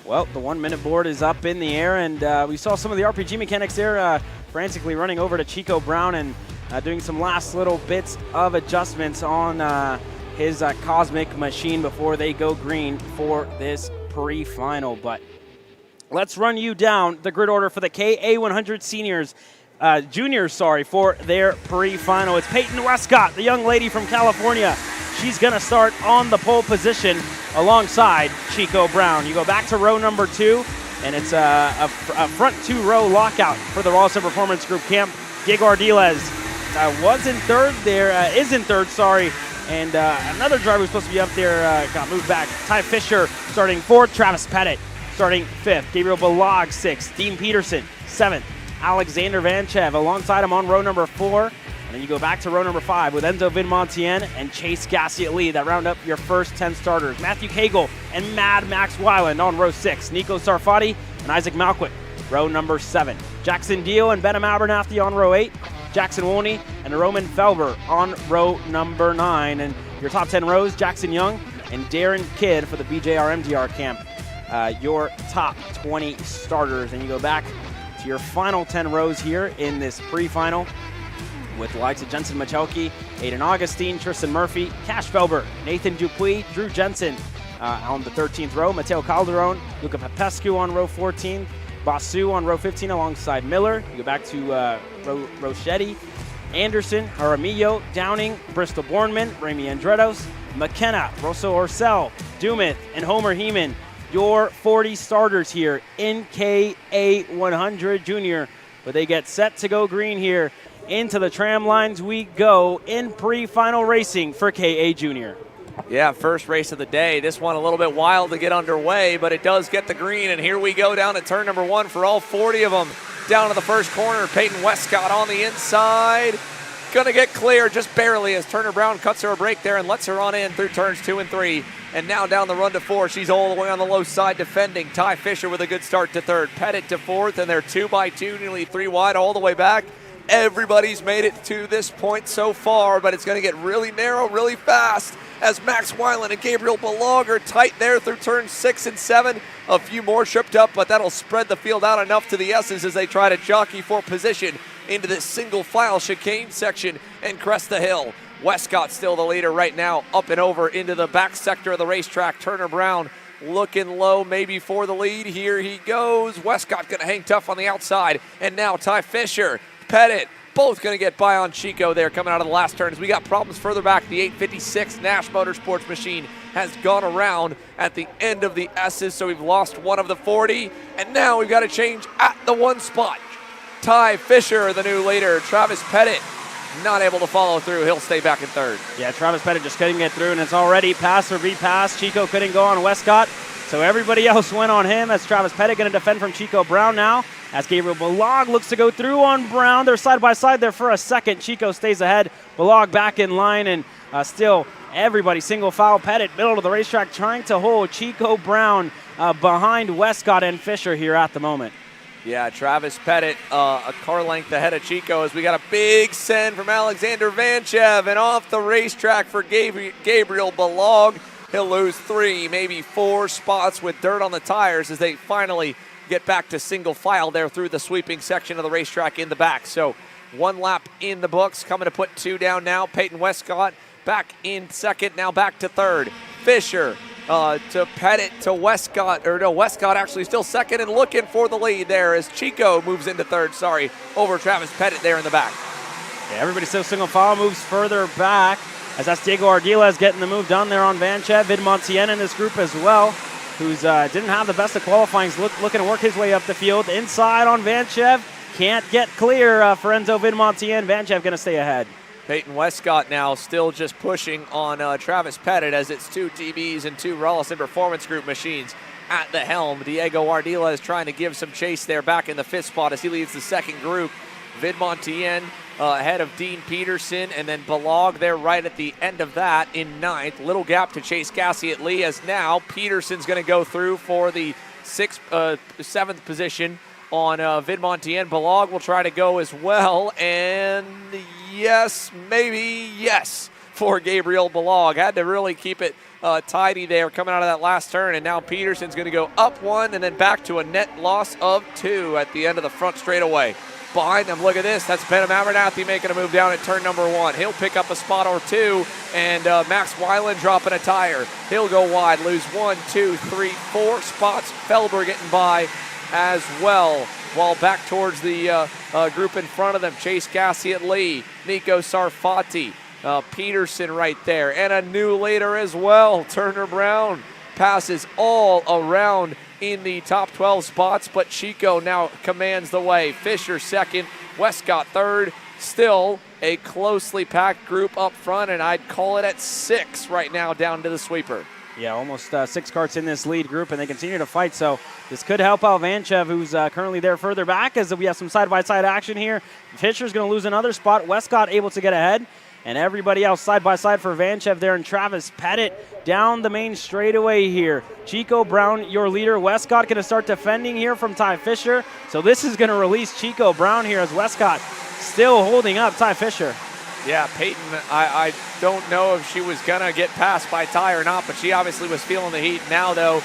Well, the 1 minute board is up in the air, and we saw some of the RPG mechanics there frantically running over to Chico Brown and doing some last little bits of adjustments on his Cosmic machine before they go green for this pre-final. But let's run you down the grid order for the KA100 Juniors for their pre-final. It's Peyton Westcott, the young lady from California. She's going to start on the pole position alongside Chico Brown. You go back to row number 2, and it's a front 2-row lockout for the Rawson Performance Group camp. Diego Ardiles is in third, and another driver who's supposed to be up there got moved back. Ty Fisher starting 4th, Travis Pettit starting 5th, Gabriel Balog 6th, Dean Peterson 7th, Alexander Vanchev alongside him on row number 4. And then you go back to row number 5 with Enzo Vidmontien and Chase Gassiet Lee that round up your first 10 starters. Matthew Cagle and Mad Max Weiland on row 6. Nico Sarfati and Isaac Malquitt, row number 7. Jackson Dio and Benham Abernathy on row 8. Jackson Woney and Roman Felber on row number 9. And your top 10 rows, Jackson Young and Darren Kidd for the BJR MDR camp. Your top 20 starters. And you go back to your final 10 rows here in this pre-final, with the likes of Jensen Machelke, Aiden Augustine, Tristan Murphy, Cash Felber, Nathan Dupuis, Drew Jensen on the 13th row, Mateo Calderon, Luca Popescu on row 14, Basu on row 15 alongside Miller. You go back to Rochetti, Anderson, Jaramillo, Downing, Bristol Bornman, Remy Andretos, McKenna, Rosso Orcel, Dumith, and Homer Heeman. Your 40 starters here in KA100 Junior, but they get set to go green here. Into the tram lines we go in pre-final racing for KA Junior. Yeah, first race of the day. This one a little bit wild to get underway, but it does get the green, and here we go down to turn number 1 for all 40 of them. Down to the first corner, Peyton Westcott on the inside. Gonna get clear just barely as Turner Brown cuts her a break there and lets her on in through turns 2 and 3. And now down the run to 4. She's all the way on the low side defending. Ty Fisher with a good start to 3rd. Pettit to 4th, and they're 2x2, nearly 3 wide all the way back. Everybody's made it to this point so far, but it's going to get really narrow really fast as Max Weiland and Gabriel Balog are tight there through turns 6 and 7. A few more tripped up, but that'll spread the field out enough to the S's as they try to jockey for position into this single file chicane section and crest the hill. Westcott still the leader right now, up and over into the back sector of the racetrack. Turner Brown looking low maybe for the lead. Here he goes. Westcott going to hang tough on the outside, and now Ty Fisher, Pettit, both going to get by on Chico there coming out of the last turns. We got problems further back. The 856 Nash Motorsports machine has gone around at the end of the S's, so we've lost one of the 40. And now we've got to change at the 1 spot. Ty Fisher, the new leader. Travis Pettit not able to follow through. He'll stay back in 3rd. Yeah, Travis Pettit just couldn't get through, and it's already pass or be pass. Chico couldn't go on Westcott, so everybody else went on him. As Travis Pettit going to defend from Chico Brown now. As Gabriel Balog looks to go through on Brown. They're side by side there for a second. Chico stays ahead. Balog back in line, and still everybody single file. Pettit, middle of the racetrack, trying to hold Chico Brown behind Westcott and Fisher here at the moment. Yeah, Travis Pettit a car length ahead of Chico as we got a big send from Alexander Vanchev, and off the racetrack for Gabriel Balog. He'll lose 3, maybe 4 spots with dirt on the tires as they finally get back to single file there through the sweeping section of the racetrack in the back. So 1 lap in the books, coming to put 2 down now. Peyton Westcott back in 2nd, now back to 3rd. Fisher to Pettit to Westcott, Westcott actually still 2nd and looking for the lead there as Chico moves into 3rd, over Travis Pettit there in the back. Yeah, everybody still single file, moves further back as that's Diego Ardiles getting the move done there on Vanchev. Vidmontien in this group as well, who's didn't have the best of qualifying, looking to work his way up the field. Inside on Vanchev, can't get clear for Enzo Vidmontien. Vanchev going to stay ahead. Peyton Westcott now still just pushing on Travis Pettit as it's 2 TBs and 2 Rawson Performance Group machines at the helm. Diego Ardila is trying to give some chase there back in the 5th spot as he leads the 2nd group. Vidmontien ahead of Dean Peterson, and then Balog there right at the end of that in 9th. Little gap to Chase Gassiet Lee as now Peterson's going to go through for the 7th position on Vidmontien. Balog will try to go as well, and yes, maybe yes. for Gabriel Balog. Had to really keep it tidy there coming out of that last turn, and now Peterson's going to go up 1 and then back to a net loss of 2 at the end of the front straightaway. Behind them, look at this. That's Ben Abernathy making a move down at turn number 1. He'll pick up a spot or 2, and Max Weiland dropping a tire. He'll go wide, lose 1, 2, 3, 4 spots. Felber getting by as well. While back towards the group in front of them, Chase Gassiet Lee, Nico Sarfati, Peterson right there, and a new leader as well. Turner Brown passes all around in the top 12 spots, but Chico now commands the way. Fisher second, Westcott third. Still a closely packed group up front, and I'd call it at 6 right now down to the sweeper. Yeah, almost 6 karts in this lead group, and they continue to fight. So this could help out Vanchev, who's currently there further back, as we have some side-by-side action here. Fisher's going to lose another spot. Westcott able to get ahead. And everybody else side-by-side for Vanchev there, and Travis Pettit down the main straightaway here. Chico Brown, your leader. Westcott going to start defending here from Ty Fisher. So this is going to release Chico Brown here as Westcott still holding up Ty Fisher. Yeah, Peyton, I don't know if she was going to get passed by Ty or not, but she obviously was feeling the heat. Now, though,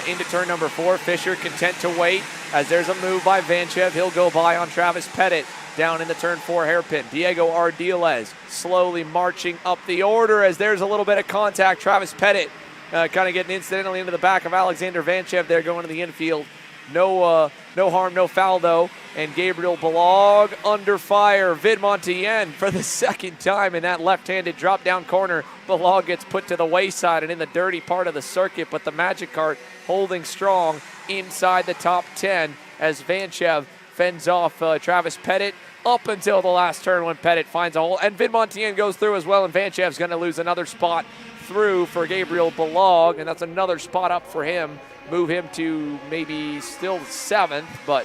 into turn number 4, Fisher content to wait as there's a move by Vanchev. He'll go by on Travis Pettit down in the turn 4 hairpin. Diego Ardiles slowly marching up the order as there's a little bit of contact. Travis Pettit kind of getting incidentally into the back of Alexander Vanchev there going to the infield. No harm, no foul, though. And Gabriel Balog under fire. Vid Montien for the second time in that left-handed drop-down corner. Balog gets put to the wayside and in the dirty part of the circuit, but the Magic Kart holding strong inside the top 10 as Vanchev fends off Travis Pettit up until the last turn when Pettit finds a hole. And Vid Montien goes through as well, and Vanchev's going to lose another spot through for Gabriel Balog, and that's another spot up for him. Move him to maybe still 7th, but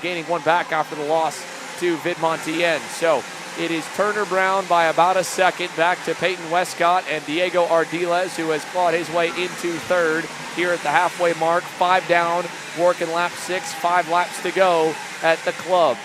gaining 1 back after the loss to Vid Montien. So it is Turner Brown by about a second back to Peyton Westcott and Diego Ardiles, who has clawed his way into 3rd here at the halfway mark. 5 down, working lap 6, 5 laps to go at the club.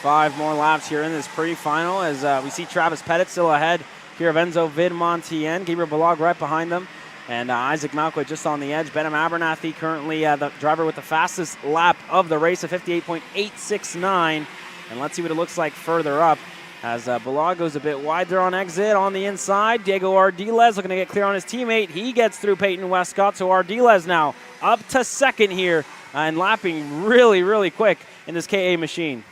5 more laps here in this pre-final as we see Travis Pettit still ahead here of Enzo Vid Montien. Gabriel Balog right behind them. And Isaac Malco just on the edge. Benham Abernathy currently the driver with the fastest lap of the race at 58.869. And let's see what it looks like further up as Balog goes a bit wide there on exit on the inside. Diego Ardiles looking to get clear on his teammate. He gets through Peyton Westcott. So Ardiles now up to 2nd here and lapping really, really quick in this KA machine.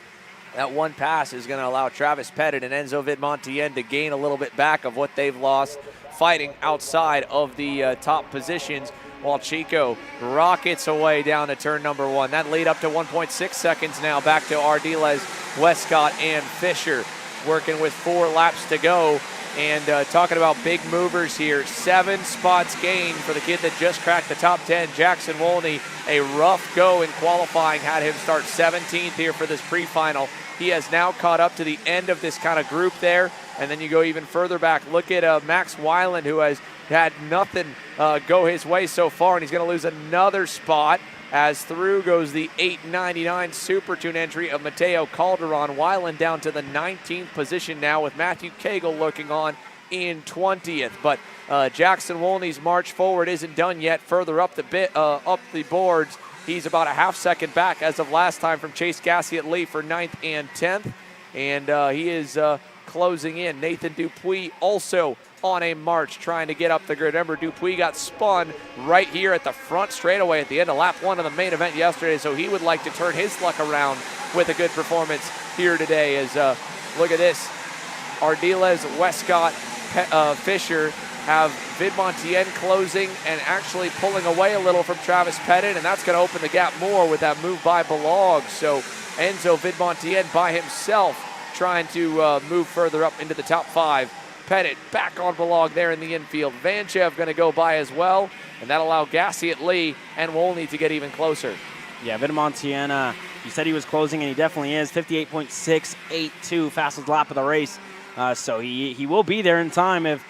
That 1 pass is going to allow Travis Pettit and Enzo Vid Montien to gain a little bit back of what they've lost fighting outside of the top positions, while Chico rockets away down to turn number 1. That lead up to 1.6 seconds now back to Ardiles, Westcott, and Fisher, working with 4 laps to go. And talking about big movers here, 7 spots gained for the kid that just cracked the top 10, Jackson Wolney. A rough go in qualifying, had him start 17th here for this pre-final. He has now caught up to the end of this kind of group there. And then you go even further back. Look at Max Weiland, who has had nothing go his way so far, and he's going to lose another spot as through goes the 899 Super Tune entry of Mateo Calderon. Weiland down to the 19th position now with Matthew Cagle lurking on in 20th. But Jackson Wolney's march forward isn't done yet. Further up the boards, he's about a half second back as of last time from Chase Gassiet Lee for 9th and 10th. And he is closing in. Nathan Dupuis also on a march trying to get up the grid. Remember, Dupuis got spun right here at the front straightaway at the end of lap 1 of the main event yesterday, so he would like to turn his luck around with a good performance here today. As look at this. Ardiles, Westcott, Fisher have Vid Montien closing and actually pulling away a little from Travis Pettit, and that's going to open the gap more with that move by Balog. So Enzo Vid Montien by himself trying to move further up into the top 5. Pettit back on Balog there in the infield. Vanchev going to go by as well, and that'll allow Gassiet Lee and Wolney to get even closer. Yeah, Vid Montien, you said he was closing, and he definitely is. 58.682, fastest lap of the race. So he will be there in time if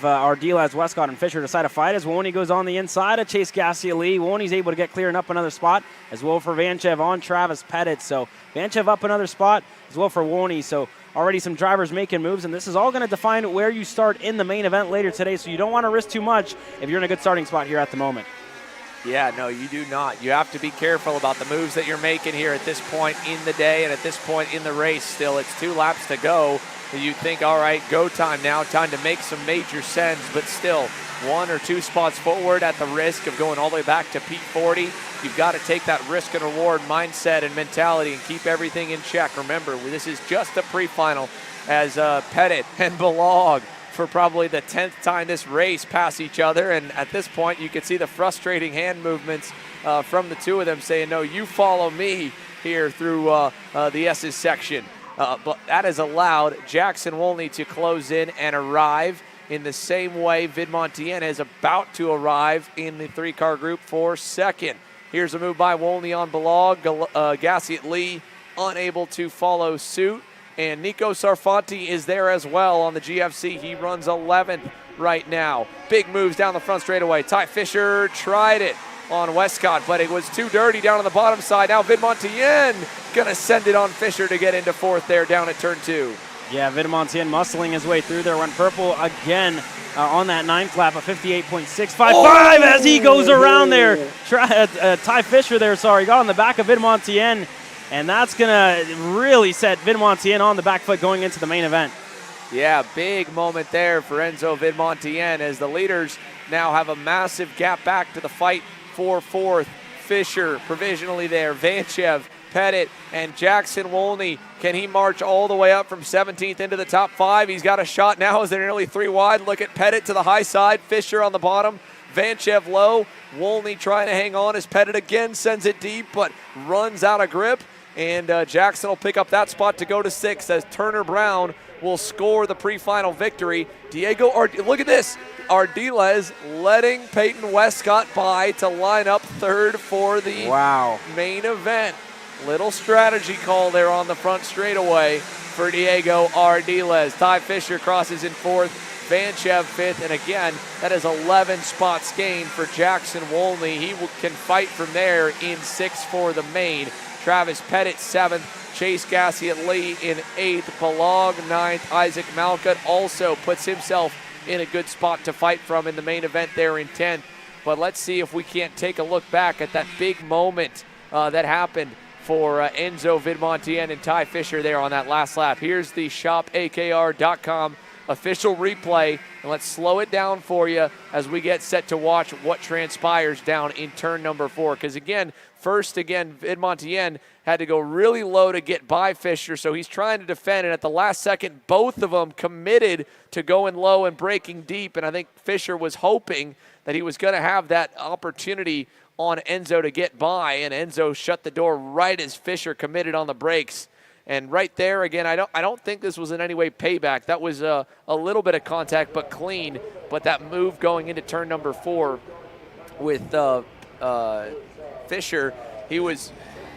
Ardiles, Westcott, and Fisher decide to fight as Wolney goes on the inside of Chase Gassiet Lee. Wolney's able to get clear and up another spot as well for Vanchev on Travis Pettit. So Vanchev up another spot as well for Wolney. So already some drivers making moves, and this is all going to define where you start in the main event later today, so you don't want to risk too much if you're in a good starting spot here at the moment. Yeah, no, you do not. You have to be careful about the moves that you're making here at this point in the day and at this point in the race. Still, it's 2 laps to go. You think, all right, go time now, time to make some major sends, but still 1 or 2 spots forward at the risk of going all the way back to P40. You've got to take that risk and reward mindset and mentality and keep everything in check. Remember, this is just a pre-final as Pettit and Balog for probably the 10th time this race pass each other, and at this point you can see the frustrating hand movements from the 2 of them saying, no, you follow me here through the S's section. But that has allowed Jackson Wolney to close in and arrive in the same way Vidmontien is about to arrive in the 3-car group for second. Here's a move by Wolney on Balog. Gassiet Lee unable to follow suit. And Nico Sarfanti is there as well on the GFC. He runs 11th right now. Big moves down the front straightaway. Ty Fisher tried it on Westcott, but it was too dirty down on the bottom side. Now Vidmontien gonna send it on Fisher to get into 4th there down at turn 2. Yeah, Vidmontien muscling his way through there. Went purple again on that 9th lap, a 58.655 as he goes around there. Ty Fisher there, got on the back of Vidmontien. And that's going to really set Vidmontien on the back foot going into the main event. Yeah, big moment there for Enzo Vidmontien as the leaders now have a massive gap back to the fight for 4th. Fisher provisionally there, Vanchev, Pettit, and Jackson Wolney. Can he march all the way up from 17th into the top 5? He's got a shot now as they're nearly 3 wide. Look at Pettit to the high side, Fisher on the bottom, Vanchev low. Wolney trying to hang on as Pettit again sends it deep but runs out of grip. And Jackson will pick up that spot to go to 6th as Turner Brown will score the pre-final victory. Look at this. Ardiles letting Peyton Westcott by to line up 3rd for the main event. Little strategy call there on the front straightaway for Diego Ardiles. Ty Fisher crosses in 4th. Vanchev 5th, and again, that is 11 spots gained for Jackson Wolney. He can fight from there in 6th for the main. Travis Pettit 7th, Chase Gassiet Lee in 8th, Balog 9th, Isaac Malcutt also puts himself in a good spot to fight from in the main event there in 10th. But let's see if we can't take a look back at that big moment that happened for Enzo Vidmontien and Ty Fisher there on that last lap. Here's the shopakr.com official replay, and let's slow it down for you as we get set to watch what transpires down in turn number 4. Because again, Vidmontien had to go really low to get by Fisher, so he's trying to defend, and at the last second, both of them committed to going low and breaking deep, and I think Fisher was hoping that he was going to have that opportunity on Enzo to get by, and Enzo shut the door right as Fisher committed on the brakes. And right there, again, I don't think this was in any way payback. That was a little bit of contact, but clean. But that move going into turn number 4 with Fisher, he was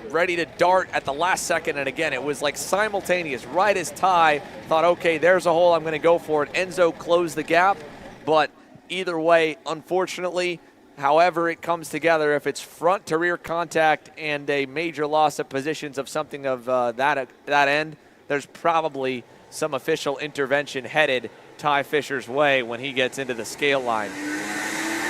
ready to dart at the last second. And again, it was like simultaneous. Right as Ty thought, okay, there's a hole, I'm going to go for it. Enzo closed the gap. But either way, unfortunately, however it comes together, if it's front to rear contact and a major loss of positions of something of that end, there's probably some official intervention headed Ty Fisher's way when he gets into the scale line.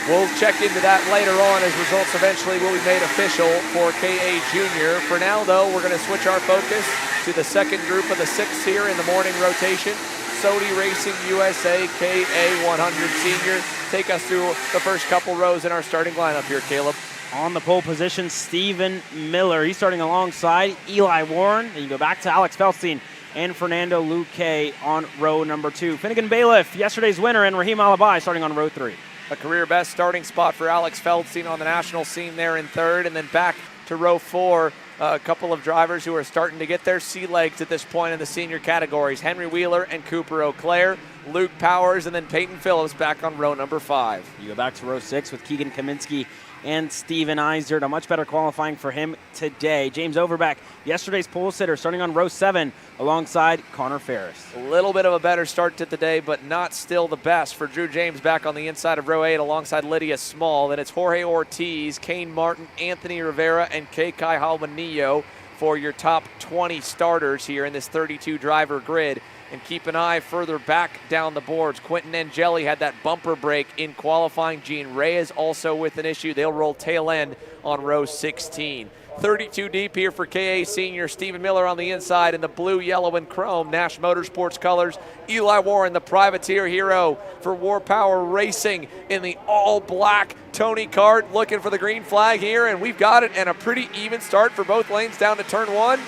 We'll check into that later on as results eventually will be made official for KA Junior. For now, though, we're going to switch our focus to the second group of the 6 here in the morning rotation. Sodi Racing USA KA100 Jr. Take us through the first couple rows in our starting lineup here, Caleb. On the pole position, Stephen Miller. He's starting alongside Eli Warren. Then you go back to Alex Feldstein and Fernando Luque on row number 2. Finnegan Bailiff, yesterday's winner, and Raheem Alabai starting on row 3. A career best starting spot for Alex Feldstein on the national scene there in 3rd, and then back to row 4. A couple of drivers who are starting to get their sea legs at this point in the senior categories. Henry Wheeler and Cooper O'Clair, Luke Powers, and then Peyton Phillips back on row number 5. You go back to row 6 with Keegan Kaminsky and Steven Eisert. A much better qualifying for him today. James Overbeck, yesterday's pole sitter, starting on row 7 alongside Connor Ferris. A little bit of a better start to the day, but not still the best for Drew James back on the inside of row 8 alongside Lydia Small. Then it's Jorge Ortiz, Kane Martin, Anthony Rivera, and Kekai Halbanillo for your top 20 starters here in this 32 driver grid. And keep an eye further back down the boards. Quentin Angeli had that bumper break in qualifying. Gene Reyes also with an issue. They'll roll tail end on row 16. 32 deep here for KA Senior. Stephen Miller on the inside in the blue, yellow, and chrome Nash Motorsports colors. Eli Warren, the privateer hero for War Power Racing in the all-black Tony Kart, looking for the green flag here, and we've got it, and a pretty even start for both lanes down to turn 1.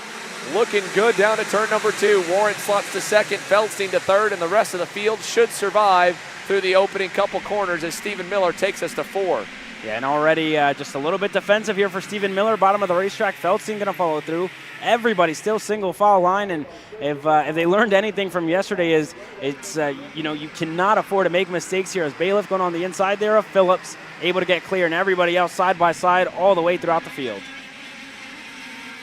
Looking good down to turn number 2. Warren slots to second, Feldstein to third, and the rest of the field should survive through the opening couple corners as Stephen Miller takes us to 4. Yeah, and already just a little bit defensive here for Stephen Miller, bottom of the racetrack. Feldstein going to follow through. Everybody still single file line, and if they learned anything from yesterday is it's, you cannot afford to make mistakes here, as Bailiff going on the inside there of Phillips, able to get clear, and everybody else side by side all the way throughout the field.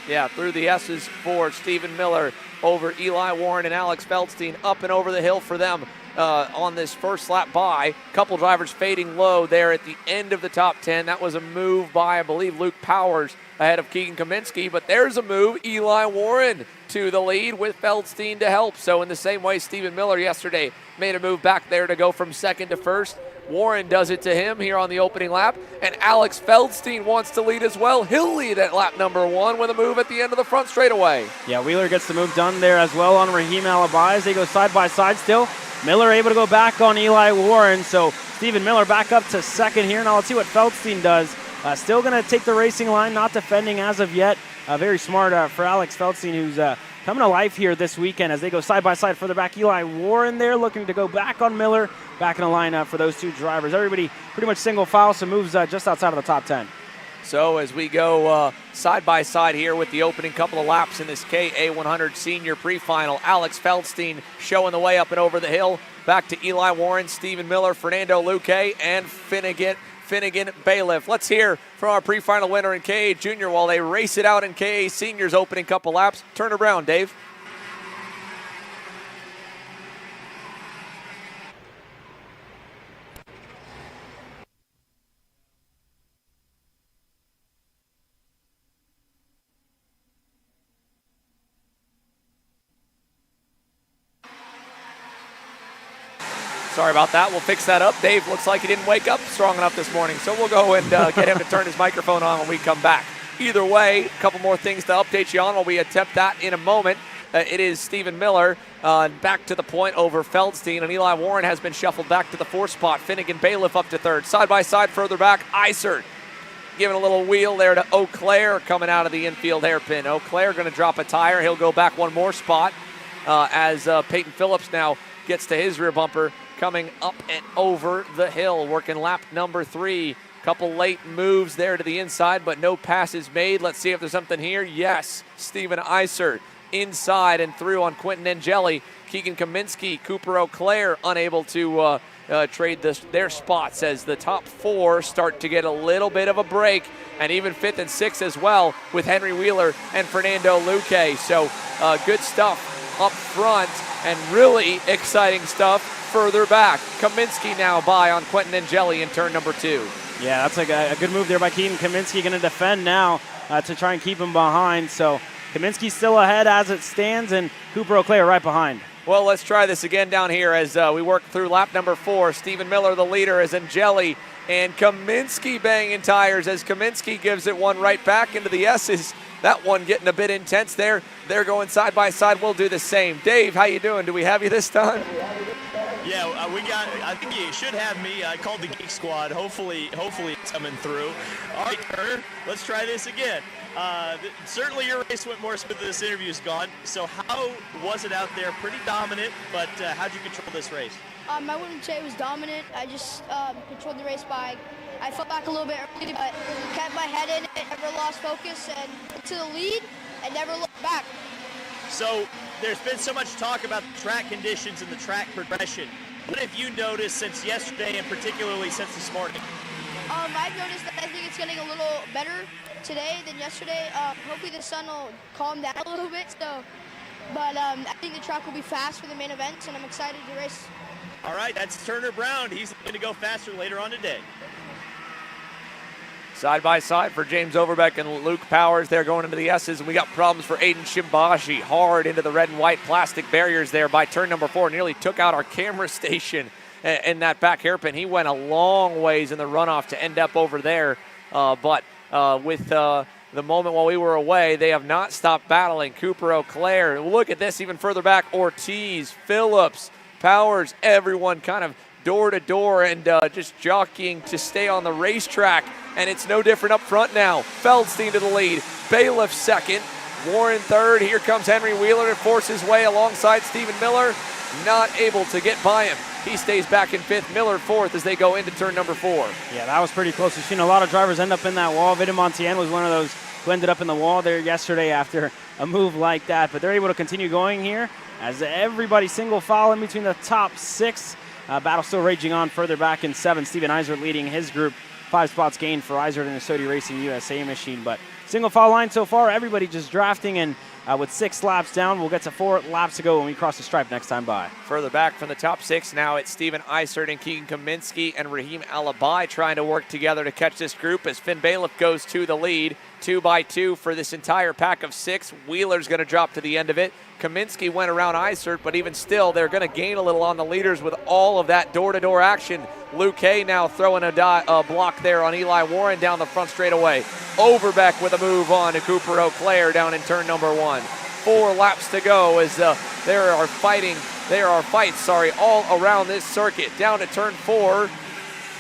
Yeah, through the S's for Stephen Miller over Eli Warren and Alex Feldstein, up and over the hill for them on this first lap by. Couple drivers fading low there at the end of the top 10. That was a move by, I believe, Luke Powers ahead of Keegan Kaminsky, but there's a move. Eli Warren to the lead with Feldstein to help. So in the same way Stephen Miller yesterday made a move back there to go from second to first, Warren does it to him here on the opening lap, and Alex Feldstein wants to lead as well. He'll lead at lap number 1 with a move at the end of the front straightaway. Yeah, Wheeler gets the move done there as well on Raheem Alibi as they go side by side still. Miller able to go back on Eli Warren, so Stephen Miller back up to second here. Now let's see what Feldstein does. Still going to take the racing line, not defending as of yet. Very smart for Alex Feldstein, who's coming to life here this weekend as they go side by side further back. Eli Warren there looking to go back on Miller, back in the lineup for those two drivers. Everybody pretty much single file, so moves just outside of the top 10. So as we go side by side here with the opening couple of laps in this KA100 Senior Pre-Final, Alex Feldstein showing the way up and over the hill. Back to Eli Warren, Stephen Miller, Fernando Luque, and Finnegan Bailiff. Let's hear from our pre-final winner in KA Junior while they race it out in KA Senior's opening couple laps. Turner Brown, Dave. Sorry about that. We'll fix that up. Dave looks like he didn't wake up strong enough this morning, so we'll go and get him to turn his microphone on when we come back. Either way, a couple more things to update you on while we attempt that in a moment. It is Stephen Miller back to the point over Feldstein, and Eli Warren has been shuffled back to the 4th spot. Finnegan Bailiff up to 3rd. Side by side further back, Isert giving a little wheel there to Eau Claire coming out of the infield hairpin. Eau Claire going to drop a tire. He'll go back one more spot as Peyton Phillips now gets to his rear bumper, coming up and over the hill, working lap number 3. Couple late moves there to the inside, but no passes made. Let's see if there's something here. Yes, Steven Isert inside and through on Quentin Angeli. Keegan Kaminsky, Cooper Eau Claire unable to trade their spots as the top 4 start to get a little bit of a break, and even 5th and 6th as well with Henry Wheeler and Fernando Luque. So good stuff up front and really exciting stuff further back. Kaminsky now by on Quentin Angeli in turn number 2. Yeah, that's a good move there by Keaton Kaminsky. Going to defend now to try and keep him behind. So Kaminsky's still ahead as it stands, and Cooper Eau Claire right behind. Well, let's try this again down here as we work through lap number 4. Stephen Miller, the leader, as Angeli and Kaminsky banging tires as Kaminsky gives it one right back into the S's. That one getting a bit intense there. They're going side by side. We'll do the same. Dave, how you doing? Do we have you this time? Yeah, I think you should have me. I called the Geek Squad. Hopefully it's coming through. All right, Kerr, let's try this again. Certainly your race went more smooth than this interview's gone. So how was it out there? Pretty dominant, but how'd you control this race? I wouldn't say it was dominant. I just controlled the race I fell back a little bit early, but kept my head in it, never lost focus, and to the lead, and never looked back. So there's been so much talk about the track conditions and the track progression. What have you noticed since yesterday, and particularly since this morning? I've noticed that I think it's getting a little better today than yesterday. Hopefully the sun will calm down a little bit. But I think the track will be fast for the main events, and I'm excited to race. All right, that's Turner Brown. He's going to go faster later on today. Side by side for James Overbeck and Luke Powers. They're going into the S's, and we got problems for Aiden Shimbashi. Hard into the red and white plastic barriers there by turn number 4. Nearly took out our camera station in that back hairpin. He went a long ways in the runoff to end up over there. But with the moment while we were away, they have not stopped battling. Cooper Auclair, look at this even further back. Ortiz, Phillips, Powers, everyone kind of door to door and just jockeying to stay on the racetrack. And it's no different up front now. Feldstein to the lead. Bailiff second. Warren third. Here comes Henry Wheeler to force his way alongside Stephen Miller. Not able to get by him. He stays back in 5th. Miller 4th as they go into turn number 4. Yeah, that was pretty close. We've seen a lot of drivers end up in that wall. Vidamontian was one of those who ended up in the wall there yesterday after a move like that. But they're able to continue going here as everybody single file in between the top 6. Battle still raging on further back in 7th. Steven Eisert leading his group. 5 spots gained for Eisert and the SOTI Racing USA machine. But single file line so far, everybody just drafting, and with 6 laps down, we'll get to 4 laps to go when we cross the stripe next time by. Further back from the top 6 now, it's Steven Eisert and Keegan Kaminsky and Raheem Alabai trying to work together to catch this group as Finn Bailiff goes to the lead. 2 by 2 for this entire pack of 6. Wheeler's going to drop to the end of it. Kaminsky went around Eisert, but even still, they're going to gain a little on the leaders with all of that door-to-door action. Luke Hay now throwing a block there on Eli Warren down the front straightaway. Overbeck with a move on to Cooper Auclair down in turn number 1. 4 laps to go as there are fights all around this circuit. Down to turn 4.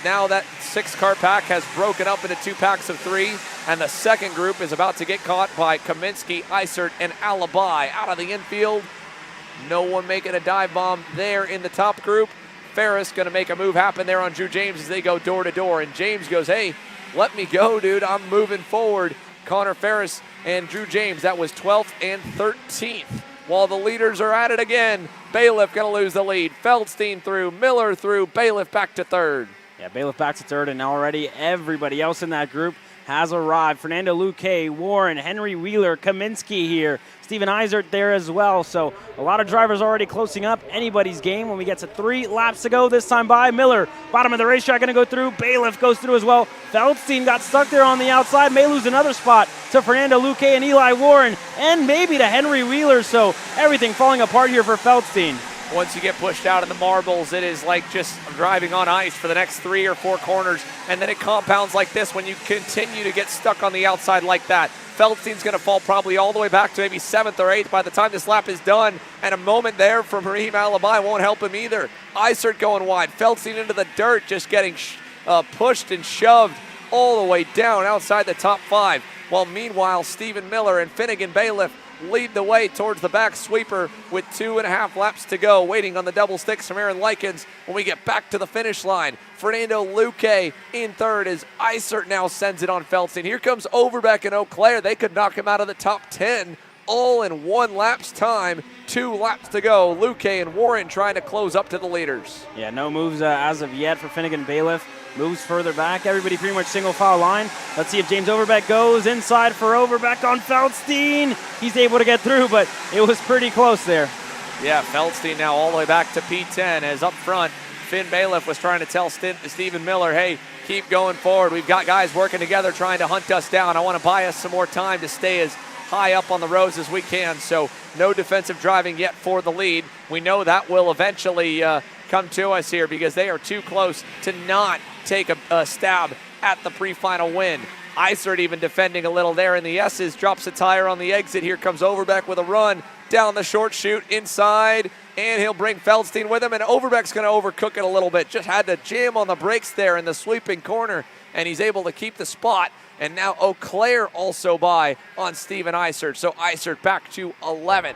Now that 6-car pack has broken up into 2 packs of 3, and the second group is about to get caught by Kaminsky, Eisert, and Alabai out of the infield. No one making a dive bomb there in the top group. Ferris going to make a move happen there on Drew James as they go door to door, and James goes, hey, let me go, dude. I'm moving forward. Connor Ferris and Drew James, that was 12th and 13th. While the leaders are at it again, Bailiff going to lose the lead. Feldstein through, Miller through, Bailiff back to 3rd. Yeah, Bailiff back to 3rd, and already everybody else in that group has arrived. Fernando Luque, Warren, Henry Wheeler, Kaminsky here. Steven Eisert there as well. So a lot of drivers already closing up anybody's game when we get to 3 laps to go this time by. Miller, bottom of the racetrack, going to go through. Bailiff goes through as well. Feldstein got stuck there on the outside. May lose another spot to Fernando Luque and Eli Warren, and maybe to Henry Wheeler. So everything falling apart here for Feldstein. Once you get pushed out in the marbles, it is like just driving on ice for the next 3 or 4 corners, and then it compounds like this when you continue to get stuck on the outside like that. Feldstein's going to fall probably all the way back to maybe 7th or 8th by the time this lap is done, and a moment there from Raheem Alabai won't help him either. Eisert going wide, Feldstein into the dirt, just getting pushed and shoved all the way down outside the top 5, while meanwhile Stephen Miller and Finnegan Bailiff lead the way towards the back sweeper with 2.5 laps to go, waiting on the double sticks from Aaron Likens when we get back to the finish line. Fernando Luque in 3rd as Eisert now sends it on Feldstein. Here comes Overbeck and Auclair. They could knock him out of the top 10 all in 1 lap's time. 2 laps to go. Luque and Warren trying to close up to the leaders. Yeah, no moves as of yet for Finnegan Bailiff. Moves further back. Everybody pretty much single file line. Let's see if James Overbeck goes inside for Overbeck on Feldstein. He's able to get through, but it was pretty close there. Yeah, Feldstein now all the way back to P10 as up front, Finn Bailiff was trying to tell Stephen Miller, hey, keep going forward. We've got guys working together trying to hunt us down. I want to buy us some more time to stay as high up on the rows as we can. So no defensive driving yet for the lead. We know that will eventually come to us here because they are too close to not take a stab at the pre-final win. Eisert even defending a little there in the S's, drops a tire on the exit. Here comes Overbeck with a run down the short chute inside, and he'll bring Feldstein with him, and Overbeck's going to overcook it a little bit. Just had to jam on the brakes there in the sweeping corner, and he's able to keep the spot. And now Auclair also by on Steven Eisert. So Eisert back to 11th.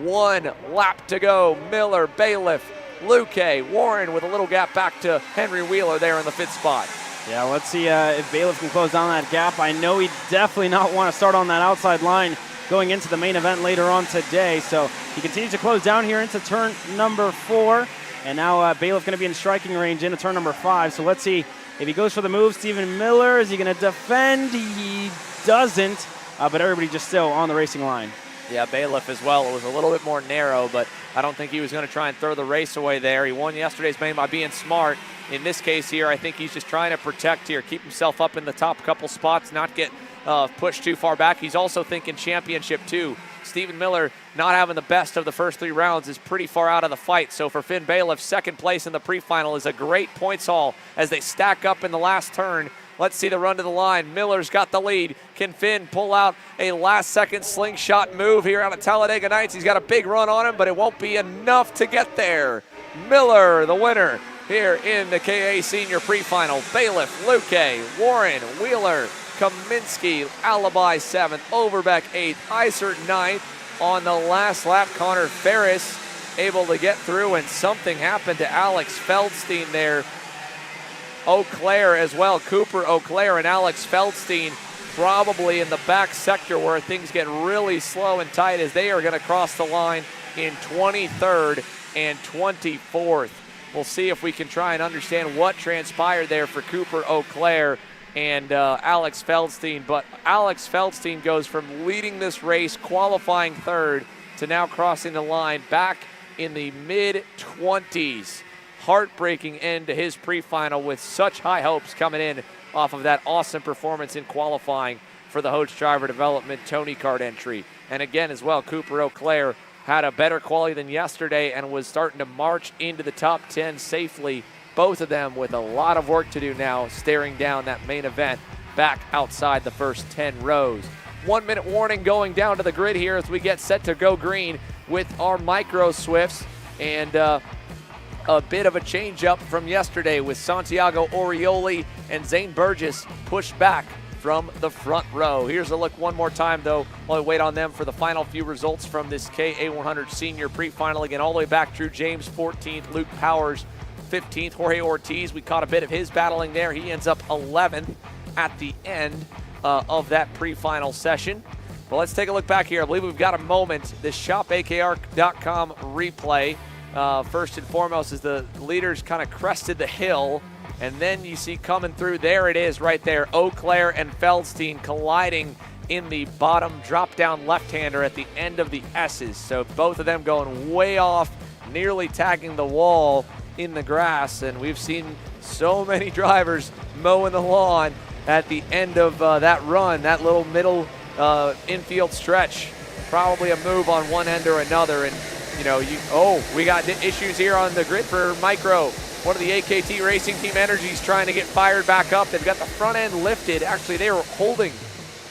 1 lap to go. Miller, Bailiff, Luque, Warren with a little gap back to Henry Wheeler there in the 5th spot. Yeah, let's see if Bailiff can close down that gap. I know he definitely not want to start on that outside line going into the main event later on today. So he continues to close down here into turn number 4. And now Bailiff going to be in striking range into turn number 5. So let's see if he goes for the move. Stephen Miller, is he going to defend? He doesn't, but everybody just still on the racing line. Yeah, Bailiff as well. It was a little bit more narrow, but I don't think he was going to try and throw the race away there. He won yesterday's main by being smart. In this case here, I think he's just trying to protect here, keep himself up in the top couple spots, not get pushed too far back. He's also thinking championship too. Stephen Miller, not having the best of the first 3 rounds, is pretty far out of the fight. So for Finn Bailiff, second place in the pre-final is a great points haul as they stack up in the last turn. Let's see the run to the line. Miller's got the lead. Can Finn pull out a last-second slingshot move here out of Talladega Nights? He's got a big run on him, but it won't be enough to get there. Miller, the winner here in the KA Senior Pre-Final. Bailiff, Luque, Warren, Wheeler, Kaminsky, Alibi 7th, Overbeck 8th, Isert 9th. On the last lap, Connor Ferris able to get through, and something happened to Alex Feldstein there. Eau Claire as well. Cooper Eau Claire and Alex Feldstein probably in the back sector where things get really slow and tight as they are going to cross the line in 23rd and 24th. We'll see if we can try and understand what transpired there for Cooper Eau Claire and Alex Feldstein. But Alex Feldstein goes from leading this race, qualifying 3rd, to now crossing the line back in the mid-20s. Heartbreaking end to his pre-final with such high hopes coming in off of that awesome performance in qualifying for the Hoach Driver Development Tony Kart entry. And again as well, Cooper Eau Claire had a better quality than yesterday and was starting to march into the top 10 safely. Both of them with a lot of work to do now, staring down that main event back outside the first 10 rows. 1 minute warning going down to the grid here as we get set to go green with our Micro Swifts. And a bit of a change up from yesterday with Santiago Orioli and Zane Burgess pushed back from the front row. Here's a look one more time though while we wait on them for the final few results from this KA100 Senior Pre-Final. Again, all the way back through James 14th, Luke Powers 15th, Jorge Ortiz. We caught a bit of his battling there. He ends up 11th at the end of that pre-final session. But let's take a look back here. I believe we've got a moment. This shopakr.com replay. First and foremost, as the leaders kind of crested the hill, and then you see coming through, there it is right there, Eau Claire and Feldstein colliding in the bottom drop-down left-hander at the end of the S's. So both of them going way off, nearly tagging the wall in the grass, and we've seen so many drivers mowing the lawn at the end of that run, that little middle infield stretch. Probably a move on one end or another, and you know, we got issues here on the grid for Micro. One of the AKT Racing Team Energies trying to get fired back up. They've got the front end lifted. Actually, they were holding.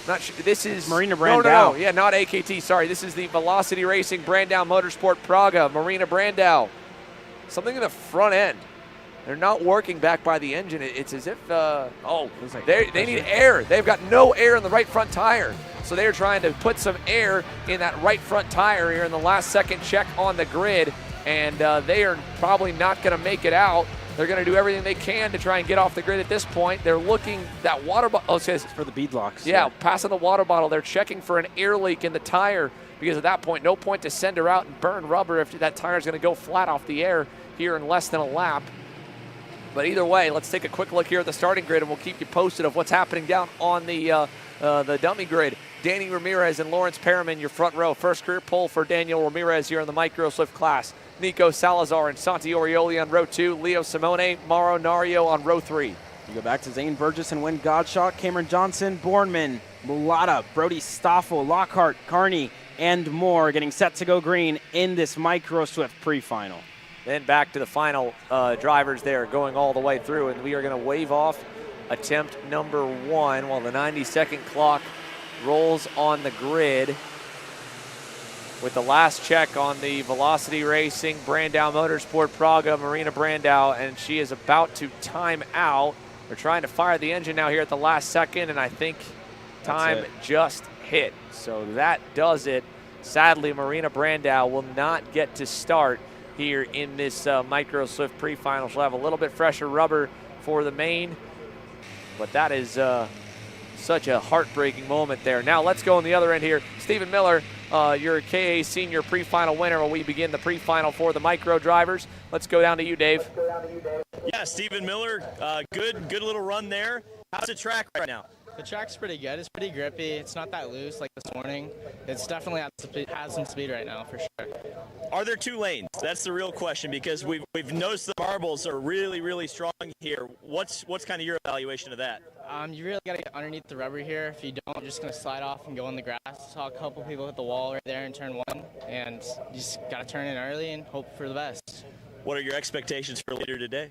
Not sure. This is Marina Brandau. No. Yeah, not AKT. Sorry, this is the Velocity Racing Brandau Motorsport Praga. Marina Brandau. Something in the front end. They're not working back by the engine. It's as if, they need air. They've got no air in the right front tire. So they're trying to put some air in that right front tire here in the last second check on the grid. And they are probably not going to make it out. They're going to do everything they can to try and get off the grid at this point. They're looking, that water bottle. Oh, it says for the bead locks. Yeah, passing the water bottle. They're checking for an air leak in the tire because at that point, no point to send her out and burn rubber if that tire is going to go flat off the air here in less than a lap. But either way, let's take a quick look here at the starting grid, and we'll keep you posted of what's happening down on the dummy grid. Danny Ramirez and Lawrence Perriman, your front row. First career pole for Daniel Ramirez here in the Micro Swift class. Nico Salazar and Santi Orioli on row 2. Leo Simone, Mauro Nario on row 3. You go back to Zane Burgess and Wynn Godshaw, Cameron Johnson, Bornman, Mulata, Brody Stoffel, Lockhart, Carney, and more getting set to go green in this Micro Swift pre-final. Then back to the final drivers there going all the way through, and we are going to wave off attempt number 1 while the 90-second clock rolls on the grid with the last check on the Velocity Racing Brandau Motorsport Praga Marina Brandau, and she is about to time out. They're trying to fire the engine now here at the last second, and I think time just hit. So that does it. Sadly, Marina Brandau will not get to start here in this Micro Swift pre-final. She'll have a little bit fresher rubber for the main, but that is such a heartbreaking moment there. Now let's go on the other end here. Stephen Miller, your KA Senior Pre-Final winner when we begin the pre-final for the Micro drivers. Let's go down to you, Dave. Yeah, Stephen Miller, good little run there. How's the track right now? The track's pretty good. It's pretty grippy. It's not that loose like this morning. It's definitely has some speed right now for sure. Are there 2 lanes? That's the real question, because we've noticed the marbles are really strong here. What's kind of your evaluation of that? You really got to get underneath the rubber here. If you don't, you're just going to slide off and go on the grass. Saw a couple people hit the wall right there in turn 1, and you just got to turn in early and hope for the best. What are your expectations for later today?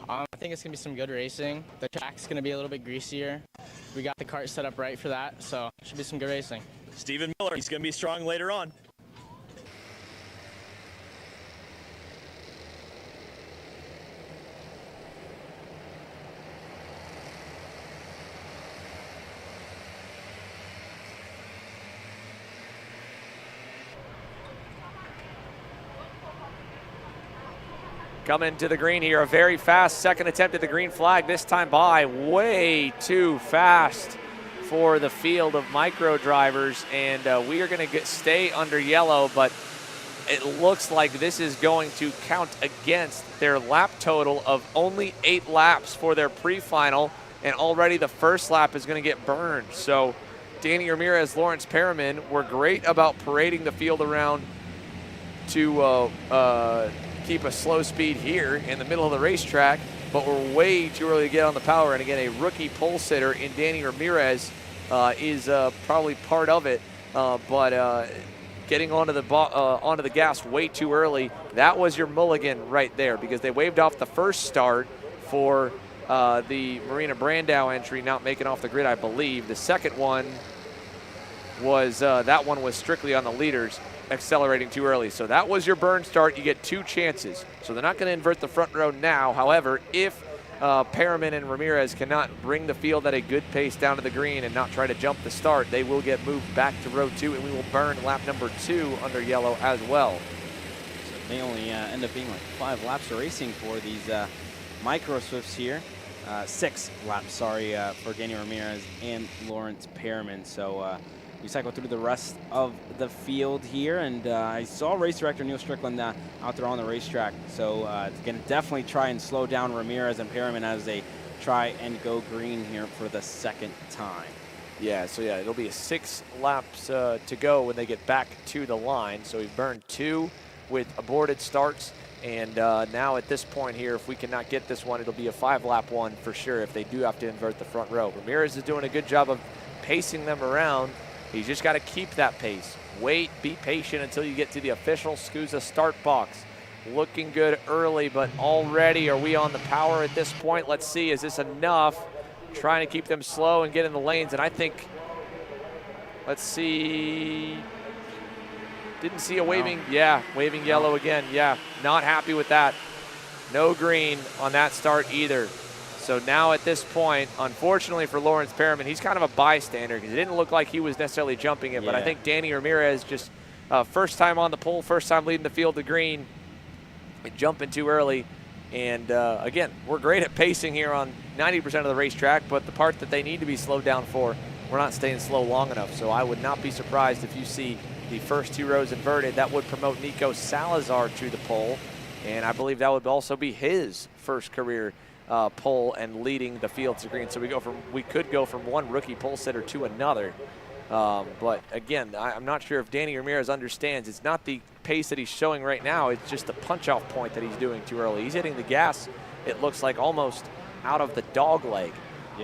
I think it's going to be some good racing. The track's going to be a little bit greasier. We got the kart set up right for that, so it should be some good racing. Stephen Miller, he's going to be strong later on. Coming to the green here, a very fast second attempt at the green flag, this time by way too fast for the field of micro drivers, and we are going to stay under yellow, but it looks like this is going to count against their lap total of only 8 laps for their pre-final, and already the first lap is going to get burned. So Danny Ramirez, Lawrence Perriman were great about parading the field around to keep a slow speed here in the middle of the racetrack, but we're way too early to get on the power. And again, a rookie pole sitter in Danny Ramirez is probably part of it, but getting onto the gas way too early. That was your mulligan right there, because they waved off the first start for the Marina Brandau entry not making off the grid, I believe. The second one was that one was strictly on the leaders accelerating too early. So that was your burn start. You get 2 chances. So they're not going to invert the front row now. However, if Perriman and Ramirez cannot bring the field at a good pace down to the green and not try to jump the start, they will get moved back to row 2, and we will burn lap number 2 under yellow as well. So they only end up being like 5 laps of racing for these micro Swifts here. 6 laps, sorry, for Danny Ramirez and Lawrence Perriman. So we cycle through the rest of the field here, and I saw race director Neil Strickland out there on the racetrack. So going to definitely try and slow down Ramirez and Perriman as they try and go green here for the second time. Yeah, so yeah, it'll be 6 laps to go when they get back to the line. So we've burned 2 with aborted starts, and now at this point here, if we cannot get this one, it'll be a 5-lap one for sure if they do have to invert the front row. Ramirez is doing a good job of pacing them around. He's just got to keep that pace. Wait, be patient until you get to the official SKUSA start box. Looking good early, but already are we on the power at this point? Let's see, is this enough? Trying to keep them slow and get in the lanes, and I think, let's see, didn't see a waving, waving yellow again. Yeah, not happy with that. No green on that start either. So now at this point, unfortunately for Lawrence Perriman, he's kind of a bystander because it didn't look like he was necessarily jumping it, but I think Danny Ramirez just first time on the pole, first time leading the field to green, jumping too early. And again, we're great at pacing here on 90% of the racetrack, but the part that they need to be slowed down for, we're not staying slow long enough. So I would not be surprised if you see the first 2 rows inverted. That would promote Nico Salazar to the pole, and I believe that would also be his first career pole and leading the field to green. So we could go from one rookie pole sitter to another. But again, I'm not sure if Danny Ramirez understands. It's not the pace that he's showing right now. It's just the punch-off point that he's doing too early. He's hitting the gas, it looks like, almost out of the dog leg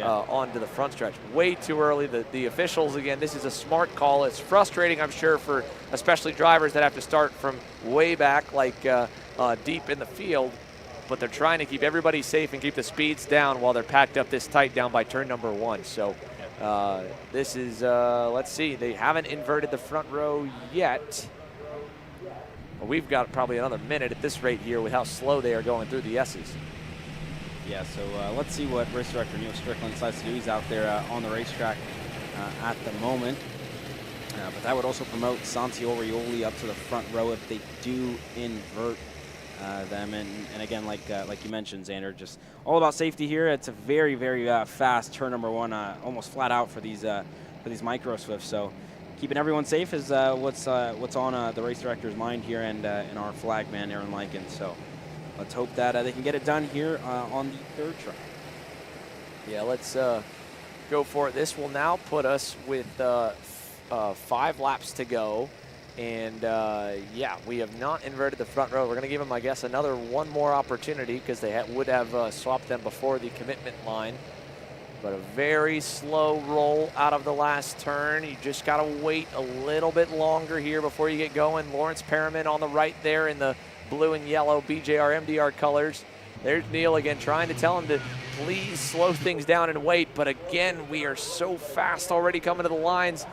onto the front stretch. Way too early. The officials, again, this is a smart call. It's frustrating, I'm sure, for especially drivers that have to start from way back, like deep in the field. But they're trying to keep everybody safe and keep the speeds down while they're packed up this tight down by turn number 1. So this is, let's see, they haven't inverted the front row yet. Well, we've got probably another minute at this rate here with how slow they are going through the S's. Yeah, so let's see what race director Neil Strickland decides to do. He's out there on the racetrack at the moment. But that would also promote Santi Orioli up to the front row if they do invert them. And again, like you mentioned, Xander, just all about safety here. It's a very, very fast turn number 1, almost flat out for these micro Swifts. So keeping everyone safe is what's on the race director's mind here, and our flag man, Aaron Lykin. So let's hope that they can get it done here on the 3rd try. Yeah, let's go for it. This will now put us with 5 laps to go. And yeah, we have not inverted the front row. We're going to give them, I guess, one more opportunity because they would have swapped them before the commitment line. But a very slow roll out of the last turn. You just got to wait a little bit longer here before you get going. Lawrence Perriman on the right there in the blue and yellow BJR MDR colors. There's Neil again trying to tell him to please slow things down and wait. But again, we are so fast already coming to the lines.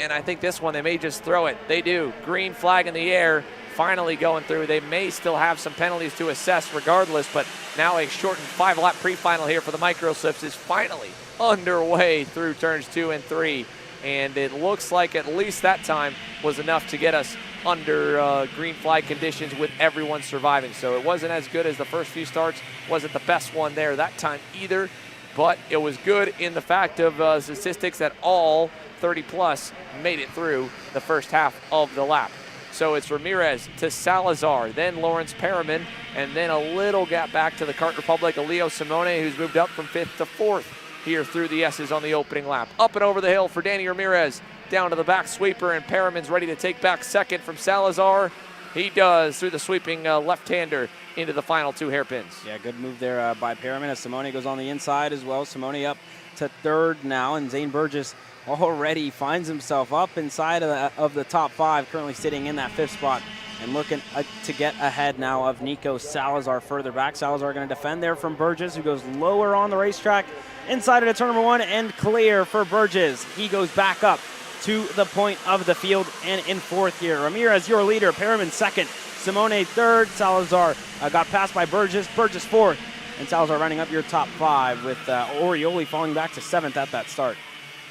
And I think this one, they may just throw it. They do. Green flag in the air, finally going through. They may still have some penalties to assess regardless, but now a shortened 5-lap pre-final here for the micro slips is finally underway through turns 2 and 3. And it looks like at least that time was enough to get us under green flag conditions with everyone surviving. So it wasn't as good as the first few starts. Wasn't the best one there that time either, but it was good in the fact of statistics that all 30 plus made it through the first half of the lap. So it's Ramirez to Salazar, then Lawrence Perriman, and then a little gap back to the Kart Republic of Leo Simone, who's moved up from 5th to 4th here through the S's on the opening lap. Up and over the hill for Danny Ramirez, down to the back sweeper, and Perriman's ready to take back second from Salazar. He does through the sweeping left-hander into the final 2 hairpins. Yeah, good move there by Perriman as Simone goes on the inside as well. Simone up to 3rd now, and Zane Burgess already finds himself up inside of the top 5, currently sitting in that 5th spot and looking to get ahead now of Nico Salazar further back. Salazar going to defend there from Burgess, who goes lower on the racetrack inside of the turn number 1 and clear for Burgess. He goes back up to the point of the field and in 4th here. Ramirez, your leader. Perriman 2nd. Simone 3rd. Salazar got passed by Burgess. Burgess 4th. And Salazar running up your top 5 with Orioli falling back to 7th at that start.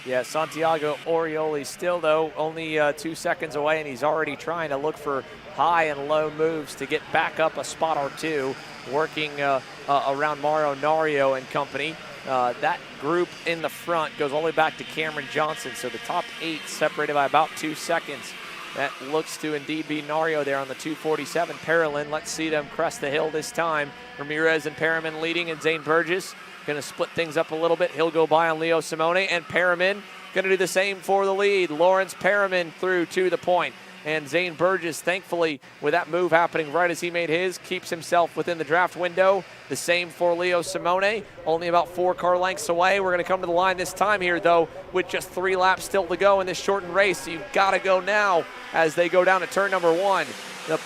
Yeah, Santiago Orioli still, though, only 2 seconds away, and he's already trying to look for high and low moves to get back up a spot or 2, working around Mauro Nario and company. That group in the front goes all the way back to Cameron Johnson, so the top 8 separated by about 2 seconds. That looks to indeed be Nario there on the 247 Parolin. Let's see them crest the hill this time. Ramirez and Perriman leading, and Zane Burgess going to split things up a little bit. He'll go by on Leo Simone, and Perriman going to do the same for the lead. Lawrence Perriman through to the point. And Zane Burgess, thankfully, with that move happening right as he made his, keeps himself within the draft window. The same for Leo Simone, only about 4 car lengths away. We're going to come to the line this time here, though, with just 3 laps still to go in this shortened race. So you've got to go now as they go down to turn number 1. The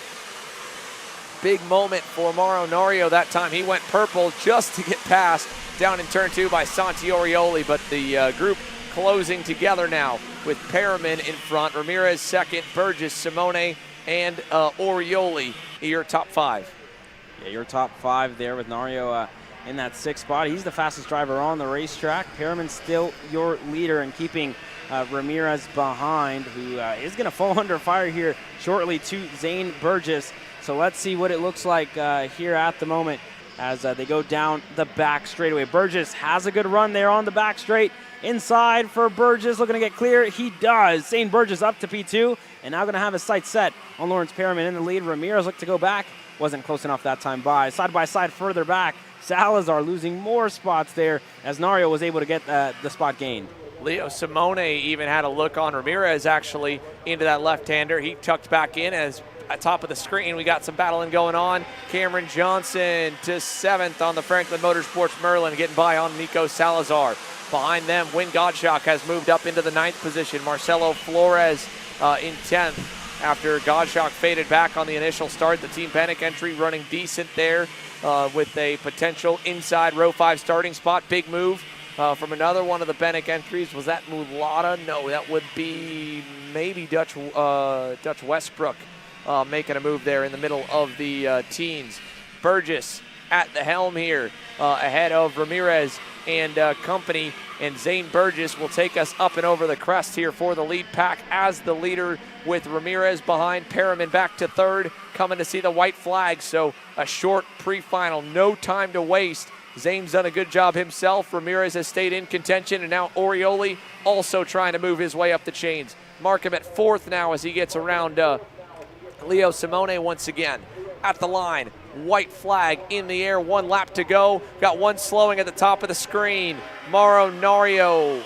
big moment for Mauro Nario that time. He went purple just to get past down in turn 2 by Santi Orioli, but the group closing together now with Perriman in front, Ramirez 2nd, Burgess, Simone, and Orioli, your top 5. Yeah, your top 5 there with Nario in that 6th spot. He's the fastest driver on the racetrack. Perriman still your leader and keeping Ramirez behind, who is going to fall under fire here shortly to Zane Burgess. So let's see what it looks like here at the moment as they go down the back straightaway. Burgess has a good run there on the back straight. Inside for Burgess, looking to get clear. He does. Zane Burgess up to P2, and now going to have his sights set on Lawrence Perriman in the lead. Ramirez looked to go back. Wasn't close enough that time by side further back. Salazar losing more spots there as Nario was able to get the spot gained. Leo Simone even had a look on Ramirez actually into that left-hander. He tucked back in as at top of the screen. We got some battling going on. Cameron Johnson to 7th on the Franklin Motorsports Merlin, getting by on Nico Salazar. Behind them, Win Godshock has moved up into the 9th position. Marcelo Flores in 10th after Godshock faded back on the initial start. The Team Panic entry running decent there with a potential inside row 5 starting spot. Big move from another one of the Panic entries. Was that Mulata? No, that would be maybe Dutch Westbrook making a move there in the middle of the teens. Burgess at the helm here ahead of Ramirez and company, and Zane Burgess will take us up and over the crest here for the lead pack as the leader, with Ramirez behind. Perriman back to 3rd, coming to see the white flag. So a short pre-final, no time to waste. Zane's done a good job himself. Ramirez has stayed in contention, and now Orioli also trying to move his way up the chains. Mark him at 4th now as he gets around Leo Simone once again. At the line, white flag in the air, 1 lap to go. Got one slowing at the top of the screen. Mauro Nario,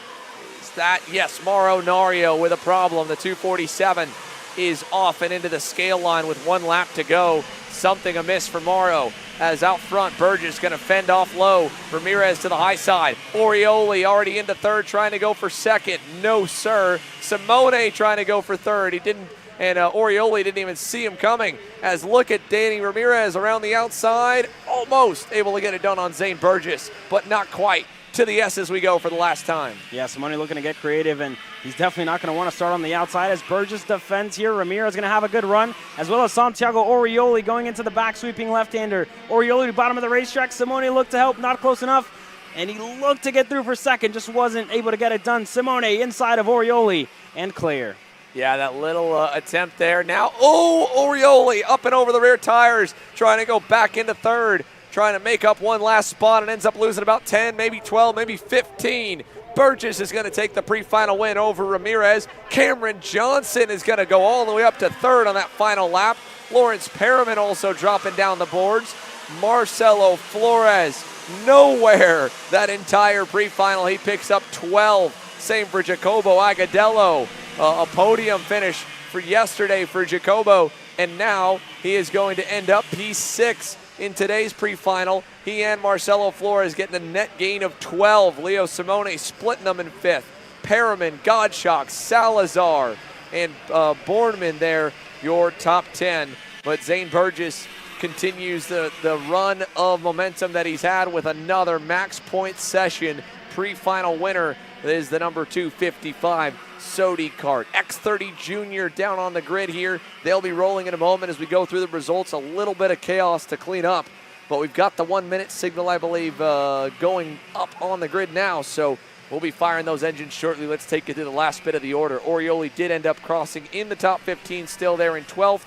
is that? Yes, Mauro Nario with a problem. The 247 is off and into the scale line with 1 lap to go. Something amiss for Mauro, as out front, Burgess going to fend off low. Ramirez to the high side. Orioli already into third, trying to go for second. No, sir. Simone trying to go for third. He didn't, and Orioli didn't even see him coming. As look at Danny Ramirez around the outside, almost able to get it done on Zane Burgess, but not quite. To the S as we go for the last time. Yeah, Simone looking to get creative, and he's definitely not going to want to start on the outside as Burgess defends here. Ramirez going to have a good run, as well as Santiago Orioli going into the back, sweeping left-hander. Orioli to bottom of the racetrack. Simone looked to help, not close enough, and he looked to get through for second, just wasn't able to get it done. Simone inside of Orioli and clear. Yeah, that little attempt there. Now, Orioli up and over the rear tires, trying to go back into third. Trying to make up one last spot and ends up losing about 10, maybe 12, maybe 15. Burgess is going to take the pre-final win over Ramirez. Cameron Johnson is going to go all the way up to third on that final lap. Lawrence Perriman also dropping down the boards. Marcelo Flores, nowhere that entire pre-final. He picks up 12. Same for Jacobo Agadello. A podium finish for yesterday for Jacobo. And now he is going to end up P6 in today's pre-final. He and Marcelo Flores getting a net gain of 12. Leo Simone splitting them in fifth. Perriman, Godshock, Salazar, and Bornman there, your top 10. But Zane Burgess continues the run of momentum that he's had with another max point session. Pre-final winner is the number 255 Sodi Kart. X30 Junior down on the grid here. They'll be rolling in a moment as we go through the results. A little bit of chaos to clean up, but we've got the 1 minute signal, I believe, going up on the grid now. So we'll be firing those engines shortly. Let's take you to the last bit of the order. Orioli did end up crossing in the top 15, still there in 12th,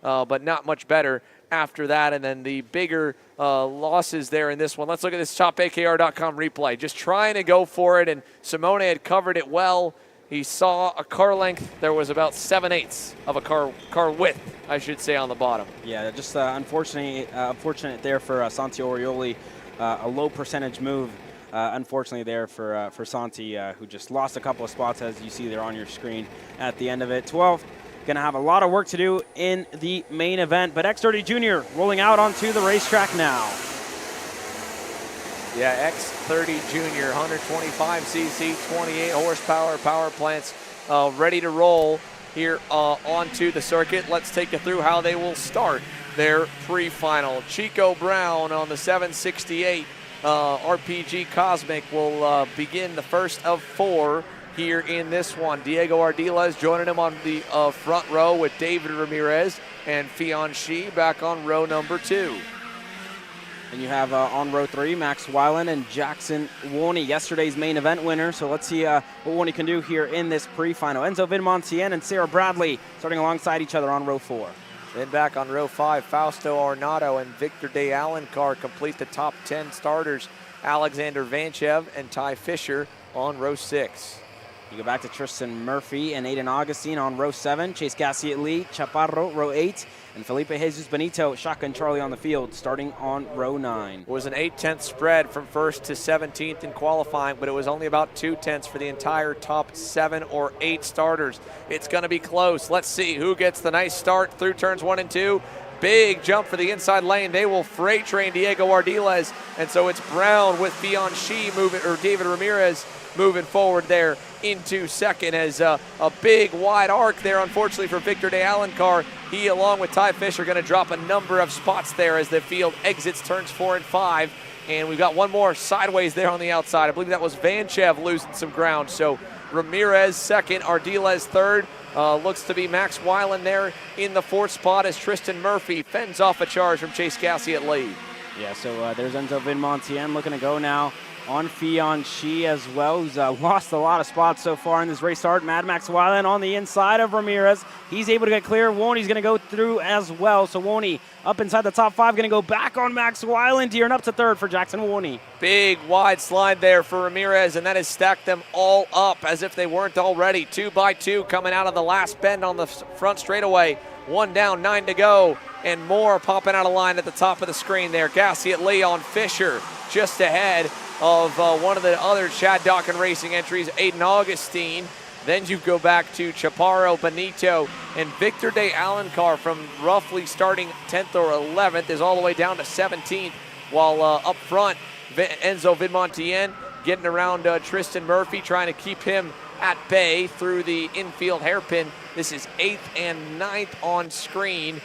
but not much better after that. And then the bigger losses there in this one. Let's look at this TopAKR.com replay. Just trying to go for it, and Simone had covered it well. He saw a car length. There was about 7/8 of a car width, I should say, on the bottom. Yeah, just unfortunate there for Santi Orioli. A low percentage move, unfortunately, there for Santi, who just lost a couple of spots, as you see there on your screen at the end of it. 12th. Going to have a lot of work to do in the main event, but X30 Junior rolling out onto the racetrack now. Yeah, X30 Junior, 125cc, 28 horsepower power plants, ready to roll here onto the circuit. Let's take you through how they will start their pre-final. Chico Brown on the 768 RPG Cosmic will begin the first of 4 here in this one. Diego Ardiles joining him on the front row with David Ramirez and Fion Shi back on row number 2. And you have on row 3, Max Weiland and Jackson Warney, yesterday's main event winner. So let's see what Warney can do here in this pre-final. Enzo Vinmontien and Sarah Bradley starting alongside each other on row 4. Then back on row 5, Fausto Arnato and Victor De Alencar complete the top 10 starters. Alexander Vanchev and Ty Fisher on row 6. You go back to Tristan Murphy and Aiden Augustine on row 7, Chase Gassiet Lee, Chaparro, row 8, and Felipe Jesus Benito, Shotgun Charlie on the field, starting on row 9. It was an 8/10 spread from 1st to 17th in qualifying, but it was only about 2/10 for the entire top 7 or 8 starters. It's going to be close. Let's see who gets the nice start through turns 1 and 2. Big jump for the inside lane. They will freight train Diego Ardiles, and so it's Brown with Fion Shi moving, or David Ramirez moving forward there into second, as a big wide arc there, unfortunately, for Victor De Alencar. He, along with Ty Fisher, going to drop a number of spots there as the field exits turns 4 and 5. And we've got one more sideways there on the outside. I believe that was Vanchev losing some ground. So Ramirez second, Ardiles third. Looks to be Max Weiland there in the 4th spot as Tristan Murphy fends off a charge from Chase Gassiet Lee. Yeah, so there's Enzo Vinmontien looking to go now on Fianchi as well, who's lost a lot of spots so far in this race start. Mad Max Weiland on the inside of Ramirez. He's able to get clear. Woney's going to go through as well. So Woney up inside the top 5, going to go back on Max Weiland here and up to 3rd for Jackson Woney. Big wide slide there for Ramirez, and that has stacked them all up as if they weren't already. 2 by 2 coming out of the last bend on the front straightaway. 1 down, 9 to go, and more popping out of line at the top of the screen there. Gassiet Lee on Fisher, just ahead of one of the other Chad Dawkin Racing entries, Aiden Augustine. Then you go back to Chaparro, Benito, and Victor de Alencar from roughly starting 10th or 11th is all the way down to 17th, while up front, Enzo Vidmontien getting around Tristan Murphy, trying to keep him at bay through the infield hairpin. This is 8th and 9th on screen.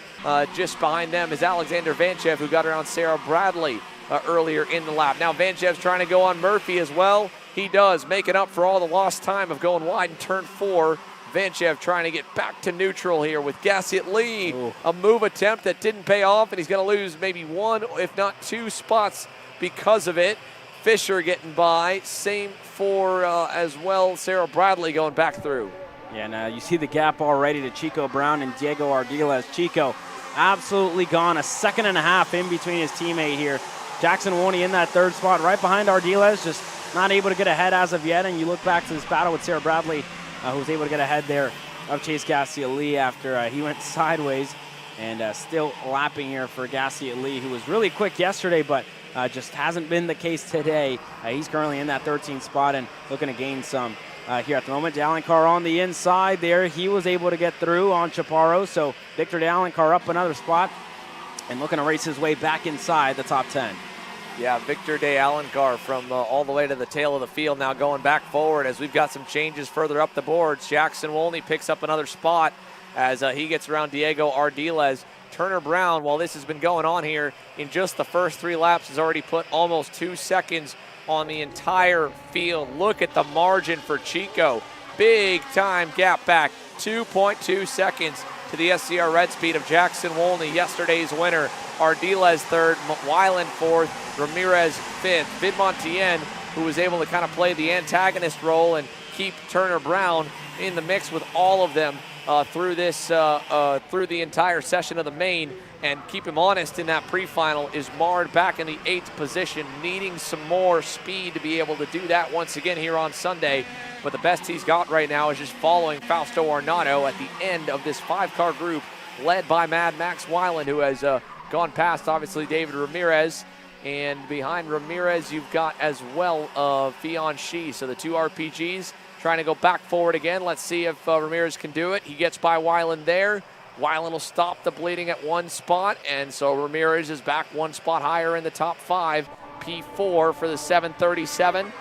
Just behind them is Alexander Vanchev, who got around Sarah Bradley earlier in the lap. Now Vanchev's trying to go on Murphy as well. He does, making up for all the lost time of going wide in turn 4. Vanchev trying to get back to neutral here with Gassiet Lee. Ooh. A move attempt that didn't pay off, and he's going to lose maybe 1, if not 2 spots because of it. Fisher getting by. Same for, as well, Sarah Bradley going back through. Yeah, now you see the gap already to Chico Brown and Diego Ardiles. Chico absolutely gone. A 2.5 seconds in between his teammate here. Jackson Woney in that 3rd spot, right behind Ardiles, just not able to get ahead as of yet. And you look back to this battle with Sarah Bradley, who was able to get ahead there of Chase Gassiet Lee after he went sideways. And still lapping here for Gassiet Lee, who was really quick yesterday, but just hasn't been the case today. He's currently in that 13th spot and looking to gain some here at the moment. De Alencar on the inside there. He was able to get through on Chaparro, so Victor De Alencar up another spot and looking to race his way back inside the top 10. Yeah, Victor De Alencar from all the way to the tail of the field now going back forward as we've got some changes further up the boards. Jackson Wolney picks up another spot as he gets around Diego Ardiles. Turner Brown, while this has been going on here, in just the first 3 laps has already put almost 2 seconds on the entire field. Look at the margin for Chico. Big time gap back, 2.2 seconds to the SCR Red Speed of Jackson Wolney, yesterday's winner. Ardiles 3rd, Weiland 4th, Ramirez 5th. Vidmontien, who was able to kind of play the antagonist role and keep Turner Brown in the mix with all of them through the entire session of the main, and keep him honest in that pre-final, is marred back in the 8th position, needing some more speed to be able to do that once again here on Sunday. But the best he's got right now is just following Fausto Arnado at the end of this 5-car group, led by Mad Max Weiland, who has gone past, obviously, David Ramirez. And behind Ramirez, you've got as well Fianchi. So the 2 RPGs trying to go back forward again. Let's see if Ramirez can do it. He gets by Weiland there. Weiland will stop the bleeding at 1 spot, and so Ramirez is back 1 spot higher in the top 5. P4 for the 737.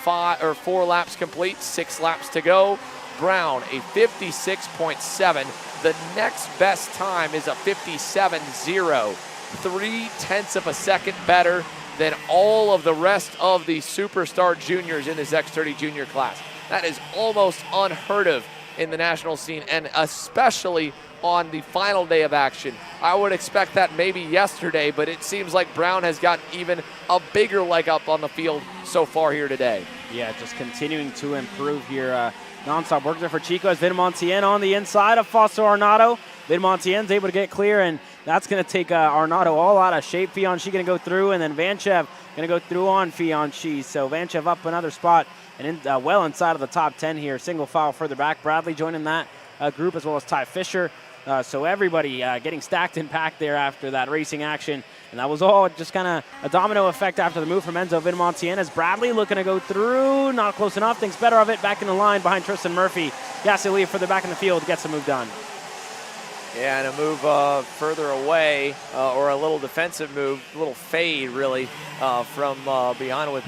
4 laps complete, 6 laps to go. Brown, a 56.7. The next best time is a 57.0. 0.3 of a second better than all of the rest of the superstar juniors in this X30 junior class. That is almost unheard of in the national scene, and especially on the final day of action. I would expect that maybe yesterday, but it seems like Brown has got even a bigger leg up on the field so far here today. Yeah, just continuing to improve here. Non-stop work there for Chico as Vidmontien on the inside of Fausto Arnado. Vidmontien's able to get clear, and that's going to take Arnado all out of shape. Fianchi going to go through, and then Vanchev going to go through on Fianchi. So Vanchev up another spot and well inside of the top 10 here. Single file further back. Bradley joining that group, as well as Ty Fisher. So everybody getting stacked and packed there after that racing action. And that was all just kind of a domino effect after the move from Enzo Vidmontien, as Bradley looking to go through. Not close enough. Thinks better of it. Back in the line behind Tristan Murphy. Gassiet Lee further back in the field gets the move done. Yeah, and a move further away, or a little defensive move, a little fade really, from behind with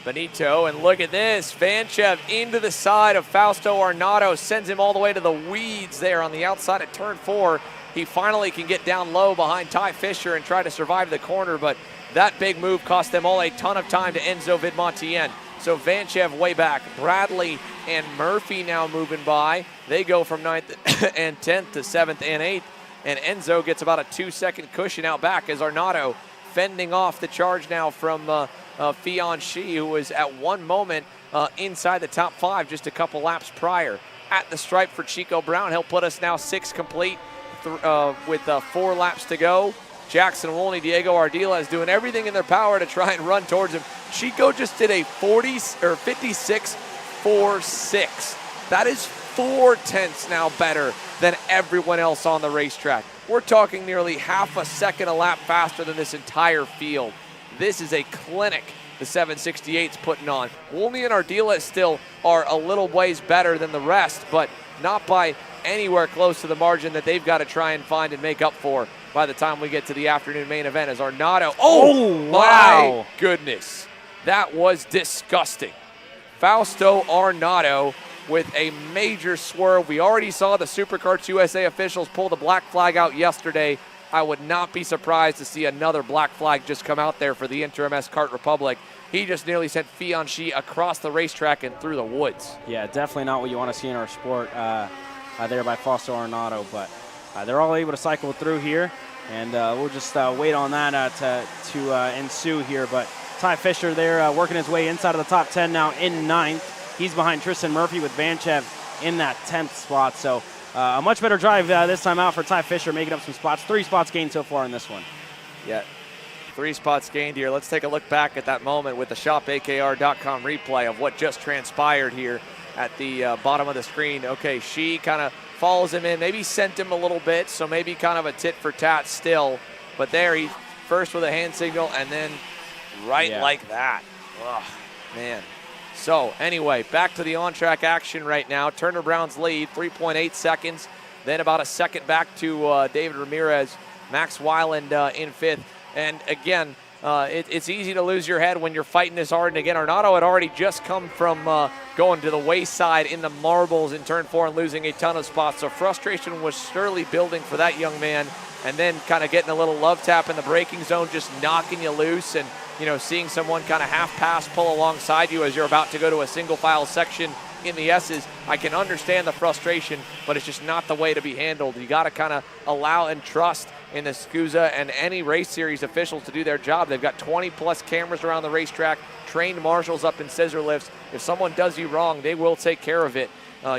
Benito. And look at this, Vanchev into the side of Fausto Arnado, sends him all the way to the weeds there on the outside at turn 4. He finally can get down low behind Ty Fisher and try to survive the corner, but that big move cost them all a ton of time to Enzo Vidmontien. So Vanchev way back. Bradley and Murphy now moving by. They go from 9th and 10th to 7th and 8th. And Enzo gets about a 2-second cushion out back as Arnado fending off the charge now from Fianchi, who was at one moment inside the top 5 just a couple laps prior. At the stripe for Chico Brown, he'll put us now 6 complete with 4 laps to go. Jackson Wolney, Diego Ardiles doing everything in their power to try and run towards him. Chico just did a 56.46. That is 4 tenths now better than everyone else on the racetrack. We're talking nearly half a second a lap faster than this entire field. This is a clinic the 768's putting on. Wolney and Ardiles still are a little ways better than the rest, but not by anywhere close to the margin that they've got to try and find and make up for by the time we get to the afternoon main event as Arnaudo. Oh, wow. My goodness. That was disgusting. Fausto Arnaudo with a major swerve. We already saw the SuperKarts USA officials pull the black flag out yesterday. I would not be surprised to see another black flag just come out there for the interim Kart Republic. He just nearly sent Fianchi across the racetrack and through the woods. Yeah, definitely not what you want to see in our sport there by Fausto Arnaudo, but they're all able to cycle through here, and we'll just wait on that to ensue here. But Ty Fisher there working his way inside of the top 10 now in 9th. He's behind Tristan Murphy with Vanchev in that 10th spot. So a much better drive this time out for Ty Fisher, making up some spots. 3 spots gained so far in this one. Yeah, 3 spots gained here. Let's take a look back at that moment with the shopakr.com replay of what just transpired here at the bottom of the screen. Okay, she kind of follows him in, maybe sent him a little bit, so maybe kind of a tit for tat still. But there, he first with a hand signal and then like that. Ugh, man. So anyway, back to the on-track action right now. Turner Brown's lead, 3.8 seconds. Then about a second back to David Ramirez. Max Weiland in 5th. And again, it's easy to lose your head when you're fighting this hard. And again, Arnaudo had already just come from going to the wayside in the marbles in turn 4 and losing a ton of spots. So frustration was surely building for that young man. And then kind of getting a little love tap in the braking zone, just knocking you loose, and seeing someone kind of half pass pull alongside you as you're about to go to a single file section in the S's. I can understand the frustration, but it's just not the way to be handled. You got to kind of allow and trust in the SKUSA and any race series officials to do their job. They've got 20 plus cameras around the racetrack, trained marshals up in scissor lifts. If someone does you wrong, they will take care of it.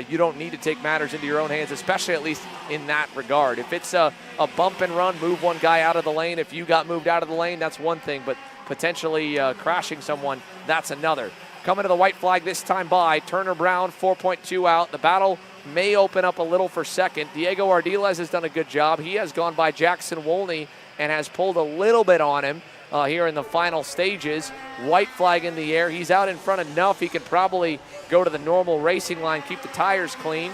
You don't need to take matters into your own hands, especially at least in that regard. If it's a bump and run, move one guy out of the lane. If you got moved out of the lane, that's one thing, but potentially crashing someone, that's another. Coming to the white flag this time by Turner Brown, 4.2 out. The battle may open up a little for second. Diego Ardiles has done a good job. He has gone by Jackson Wolney and has pulled a little bit on him here in the final stages. White flag in the air. He's out in front enough. He can probably go to the normal racing line, keep the tires clean.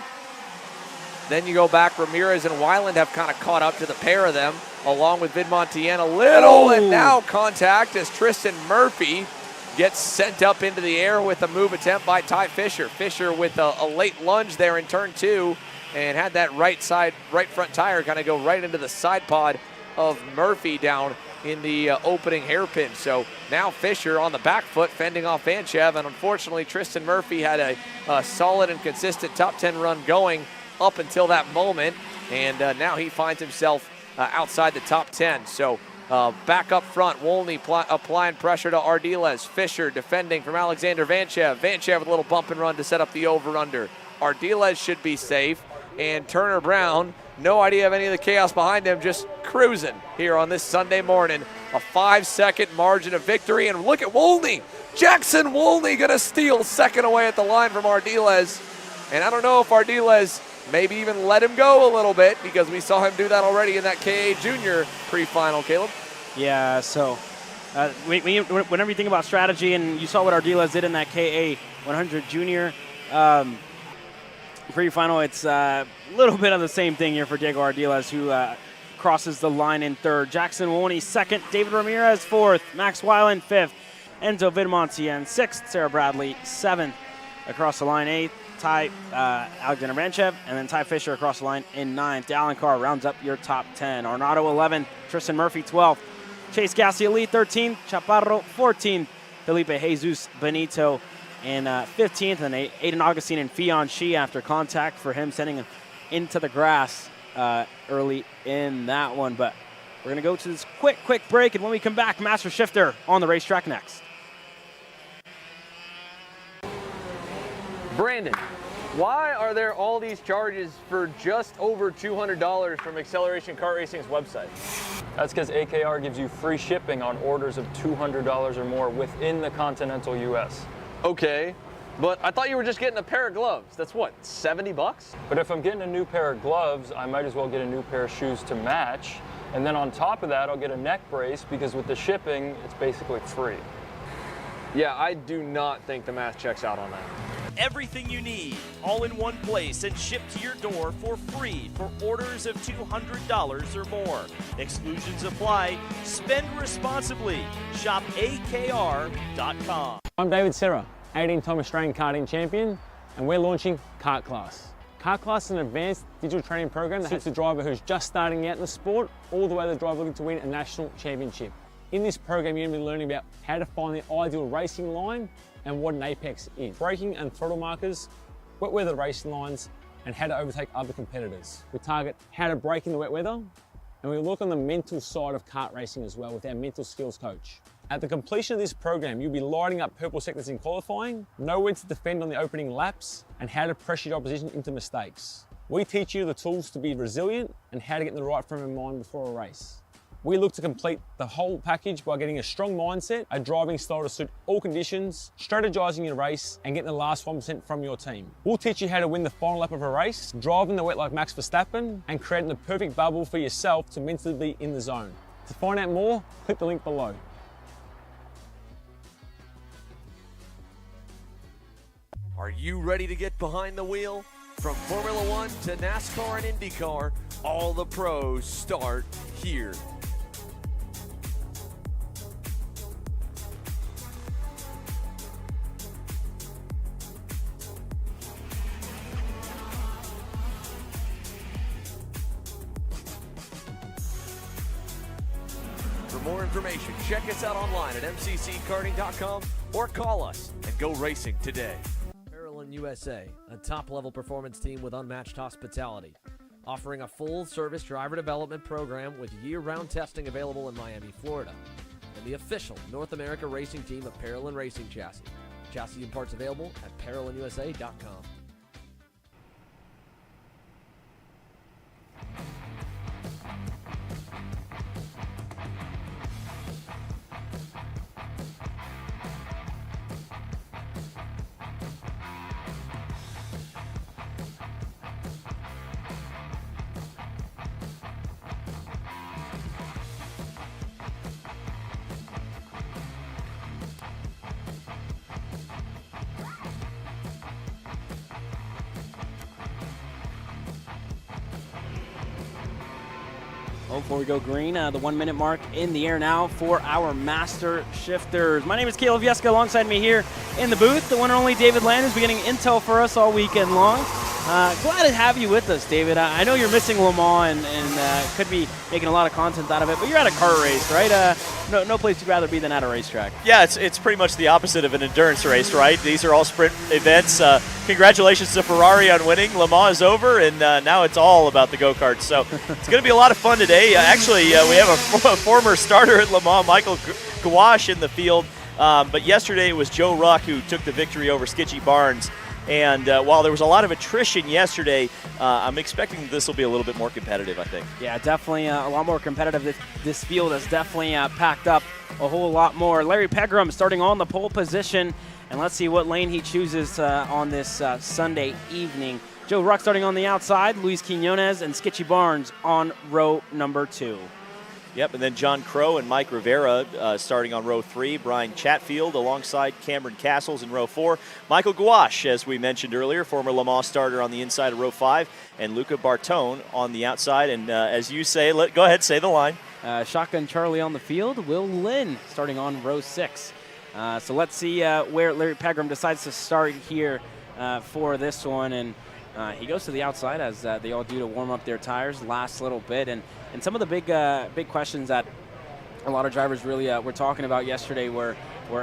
Then you go back. Ramirez and Weiland have kind of caught up to the pair of them, along with Vidmontien. A little, and now contact as Tristan Murphy gets sent up into the air with a move attempt by Ty Fisher. Fisher with a late lunge there in turn 2 and had that right front tire kind of go right into the side pod of Murphy down in the opening hairpin. So now Fisher on the back foot fending off Vanchev, and unfortunately Tristan Murphy had a solid and consistent top 10 run going up until that moment, and now he finds himself outside the top 10. So back up front, Wolney applying pressure to Ardiles. Fisher defending from Alexander Vanchev. Vanchev with a little bump and run to set up the over-under. Ardiles should be safe, and Turner Brown, no idea of any of the chaos behind him, just cruising here on this Sunday morning. A 5-second margin of victory, and look at Wolney. Jackson Wolney gonna steal second away at the line from Ardiles. And I don't know if Ardiles maybe even let him go a little bit, because we saw him do that already in that KA Junior Pre-Final, Caleb. Yeah, so whenever you think about strategy, and you saw what Ardiles did in that KA100 Junior Pre-Final, it's a little bit of the same thing here for Diego Ardiles, who crosses the line in 3rd. Jackson Wolney 2nd, David Ramirez 4th, Max Weiland 5th, Enzo Vidmontien 6th, Sarah Bradley 7th, across the line 8th. Alexander Vanchev, and then Ty Fisher across the line in 9th. Dallin Carr rounds up your top 10. Arnaudo 11th, Tristan Murphy 12th, Chase Gassioli 13th, Chaparro 14th, Felipe Jesus Benito in 15th, and Aiden Augustine and Fianchi after contact for him, sending him into the grass early in that one. But We're going to go to this quick break, and when we come back, Master Shifter on the racetrack next. Brandon, why are there all these charges for just over $200 from Acceleration Kart Racing's website? That's because AKR gives you free shipping on orders of $200 or more within the continental US. Okay, but I thought you were just getting a pair of gloves. That's what, 70 bucks? But if I'm getting a new pair of gloves, I might as well get a new pair of shoes to match. And then on top of that, I'll get a neck brace because with the shipping, it's basically free. Yeah, I do not think the math checks out on that. Everything you need, all in one place and shipped to your door for free for orders of $200 or more. Exclusions apply. Spend responsibly. Shop AKR.com. I'm David Serra, 18-time Australian karting champion, and we're launching Kart Class. Kart Class is an advanced digital training program that suits the driver who's just starting out in the sport, all the way to the driver looking to win a national championship. In this program, you're going to be learning about how to find the ideal racing line and what an apex is, braking and throttle markers, wet weather racing lines, and how to overtake other competitors. We target how to brake in the wet weather, and we look on the mental side of kart racing as well with our mental skills coach. At the completion of this program, you'll be lighting up purple sectors in qualifying, know when to defend on the opening laps, and how to pressure your opposition into mistakes. We teach you the tools to be resilient and how to get in the right frame of mind before a race. We look to complete the whole package by getting a strong mindset, a driving style to suit all conditions, strategizing your race, and getting the last 1% from your team. We'll teach you how to win the final lap of a race, driving the wet like Max Verstappen, and creating the perfect bubble for yourself to mentally be in the zone. To find out more, click the link below. Are you ready to get behind the wheel? From Formula One to NASCAR and IndyCar, all the pros start here. For more information, check us out online at mcckarting.com or call us and go racing today. USA, a top-level performance team with unmatched hospitality, offering a full-service driver development program with year-round testing available in Miami, Florida, and the official North America racing team of Parolin Racing Chassis. Chassis and parts available at ParolinUSA.com. Before we go green, the 1 minute mark in the air now for our Master Shifters. My name is Caleb Vieska. Alongside me here in the booth, the one and only David Land, who's been getting intel for us all weekend long. Glad to have you with us, David. I know you're missing Le Mans and could be making a lot of content out of it, but you're at a kart race, right? No place you'd rather be than at a racetrack. Yeah, it's pretty much the opposite of an endurance race, right? These are all sprint events. Congratulations to Ferrari on winning. Le Mans is over, and now it's all about the go-karts. So it's going to be a lot of fun today. Actually, we have a former starter at Le Mans, Michael Gouache, in the field. But yesterday it was Joe Ruck who took the victory over Skitchy Barnes. And while there was a lot of attrition yesterday, I'm expecting this will be a little bit more competitive, I think. Yeah, definitely a lot more competitive. This field has definitely packed up a whole lot more. Larry Pegram starting on the pole position, and let's see what lane he chooses on this Sunday evening. Joe Ruck starting on the outside, Luis Quinones and Skitchy Barnes on row number 2. Yep, and then John Crow and Mike Rivera starting on row 3. Brian Chatfield alongside Cameron Castles in row 4. Michael Gouache, as we mentioned earlier, former Le Mans starter on the inside of row 5. And Luca Bartone on the outside. And as you say, go ahead, say the line. Shotgun Charlie on the field. Will Lynn starting on row 6. So let's see where Larry Pegram decides to start here for this one. And he goes to the outside as they all do to warm up their tires last little bit. And some of the big questions that a lot of drivers really were talking about yesterday were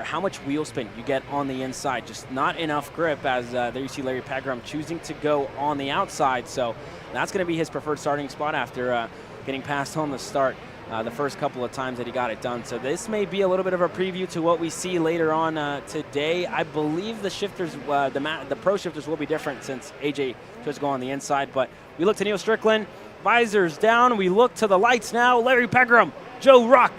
how much wheel spin you get on the inside. Just not enough grip, as there you see Larry Pegram choosing to go on the outside. So that's going to be his preferred starting spot after getting passed on the start the first couple of times that he got it done. So this may be a little bit of a preview to what we see later on today. I believe the shifters, the pro shifters will be different since AJ chose to go on the inside. But we look to Neil Strickland, visors down. We look to the lights now. Larry Pegram, Joe Ruck.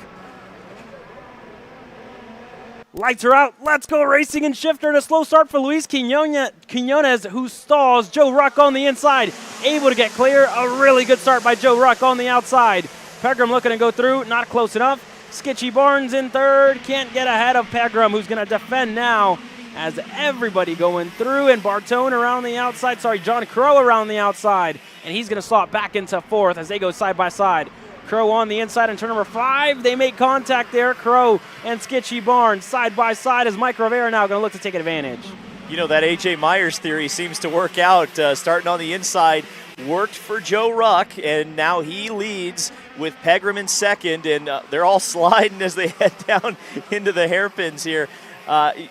Lights are out. Let's go racing in shifter. And a slow start for Luis Quinones, who stalls. Joe Ruck on the inside, able to get clear. A really good start by Joe Ruck on the outside. Pegram looking to go through, not close enough. Skitchy Barnes in third, can't get ahead of Pegram, who's going to defend now as everybody going through. And Bartone around the outside, John Crow around the outside. And he's going to slot back into fourth as they go side by side. Crow on the inside in turn number 5. They make contact there. Crow and Skitchy Barnes side by side as Mike Rivera now going to look to take advantage. You know, that A.J. Myers theory seems to work out. Starting on the inside worked for Joe Ruck, and now he leads with Pegram in second, and they're all sliding as they head down into the hairpins here.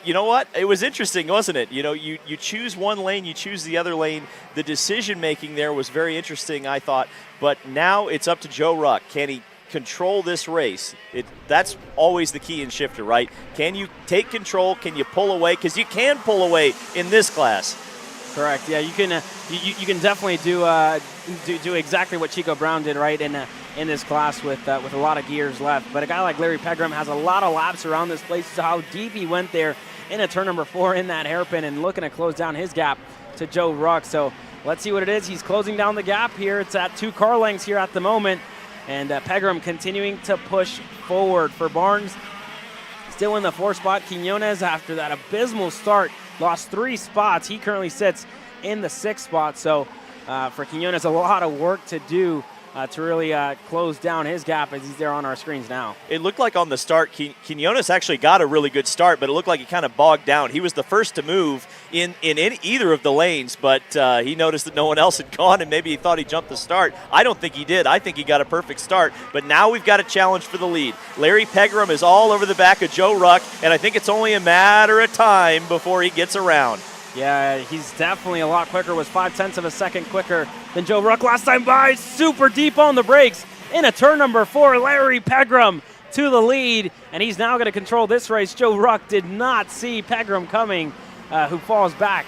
You know what? It was interesting, wasn't it? You know, you choose one lane, you choose the other lane. The decision-making there was very interesting, I thought. But now it's up to Joe Ruck. Can he control this race? That's always the key in shifter, right? Can you take control? Can you pull away? Because you can pull away in this class. Correct. Yeah, you can definitely do exactly what Chico Brown did, right, in this class with a lot of gears left. But a guy like Larry Pegram has a lot of laps around this place. So how deep he went there in a turn number 4 in that hairpin and looking to close down his gap to Joe Ruck. So let's see what it is. He's closing down the gap here. It's at 2 car lengths here at the moment. And Pegram continuing to push forward for Barnes. Still in the 4 spot. Quinones, after that abysmal start, lost 3 spots. He currently sits in the 6th spot. So for Quinones, a lot of work to do to really close down his gap as he's there on our screens now. It looked like on the start, Quinones actually got a really good start, but it looked like he kind of bogged down. He was the first to move in either of the lanes, but he noticed that no one else had gone, and maybe he thought he jumped the start. I don't think he did. I think he got a perfect start, but now we've got a challenge for the lead. Larry Pegram is all over the back of Joe Ruck, and I think it's only a matter of time before he gets around. Yeah, he's definitely a lot quicker, was 0.5 of a second quicker than Joe Ruck last time by. Super deep on the brakes in a turn number 4. Larry Pegram to the lead, and he's now going to control this race. Joe Ruck did not see Pegram coming, who falls back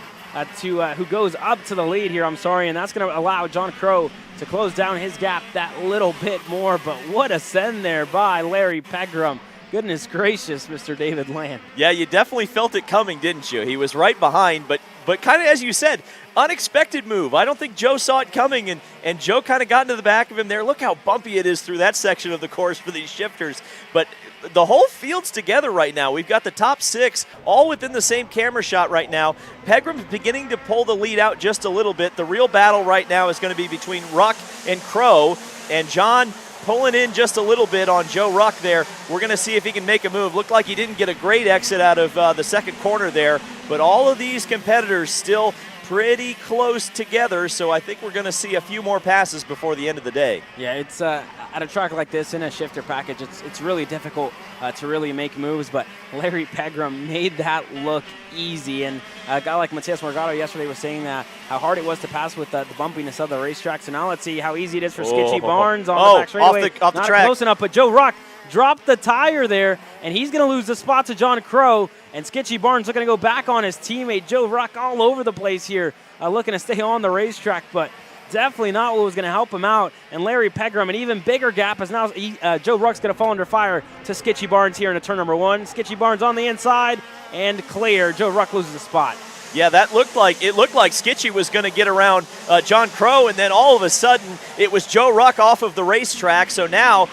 who goes up to the lead here, and that's going to allow John Crow to close down his gap that little bit more. But what a send there by Larry Pegram. Goodness gracious, Mr. David Land. Yeah, you definitely felt it coming, didn't you? He was right behind, but kind of, as you said, unexpected move. I don't think Joe saw it coming, and Joe kind of got into the back of him there. Look how bumpy it is through that section of the course for these shifters. But the whole field's together right now. We've got the top 6 all within the same camera shot right now. Pegram's beginning to pull the lead out just a little bit. The real battle right now is going to be between Ruck and Crow, and John pulling in just a little bit on Joe Ruck there. We're going to see if he can make a move. Looked like he didn't get a great exit out of the second corner there, but all of these competitors still pretty close together, so I think we're going to see a few more passes before the end of the day. Yeah, it's at a track like this in a shifter package, it's really difficult to really make moves, but Larry Pegram made that look easy. And a guy like Matias Morgado yesterday was saying how hard it was to pass with the bumpiness of the racetrack. So now let's see how easy it is for Skitchy Barnes on the back straightaway. Off the Not track. Close enough, but Joe Ruck dropped the tire there, and he's going to lose the spot to John Crow. And Skitchy Barnes looking to go back on his teammate. Joe Ruck all over the place here, looking to stay on the racetrack, but definitely not what was going to help him out. And Larry Pegram, an even bigger gap, is now Joe Ruck's going to fall under fire to Skitchy Barnes here in a turn number 1. Skitchy Barnes on the inside and clear. Joe Ruck loses the spot. Yeah, it looked like Skitchy was going to get around John Crow, and then all of a sudden it was Joe Ruck off of the racetrack. So now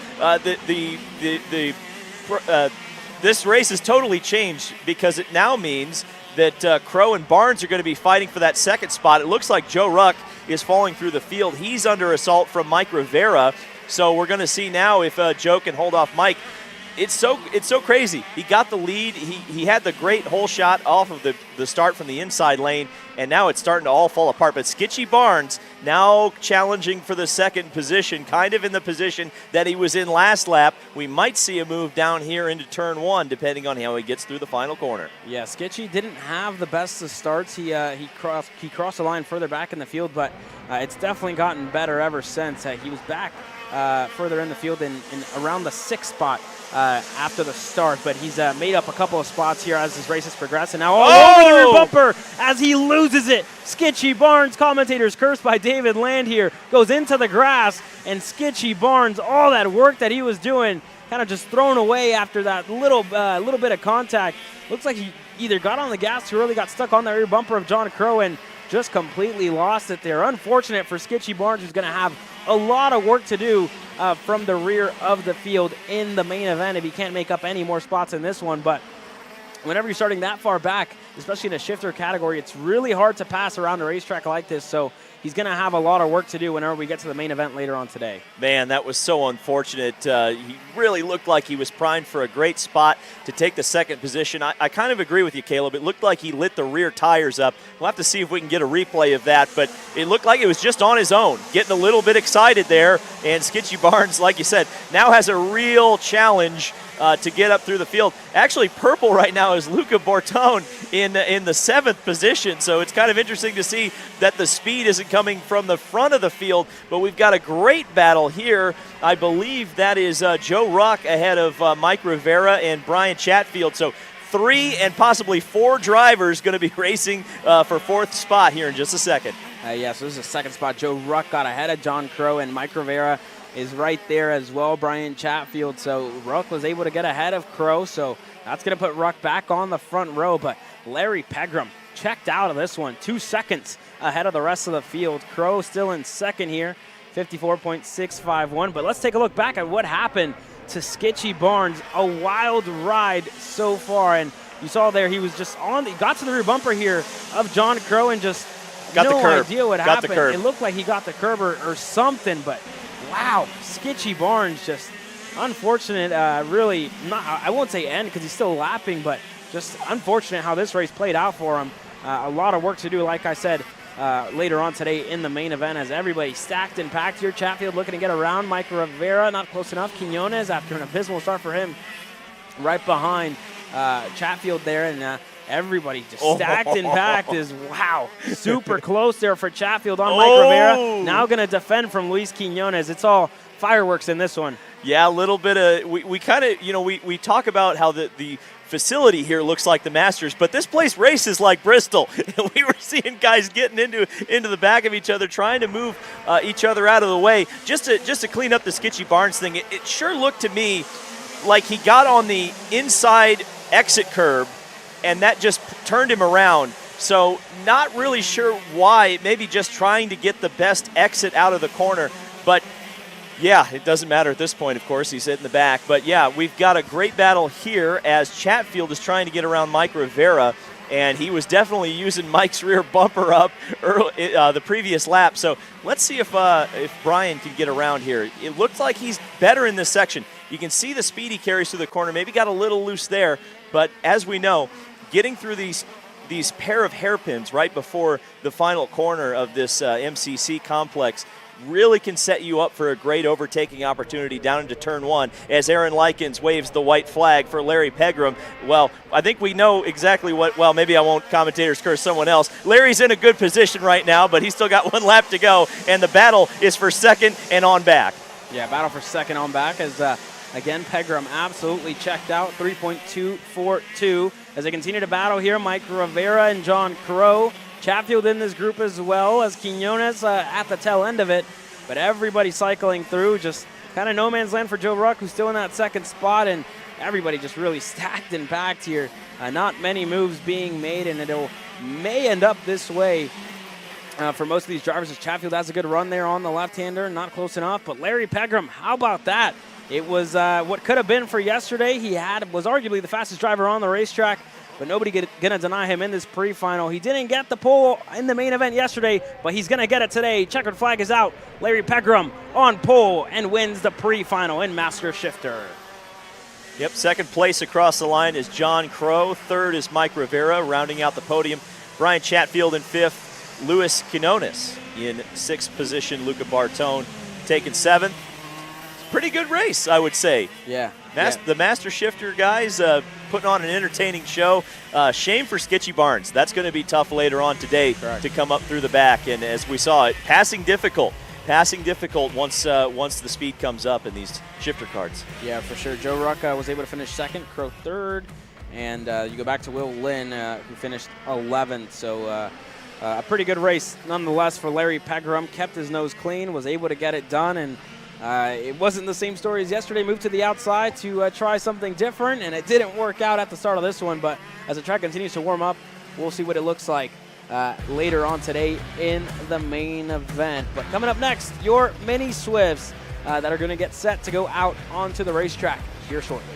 this race has totally changed, because it now means that Crow and Barnes are going to be fighting for that second spot. It looks like Joe Ruck is falling through the field. He's under assault from Mike Rivera. So we're going to see now if Joe can hold off Mike. It's so crazy. He got the lead. He had the great hole shot off of the start from the inside lane, and now it's starting to all fall apart. But Skitchy Barnes now challenging for the second position, kind of in the position that he was in last lap. We might see a move down here into turn 1, depending on how he gets through the final corner. Yeah, Skitchy didn't have the best of starts. He crossed the line further back in the field, but it's definitely gotten better ever since. He was back further in the field in around the 6th spot after the start, but he's made up a couple of spots here as his race has progressed, and now over the rear bumper as he loses it. Skitchy Barnes, commentators cursed by David Land here, goes into the grass, and Skitchy Barnes, all that work that he was doing, kind of just thrown away after that little bit of contact. Looks like he either got on the gas too early, got stuck on the rear bumper of John Crow, and just completely lost it there. Unfortunate for Skitchy Barnes, who's going to have a lot of work to do from the rear of the field in the main event if he can't make up any more spots in this one. But whenever you're starting that far back, especially in a shifter category, it's really hard to pass around a racetrack like this. So he's going to have a lot of work to do whenever we get to the main event later on today. Man, that was so unfortunate. He really looked like he was primed for a great spot to take the second position. I kind of agree with you, Caleb. It looked like he lit the rear tires up. We'll have to see if we can get a replay of that, but it looked like it was just on his own, getting a little bit excited there. And Skitchy Barnes, like you said, now has a real challenge to get up through the field. Actually, purple right now is Luca Bortone in the 7th position, so it's kind of interesting to see that the speed isn't coming from the front of the field, but we've got a great battle here. I believe that is Joe Ruck ahead of Mike Rivera and Brian Chatfield, so 3 and possibly 4 drivers going to be racing for 4th spot here in just a second. Yeah, so this is the 2nd spot. Joe Ruck got ahead of John Crow, and Mike Rivera is right there as well, Brian Chatfield. So Ruck was able to get ahead of Crow, so that's going to put Ruck back on the front row. But Larry Pegram checked out of this one, 2 seconds ahead of the rest of the field. Crow still in second here, 54.651. But let's take a look back at what happened to Skitchy Barnes. A wild ride so far, and you saw there he was just he got to the rear bumper here of John Crow and just got no the curb. idea what got happened. The curb. It looked like he got the curb or something, but wow, Skitchy Barnes just unfortunate, really, I won't say end because he's still lapping, but just unfortunate how this race played out for him. A lot of work to do, like I said, later on today in the main event as everybody stacked and packed here. Chatfield looking to get around. Mike Rivera not close enough. Quinones, after an abysmal start for him, right behind Chatfield there, and everybody just stacked and packed is, wow, super close there for Chatfield on Mike Rivera. Now going to defend from Luis Quinones. It's all fireworks in this one. Yeah, a little bit of, we kind of, we talk about how the facility here looks like the Masters, but this place races like Bristol. We were seeing guys getting into the back of each other, trying to move each other out of the way. Just to clean up the Skitchy Barnes thing, it sure looked to me like he got on the inside exit curb, and that just turned him around. So not really sure why, maybe just trying to get the best exit out of the corner. But yeah, it doesn't matter at this point, of course, he's in the back. But yeah, we've got a great battle here as Chatfield is trying to get around Mike Rivera, and he was definitely using Mike's rear bumper up early, the previous lap. So let's see if Brian can get around here. It looks like he's better in this section. You can see the speed he carries through the corner, maybe got a little loose there, but as we know, getting through these pair of hairpins right before the final corner of this MCC complex really can set you up for a great overtaking opportunity down into turn 1 as Aaron Likens waves the white flag for Larry Pegram. Well, I think we know exactly well, maybe I won't commentators curse someone else. Larry's in a good position right now, but he's still got 1 lap to go, and the battle is for second and on back. Yeah, battle for second on back as, again, Pegram absolutely checked out, 3.242. As they continue to battle here, Mike Rivera and John Crow. Chatfield in this group as well as Quinones at the tail end of it. But everybody cycling through, just kind of no man's land for Joe Ruck, who's still in that 2nd spot, and everybody just really stacked and packed here. Not many moves being made, and it may end up this way for most of these drivers as Chatfield has a good run there on the left-hander, not close enough. But Larry Pegram, how about that? It was what could have been for yesterday. He was arguably the fastest driver on the racetrack, but nobody going to deny him in this pre-final. He didn't get the pole in the main event yesterday, but he's going to get it today. Checkered flag is out. Larry Pegram on pole and wins the pre-final in Master Shifter. Yep, 2nd place across the line is John Crow. 3rd is Mike Rivera, rounding out the podium. Brian Chatfield in 5th. Luis Quinones. In 6th position, Luca Bartone taking 7th. Pretty good race, I would say. Yeah. The Master Shifter guys putting on an entertaining show. Shame for Sketchy Barnes. That's going to be tough later on today to come up through the back. And as we saw it, passing difficult. Passing difficult once the speed comes up in these shifter carts. Yeah, for sure. Joe Ruck was able to finish 2nd, Crow 3rd. And you go back to Will Lynn, who finished 11th. So a pretty good race nonetheless for Larry Pegram. Kept his nose clean, was able to get it done. And it wasn't the same story as yesterday. Moved to the outside to try something different, and it didn't work out at the start of this one. But as the track continues to warm up, we'll see what it looks like later on today in the main event. But coming up next, your mini Swifts that are going to get set to go out onto the racetrack here shortly.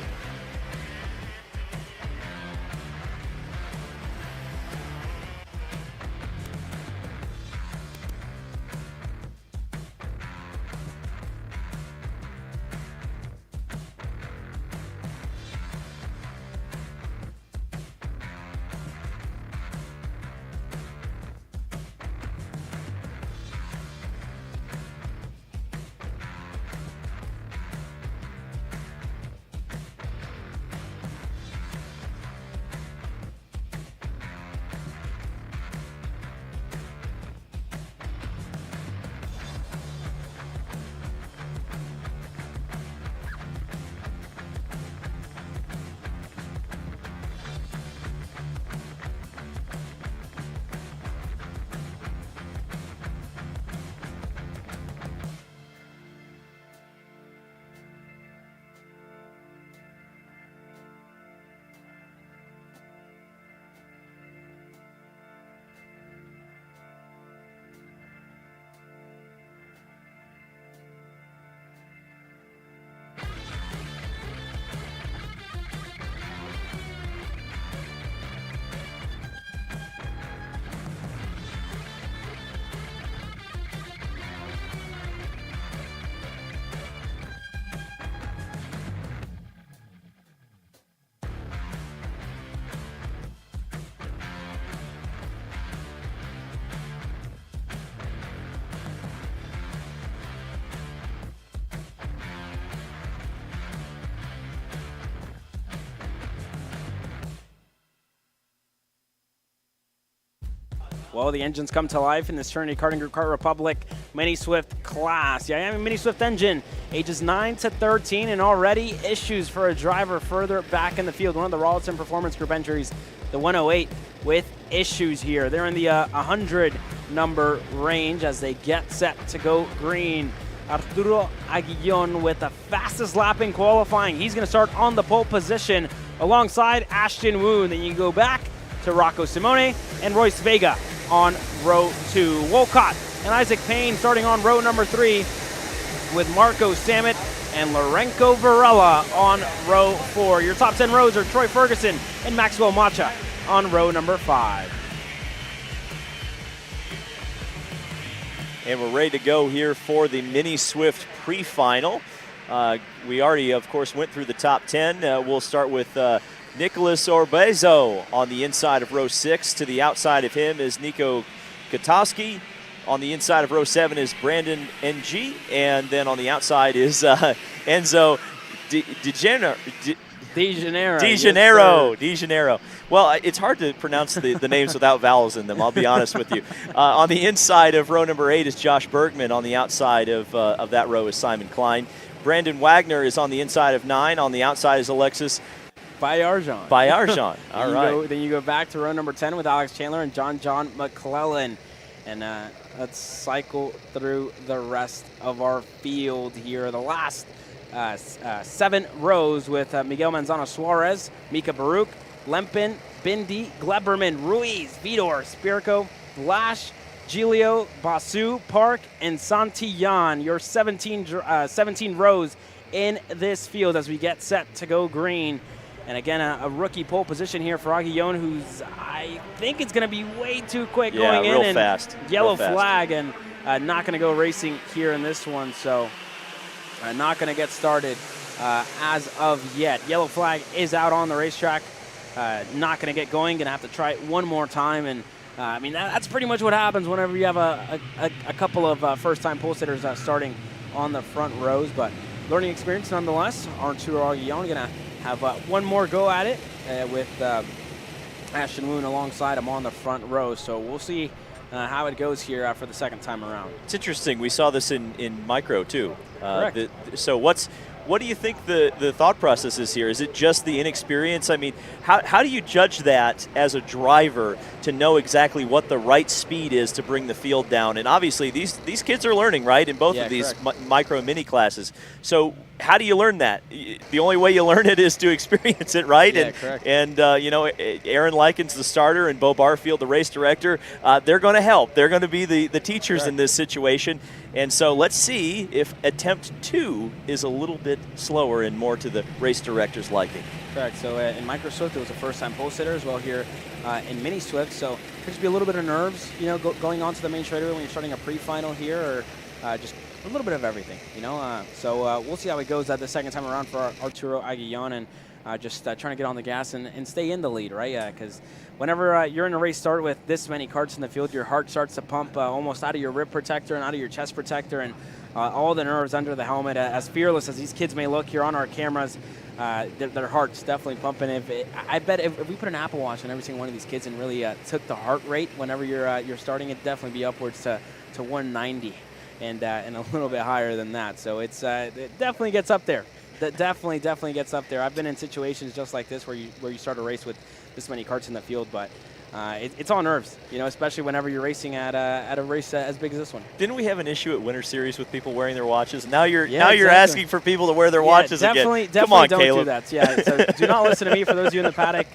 Well, the engines come to life in this Trinity Karting Group Kart Republic Mini Swift class. The Miami Mini Swift engine, ages 9 to 13, and already issues for a driver further back in the field. One of the Rawlinson Performance Group entries, the 108, with issues here. They're in the 100 number range as they get set to go green. Arturo Aguillon with the fastest lap in qualifying. He's going to start on the pole position alongside Ashton Wu. Then you go back to Rocco Simone and Royce Vega on row 2. Wolcott and Isaac Payne starting on row number 3 with Marco Samet and Lorenco Varela on row 4. Your top 10 rows are Troy Ferguson and Maxwell Macha on row number 5. And we're ready to go here for the Mini Swift Pre-Final. We already, of course, went through the top 10. We'll start with Nicholas Orbezo on the inside of row 6. To the outside of him is Nico Kotowski. On the inside of row 7 is Brandon NG. And then on the outside is Enzo De Janeiro. Well, it's hard to pronounce the names without vowels in them, I'll be honest with you. On the inside of row number 8 is Josh Bergman. On the outside of that row is Simon Klein. Brandon Wagner is on the inside of 9. On the outside is Alexis Bayarjan. All right. Then you go back to row number 10 with Alex Chandler and John McClellan. And let's cycle through the rest of our field here. The last 7 rows with Miguel Manzano Suarez, Mika Baruch, Lempin, Bindi, Gleberman, Ruiz, Vidor, Spirko, Lash, Giglio, Basu, Park, and Santillan. Your 17 rows in this field as we get set to go green. And again, a rookie pole position here for Aguillon, who's, I think it's going to be way too quick going in. And fast. Yellow flag, and not going to go racing here in this one. So not going to get started as of yet. Yellow flag is out on the racetrack. Not going to get going. Going to have to try it one more time. And I mean, that's pretty much what happens whenever you have a couple of first-time pole sitters starting on the front rows. But learning experience nonetheless. Arturo Aguillon going to have one more go at it with Ashton Woon alongside him on the front row. So we'll see how it goes here for the second time around. It's interesting. We saw this in micro too. Correct. So what do you think the thought process is here? Is it just the inexperience? I mean, how do you judge that as a driver to know exactly what the right speed is to bring the field down? And obviously these kids are learning, right, in both of these micro and mini classes. So how do you learn that? The only way you learn it is to experience it, right? Yeah, correct. And you know, Aaron Likens, the starter, and Bo Barfield, the race director, they're going to help. They're going to be the teachers in this situation. And so let's see if attempt 2 is a little bit slower and more to the race director's liking. Correct. So in Micro Swift, it was a first-time pole sitter as well here in Mini Swift. So could just be a little bit of nerves, you know, going on to the main straightaway when you're starting a pre-final here, or just a little bit of everything, you know. So we'll see how it goes the second time around for Arturo Aguillon, and just trying to get on the gas and stay in the lead, right? Because whenever you're in a race start with this many karts in the field, your heart starts to pump almost out of your rib protector and out of your chest protector, and all the nerves under the helmet. As fearless as these kids may look here on our cameras, their heart's definitely pumping. I bet if we put an Apple Watch on every single one of these kids and really took the heart rate whenever you're starting, it'd definitely be upwards to 190 and a little bit higher than that. So it definitely gets up there. That definitely gets up there. I've been in situations just like this where you start a race with this many karts in the field, but it's all nerves, you know, especially whenever you're racing at a race as big as this one. Didn't we have an issue at Winter Series with people wearing their watches? Now you're asking for people to wear their watches again. Definitely Come on, don't Caleb. do that. Yeah, so do not listen to me. For those of you in the paddock,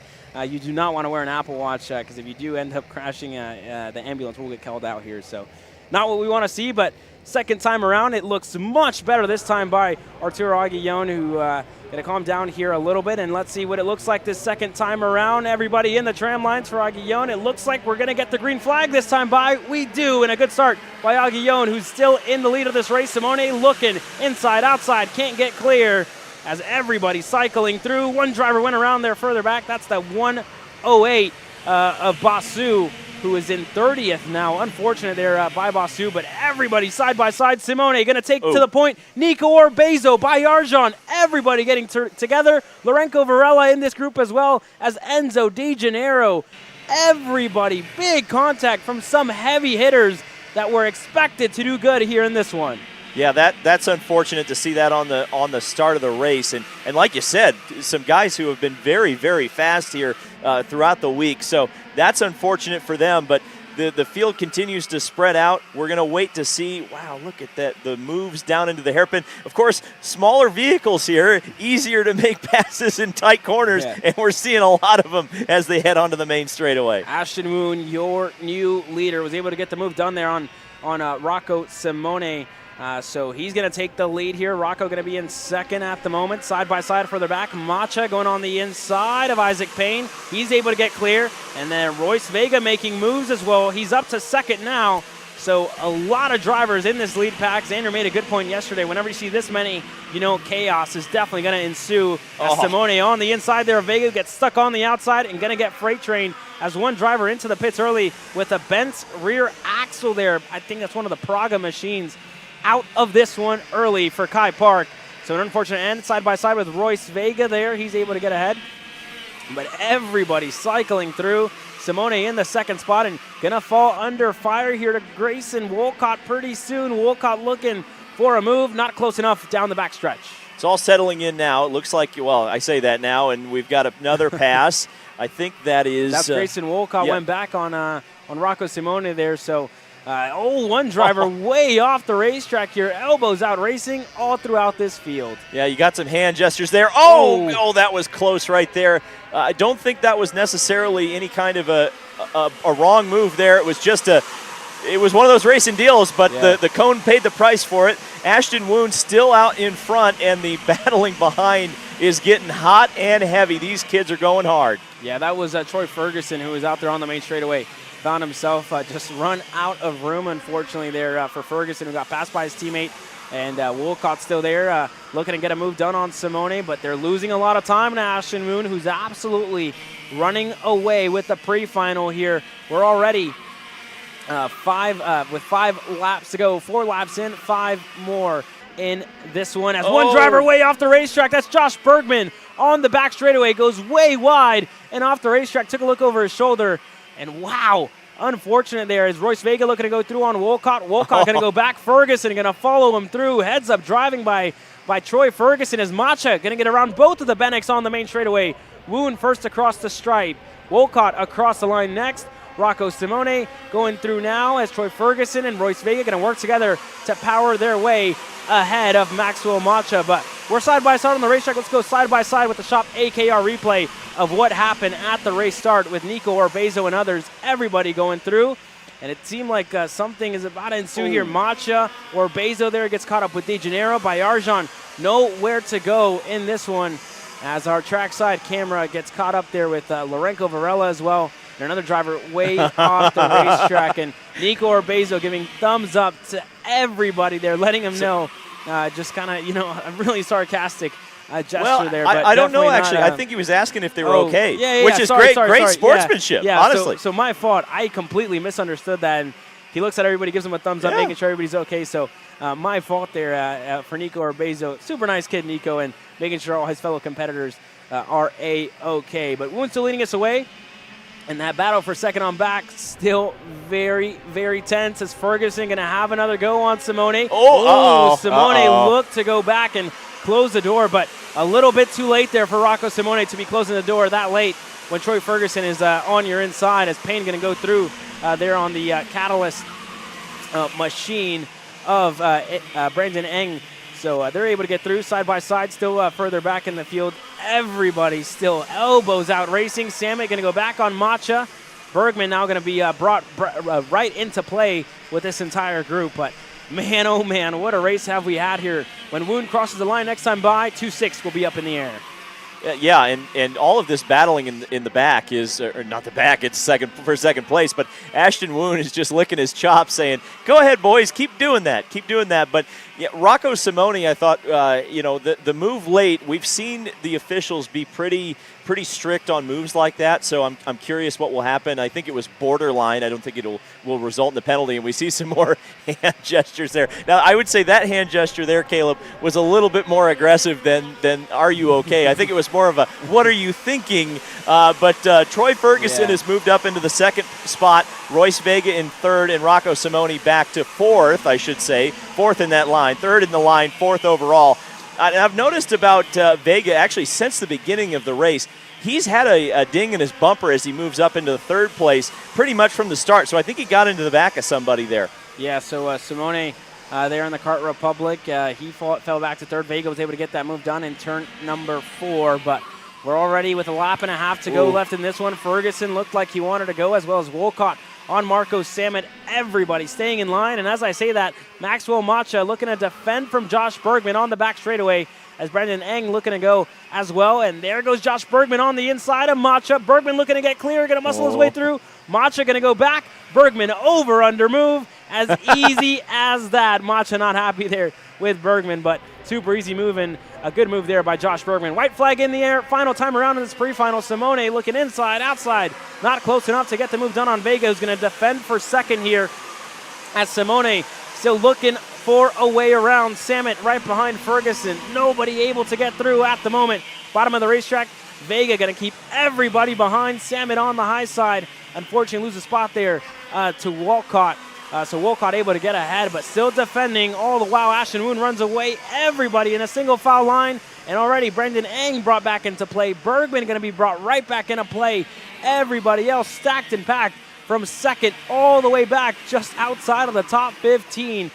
you do not want to wear an Apple Watch because if you do end up crashing, the ambulance will get called out here. So not what we want to see, but second time around, it looks much better this time by Arturo Aguillon, who going to calm down here a little bit, and let's see what it looks like this second time around. Everybody in the tram lines for Aguillon. It looks like we're going to get the green flag this time by. We do, and a good start by Aguillon, who's still in the lead of this race. Simone looking inside, outside, can't get clear as everybody's cycling through. One driver went around there further back. That's the 108 of Basu, who is in 30th now. Unfortunate there by Basu, but everybody side by side. Simone going to take to the point. Nico Orbezo by Arjan. Everybody getting together. Lorenzo Varela in this group as well as Enzo Di Gennaro. Everybody, big contact from some heavy hitters that were expected to do good here in this one. Yeah, that's unfortunate to see that on the start of the race. And like you said, some guys who have been very, very fast here throughout the week. So that's unfortunate for them, but the field continues to spread out. We're going to wait to see, wow, look at that, the moves down into the hairpin. Of course, smaller vehicles here, easier to make passes in tight corners, and we're seeing a lot of them as they head onto the main straightaway. Ashton Woon, your new leader, was able to get the move done there on Rocco Simone. So he's going to take the lead here. Rocco going to be in second at the moment. Side by side further back. Macha going on the inside of Isaac Payne. He's able to get clear. And then Royce Vega making moves as well. He's up to second now. So a lot of drivers in this lead pack. Xander made a good point yesterday. Whenever you see this many, you know, chaos is definitely going to ensue. As Simone on the inside there. Vega gets stuck on the outside and going to get freight trained as one driver into the pits early with a bent rear axle there. I think that's one of the Praga machines. Out of this one early for Kai Park. So an unfortunate end side by side with Royce Vega there. He's able to get ahead. But everybody cycling through. Simone in the second spot and gonna fall under fire here to Grayson Wolcott pretty soon. Wolcott looking for a move, not close enough down the backstretch. It's all settling in now. It looks like, well, I say that now, and we've got another pass. I think that's Grayson Wolcott went back on Rocco Simone there. So one driver way off the racetrack here, elbows out racing all throughout this field. Yeah, you got some hand gestures there. Oh, that was close right there. I don't think that was necessarily any kind of a wrong move there. It was just it was one of those racing deals, but the cone paid the price for it. Ashton Woon still out in front, and the battling behind is getting hot and heavy. These kids are going hard. Yeah, that was Troy Ferguson, who was out there on the main straightaway. Found himself just run out of room, unfortunately, there for Ferguson, who got passed by his teammate And Wolcott's still there, looking to get a move done on Simone, but they're losing a lot of time to Ashton Moon, who's absolutely running away with the pre-final here. We're already with 5 laps to go, 4 laps in, 5 more in this one. As one driver way off the racetrack, that's Josh Bergman on the back straightaway, goes way wide and off the racetrack, took a look over his shoulder, and wow, unfortunate there is Royce Vega looking to go through on Wolcott. Wolcott going to go back. Ferguson going to follow him through. Heads up driving by Troy Ferguson as Macha going to get around both of the Bennicks on the main straightaway. Woon first across the stripe. Wolcott across the line next. Rocco Simone going through now as Troy Ferguson and Royce Vega going to work together to power their way ahead of Maxwell Macha. But we're side by side on the racetrack. Let's go side by side with the Shop AKR replay of what happened at the race start with Nico Orbezo and others. Everybody going through. And it seemed like something is about to ensue here. Macha, Orbezo there gets caught up with De Janeiro. Bajarjan nowhere to go in this one as our trackside camera gets caught up there with Lorenco Varela as well. And another driver way off the racetrack. And Nico Orbezo giving thumbs up to everybody there, letting them know, just kind of, a really sarcastic gesture there. But I don't know, not, actually. I think he was asking if they were okay, which is sorry, great sportsmanship, honestly. So my fault. I completely misunderstood that. And he looks at everybody, gives him a thumbs up, making sure everybody's okay. So my fault there for Nico Orbezo. Super nice kid, Nico, and making sure all his fellow competitors are A-okay. But Woon still leading us away. And that battle for second on back still very, very tense as Ferguson going to have another go on Simone. Simone looked to go back and close the door, but a little bit too late there for Rocco Simone to be closing the door that late when Troy Ferguson is on your inside as Payne going to go through there on the catalyst machine of Brandon Eng. So they're able to get through side by side, still further back in the field. Everybody still elbows out racing. Samet going to go back on Macha. Bergman now going to be brought right into play with this entire group. But man, oh man, what a race have we had here. When Woon crosses the line next time by, 2-6 will be up in the air. Yeah, and all of this battling in the back is, or not the back, it's for second place, but Ashton Woon is just licking his chops saying, go ahead, boys, keep doing that. But yeah, Rocco Simone, I thought, the move late, we've seen the officials be pretty strict on moves like that, so I'm curious what will happen. I think it was borderline. I don't think it will result in the penalty, and we see some more hand gestures there. Now, I would say that hand gesture there, Caleb, was a little bit more aggressive than are you okay? I think it was more of a what are you thinking? But Troy Ferguson has moved up into the second spot, Royce Vega in third, and Rocco Simone back to fourth, I should say. Fourth in that line, third in the line, fourth overall. I've noticed about Vega, actually, since the beginning of the race, he's had a ding in his bumper as he moves up into the third place pretty much from the start. So I think he got into the back of somebody there. Yeah, so Simone there in the Kart Republic, he fell back to third. Vega was able to get that move done in turn number 4, but we're already with a lap and a half to go left in this one. Ferguson looked like he wanted to go, as well as Wolcott on Marco Samet. Everybody staying in line, and as I say that, Maxwell Macha looking to defend from Josh Bergman on the back straightaway as Brandon Eng looking to go as well. And there goes Josh Bergman on the inside of Macha. Bergman looking to get clear, going to muscle his way through. Macha going to go back. Bergman over under move. As easy as that. Macha not happy there with Bergman, but super easy move and a good move there by Josh Bergman. White flag in the air. Final time around in this pre-final. Simone looking inside, outside. Not close enough to get the move done on Vega, who's going to defend for second here. As Simone still looking for a way around. Samet right behind Ferguson. Nobody able to get through at the moment. Bottom of the racetrack. Vega going to keep everybody behind. Samet on the high side. Unfortunately, lose a spot there to Wolcott. So Wolcott able to get ahead, but still defending all the while. Ashton Woon runs away. Everybody in a single foul line. And already Brendan Eng brought back into play. Bergman going to be brought right back into play. Everybody else stacked and packed from second all the way back just outside of the top 15.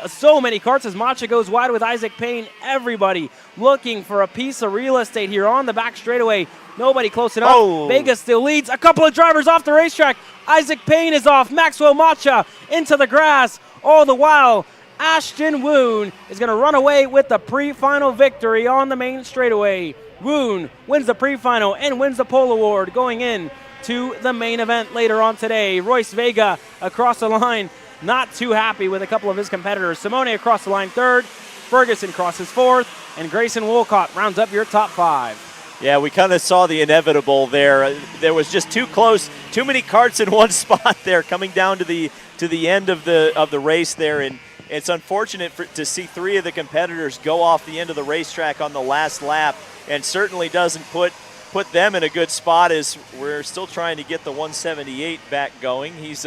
So many karts as Macha goes wide with Isaac Payne. Everybody looking for a piece of real estate here on the back straightaway. Nobody close enough. Vega still leads. A couple of drivers off the racetrack. Isaac Payne is off. Maxwell Macha into the grass. All the while, Ashton Woon is going to run away with the pre-final victory on the main straightaway. Woon wins the pre-final and wins the pole award going in to the main event later on today. Royce Vega across the line not too happy with a couple of his competitors. Simone across the line third, Ferguson crosses fourth, and Grayson Wolcott rounds up your top 5. Yeah, we kind of saw the inevitable there. There was just too close, too many karts in one spot there, coming down to the end of the race there, and it's unfortunate to see 3 of the competitors go off the end of the racetrack on the last lap, and certainly doesn't put them in a good spot as we're still trying to get the 178 back going. He's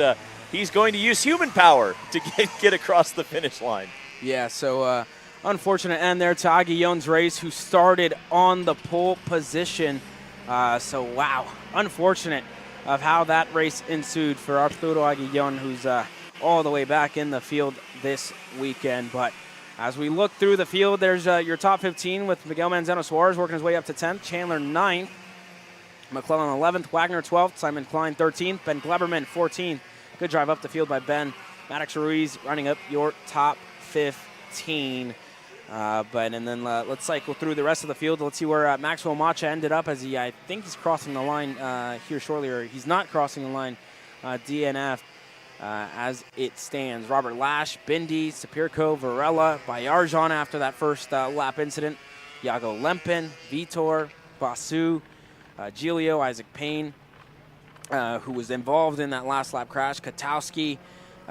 going to use human power to get across the finish line. Yeah, so unfortunate end there to Aguillon's race, who started on the pole position. So, wow, unfortunate of how that race ensued for Arturo Aguillon, who's all the way back in the field this weekend. But as we look through the field, there's your top 15 with Miguel Manzano Suarez working his way up to 10th, Chandler 9th, McClellan 11th, Wagner 12th, Simon Klein 13th, Ben Gleberman 14th. Good drive up the field by Ben. Maddox Ruiz running up your top 15. And then let's cycle through the rest of the field. Let's see where Maxwell Macha ended up, as I think he's crossing the line here shortly, or he's not crossing the line, DNF as it stands. Robert Lash, Bindi, Sapirko, Varela, Bayarjan after that first lap incident, Iago Lempin, Vitor, Basu, Giulio, Isaac Payne, who was involved in that last lap crash, Katowski,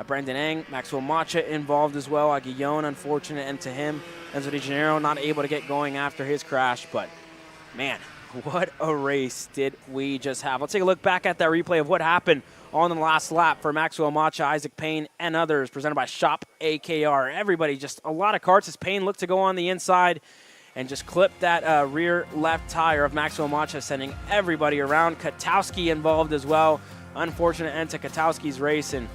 Brandon Eng, Maxwell Macha involved as well. Aguillon, unfortunate end to him. Enzo Di Gennaro not able to get going after his crash, but man, what a race did we just have. Let's take a look back at that replay of what happened on the last lap for Maxwell Macha, Isaac Payne, and others, presented by Shop AKR. Everybody, just a lot of karts as Payne looked to go on the inside and just clipped that rear left tire of Maxwell Macha, sending everybody around. Katowski involved as well. Unfortunate end to Katowski's race, and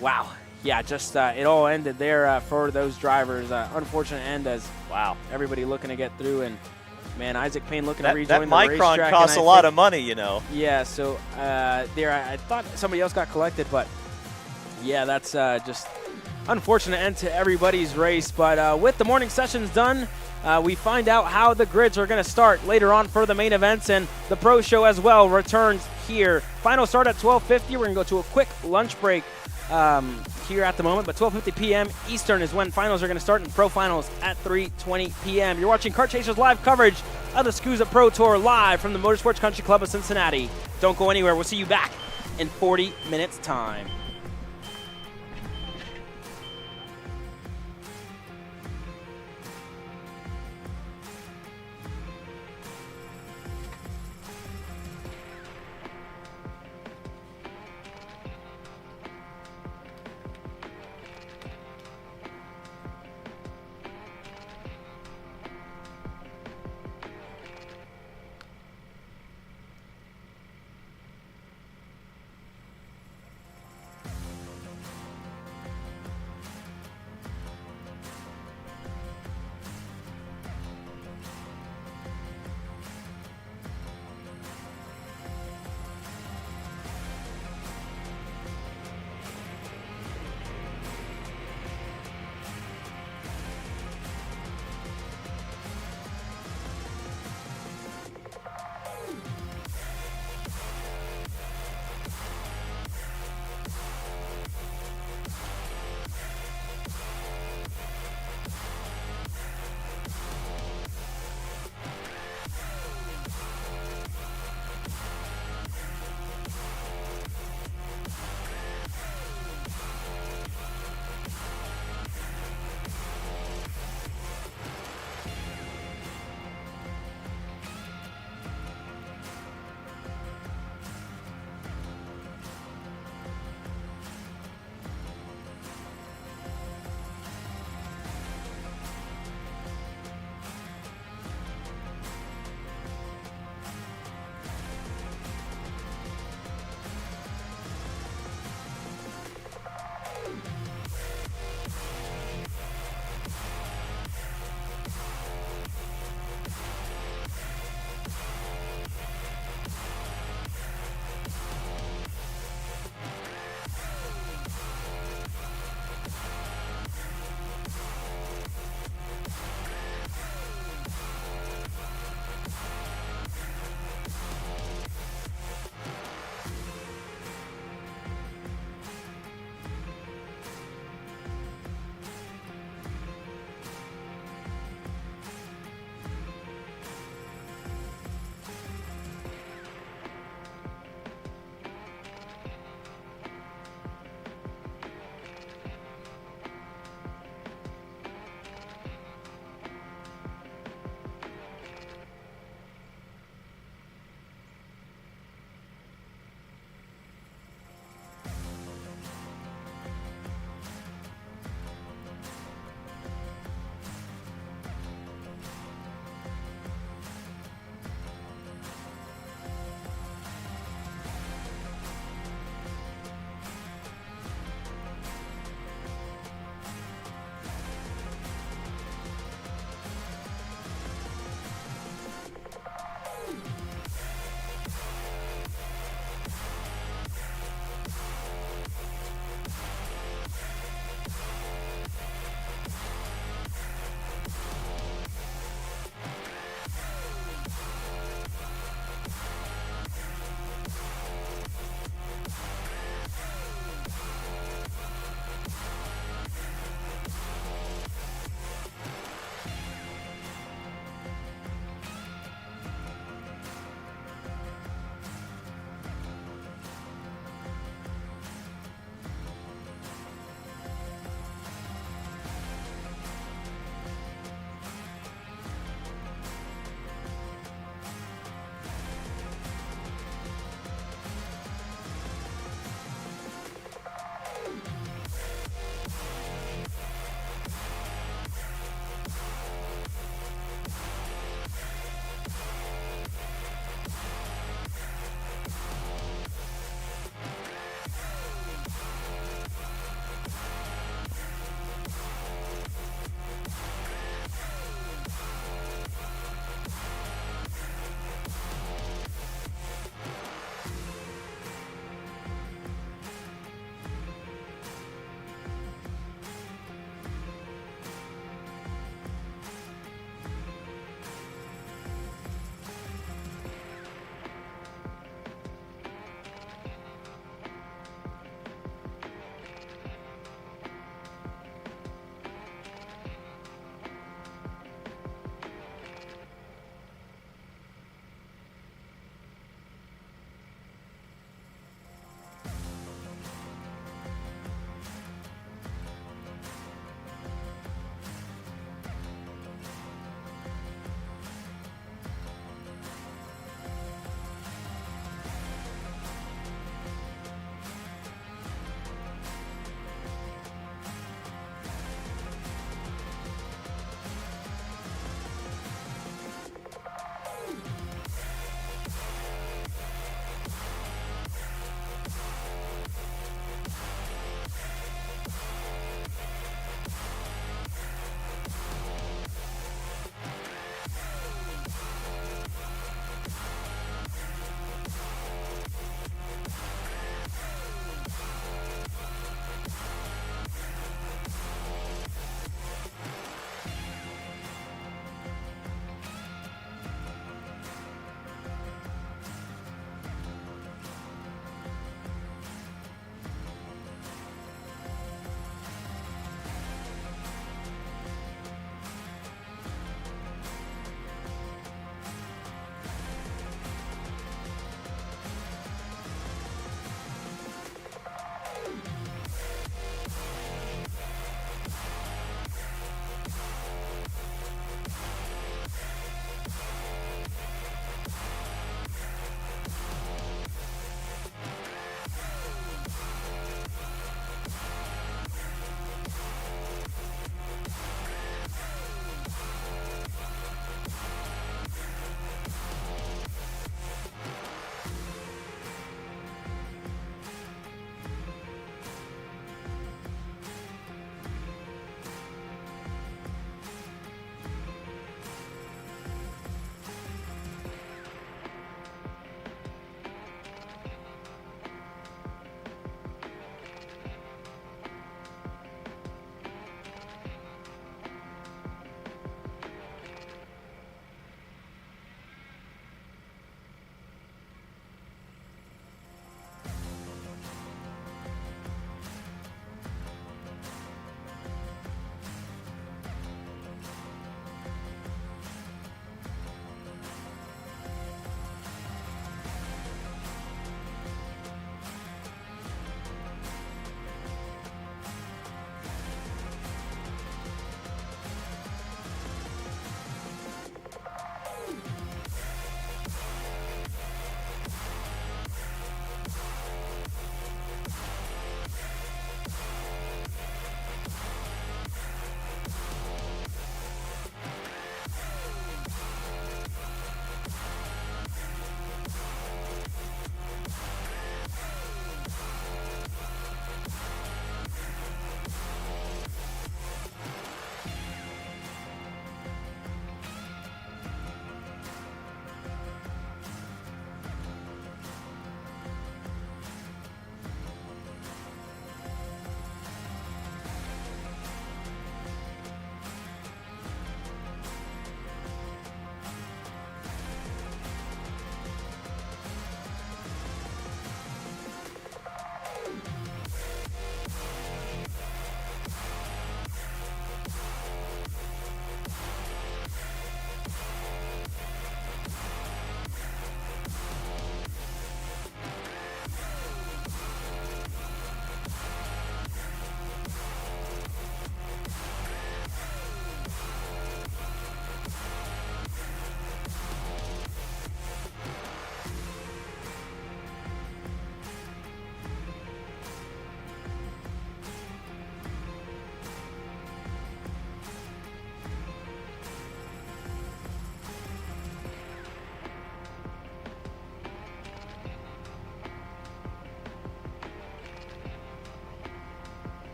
wow, yeah, just it all ended there for those drivers. Unfortunate end as, wow, everybody looking to get through, and man, Isaac Payne looking to rejoin the racetrack. That Micron costs a lot of money, you know. Yeah, so there, I thought somebody else got collected, but yeah, that's just unfortunate end to everybody's race. But with the morning sessions done, we find out how the grids are going to start later on for the main events, and the Pro Show as well returns here. Final start at 12:50. We're going to go to a quick lunch break here at the moment, but 12:50 p.m. Eastern is when finals are going to start, and Pro Finals at 3:20 p.m. You're watching Kart Chasers live coverage of the SKUSA Pro Tour live from the Motorsports Country Club of Cincinnati. Don't go anywhere. We'll see you back in 40 minutes time.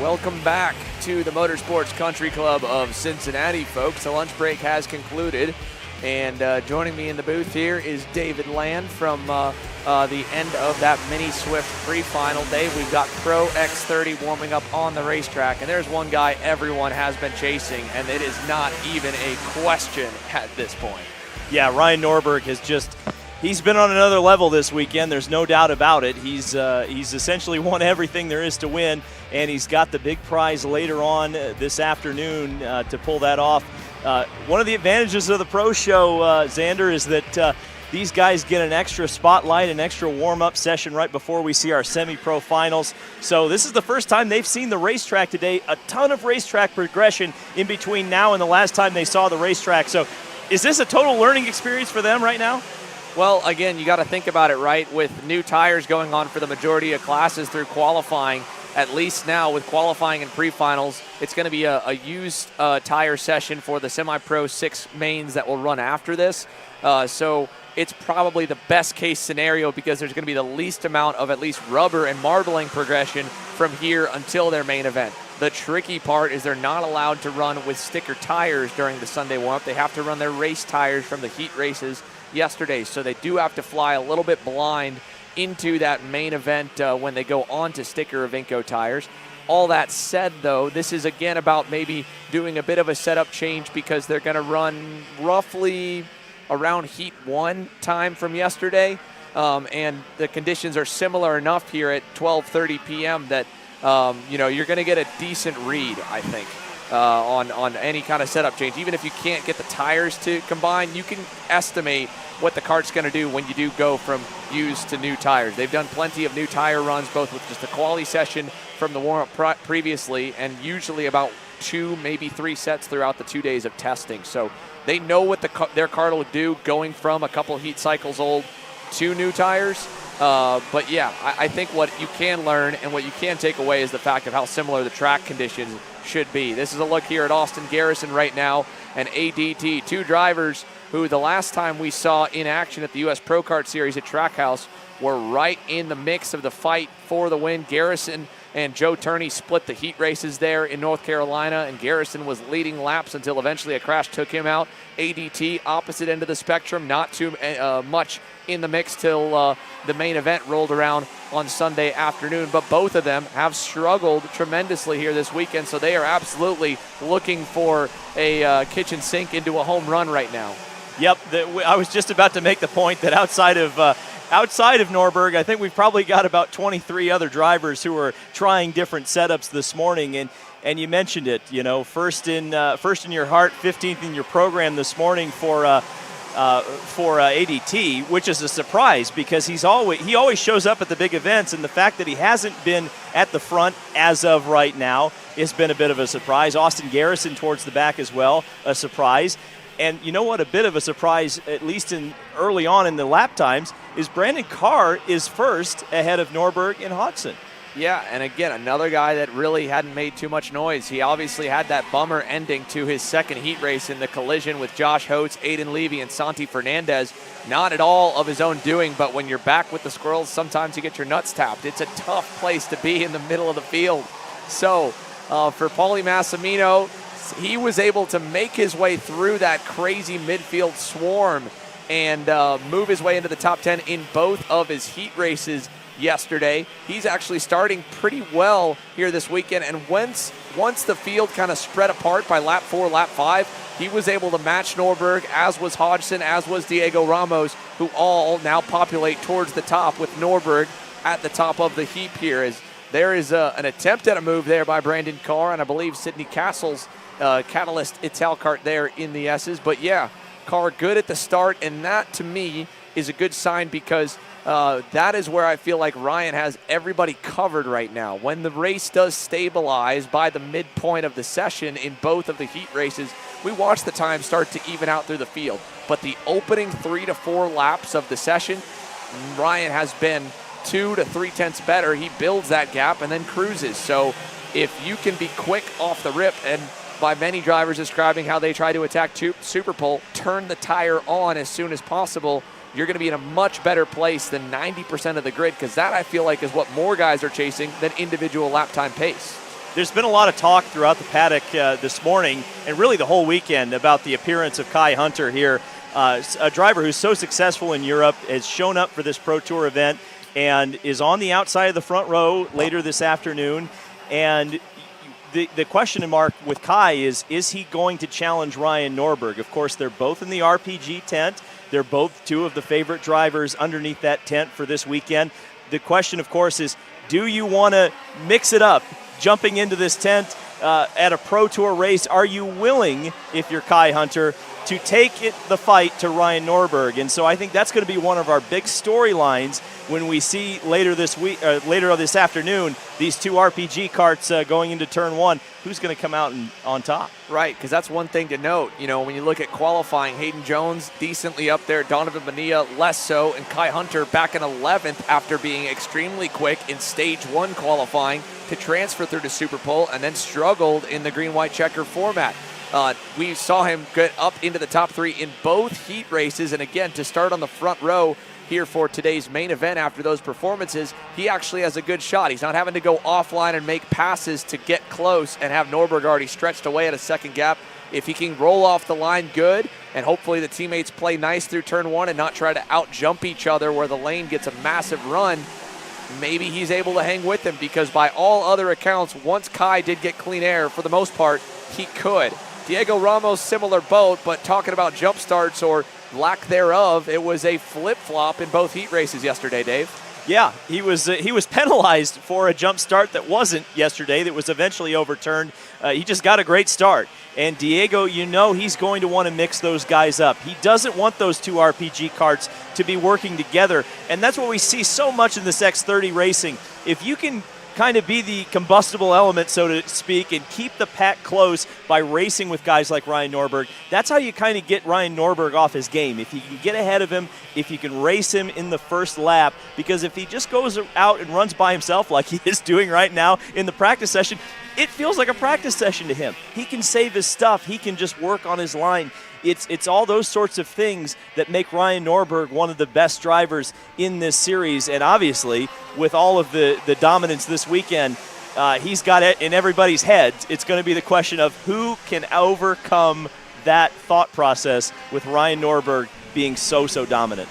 Welcome back to the Motorsports Country Club of Cincinnati, folks. The lunch break has concluded, and joining me in the booth here is David Land from the end of that Mini Swift Pre-Final day. We've got Pro X30 warming up on the racetrack, and there's one guy everyone has been chasing, and it is not even a question at this point. Yeah, Ryan Norberg has he's been on another level this weekend. There's no doubt about it. He's essentially won everything there is to win, and he's got the big prize later on this afternoon to pull that off. One of the advantages of the Pro Show, Xander, is that these guys get an extra spotlight, an extra warm-up session right before we see our semi-pro finals. So this is the first time they've seen the racetrack today. A ton of racetrack progression in between now and the last time they saw the racetrack. So is this a total learning experience for them right now? Well, again, you got to think about it, right? With new tires going on for the majority of classes through qualifying, at least now with qualifying and pre-finals, it's going to be a used tire session for the semi-pro 6 mains that will run after this. So it's probably the best case scenario because there's going to be the least amount of at least rubber and marbling progression from here until their main event. The tricky part is they're not allowed to run with sticker tires during the Sunday warm-up. They have to run their race tires from the heat races yesterday, so they do have to fly a little bit blind into that main event when they go on to sticker Vinco tires. All that said, though, this is again about maybe doing a bit of a setup change because they're going to run roughly around heat 1 time from yesterday, and the conditions are similar enough here at 12:30 p.m. that you're going to get a decent read, I think, on any kind of setup change. Even if you can't get the tires to combine, you can estimate what the kart's going to do when you do go from used to new tires. They've done plenty of new tire runs, both with just a quality session from the warm-up previously and usually about 2, maybe 3 sets throughout the 2 days of testing. So they know what their kart will do going from a couple heat cycles old to new tires. But yeah, I think what you can learn and what you can take away is the fact of how similar the track conditions should be. This is a look here at Austin Garrison right now and ADT, 2 drivers who the last time we saw in action at the U.S. Pro Kart Series at Trackhouse were right in the mix of the fight for the win. Garrison and Joe Turney split the heat races there in North Carolina, and Garrison was leading laps until eventually a crash took him out. ADT, opposite end of the spectrum, not too much in the mix till the main event rolled around on Sunday afternoon. But both of them have struggled tremendously here this weekend, so they are absolutely looking for a kitchen sink into a home run right now. Yep, I was just about to make the point that outside of Norberg, I think we've probably got about 23 other drivers who are trying different setups this morning. And you mentioned it, first in your heart, 15th in your program this morning for ADT, which is a surprise because he always shows up at the big events, and the fact that he hasn't been at the front as of right now has been a bit of a surprise. Austin Garrison towards the back as well, a surprise. And you know what, a bit of a surprise, at least early on in the lap times, is Brandon Carr is first ahead of Norberg and Hodgson. Yeah, and again, another guy that really hadn't made too much noise. He obviously had that bummer ending to his second heat race in the collision with Josh Holtz, Aiden Levy, and Santi Fernandez. Not at all of his own doing, but when you're back with the squirrels, sometimes you get your nuts tapped. It's a tough place to be in the middle of the field. So for Paulie Massimino, he was able to make his way through that crazy midfield swarm and move his way into the top 10 in both of his heat races yesterday. He's actually starting pretty well here this weekend, and once the field kind of spread apart by lap 4, lap 5, he was able to match Norberg, as was Hodgson, as was Diego Ramos, who all now populate towards the top with Norberg at the top of the heap here. As there is an attempt at a move there by Brandon Carr, and I believe Sidney Castle's Catalyst Italkart there in the S's. But yeah, Carr good at the start, and that to me is a good sign because that is where I feel like Ryan has everybody covered right now. When the race does stabilize by the midpoint of the session in both of the heat races, we watch the time start to even out through the field. But the opening 3 to 4 laps of the session, Ryan has been 2 to 3 tenths better. He builds that gap and then cruises. So if you can be quick off the rip, and by many drivers describing how they try to attack Super Pole, turn the tire on as soon as possible, you're going to be in a much better place than 90% of the grid, because that I feel like is what more guys are chasing than individual lap time pace. there's been a lot of talk throughout the paddock this morning and really the whole weekend about the appearance of KA100 here. A driver who's so successful in Europe, has shown up for this Pro Tour event and is on the outside of the front row later this afternoon. And the question mark with Kai is he going to challenge Ryan Norberg? Of course, they're both in the RPG tent. They're both two of the favorite drivers underneath that tent for this weekend. The question, of course, is do you want to mix it up? Jumping into this tent at a Pro Tour race, are you willing, if you're KA100, to take the fight to Ryan Norberg? And so I think that's going to be one of our big storylines when we see later this afternoon, these two RPG carts going into turn one. Who's going to come out on top? Right, because that's one thing to note. You know, when you look at qualifying, Hayden Jones decently up there, Donovan Bonilla less so, and KA100 back in 11th after being extremely quick in stage 1 qualifying to transfer through to Super Pole and then struggled in the green-white checker format. We saw him get up into the top 3 in both heat races, and again, to start on the front row here for today's main event after those performances, he actually has a good shot. He's not having to go offline and make passes to get close and have Norberg already stretched away at a second gap. If he can roll off the line, good, and hopefully the teammates play nice through turn 1 and not try to out-jump each other where the lane gets a massive run, maybe he's able to hang with them, because by all other accounts, once Kai did get clean air, for the most part, he could. Diego Ramos, similar boat, but talking about jump starts or lack thereof, it was a flip-flop in both heat races yesterday, Dave. Yeah, he was penalized for a jump start that wasn't yesterday, that was eventually overturned. He just got a great start. And Diego, you know he's going to want to mix those guys up. He doesn't want those two RPG carts to be working together. And that's what we see so much in this X30 racing. If you can kind of be the combustible element, so to speak, and keep the pack close by racing with guys like Ryan Norberg, that's how you kind of get Ryan Norberg off his game. If you can get ahead of him, if you can race him in the first lap, because if he just goes out and runs by himself like he is doing right now in the practice session, it feels like a practice session to him. He can save his stuff. He can just work on his line. It's all those sorts of things that make Ryan Norberg one of the best drivers in this series. And obviously, with all of the dominance this weekend, he's got it in everybody's heads. It's going to be the question of who can overcome that thought process with Ryan Norberg being so dominant.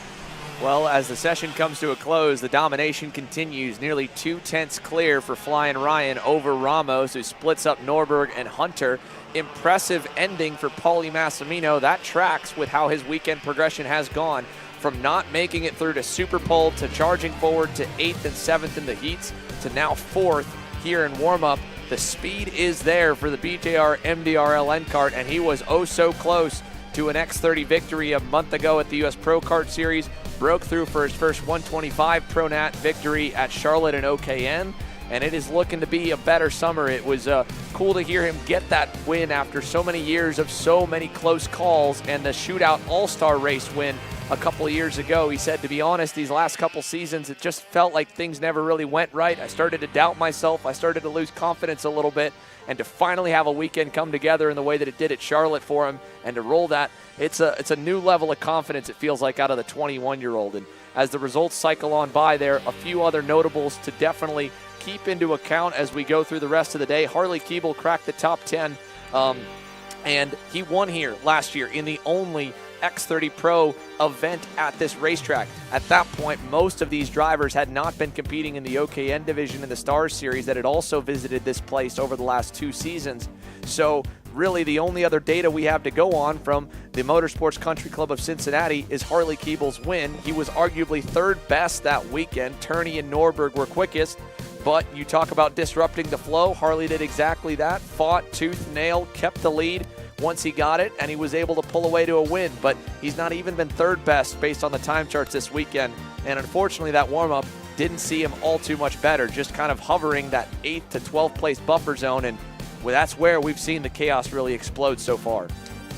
Well, as the session comes to a close, the domination continues. Nearly 2/10 clear for Flying Ryan over Ramos, who splits up Norberg and Hunter. Impressive ending for Paulie Massimino. That tracks with how his weekend progression has gone, from not making it through to Super Pole to charging forward to 8th and 7th in the heats to now 4th here in warm-up. The speed is there for the BJR MDRLN kart, and he was oh so close to an X30 victory a month ago at the US Pro Kart Series. Broke through for his first 125 Pro Nat victory at Charlotte and OKN, and it is looking to be a better summer. It was cool to hear him get that win after so many years of so many close calls, and the Shootout All-Star Race win a couple of years ago. He said, to be honest, these last couple seasons, it just felt like things never really went right. I started to doubt myself. I started to lose confidence a little bit. And to finally have a weekend come together in the way that it did at Charlotte for him, and to roll that, it's a new level of confidence, it feels like, out of the 21-year-old. And as the results cycle on by, there a few other notables to definitely keep into account as we go through the rest of the day. Harley Keeble cracked the top 10, and he won here last year in the only X30 Pro event at this racetrack. At that point, most of these drivers had not been competing in the OKN division in the Stars Series that had also visited this place over the last 2 seasons. So really the only other data we have to go on from the Motorsports Country Club of Cincinnati is Harley Keeble's win. He was arguably 3rd best that weekend. Turney and Norberg were quickest. But you talk about disrupting the flow, Harley did exactly that. Fought, tooth, nail, kept the lead once he got it, and he was able to pull away to a win. But he's not even been 3rd best based on the time charts this weekend. And unfortunately, that warm-up didn't see him all too much better, just kind of hovering that 8th to 12th place buffer zone. And that's where we've seen the chaos really explode so far.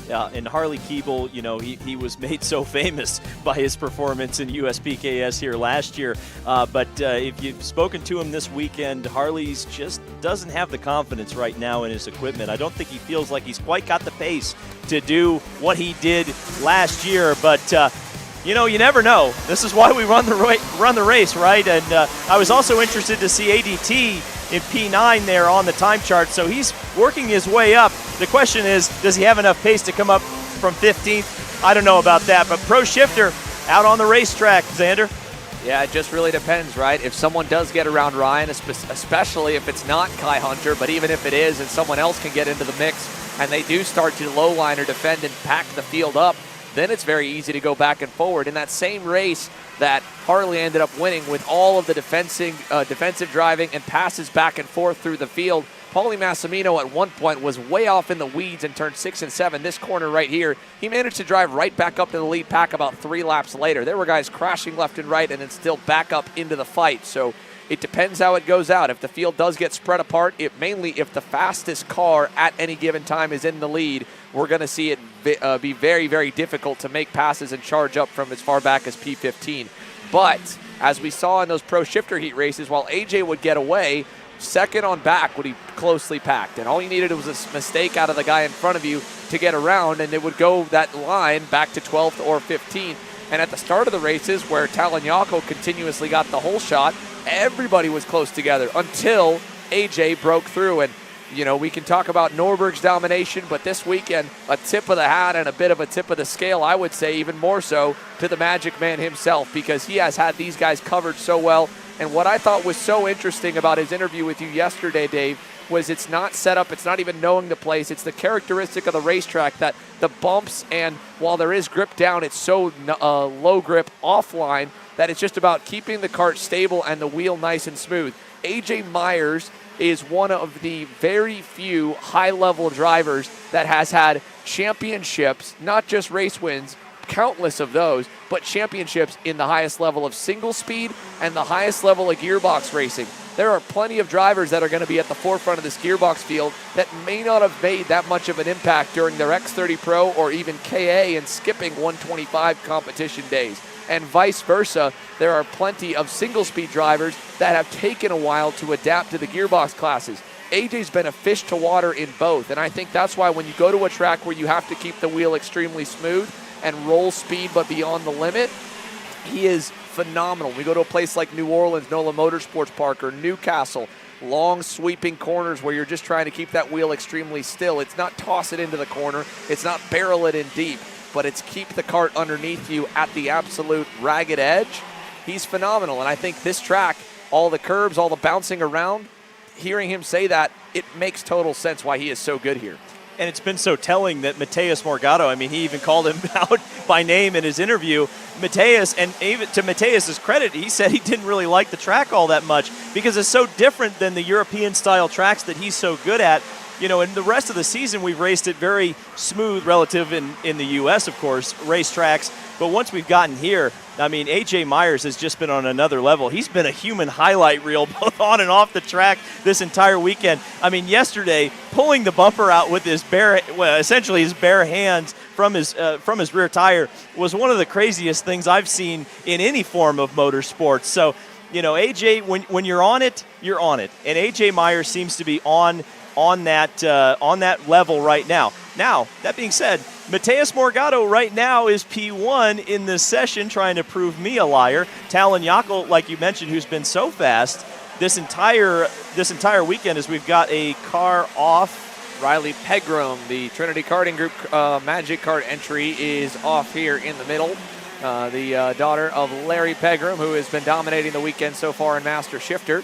Yeah, and Harley Keeble, you know, he was made so famous by his performance in USPKS here last year. But if you've spoken to him this weekend, Harley's just doesn't have the confidence right now in his equipment. I don't think he feels like he's quite got the pace to do what he did last year. But you know, you never know. This is why we run the race, right? And I was also interested to see ADT in P9 there on the time chart, so he's working his way up. The question is, does he have enough pace to come up from 15th? I don't know about that, but Pro Shifter out on the racetrack, Xander. Yeah, it just really depends, right? If someone does get around Ryan, especially if it's not Kai Hunter, but even if it is and someone else can get into the mix and they do start to low line or defend and pack the field up, then it's very easy to go back and forward. In that same race that Harley ended up winning with all of the defensive driving and passes back and forth through the field, Paulie Massimino at one point was way off in the weeds in turn 6 and 7. This corner right here, he managed to drive right back up to the lead pack about 3 laps later. There were guys crashing left and right and then still back up into the fight. So it depends how it goes out. If the field does get spread apart, mainly if the fastest car at any given time is in the lead, we're going to see it be very, very difficult to make passes and charge up from as far back as P15. But as we saw in those Pro Shifter Heat races, while AJ would get away, second on back would be closely packed. And all you needed was a mistake out of the guy in front of you to get around, and it would go that line back to 12th or 15th. And at the start of the races, where Talanyako continuously got the whole shot, everybody was close together until AJ broke through. And, you know, we can talk about Norberg's domination, but this weekend, a tip of the hat and a bit of a tip of the scale, I would say even more so, to the Magic Man himself, because he has had these guys covered so well. And what I thought was so interesting about his interview with you yesterday, Dave, was it's not set up, it's not even knowing the place, it's the characteristic of the racetrack that the bumps, and while there is grip down, it's so low grip offline that it's just about keeping the kart stable and the wheel nice and smooth. AJ Myers is one of the very few high-level drivers that has had championships, not just race wins, countless of those, but championships in the highest level of single speed and the highest level of gearbox racing. There are plenty of drivers that are going to be at the forefront of this gearbox field that may not have made that much of an impact during their X30 Pro or even KA and skipping 125 competition days. And vice versa, there are plenty of single speed drivers that have taken a while to adapt to the gearbox classes. AJ's been a fish to water in both, and I think that's why when you go to a track where you have to keep the wheel extremely smooth and roll speed but beyond the limit, he is phenomenal. We go to a place like New Orleans, NOLA Motorsports Park, or Newcastle, long sweeping corners where you're just trying to keep that wheel extremely still. It's not toss it into the corner, it's not barrel it in deep, but it's keep the kart underneath you at the absolute ragged edge. He's phenomenal, and I think this track, all the curbs, all the bouncing around, hearing him say that, it makes total sense why he is so good here. And it's been so telling that Mateus Morgado, I mean, he even called him out by name in his interview. Mateus, and even to Mateus's credit, he said he didn't really like the track all that much because it's so different than the European-style tracks that he's so good at. You know, in the rest of the season, we've raced it very smooth relative in the U.S., of course, racetracks. But once we've gotten here, I mean, A.J. Myers has just been on another level. He's been a human highlight reel both on and off the track this entire weekend. I mean, yesterday, pulling the bumper out with his essentially his bare hands from his rear tire was one of the craziest things I've seen in any form of motorsports. So, you know, A.J., when you're on it, you're on it. And A.J. Myers seems to be on that level right now. Now, that being said, Mateus Morgado right now is P1 in this session, trying to prove me a liar. Talon Yackel, like you mentioned, who's been so fast this entire weekend, as we've got a car off. Riley Pegram, the Trinity Karting Group Magic Kart entry, is off here in the middle. The daughter of Larry Pegram, who has been dominating the weekend so far in Master Shifter.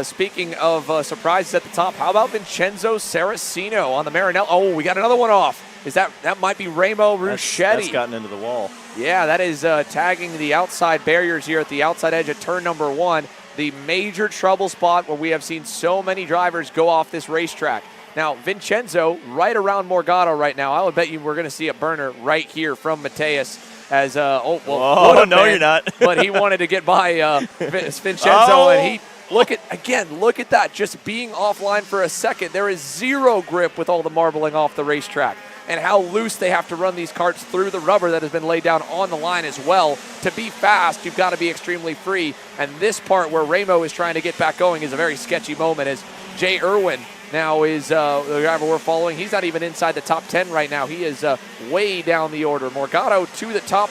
Speaking of surprises at the top, how about Vincenzo Saraceno on the Maranello? Oh, we got another one off. That might be Remo Ruschetti. That's gotten into the wall. Yeah, that is tagging the outside barriers here at the outside edge of turn number 1. The major trouble spot where we have seen so many drivers go off this racetrack. Now, Vincenzo right around Morgado right now. I would bet you we're going to see a burner right here from Mateus. As no, man. You're not. But he wanted to get by Vincenzo, and he. Look at that, just being offline for a second. There is zero grip with all the marbling off the racetrack, and how loose they have to run these karts through the rubber that has been laid down on the line as well. To be fast, you've got to be extremely free, and this part where Ramo is trying to get back going is a very sketchy moment, as Jay Irwin now is the driver we're following. He's not even inside the top 10 right now. He is way down the order. Morgado to the top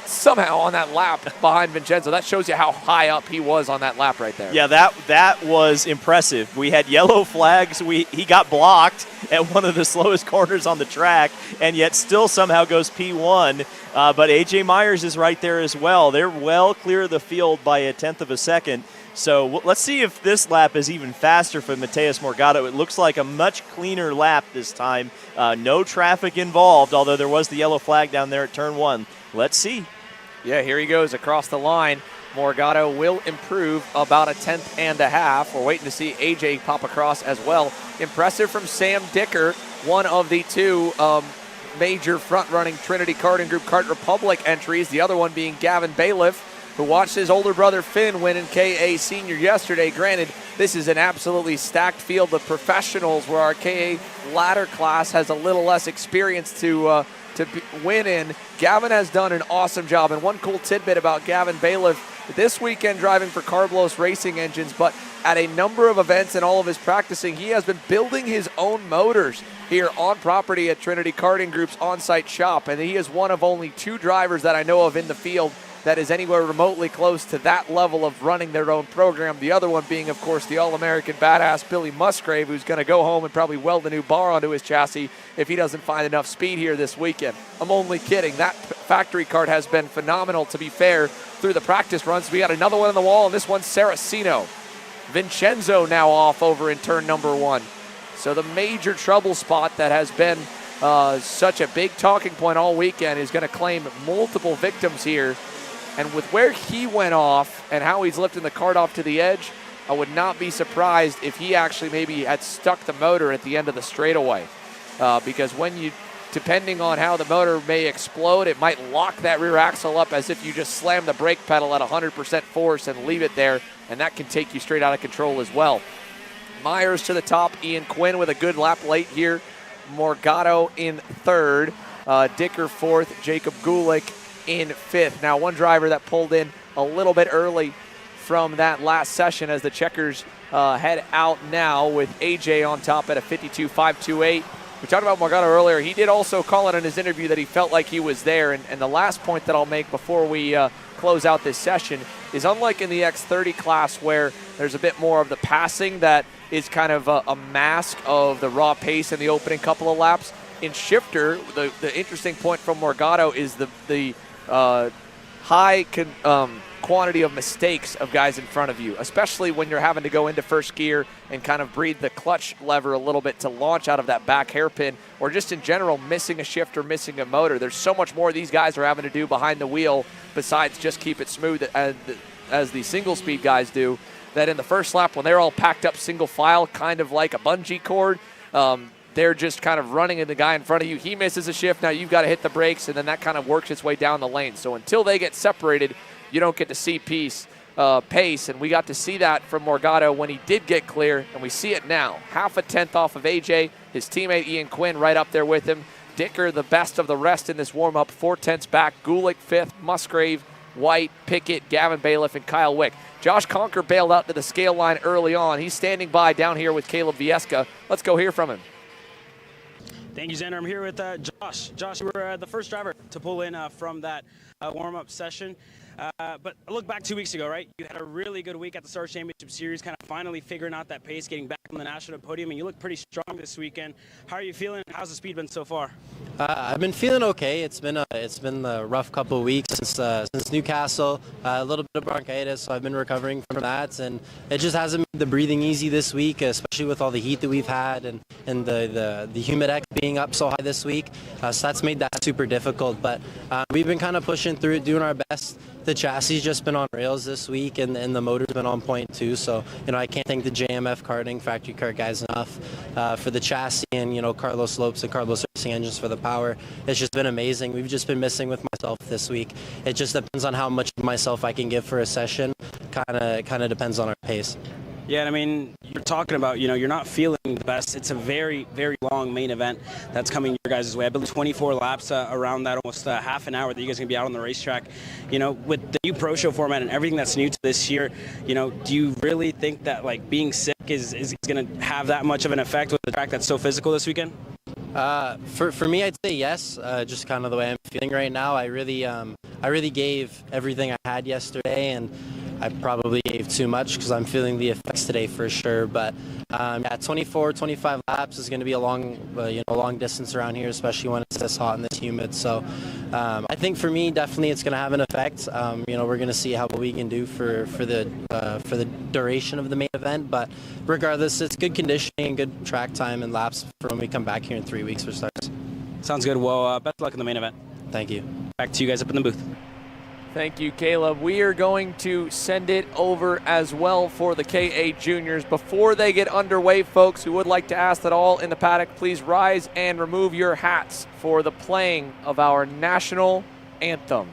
somehow on that lap behind Vincenzo. That shows you how high up he was on that lap right there. Yeah, that was impressive. We had yellow flags. He got blocked at one of the slowest corners on the track, and yet still somehow goes P1. But A.J. Myers is right there as well. They're well clear of the field by a tenth of a second. So let's see if this lap is even faster for Mateus Morgado. It looks like a much cleaner lap this time. No traffic involved, although there was the yellow flag down there at turn 1. Let's see. Yeah, here he goes across the line. Morgado will improve about a tenth and a half. We're waiting to see AJ pop across as well. Impressive from Sam Dicker, one of the two major front-running Trinity Karting Group Kart Republic entries, the other one being Gavin Bailiff, who watched his older brother Finn win in KA Senior yesterday. Granted, this is an absolutely stacked field of professionals where our KA ladder class has a little less experience to win in. Gavin has done an awesome job, and one cool tidbit about Gavin Bailiff, this weekend driving for Carlos Racing Engines, but at a number of events and all of his practicing, he has been building his own motors here on property at Trinity Karting Group's on-site shop, and he is one of only 2 drivers that I know of in the field that is anywhere remotely close to that level of running their own program. The other one being, of course, the All-American badass Billy Musgrave, who's going to go home and probably weld a new bar onto his chassis if he doesn't find enough speed here this weekend. I'm only kidding. That factory kart has been phenomenal, to be fair, through the practice runs. We got another one on the wall, and this one's Saraceno. Vincenzo now off over in turn number 1. So the major trouble spot that has been such a big talking point all weekend is going to claim multiple victims here. And with where he went off and how he's lifting the kart off to the edge, I would not be surprised if he actually maybe had stuck the motor at the end of the straightaway. Because when you, depending on how the motor may explode, it might lock that rear axle up as if you just slam the brake pedal at 100% force and leave it there, and that can take you straight out of control as well. Myers to the top, Ian Quinn with a good lap late here. Morgado in 3rd, Dicker 4th, Jacob Gulick in 5th. Now, one driver that pulled in a little bit early from that last session as the checkers head out now with AJ on top at a 52.528. We talked about Morgado earlier. He did also call it in his interview that he felt like he was there. And the last point that I'll make before we close out this session is, unlike in the X30 class where there's a bit more of the passing that is kind of a mask of the raw pace in the opening couple of laps, in Shifter, the interesting point from Morgado is the high quantity of mistakes of guys in front of you, especially when you're having to go into first gear and kind of breathe the clutch lever a little bit to launch out of that back hairpin, or just in general missing a shift or missing a motor. There's so much more these guys are having to do behind the wheel besides just keep it smooth as the single speed guys do, that in the first lap when they're all packed up single file, kind of like a bungee cord, they're just kind of running in the guy in front of you. He misses a shift. Now you've got to hit the brakes, and then that kind of works its way down the lane. So until they get separated, you don't get to see pace. And we got to see that from Morgado when he did get clear, and we see it now. Half a tenth off of AJ. His teammate Ian Quinn right up there with him. Dicker, the best of the rest in this warm-up, 4/10 back. Gulick 5th, Musgrave, White, Pickett, Gavin Bailiff, and Kyle Wick. Josh Conker bailed out to the scale line early on. He's standing by down here with Caleb Vieska. Let's go hear from him. Thank you, Xander. I'm here with Josh. Josh, you were the first driver to pull in from that warm-up session. But I look back 2 weeks ago, right? You had a really good week at the Stars Championship Series, kind of finally figuring out that pace, getting back on the national podium, and you look pretty strong this weekend. How are you feeling? How's the speed been so far? I've been feeling okay. It's been a rough couple of weeks since Newcastle. A little bit of bronchitis, so I've been recovering from that, and it just hasn't made the breathing easy this week, especially with all the heat that we've had and the humidex being up so high this week. So that's made that super difficult. But we've been kind of pushing through it, doing our best. The chassis just been on rails this week, and the motor's been on point too. So, I can't thank the JMF Karting factory kart guys enough for the chassis, and, Carlos Lopes and Carlos Racing Engines for the power. It's just been amazing. We've just been missing with myself this week. It just depends on how much of myself I can give for a session. Kind of depends on our pace. Yeah, and I mean, you're talking about, you're not feeling the best. It's a very, very long main event that's coming your guys' way. I believe 24 laps around that, almost half an hour that you guys are going to be out on the racetrack. With the new Pro Show format and everything that's new to this year, do you really think that, being sick is going to have that much of an effect with the track that's so physical this weekend? For me, I'd say yes. Just kind of the way I'm feeling right now. I really gave everything I had yesterday, and I probably gave too much because I'm feeling the effects today for sure. But yeah, 24, 25 laps is going to be a long, long distance around here, especially when it's this hot and this humid. So I think for me, definitely it's going to have an effect. We're going to see how we can do for the duration of the main event. But regardless, it's good conditioning, good track time, and laps for when we come back here in 3 weeks for starts. Sounds good. Well, best of luck in the main event. Thank you. Back to you guys up in the booth. Thank you, Caleb. We are going to send it over as well for the KA Juniors. Before they get underway, folks who would like to ask that all in the paddock, please rise and remove your hats for the playing of our national anthem.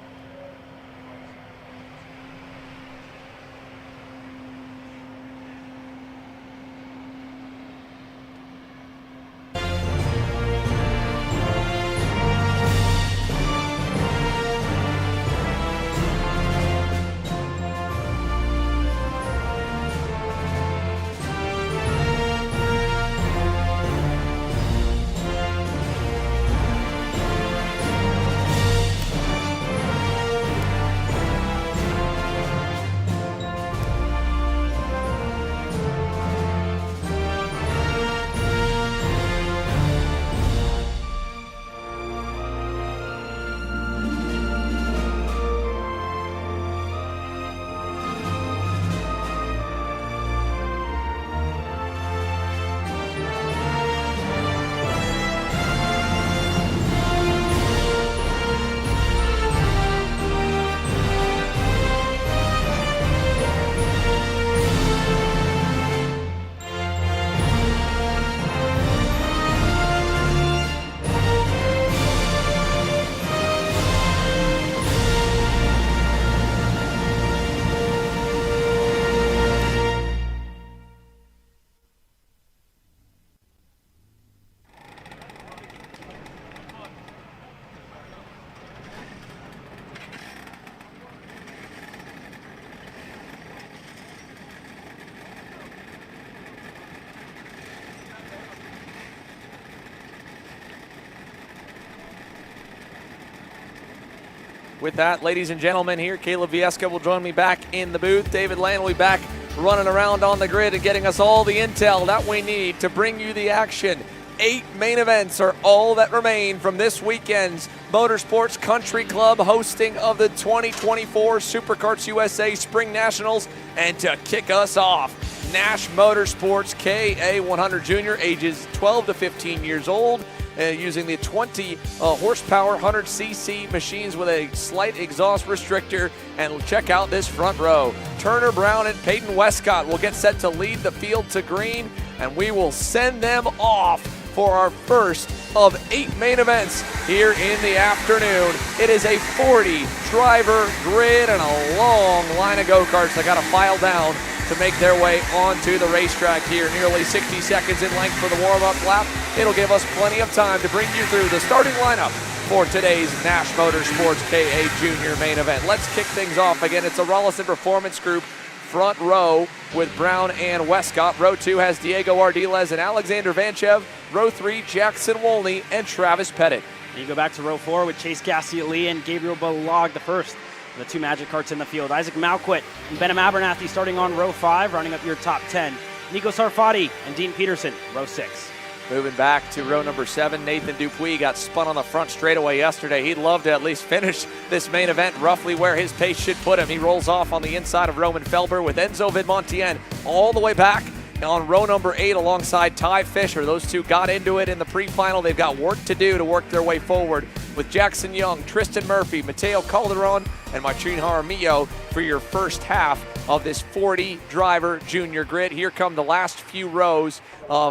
With that, ladies and gentlemen, here, Caleb Viesca will join me back in the booth. David Land will be back running around on the grid and getting us all the intel that we need to bring you the action. 8 main events are all that remain from this weekend's Motorsports Country Club hosting of the 2024 SuperKarts USA Spring Nationals. And to kick us off, Nash Motorsports KA100 Jr, ages 12 to 15 years old. Using the 20 horsepower 100cc machines with a slight exhaust restrictor. And check out this front row. Turner Brown and Peyton Westcott will get set to lead the field to green, and we will send them off for our first of 8 main events here in the afternoon. It is a 40-driver grid and a long line of go-karts that got to file down to make their way onto the racetrack here. Nearly 60 seconds in length for the warm-up lap. It'll give us plenty of time to bring you through the starting lineup for today's Nash Motorsports KA Junior main event. Let's kick things off. Again, it's a Rollison Performance Group front row with Brown and Westcott. Row 2 has Diego Ardiles and Alexander Vanchev. Row 3, Jackson Wolney and Travis Pettit. You go back to row 4 with Chase Gassioli and Gabriel Balog, the first of the 2 Magic Karts in the field. Isaac Malquit and Benham Abernathy starting on row 5, rounding up your top 10. Nico Sarfati and Dean Peterson, row 6. Moving back to row number 7, Nathan Dupuis got spun on the front straightaway yesterday. He'd love to at least finish this main event roughly where his pace should put him. He rolls off on the inside of Roman Felber with Enzo Vidmontien all the way back on row number 8 alongside Ty Fisher. Those two got into it in the pre-final. They've got work to do to work their way forward with Jackson Young, Tristan Murphy, Mateo Calderon, and Martin Jaramillo for your first half of this 40-driver junior grid. Here come the last few rows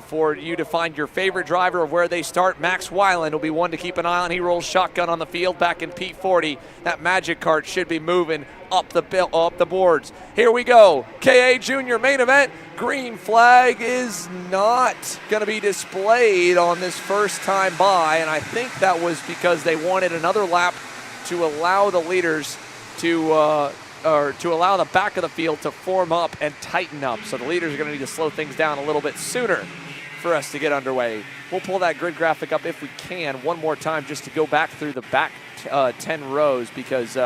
for you to find your favorite driver of where they start. Max Weiland will be one to keep an eye on. He rolls shotgun on the field back in P40. That Magic Kart should be moving up the boards. Here we go. KA Junior main event. Green flag is not going to be displayed on this first time by, and I think that was because they wanted another lap to allow the leaders to allow the back of the field to form up and tighten up. So the leaders are going to need to slow things down a little bit sooner for us to get underway. We'll pull that grid graphic up if we can one more time just to go back through the back 10 rows because,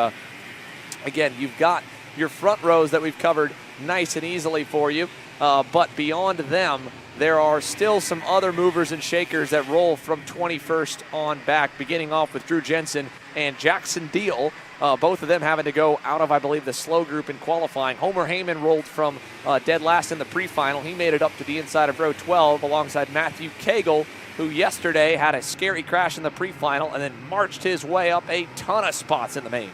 again, you've got your front rows that we've covered nice and easily for you, but beyond them, there are still some other movers and shakers that roll from 21st on back, beginning off with Drew Jensen and Jackson Deal. Both of them having to go out of, I believe, the slow group in qualifying. Homer Heyman rolled from dead last in the pre-final. He made it up to the inside of row 12 alongside Matthew Cagle, who yesterday had a scary crash in the pre-final and then marched his way up a ton of spots in the main.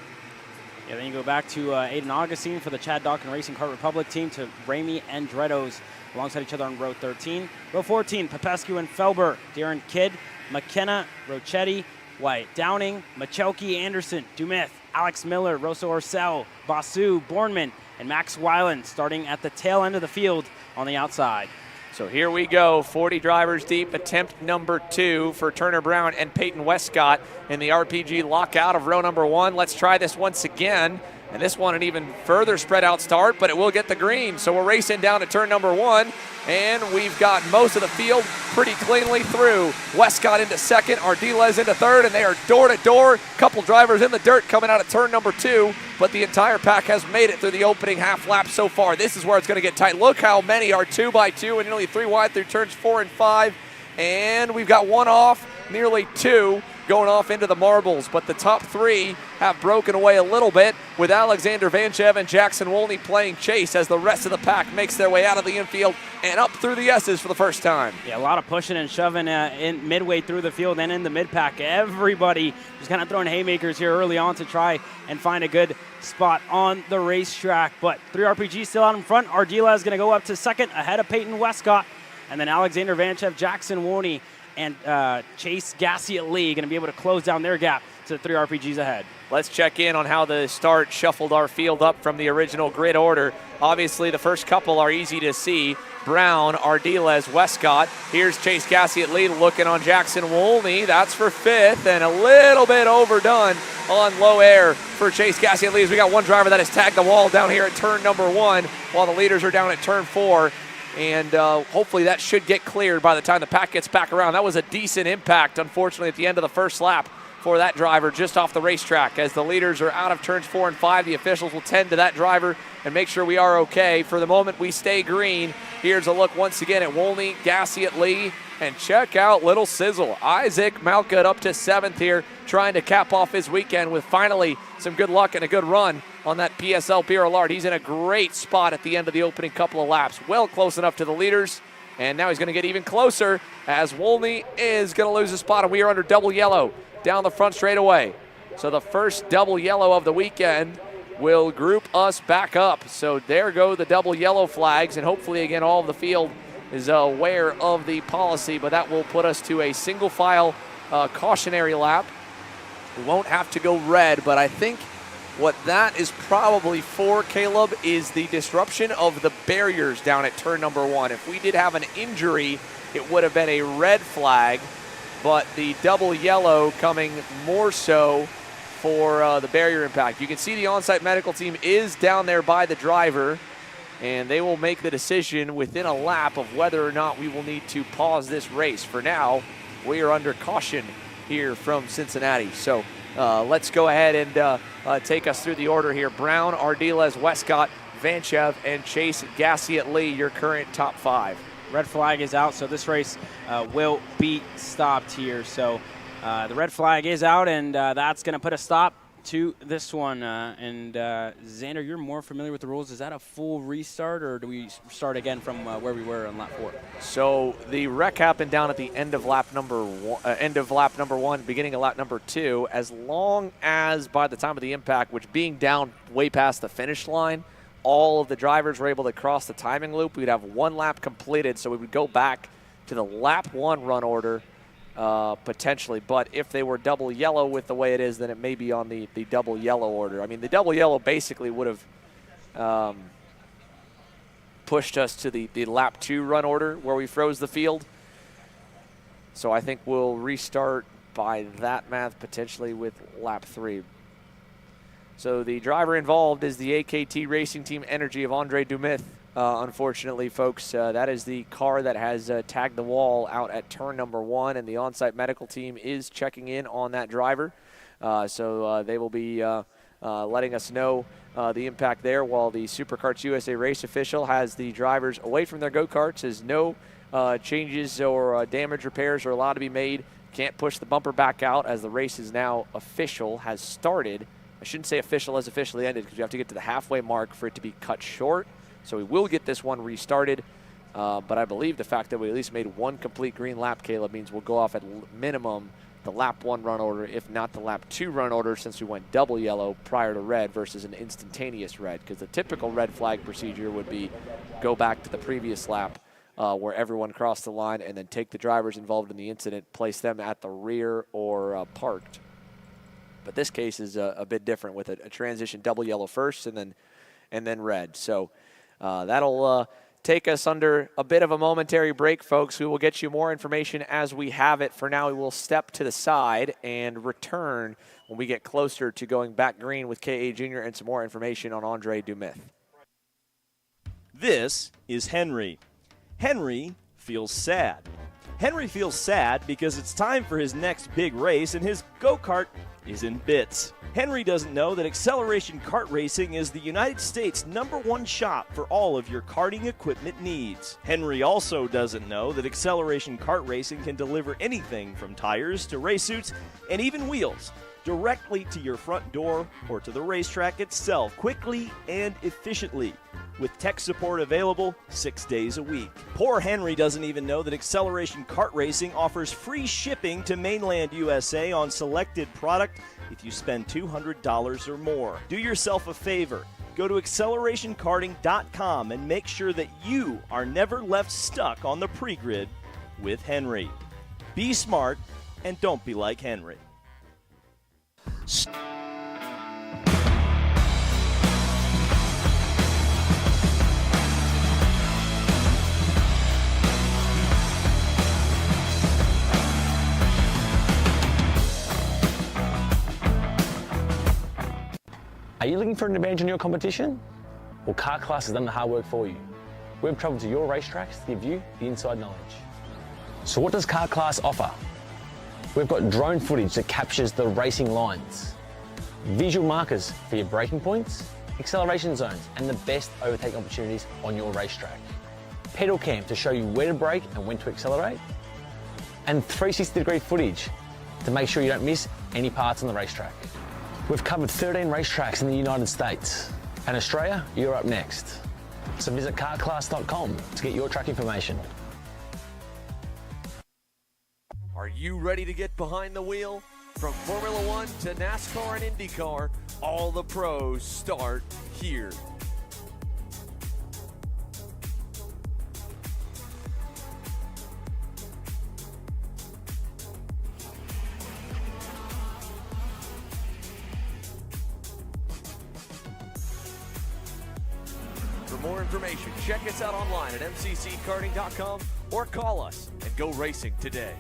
Yeah, then you go back to Aiden Augustine for the Chad Dawkin Racing Kart Republic team to Ramey and Andretto's alongside each other on row 13. Row 14, Popescu and Felber, Darren Kidd, McKenna, Rochetti, White, Downing, Machelke, Anderson, Dumeth, Alex Miller, Rosa Orcel, Basu, Bornman, and Max Weiland starting at the tail end of the field on the outside. So here we go, 40 drivers deep, attempt number 2 for Turner Brown and Peyton Westcott in the RPG lockout of row number 1. Let's try this once again. And this one an even further spread out start, but it will get the green. So we're racing down to turn number 1, and we've got most of the field pretty cleanly through. Westcott into second, Ardiles into third, and they are door to door. Couple drivers in the dirt coming out of turn number 2, but the entire pack has made it through the opening half lap so far. This is where it's going to get tight. Look how many are 2x2 and nearly 3 wide through turns 4 and 5. And we've got one off, nearly 2 going off into the marbles, but the top 3 have broken away a little bit with Alexander Vanchev and Jackson Wolney playing chase as the rest of the pack makes their way out of the infield and up through the S's for the first time. Yeah, a lot of pushing and shoving in midway through the field and in the mid-pack. Everybody was kind of throwing haymakers here early on to try and find a good spot on the racetrack, but 3RPG still out in front. Ardila is going to go up to second ahead of Peyton Westcott, and then Alexander Vanchev, Jackson Wolney, and Chase Gassiet Lee going to be able to close down their gap to the 3 RPGs ahead. Let's check in on how the start shuffled our field up from the original grid order. Obviously, the first couple are easy to see. Brown, Ardiles, Westcott. Here's Chase Gassiet Lee looking on Jackson Wolney. That's for 5th, and a little bit overdone on low air for Chase Gassiet Lee. We got one driver that has tagged the wall down here at turn number 1 while the leaders are down at turn 4. And hopefully that should get cleared by the time the pack gets back around. That was a decent impact, unfortunately, at the end of the first lap for that driver just off the racetrack. As the leaders are out of turns 4 and 5, the officials will tend to that driver and make sure we are okay. For the moment, we stay green. Here's a look once again at Wolney, Gassiet Lee, and check out little sizzle. Isaac Malkut up to 7th here, trying to cap off his weekend with finally some good luck and a good run on that PSL Pierre Allard. He's in a great spot at the end of the opening couple of laps. Well close enough to the leaders, and now he's going to get even closer as Wolney is going to lose a spot, and we are under double yellow down the front straightaway. So the first double yellow of the weekend will group us back up. So there go the double yellow flags, and hopefully, again, all of the field is aware of the policy, but that will put us to a single file cautionary lap. We won't have to go red, but I think what that is probably for, Caleb, is the disruption of the barriers down at turn number 1. If we did have an injury, it would have been a red flag, but the double yellow coming more so for the barrier impact. You can see the on-site medical team is down there by the driver, and they will make the decision within a lap of whether or not we will need to pause this race. For now, we are under caution here from Cincinnati. So let's go ahead and take us through the order here. Brown, Ardiles, Westcott, Vanchev, and Chase Gassiet Lee, your current top 5. Red flag is out, so this race will be stopped here. So the red flag is out, and that's going to put a stop to this one. Xander, you're more familiar with the rules. Is that a full restart, or do we start again from where we were on lap 4? So the wreck happened down at the end of lap number 1, beginning of lap number 2. As long as by the time of the impact, which being down way past the finish line, all of the drivers were able to cross the timing loop, we'd have 1 lap completed, so we would go back to the lap 1 run order potentially. But if they were double yellow with the way it is, then it may be on the double yellow order. I mean, the double yellow basically would have pushed us to the lap 2 run order where we froze the field. So I think we'll restart by that math potentially with lap 3. So the driver involved is the AKT Racing Team Energy of Andre Dumith unfortunately, folks. That is the car that has tagged the wall out at turn number 1, and the on-site medical team is checking in on that driver. So they will be letting us know the impact there, while the SuperKarts USA race official has the drivers away from their go-karts, as no changes or damage repairs are allowed to be made. Can't push the bumper back out, as the race is now official, has started. I shouldn't say official has officially ended, because we have to get to the halfway mark for it to be cut short. So we will get this one restarted. But I believe the fact that we at least made one complete green lap, Caleb, means we'll go off at minimum the lap 1 run order, if not the lap 2 run order, since we went double yellow prior to red versus an instantaneous red. Because the typical red flag procedure would be go back to the previous lap, where everyone crossed the line, and then take the drivers involved in the incident, place them at the rear or parked. But this case is a bit different, with a transition double yellow first and then red. So that'll take us under a bit of a momentary break, folks. We will get you more information as we have it. For now, we will step to the side and return when we get closer to going back green with KA Junior and some more information on Andre Dumith. This is Henry. Henry feels sad. Henry feels sad because it's time for his next big race, and his go-kart is in bits. Henry doesn't know that Acceleration Kart Racing is the United States' #1 shop for all of your karting equipment needs. Henry also doesn't know that Acceleration Kart Racing can deliver anything from tires to race suits and even wheels directly to your front door or to the racetrack itself, quickly and efficiently, with tech support available 6 days a week. Poor Henry doesn't even know that Acceleration Kart Racing offers free shipping to mainland USA on selected product if you spend $200 or more. Do yourself a favor. Go to accelerationkarting.com and make sure that you are never left stuck on the pre-grid with Henry. Be smart and don't be like Henry. Are you looking for an advantage in your competition? Well, Kart Class has done the hard work for you. We've traveled to your racetracks to give you the inside knowledge. So what does Kart Class offer? We've got drone footage that captures the racing lines, visual markers for your braking points, acceleration zones, and the best overtake opportunities on your racetrack. Pedal cam to show you where to brake and when to accelerate, and 360-degree footage to make sure you don't miss any parts on the racetrack. We've covered 13 racetracks in the United States, and Australia, you're up next. So visit kartclass.com to get your track information. Are you ready to get behind the wheel? From Formula One to NASCAR and IndyCar, all the pros start here. For more information, check us out online at mcckarting.com or call us and go racing today.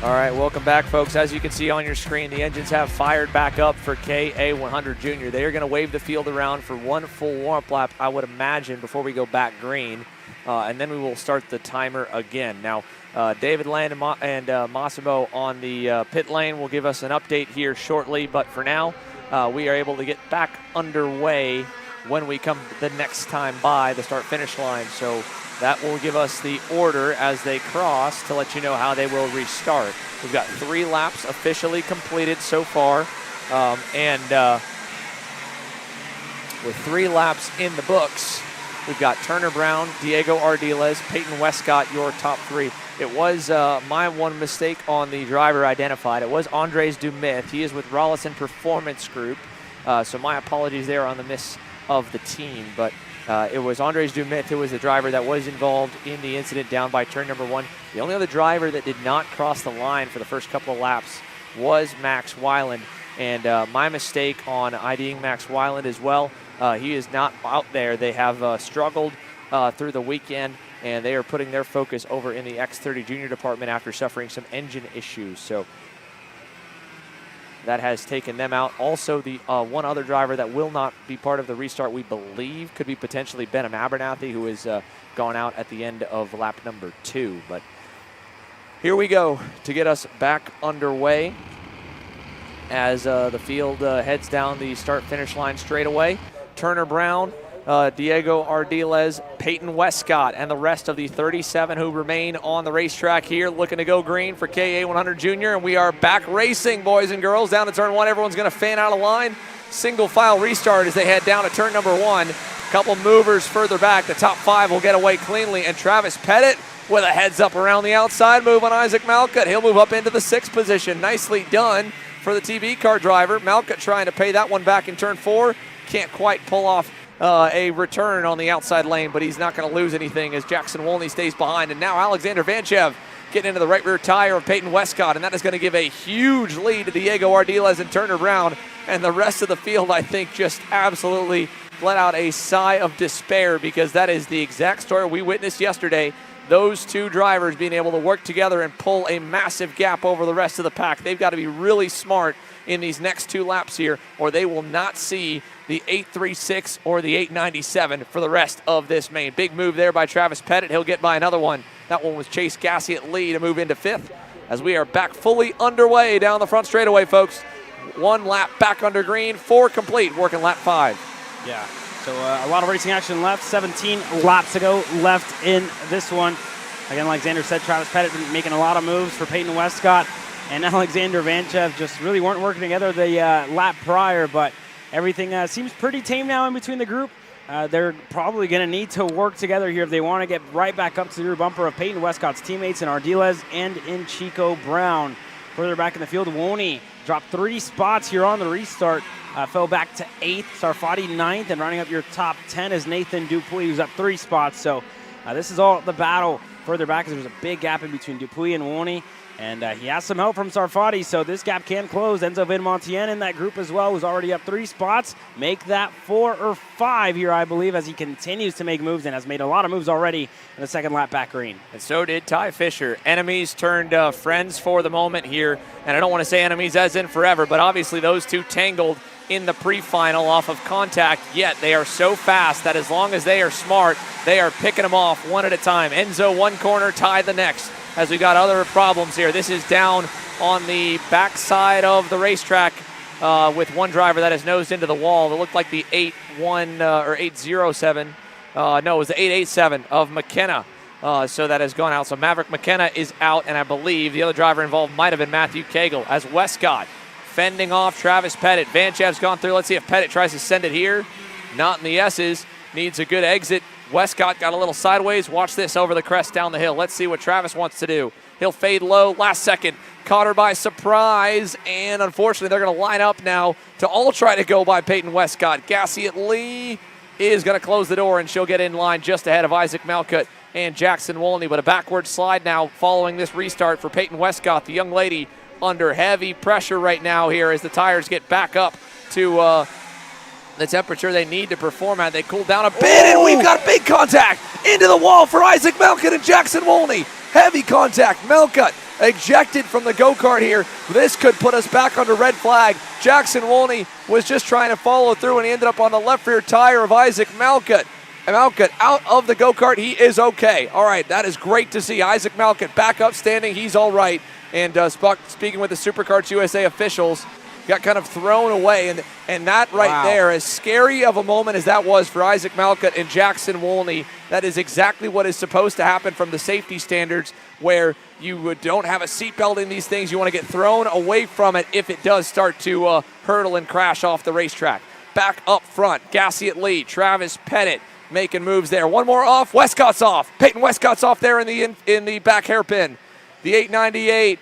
All right, welcome back, folks. As you can see on your screen, the engines have fired back up for KA100 Jr. They are going to wave the field around for one full warm-up lap, I would imagine, before we go back green. And then we will start the timer again. Now, David Land and Massimo on the pit lane will give us an update here shortly. But for now, we are able to get back underway when we come the next time by the start-finish line. So that will give us the order as they cross to let you know how they will restart. We've got 3 laps officially completed so far. With 3 laps in the books, we've got Turner Brown, Diego Ardiles, Peyton Westcott, your top 3. It was my one mistake on the driver identified. It was Andres Dumith. He is with Rollison Performance Group. So my apologies there on the miss of the team. But it was Andres Dumith who was the driver that was involved in the incident down by turn number 1. The only other driver that did not cross the line for the first couple of laps was Max Weiland. And my mistake on IDing Max Weiland as well. He is not out there. They have struggled through the weekend, and they are putting their focus over in the X30 Junior department after suffering some engine issues. So that has taken them out. Also, the one other driver that will not be part of the restart, we believe, could be potentially Benham Abernathy, who is gone out at the end of lap number 2. But here we go to get us back underway as the field heads down the start-finish line straightaway. Turner Brown, Diego Ardiles, Peyton Westcott, and the rest of the 37 who remain on the racetrack here looking to go green for KA100 Jr. And we are back racing, boys and girls. Down to turn 1, everyone's going to fan out of line. Single file restart as they head down to turn number 1. Couple movers further back. The top 5 will get away cleanly. And Travis Pettit with a heads up around the outside move on Isaac Malcutt. He'll move up into the 6th position. Nicely done for the TV car driver. Malcutt trying to pay that one back in turn 4. Can't quite pull off a return on the outside lane, but he's not going to lose anything as Jackson Wolney stays behind. And now Alexander Vanchev getting into the right rear tire of Peyton Westcott, and that is going to give a huge lead to Diego Ardiles and Turner Brown. And the rest of the field, I think, just absolutely let out a sigh of despair, because that is the exact story we witnessed yesterday. Those 2 drivers being able to work together and pull a massive gap over the rest of the pack. They've got to be really smart in these next 2 laps here, or they will not see the 836 or the 897 for the rest of this main. Big move there by Travis Pettit. He'll get by another one. That one was Chase Gassie at lead to move into 5th as we are back fully underway down the front straightaway, folks. 1 lap back under green, 4 complete, working lap 5. Yeah, so a lot of racing action left. 17 laps to go left in this one. Again, like Xander said, Travis Pettit making a lot of moves for Peyton Westcott and Alexander Vanchev just really weren't working together the lap prior, but everything seems pretty tame now in between the group. They're probably going to need to work together here if they want to get right back up to the rear bumper of Peyton Westcott's teammates in Ardiles and in Chico Brown. Further back in the field, Wolney dropped 3 spots here on the restart. Fell back to 8th, Sarfati 9th, and running up your top 10 is Nathan Dupuis, who's up 3 spots. So this is all the battle further back, because there's a big gap in between Dupuis and Wolney. And he has some help from Sarfati, so this gap can close. Enzo Vinmontien in that group as well, who's already up 3 spots. Make that 4 or 5 here, I believe, as he continues to make moves and has made a lot of moves already in the 2nd lap back green. And so did Ty Fisher. Enemies turned friends for the moment here. And I don't want to say enemies as in forever, but obviously those 2 tangled in the pre-final off of contact, yet they are so fast that as long as they are smart, they are picking them off one at a time. Enzo 1 corner, Ty the next. As we got other problems here. This is down on the backside of the racetrack with one driver that has nosed into the wall. It looked like the 807. No, it was the 887 of McKenna. So that has gone out. So Maverick McKenna is out, and I believe the other driver involved might have been Matthew Cagle as Westcott fending off Travis Pettit. Vanchev's gone through. Let's see if Pettit tries to send it here. Not in the S's. Needs a good exit. Westcott got a little sideways. Watch this over the crest down the hill. Let's see what Travis wants to do. He'll fade low. Last second. Caught her by surprise. And unfortunately, they're going to line up now to all try to go by Peyton Westcott. Gassie at Lee is going to close the door, and she'll get in line just ahead of Isaac Malcutt and Jackson Wolney. But a backward slide now following this restart for Peyton Westcott. The young lady under heavy pressure right now here as the tires get back up to the temperature they need to perform at. They cool down a bit, and we've got big contact into the wall for Isaac Malcutt and Jackson Wolney. Heavy contact. Malcutt ejected from the go-kart here. This could put us back under red flag. Jackson Wolney was just trying to follow through, and he ended up on the left rear tire of Isaac Malcutt. Malcutt out of the go-kart. He is okay. All right, that is great to see. Isaac Malcutt back up standing. He's all right. And speaking with the SuperKarts USA officials, got kind of thrown away. And that right there, as scary of a moment as that was for Isaac Malcutt and Jackson Wolney, that is exactly what is supposed to happen from the safety standards, where you don't have a seatbelt in these things. You want to get thrown away from it if it does start to hurtle and crash off the racetrack. Back up front, Gassiet Lee, Travis Pettit making moves there. One more off, Westcott's off. Peyton Westcott's off there in the back hairpin. The 898,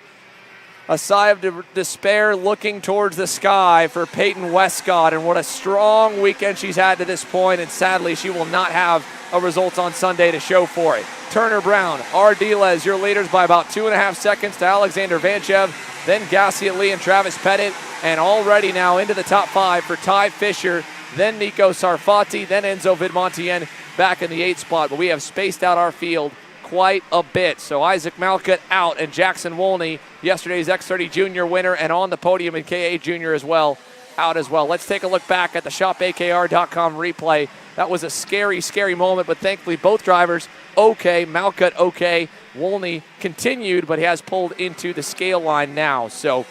a sigh of despair looking towards the sky for Peyton Westcott, and what a strong weekend she's had to this point, and sadly she will not have a result on Sunday to show for it. Turner Brown, Ardiles, your leaders by about 2.5 seconds to Alexander Vanchev, then Gassiet Lee and Travis Pettit, and already now into the top 5 for Ty Fisher, then Nico Sarfati, then Enzo Vidmontien back in the 8th spot. But we have spaced out our field quite a bit. So Isaac Malcutt out, and Jackson Wolney, yesterday's X30 Junior winner and on the podium in KA Junior as well, out as well. Let's take a look back at the shopakr.com replay. That was a scary, scary moment, but thankfully both drivers okay. Malcutt okay. Wolney continued, but he has pulled into the scale line now. So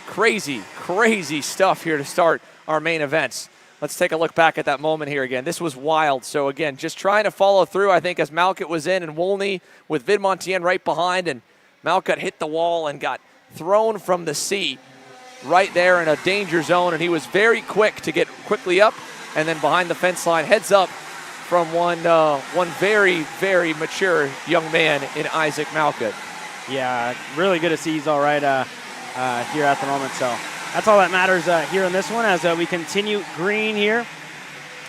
crazy, crazy stuff here to start our main events. Let's take a look back at that moment here again. This was wild. So again, just trying to follow through, I think, as Malcutt was in, and Wolney with Vidmontien right behind, and Malcutt hit the wall and got thrown from the seat right there in a danger zone, and he was very quick to get quickly up and then behind the fence line. Heads up from one very, very mature young man in Isaac Malcutt. Yeah, really good to see he's all right here at the moment. So that's all that matters here in this one as we continue green here.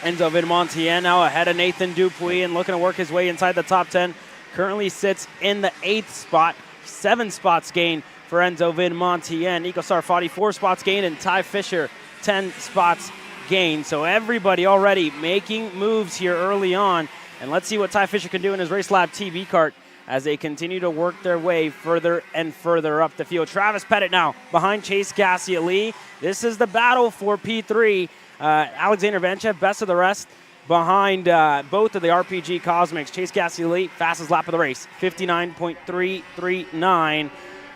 Enzo Vidmontien now ahead of Nathan Dupuis and looking to work his way inside the top 10. Currently sits in the 8th spot, 7 spots gained for Enzo Vidmontien. Nico Sarfati 4 spots gained, and Ty Fisher 10 spots gained. So everybody already making moves here early on. And let's see what Ty Fisher can do in his Race Lab TV kart as they continue to work their way further and further up the field. Travis Pettit now behind Chase Gassiet Lee. This is the battle for P3. Alexander Vanchev, best of the rest, behind both of the RPG Cosmics. Chase Gassiet Lee, fastest lap of the race, 59.339.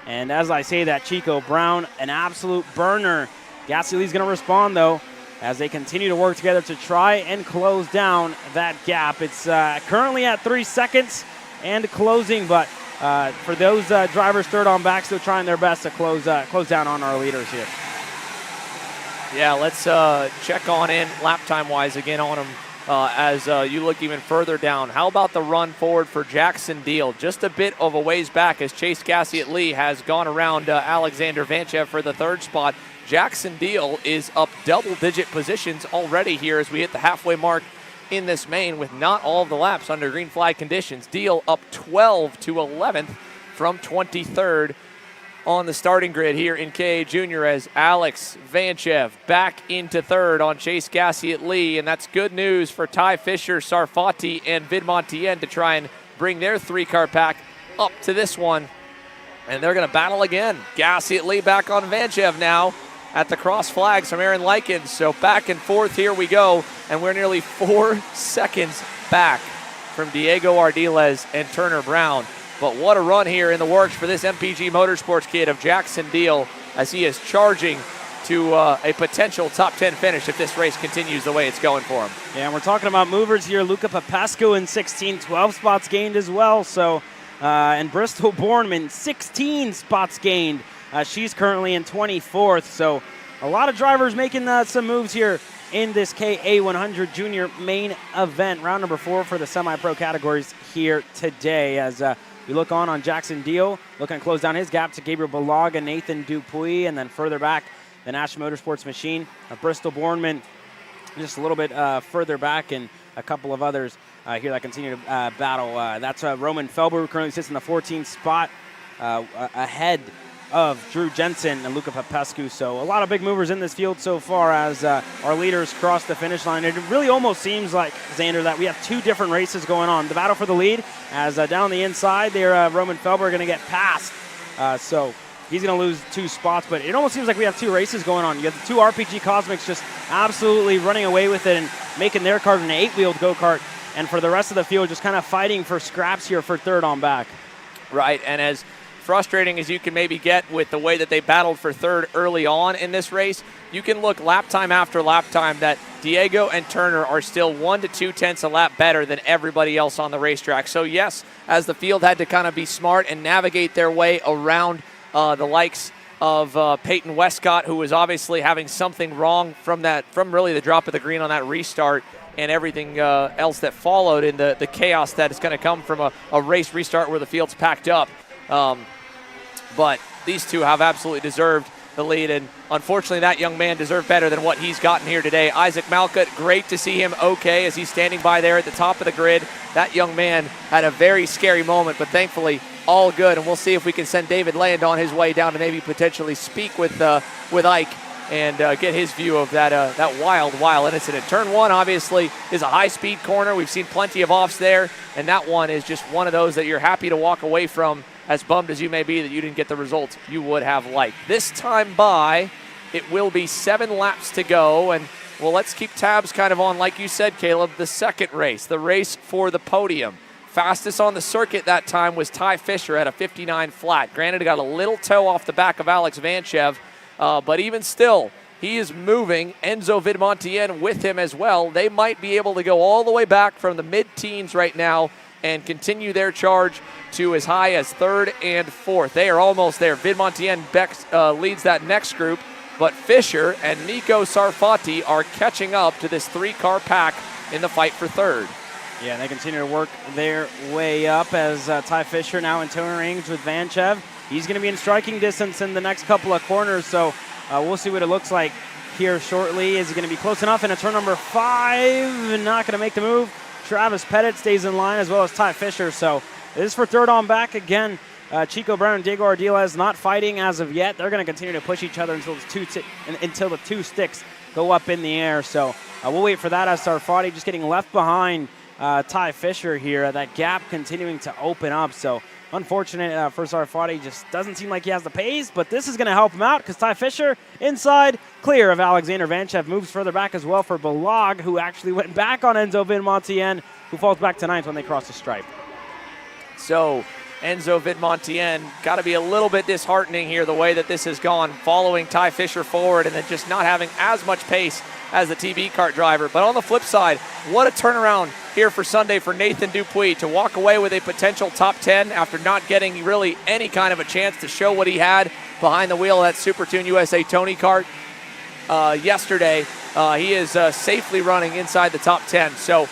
And as I say that, Chico Brown, an absolute burner. Gassiet Lee's going to respond, though, as they continue to work together to try and close down that gap. It's currently at 3 seconds and closing, but for those drivers third on back, still trying their best to close down on our leaders here. Yeah, let's check on in lap time-wise again on them as you look even further down. How about the run forward for Jackson Deal? Just a bit of a ways back as Chase Gassiet Lee has gone around Alexander Vanchev for the 3rd spot. Jackson Deal is up double-digit positions already here as we hit the halfway mark in this main with not all of the laps under green flag conditions. Deal up 12 to 11th from 23rd on the starting grid here in KA Junior as Alex Vanchev back into 3rd on Chase Gassiet Lee, and that's good news for Ty Fisher, Sarfati, and Vidmontien to try and bring their 3-car pack up to this one, and they're going to battle again. Gassiet Lee back on Vanchev now at the cross flags from Aaron Likens. So back and forth here we go, and we're nearly 4 seconds back from Diego Ardiles and Turner Brown. But what a run here in the works for this MPG Motorsports kid of Jackson Deal as he is charging to a potential top 10 finish if this race continues the way it's going for him. Yeah, and we're talking about movers here. Luca Papescu in 16, 12 spots gained as well. So, and Bristol Bornman, 16 spots gained. She's currently in 24th. So a lot of drivers making some moves here in this KA100 Junior main event. Round number 4 for the semi-pro categories here today as we look on Jackson Deal, looking to close down his gap to Gabriel Balaga, Nathan Dupuis, and then further back, the National Motorsports machine of Bristol Bornman, just a little bit further back, and a couple of others here that continue to battle. That's Roman Felber, who currently sits in the 14th spot, ahead of Drew Jensen and Luca Popescu. So a lot of big movers in this field so far as our leaders cross the finish line. It really almost seems like, Xander, that we have two different races going on. The battle for the lead, as down the inside there, Roman Felber going to get passed. So he's going to lose 2 spots, but it almost seems like we have 2 races going on. You have the 2 RPG Cosmics just absolutely running away with it and making their kart an 8-wheeled go-kart, and for the rest of the field just kind of fighting for scraps here for third on back. Right, and as frustrating as you can maybe get with the way that they battled for third early on in this race, you can look lap time after lap time that Diego and Turner are still 1 to 2 tenths a lap better than everybody else on the racetrack. So yes, as the field had to kind of be smart and navigate their way around the likes of Peyton Westcott, who was obviously having something wrong from really the drop of the green on that restart, and everything else that followed in the chaos that is going to come from a race restart where the field's packed up. But these two have absolutely deserved the lead, and unfortunately that young man deserved better than what he's gotten here today. Isaac Malcutt, great to see him okay as he's standing by there at the top of the grid. That young man had a very scary moment, but thankfully all good, and we'll see if we can send David Land on his way down to maybe potentially speak with Ike and get his view of that wild incident. Turn 1 obviously is a high-speed corner. We've seen plenty of offs there, and that one is just one of those that you're happy to walk away from, as bummed as you may be that you didn't get the results you would have liked. This time by, it will be 7 laps to go, and well, let's keep tabs kind of on, like you said, Caleb, the second race, the race for the podium. Fastest on the circuit that time was Ty Fisher at a 59 flat. Granted, he got a little toe off the back of Alex Vanchev, but even still, he is moving. Enzo Vidmontien with him as well. They might be able to go all the way back from the mid-teens right now and continue their charge to as high as 3rd and 4th. They are almost there. Vidmontien leads that next group, but Fisher and Nico Sarfati are catching up to this 3-car pack in the fight for 3rd. Yeah, and they continue to work their way up as Ty Fisher now in towing range with Vanchev. He's going to be in striking distance in the next couple of corners, so we'll see what it looks like here shortly. Is he going to be close enough in turn number 5? Not going to make the move. Travis Pettit stays in line as well as Ty Fisher, so this is for 3rd on back again. Chico Brown and Diego Ardiles not fighting as of yet. They're going to continue to push each other until the 2 sticks go up in the air, so we'll wait for that as Sarfati just getting left behind Ty Fisher here. That gap continuing to open up, so unfortunate for Sarfati. Just doesn't seem like he has the pace, but this is going to help him out because Ty Fisher inside, clear of Alexander Vanchev, moves further back as well for Balog, who actually went back on Enzo Vidmontien, who falls back to 9th when they cross the stripe. So Enzo Vidmontien got to be a little bit disheartening here the way that this has gone, following Ty Fisher forward and then just not having as much pace as the TB kart driver. But on the flip side, what a turnaround here for Sunday for Nathan Dupuis to walk away with a potential top 10 after not getting really any kind of a chance to show what he had behind the wheel of that Super Tune USA Tony kart yesterday. He is safely running inside the top 10. So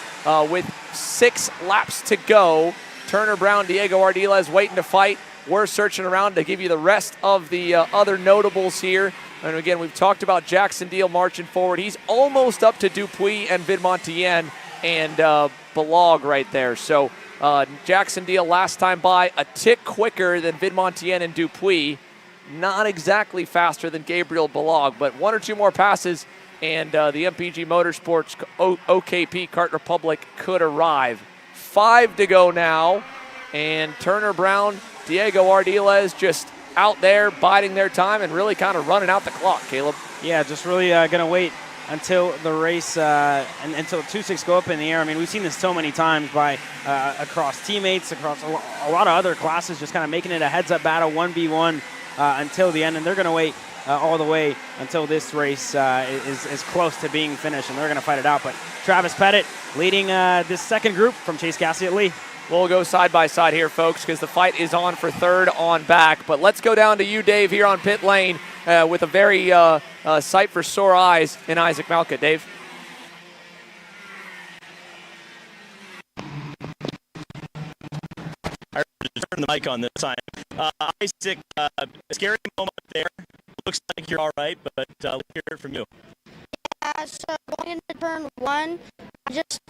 with 6 laps to go, Turner Brown, Diego Ardiles waiting to fight. We're searching around to give you the rest of the other notables here. And again, we've talked about Jackson Deal marching forward. He's almost up to Dupuis and Vidmontien and Balog right there. So Jackson Deal last time by a tick quicker than Vidmontien and Dupuis. Not exactly faster than Gabriel Balog, but 1 or 2 more passes and the MPG Motorsports OKP Kart Republic could arrive. 5 to go now, and Turner Brown, Diego Ardiles just out there biding their time and really kind of running out the clock, Caleb. Yeah, just really going to wait until the race and until 2-6 go up in the air. I mean, we've seen this so many times by across teammates, across a lot of other classes, just kind of making it a heads-up battle, 1v1 until the end, and they're going to wait all the way until this race is close to being finished, and they're going to fight it out. But Travis Pettit leading this second group from Chase Cassidy at Lee. We'll go side by side here, folks, because the fight is on for 3rd on back. But let's go down to you, Dave, here on pit lane with a very sight for sore eyes in Isaac Malcutt. Dave. I turn the mic on this time. Isaac, scary moment there. Looks like you're all right, but let's hear it from you. Yeah, so going into turn 1, I just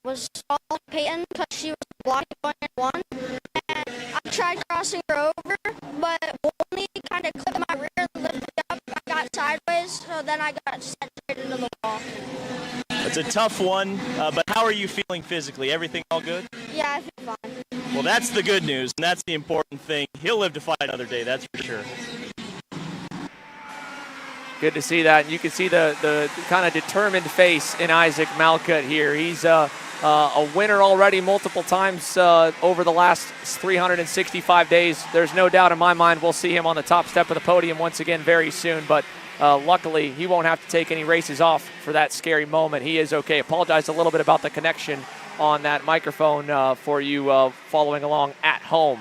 was following Peyton because she was blocking going in 1. And I tried crossing her over, but only kind of clipped a tough one, but how are you feeling physically? Everything all good? Yeah, I feel fine. Well, that's the good news, and that's the important thing. He'll live to fight another day, that's for sure. Good to see that. And you can see the kind of determined face in Isaac Malcutt here. He's a winner already multiple times over the last 365 days. There's no doubt in my mind we'll see him on the top step of the podium once again very soon, but luckily he won't have to take any races off for that scary moment. He is okay. Apologize a little bit about the connection on that microphone for you following along at home.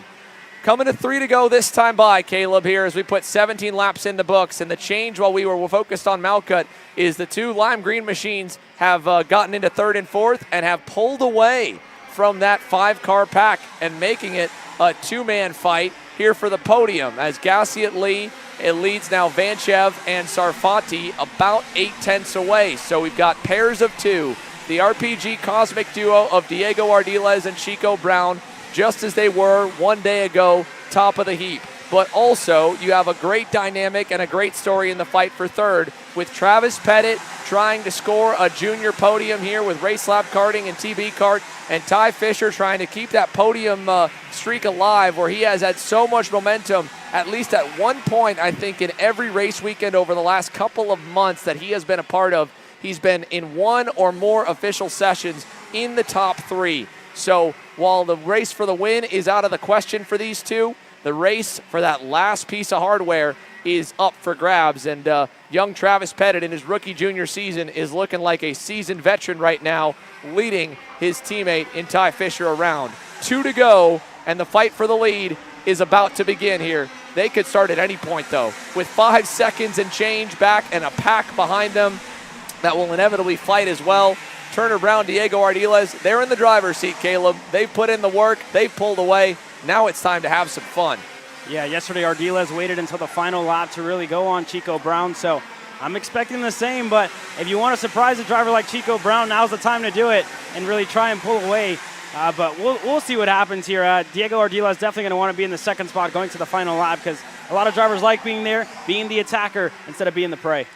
Coming to 3 to go this time by, Caleb, here as we put 17 laps in the books. And the change while we were focused on Malcutt is the two lime green machines have gotten into 3rd and 4th and have pulled away from that 5-car pack and making it a 2-man fight here for the podium. As Gassiet Lee, it leads now Vanchev and Sarfati about 8/10 away. So we've got pairs of 2. The RPG Cosmic duo of Diego Ardiles and Chico Brown, just as they were one day ago, top of the heap. But also, you have a great dynamic and a great story in the fight for 3rd with Travis Pettit trying to score a junior podium here with Race Lab Karting and TB Kart, and Ty Fisher trying to keep that podium streak alive where he has had so much momentum, at least at one point, I think, in every race weekend over the last couple of months that he has been a part of. He's been in 1 or more official sessions in the top 3. So while the race for the win is out of the question for these two, the race for that last piece of hardware is up for grabs. And young Travis Pettit in his rookie junior season is looking like a seasoned veteran right now, leading his teammate in Ty Fisher around. 2 to go, and the fight for the lead is about to begin here. They could start at any point, though, with 5 seconds and change back and a pack behind them that will inevitably fight as well. Turner Brown, Diego Ardiles, they're in the driver's seat, Caleb. They've put in the work. They've pulled away. Now it's time to have some fun. Yeah, yesterday Ardiles waited until the final lap to really go on Chico Brown, so I'm expecting the same, but if you want to surprise a driver like Chico Brown, now's the time to do it and really try and pull away. But we'll see what happens here. Diego Ardiles definitely going to want to be in the 2nd spot going to the final lap because a lot of drivers like being there, being the attacker instead of being the prey.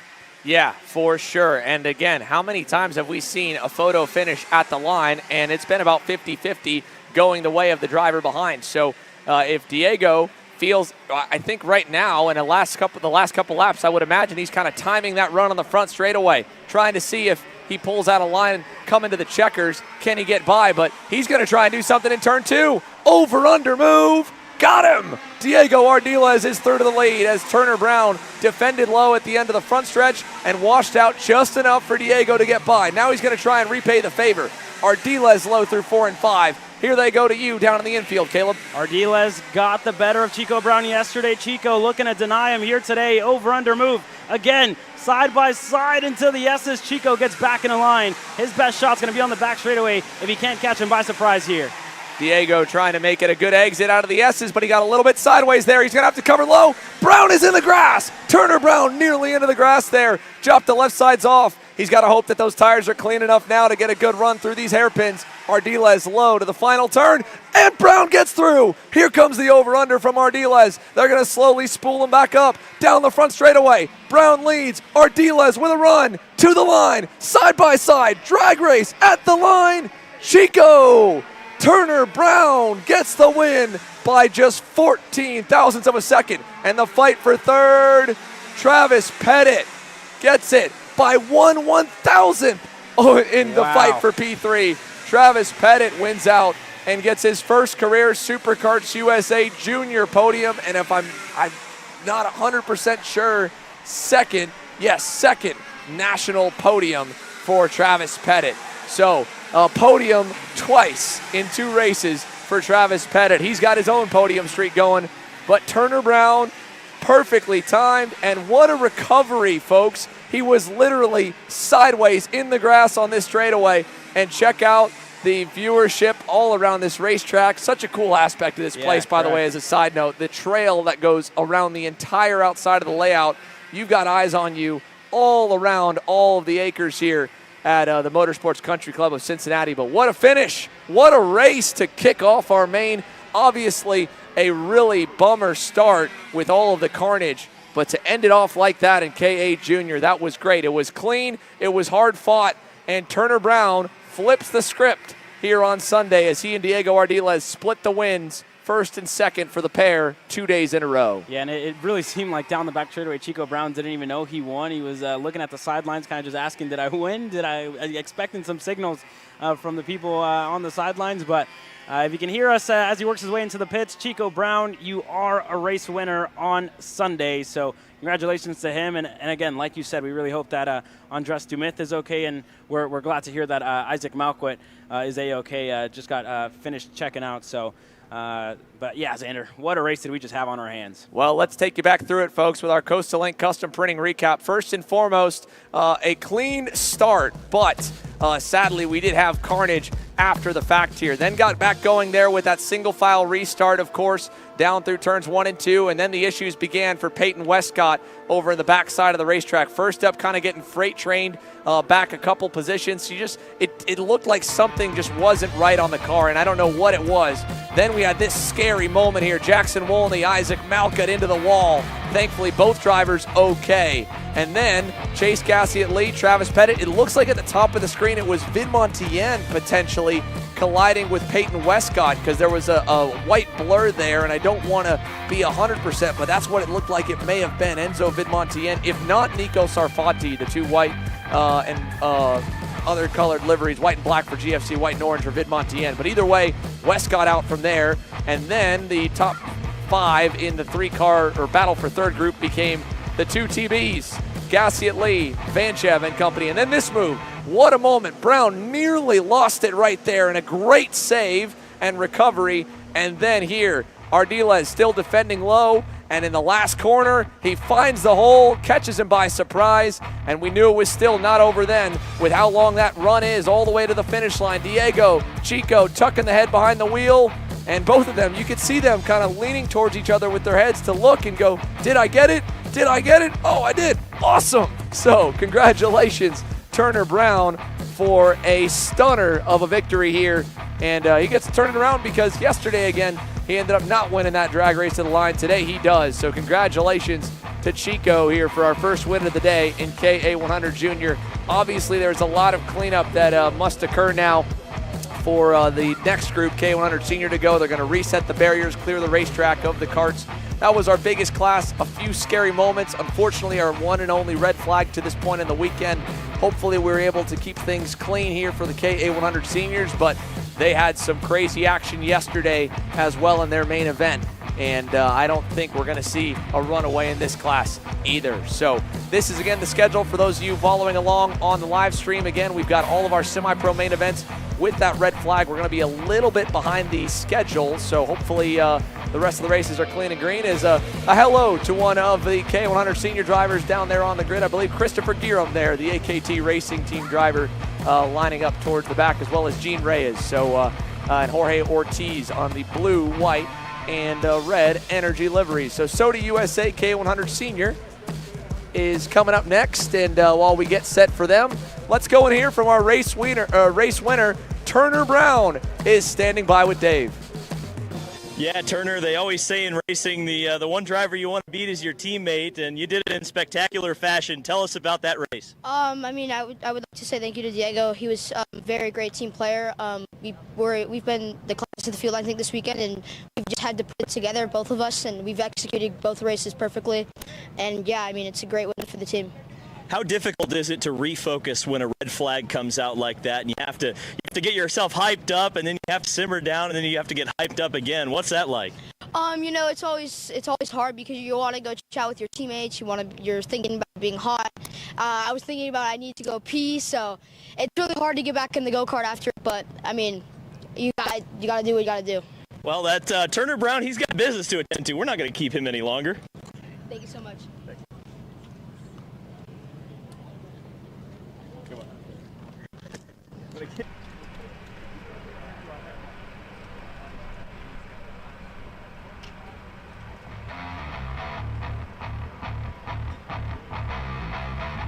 Yeah, for sure. And again, how many times have we seen a photo finish at the line, and it's been about 50-50 going the way of the driver behind. So if Diego feels, I think right now in the last couple laps, I would imagine he's kind of timing that run on the front straightaway, trying to see if he pulls out a line and come into the checkers. Can he get by? But he's going to try and do something in turn 2. Over-under move. Got him! Diego Ardiles is 3rd of the lead as Turner Brown defended low at the end of the front stretch and washed out just enough for Diego to get by. Now he's going to try and repay the favor. Ardiles low through 4 and 5. Here they go to you down in the infield, Caleb. Ardiles got the better of Chico Brown yesterday. Chico looking to deny him here today. Over-under move. Again, side by side into the S's. Chico gets back in the line. His best shot's going to be on the back straightaway if he can't catch him by surprise here. Diego trying to make it a good exit out of the S's, but he got a little bit sideways there. He's going to have to cover low. Brown is in the grass. Turner Brown nearly into the grass there. Dropped the left sides off. He's got to hope that those tires are clean enough now to get a good run through these hairpins. Ardiles low to the final turn, and Brown gets through. Here comes the over-under from Ardiles. They're going to slowly spool him back up down the front straightaway. Brown leads. Ardiles with a run to the line. Side by side. Drag race at the line. Chico. Turner Brown gets the win by just 14 thousandths of a second. And the fight for 3rd, Travis Pettit gets it by 1/1000th in the fight for P3. Travis Pettit wins out and gets his first career Superkarts USA Junior podium. And if I'm not 100% sure, second national podium for Travis Pettit. So a podium twice in 2 races for Travis Pettit. He's got his own podium streak going, but Turner Brown perfectly timed, and what a recovery, folks. He was literally sideways in the grass on this straightaway, and check out the viewership all around this racetrack. Such a cool aspect of this place, by the way, as a side note. The trail that goes around the entire outside of the layout, you've got eyes on you all around all of the acres here at the Motorsports Country Club of Cincinnati. But what a finish. What a race to kick off our main. Obviously, a really bummer start with all of the carnage. But to end it off like that in KA Junior, that was great. It was clean. It was hard fought. and Turner Brown flips the script here on Sunday as he and Diego Ardiles split the wins, first and second for the pair 2 days in a row. Yeah, and it really seemed like down the back straightaway, Chico Brown didn't even know he won. He was looking at the sidelines, kind of just asking, did I win? Did I expecting some signals from the people on the sidelines? But if you can hear us as he works his way into the pits, Chico Brown, you are a race winner on Sunday. So congratulations to him. And again, like you said, we really hope that Andres Dumith is okay. And we're glad to hear that Isaac Malquit is A-okay. Just got finished checking out. So. But yeah, Xander, what a race did we just have on our hands? Well, let's take you back through it, folks, with our Coastal Link custom printing recap. First and foremost, a clean start, but sadly we did have carnage after the fact here. Then got back going there with that single file restart, of course, down through turns 1 and 2, and then the issues began for Peyton Westcott over in the backside of the racetrack. First up, kind of getting freight trained back a couple positions. It looked like something just wasn't right on the car, and I don't know what it was. Then we had this scary moment here. Jackson Wolney, Isaac Malquit into the wall. Thankfully, both drivers okay. And then Chase Gassiet Lee, Travis Pettit. It looks like at the top of the screen it was Vidmontien potentially colliding with Peyton Westcott because there was a white blur there, and I don't want to be 100%, but that's what it looked like it may have been. Enzo Vidmontien, if not Nico Sarfati, the two white and other colored liveries, white and black for GFC, white and orange for Vidmontien. But either way, Westcott out from there, and then the top 5 in the 3-car or battle for third group became the 2 TBs, Gassiet Lee, Vanchev and company. And then this move, what a moment. Brown nearly lost it right there, and a great save and recovery. And then here, Ardiles still defending low, and in the last corner, he finds the hole, catches him by surprise, and we knew it was still not over then with how long that run is all the way to the finish line. Diego, Chico tucking the head behind the wheel, and both of them, you could see them kind of leaning towards each other with their heads to look and go, did I get it? Did I get it? Oh, I did. Awesome. So congratulations, Turner Brown, for a stunner of a victory here. And he gets to turn it around because yesterday, again, he ended up not winning that drag race to the line. Today he does. So congratulations to Chico here for our first win of the day in KA100 Junior. Obviously, there's a lot of cleanup that must occur now for the next group, KA100 Senior, to go. They're going to reset the barriers, clear the racetrack of the carts. That was our biggest class. A few scary moments. Unfortunately, our one and only red flag to this point in the weekend. Hopefully, we were able to keep things clean here for the KA100 Seniors, but they had some crazy action yesterday as well in their main event. And I don't think we're going to see a runaway in this class either. So this is, again, the schedule for those of you following along on the live stream. Again, we've got all of our semi-pro main events with that red flag. We're going to be a little bit behind the schedule, so hopefully the rest of the races are clean and green. Is a hello to one of the KA100 Senior drivers down there on the grid. I believe Christopher Gearum there, the AKT Racing Team driver, lining up towards the back, as well as Gene Reyes. So and Jorge Ortiz on the blue, white, and red Energy liveries. So SOTA USA KA100 Senior is coming up next, and while we get set for them, let's go in here from our race winner. Turner Brown is standing by with Dave. Yeah, Turner, they always say in racing the one driver you want to beat is your teammate, and you did it in spectacular fashion. Tell us about that race. I would like to say thank you to Diego. He was a very great team player. We've been the class of the field, I think, this weekend, and we've just had to put it together, both of us, and we've executed both races perfectly. And yeah, it's a great win for the team. How difficult is it to refocus when a red flag comes out like that, and you have to get yourself hyped up, and then you have to simmer down, and then you have to get hyped up again? What's that like? It's always hard because you want to go chat with your teammates. You're thinking about being hot. I was thinking about I need to go pee, so it's really hard to get back in the go-kart after. But you got to do what you got to do. Well, that Turner Brown, he's got business to attend to. We're not going to keep him any longer. Thank you so much.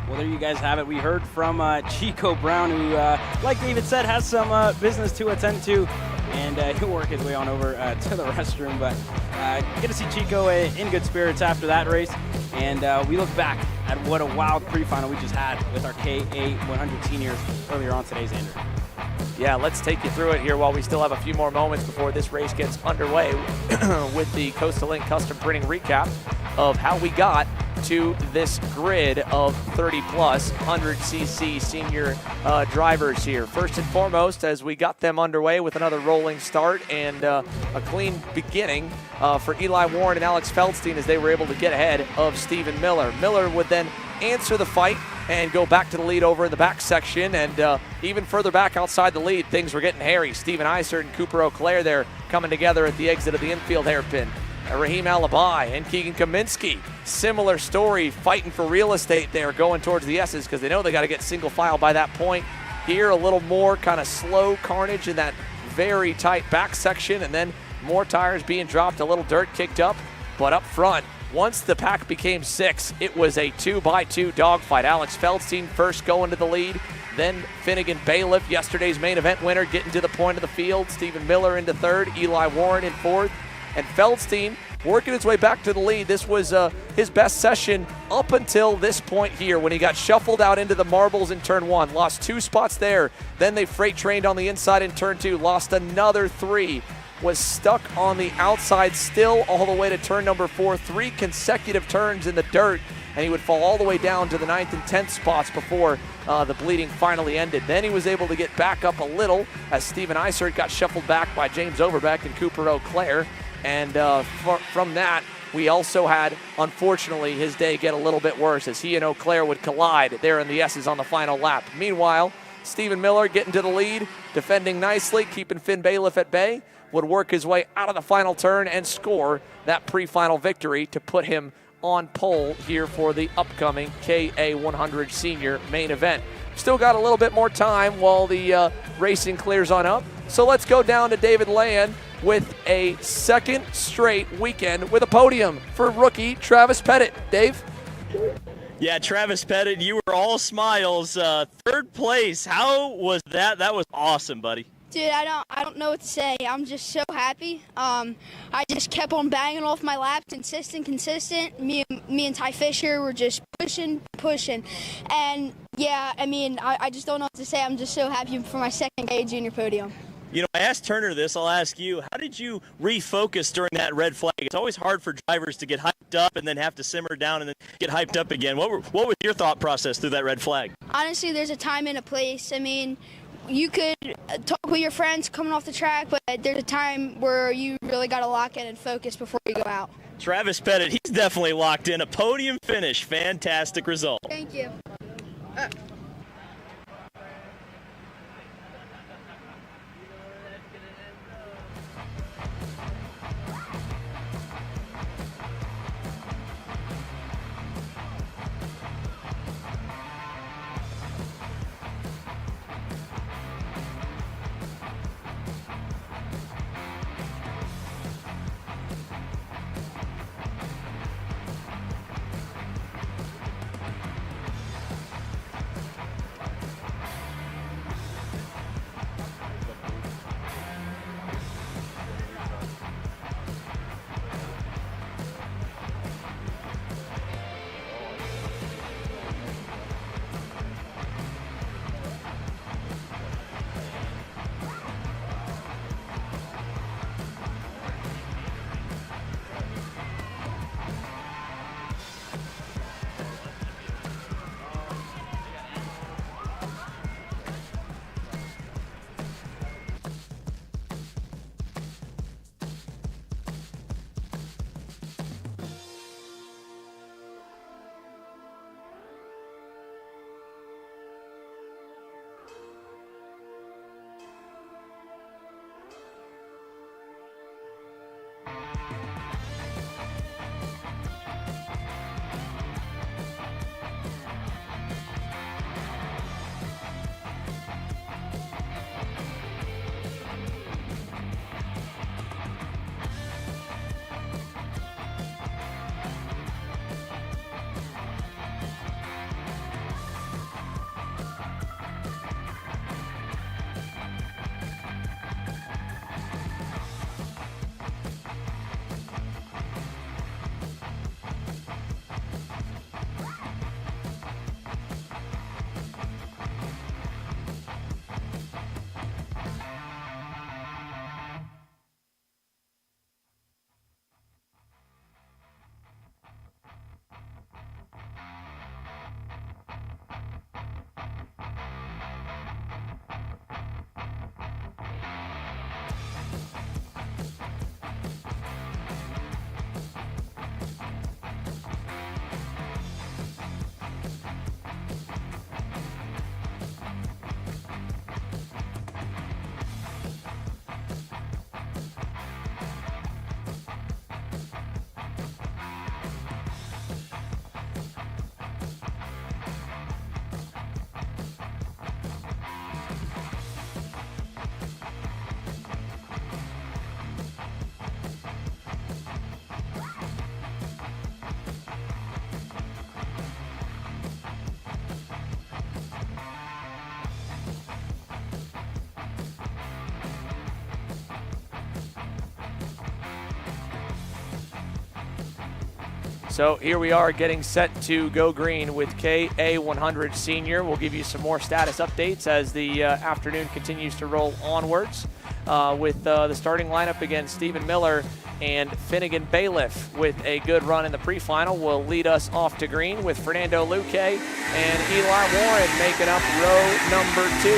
Well, there you guys have it. We heard from Chico Brown, who, like David said, has some business to attend to, and he'll work his way on over to the restroom. But good to see Chico in good spirits after that race, and we look back at what a wild pre-final we just had with our KA100 seniors earlier on today, Xander. Yeah, let's take you through it here while we still have a few more moments before this race gets underway with the Coastal Link custom printing recap of how we got to this grid of 30-plus 100cc senior drivers here. First and foremost, as we got them underway with another rolling start and a clean beginning for Eli Warren and Alex Feldstein as they were able to get ahead of Stephen Miller. Miller would then answer the fight and go back to the lead over in the back section, and even further back outside the lead, things were getting hairy. Stephen Eisert and Cooper Auclair there coming together at the exit of the infield hairpin. Raheem Alibi and Keegan Kaminsky, similar story, fighting for real estate there, going towards the S's because they know they got to get single file by that point. Here, a little more kind of slow carnage in that very tight back section, and then more tires being dropped, a little dirt kicked up. But up front, once the pack became 6, it was a 2x2 dogfight. Alex Feldstein first going to the lead, then Finnegan Bailiff, yesterday's main event winner, getting to the point of the field. Stephen Miller into third, Eli Warren in fourth, and Feldstein working his way back to the lead. This was his best session up until this point here when he got shuffled out into the marbles in turn 1. Lost 2 spots there. Then they freight trained on the inside in turn 2. Lost another 3. Was stuck on the outside still all the way to turn number 4. 3 consecutive turns in the dirt, and he would fall all the way down to the 9th and 10th spots before the bleeding finally ended. Then he was able to get back up a little as Stephen Eisert got shuffled back by James Overbeck and Cooper Auclair. And from that, we also had, unfortunately, his day get a little bit worse as he and Auclair would collide there in the S's on the final lap. Meanwhile, Stephen Miller getting to the lead, defending nicely, keeping Finn Bailiff at bay, would work his way out of the final turn and score that pre-final victory to put him on pole here for the upcoming KA100 Senior main event. Still got a little bit more time while the racing clears on up. So let's go down to David Land with a second straight weekend with a podium for rookie Travis Pettit. Dave? Yeah, Travis Pettit, you were all smiles. Third place. How was that? That was awesome, buddy. Dude, I don't know what to say. I'm just so happy. I just kept on banging off my laps, consistent. Me and Ty Fisher were just pushing. And yeah, I mean, I just don't know what to say. I'm just so happy for my second KA Junior podium. You know, I asked Turner this, I'll ask you, how did you refocus during that red flag? It's always hard for drivers to get hyped up and then have to simmer down and then get hyped up again. What was your thought process through that red flag? Honestly, there's a time and a place. I mean, you could talk with your friends coming off the track, but there's a time where you really got to lock in and focus before you go out. Travis Pettit, he's definitely locked in. A podium finish. Fantastic result. Thank you. So here we are getting set to go green with KA100 Senior. We'll give you some more status updates as the afternoon continues to roll onwards with the starting lineup again. Stephen Miller and Finnegan Bailiff with a good run in the pre-final will lead us off to green with Fernando Luque and Eli Warren making up row number 2.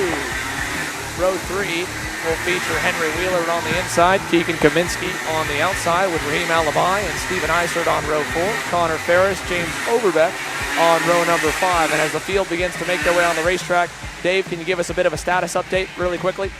Row 3 will feature Henry Wheeler on the inside, Keegan Kaminsky on the outside with Raheem Alibi and Steven Eisert on row 4, Connor Ferris, James Overbeck on row number 5. And as the field begins to make their way on the racetrack, Dave, can you give us a bit of a status update really quickly?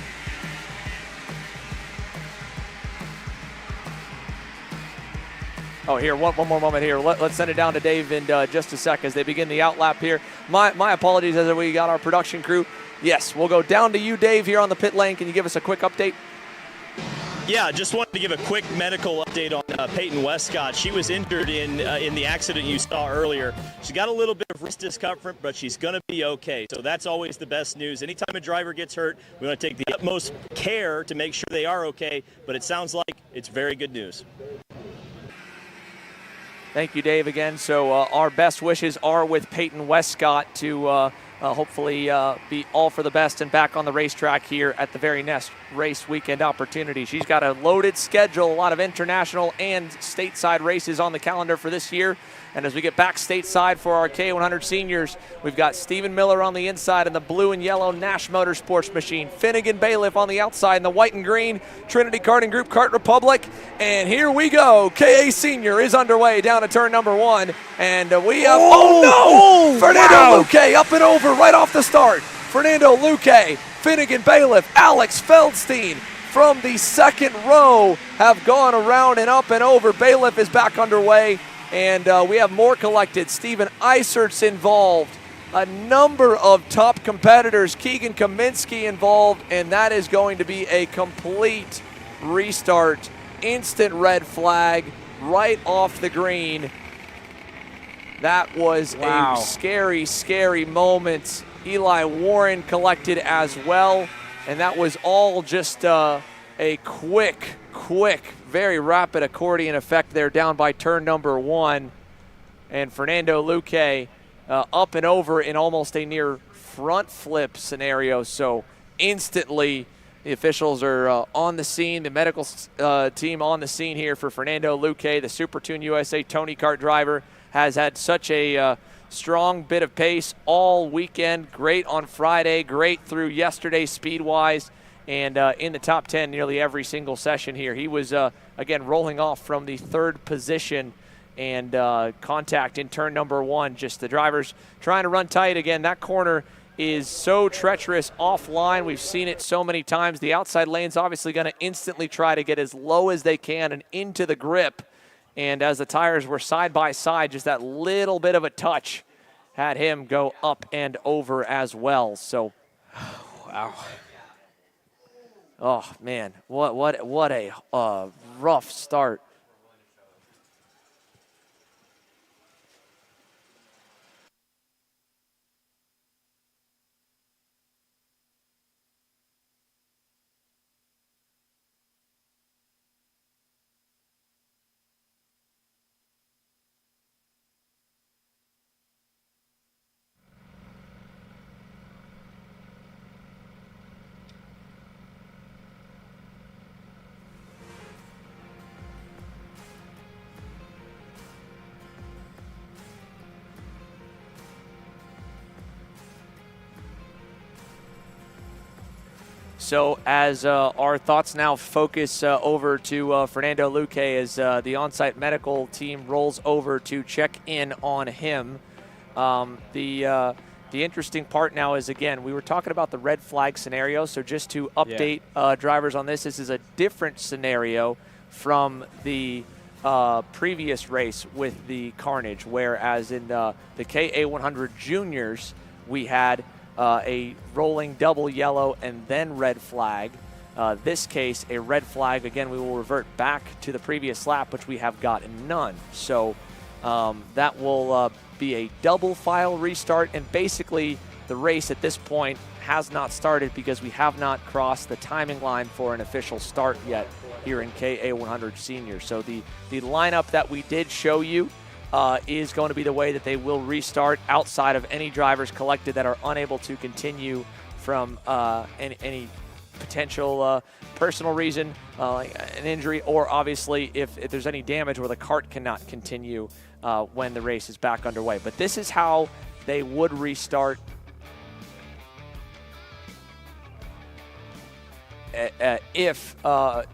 Oh, here, one more moment here. Let's send it down to Dave in just a sec as they begin the outlap here. My apologies as we got our production crew. Yes, we'll go down to you, Dave, here on the pit lane. Can you give us a quick update? Yeah, just wanted to give a quick medical update on Peyton Westcott. She was injured in the accident you saw earlier. She got a little bit of wrist discomfort, but she's going to be okay. So that's always the best news. Anytime a driver gets hurt, we want to take the utmost care to make sure they are okay. But it sounds like it's very good news. Thank you, Dave, again. So our best wishes are with Peyton Westcott to hopefully be all for the best and back on the racetrack here at the very next race weekend opportunity. She's got a loaded schedule, a lot of international and stateside races on the calendar for this year. And as we get back stateside for our KA100 seniors, we've got Stephen Miller on the inside in the blue and yellow Nash Motorsports machine, Finnegan Bailiff on the outside in the white and green Trinity Karting Group Kart Republic. And here we go. KA Senior is underway down to turn number 1. And we have, Fernando Luque up and over right off the start. Fernando Luque, Finnegan Bailiff, Alex Feldstein from the second row have gone around and up and over. Bailiff is back underway. And we have more collected. Steven Eisert's involved. A number of top competitors. Keegan Kaminsky involved. And that is going to be a complete restart. Instant red flag right off the green. That was a scary, scary moment. Eli Warren collected as well. And that was all just a quick, very rapid accordion effect there down by turn number 1. And Fernando Luque up and over in almost a near front flip scenario. So instantly the officials are on the scene, the medical team on the scene here for Fernando Luque. The Super Tune USA Tony Kart driver has had such a strong bit of pace all weekend. Great on Friday, great through yesterday speed-wise. And in the top 10 nearly every single session here. He was, again, rolling off from the 3rd position and contact in turn number 1. Just the drivers trying to run tight. Again, that corner is so treacherous offline. We've seen it so many times. The outside lane's obviously going to instantly try to get as low as they can and into the grip. And as the tires were side by side, just that little bit of a touch had him go up and over as well. So, wow. Oh man, what a rough start. So as our thoughts now focus over to Fernando Luque as the on-site medical team rolls over to check in on him. The interesting part now is, again, we were talking about the red flag scenario. So just to update drivers on this is a different scenario from the previous race with the Carnage, whereas in the KA100 Juniors, we had a rolling double yellow and then red flag. This case, a red flag. Again, we will revert back to the previous lap, which we have gotten none. So that will be a double file restart. And basically, the race at this point has not started because we have not crossed the timing line for an official start yet here in KA100 Senior. So the lineup that we did show you is going to be the way that they will restart, outside of any drivers collected that are unable to continue from any potential personal reason, like an injury, or obviously if there's any damage where the kart cannot continue when the race is back underway. But this is how they would restart. If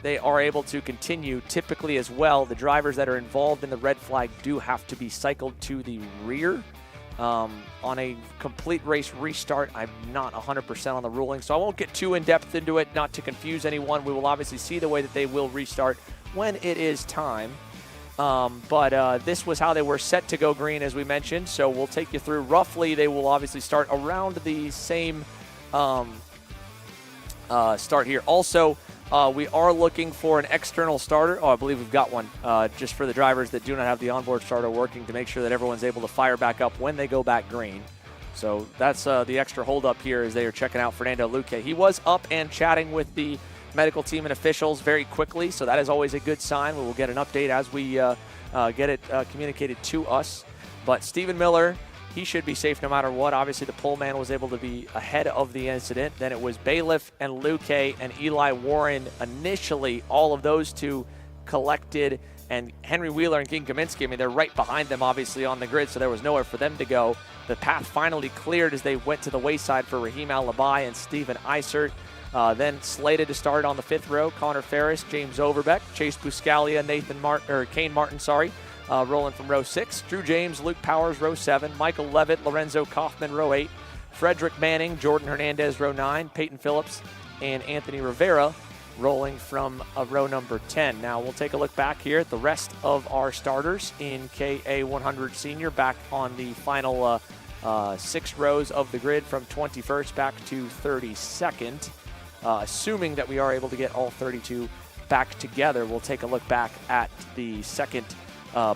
they are able to continue. Typically as well, the drivers that are involved in the red flag do have to be cycled to the rear. On a complete race restart, I'm not 100% on the ruling, so I won't get too in-depth into it, not to confuse anyone. We will obviously see the way that they will restart when it is time. But this was how they were set to go green, as we mentioned, so we'll take you through roughly. They will obviously start around the same start here. Also, we are looking for an external starter. Oh, I believe we've got one just for the drivers that do not have the onboard starter working, to make sure that everyone's able to fire back up when they go back green. So that's the extra holdup here as they are checking out Fernando Luque. He was up and chatting with the medical team and officials very quickly, so that is always a good sign. We will get an update as we get it communicated to us. But Stephen Miller, he should be safe no matter what. Obviously, the pole man was able to be ahead of the incident. Then it was Bailiff and Luque and Eli Warren initially. All of those two collected. And Henry Wheeler and King Kaminsky, I mean, they're right behind them, obviously, on the grid, so there was nowhere for them to go. The path finally cleared as they went to the wayside for Raheem Al-Labai and Steven Eisert. Then slated to start on the 5th row, Connor Ferris, James Overbeck, Chase Buscalia, Kane Martin, rolling from row 6. Drew James, Luke Powers, row 7. Michael Levitt, Lorenzo Kaufman, row 8. Frederick Manning, Jordan Hernandez, row 9. Peyton Phillips and Anthony Rivera rolling from row number 10. Now we'll take a look back here at the rest of our starters in KA100 Senior, back on the final 6 rows of the grid from 21st back to 32nd. Assuming that we are able to get all 32 back together, we'll take a look back at the second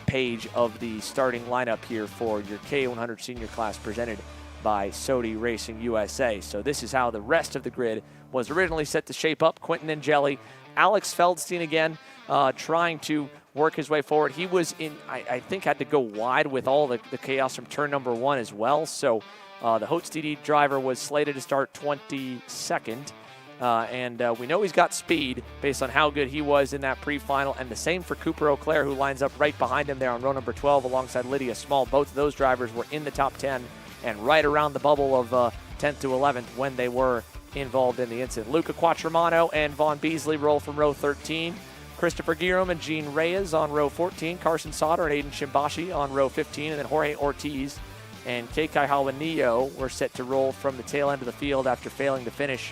page of the starting lineup here for your KA100 Senior class, presented by Sodi Racing USA. So this is how the rest of the grid was originally set to shape up. Quentin Angeli, Alex Feldstein again, trying to work his way forward. He was in, I think, had to go wide with all the chaos from turn number 1 as well. So the Hotz TD driver was slated to start 22nd. And we know he's got speed based on how good he was in that pre-final. And the same for Cooper O'Clair, who lines up right behind him there on row number 12 alongside Lydia Small. Both of those drivers were in the top 10 and right around the bubble of 10th to 11th when they were involved in the incident. Luca Quattromano and Vaughn Beasley roll from row 13. Christopher Guillermo and Gene Reyes on row 14. Carson Sauter and Aiden Shimbashi on row 15. And then Jorge Ortiz and Keikai Hawanio were set to roll from the tail end of the field after failing to finish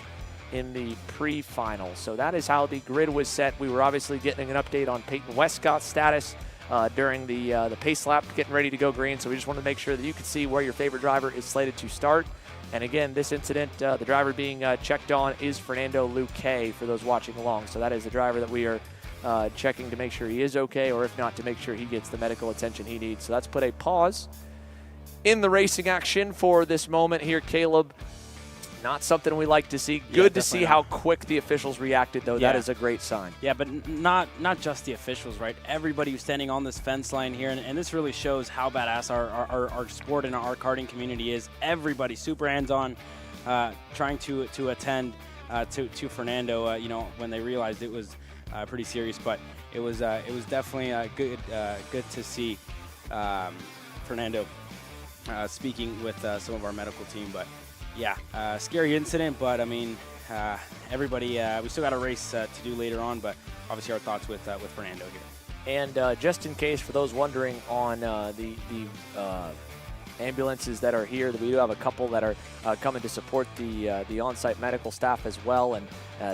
in the pre-final. So that is how the grid was set. We were obviously getting an update on Peyton Westcott's status during the pace lap, getting ready to go green. So we just wanted to make sure that you could see where your favorite driver is slated to start. And again, this incident, the driver being checked on is Fernando Luque, for those watching along. So that is the driver that we are checking to make sure he is okay, or if not, to make sure he gets the medical attention he needs. So that's put a pause in the racing action for this moment here, Caleb. Not something we like to see. Good to see how quick the officials reacted, though. Yeah. That is a great sign. Yeah, but not just the officials, right? Everybody who's standing on this fence line here, and this really shows how badass our sport and our karting community is. Everybody super hands-on, trying to attend to Fernando. When they realized it was pretty serious, but it was definitely good to see Fernando speaking with some of our medical team, but. Yeah, scary incident, but I mean, everybody, we still got a race to do later on, but obviously our thoughts with Fernando here. And just in case, for those wondering on the ambulances that are here, that we do have a couple that are coming to support the on-site medical staff as well, and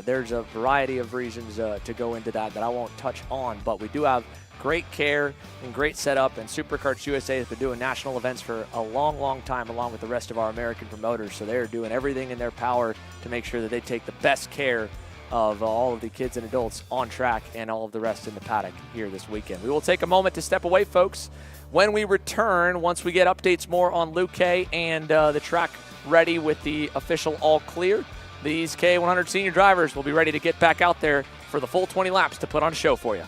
there's a variety of reasons to go into that I won't touch on, but we do have great care and great setup, and SuperKarts USA has been doing national events for a long, long time, along with the rest of our American promoters. So they're doing everything in their power to make sure that they take the best care of all of the kids and adults on track and all of the rest in the paddock here this weekend. We will take a moment to step away, folks. When we return, once we get updates more on Luque and the track ready with the official all clear, these KA100 Senior drivers will be ready to get back out there for the full 20 laps to put on a show for you.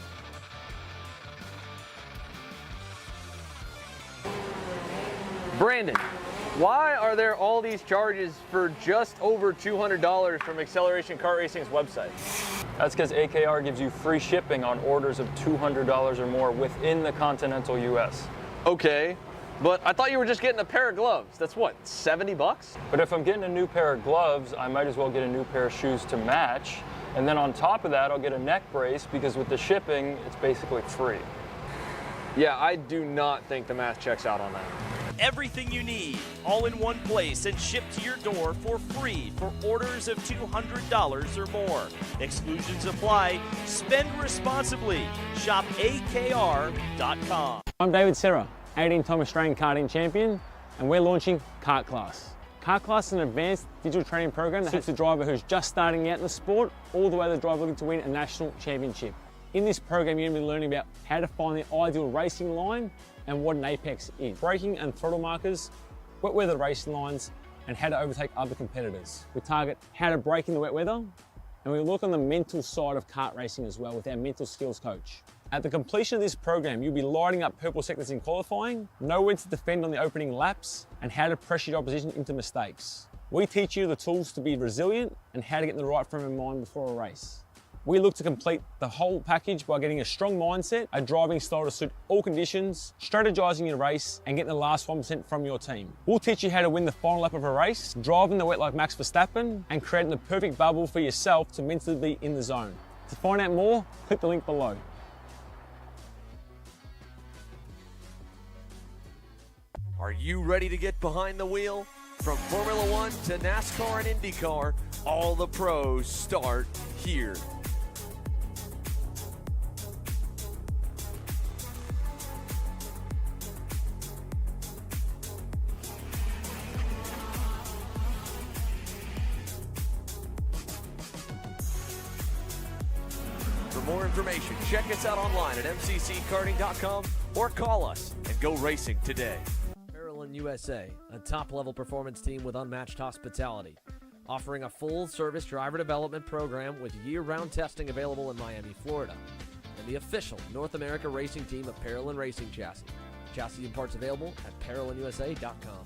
Brandon, why are there all these charges for just over $200 from Acceleration Kart Racing's website? That's because AKR gives you free shipping on orders of $200 or more within the continental US. Okay, but I thought you were just getting a pair of gloves. That's what, 70 bucks? But if I'm getting a new pair of gloves, I might as well get a new pair of shoes to match. And then on top of that, I'll get a neck brace because with the shipping, it's basically free. Yeah, I do not think the math checks out on that. Everything you need, all in one place and shipped to your door for free for orders of $200 or more. Exclusions apply. Spend responsibly. Shop AKR.com. I'm David Serra, 18-time Australian karting champion, and we're launching Kart Class. Kart Class is an advanced digital training program that suits a driver who's just starting out in the sport, all the way to the driver looking to win a national championship. In this program, you're going to be learning about how to find the ideal racing line and what an apex is, braking and throttle markers, wet weather racing lines, and how to overtake other competitors. We target how to brake in the wet weather, and we look on the mental side of kart racing as well with our mental skills coach. At the completion of this program, you'll be lighting up purple sectors in qualifying, know when to defend on the opening laps, and how to pressure your opposition into mistakes. We teach you the tools to be resilient and how to get in the right frame of mind before a race. We look to complete the whole package by getting a strong mindset, a driving style to suit all conditions, strategizing your race, and getting the last 1% from your team. We'll teach you how to win the final lap of a race, drive in the wet like Max Verstappen, and creating the perfect bubble for yourself to mentally be in the zone. To find out more, click the link below. Are you ready to get behind the wheel? From Formula One to NASCAR and IndyCar, all the pros start here. For more information, check us out online at mcckarting.com or call us and go racing today. USA, a top-level performance team with unmatched hospitality, offering a full-service driver development program with year-round testing available in Miami, Florida, and the official North America racing team of Parolin Racing Chassis. Chassis and parts available at ParolinUSA.com.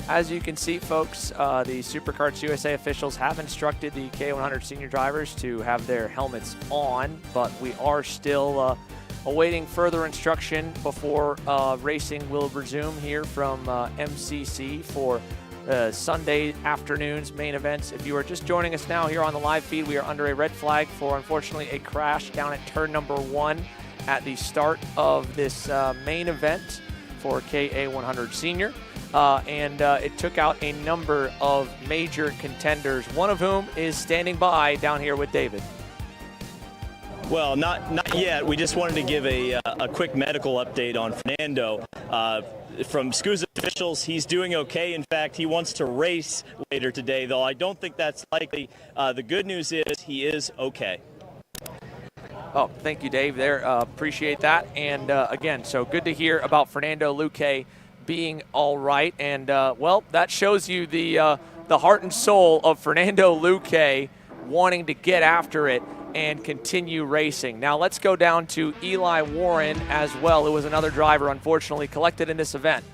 as you can see, folks, the SuperKarts USA officials have instructed the KA100 senior drivers to have their helmets on, but we are still awaiting further instruction before racing will resume here from MCC for Sunday afternoon's main events. If you are just joining us now here on the live feed, we are under a red flag for, unfortunately, a crash down at turn number 1 at the start of this main event for KA100 Senior. And it took out a number of major contenders, one of whom is standing by down here with David. Well, not yet. We just wanted to give a quick medical update on Fernando. From SKUSA officials, he's doing okay. In fact, he wants to race later today, though I don't think that's likely. The good news is he is okay. Oh, thank you, Dave, there. Appreciate that. And again, so good to hear about Fernando Luque being all right. And, well, that shows you the heart and soul of Fernando Luque wanting to get after it and continue racing. Now let's go down to Eli Warren as well, who was another driver, unfortunately, collected in this event.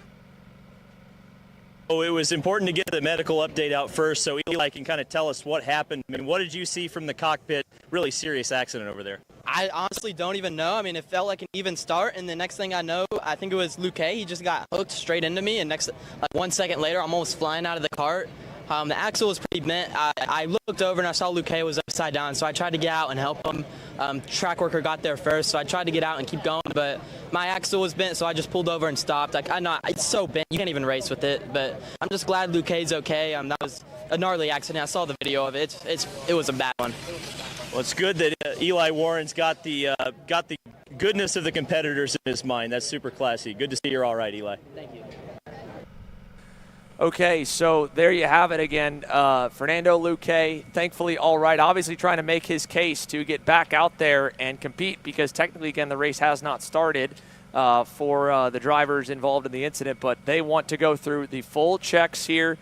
Oh, it was important to get the medical update out first so Eli can kind of tell us what happened. I mean, what did you see from the cockpit? Really serious accident over there. I honestly don't even know. I mean, it felt like an even start, and the next thing I know, I think it was Luque. He just got hooked straight into me, and like 1 second later, I'm almost flying out of the cart. The axle was pretty bent. I looked over and I saw Luque was upside down, so I tried to get out and help him. Track worker got there first, so I tried to get out and keep going, but my axle was bent, so I just pulled over and stopped. I know it's so bent, you can't even race with it, but I'm just glad Luque's okay. That was a gnarly accident. I saw the video of it. It was a bad one. Well, it's good that Eli Warren's got the goodness of the competitors in his mind. That's super classy. Good to see you're all right, Eli. Thank you. Okay, so there you have it again. Fernando Luque, thankfully all right. Obviously trying to make his case to get back out there and compete because technically, again, the race has not started for the drivers involved in the incident, but they want to go through the full checks here.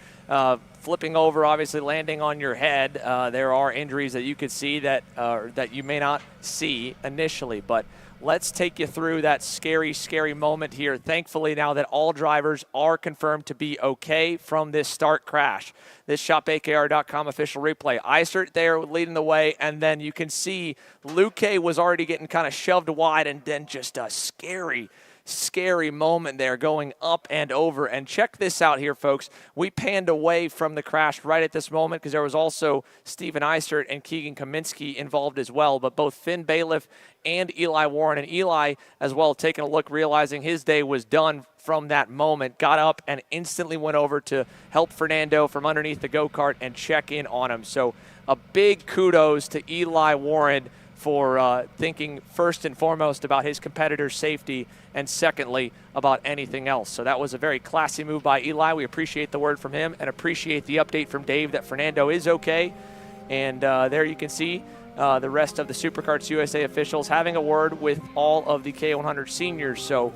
Flipping over, obviously landing on your head. There are injuries that you could see that you may not see initially, but let's take you through that scary, scary moment here. Thankfully, now that all drivers are confirmed to be okay from this start crash. This ShopAKR.com official replay. Eisert there leading the way, and then you can see Luque was already getting kind of shoved wide, and then just a scary, scary moment there going up and over. And check this out here, folks. We panned away from the crash right at this moment because there was also Steven Eisert and Keegan Kaminsky involved as well, but both Finn Bailiff and Eli Warren, and Eli as well taking a look, realizing his day was done from that moment, got up and instantly went over to help Fernando from underneath the go-kart and check in on him. So a big kudos to Eli Warren for thinking first and foremost about his competitor's safety and secondly about anything else. So that was a very classy move by Eli. We appreciate the word from him and appreciate the update from Dave that Fernando is okay. And there you can see the rest of the SuperKarts USA officials having a word with all of the KA100 seniors. So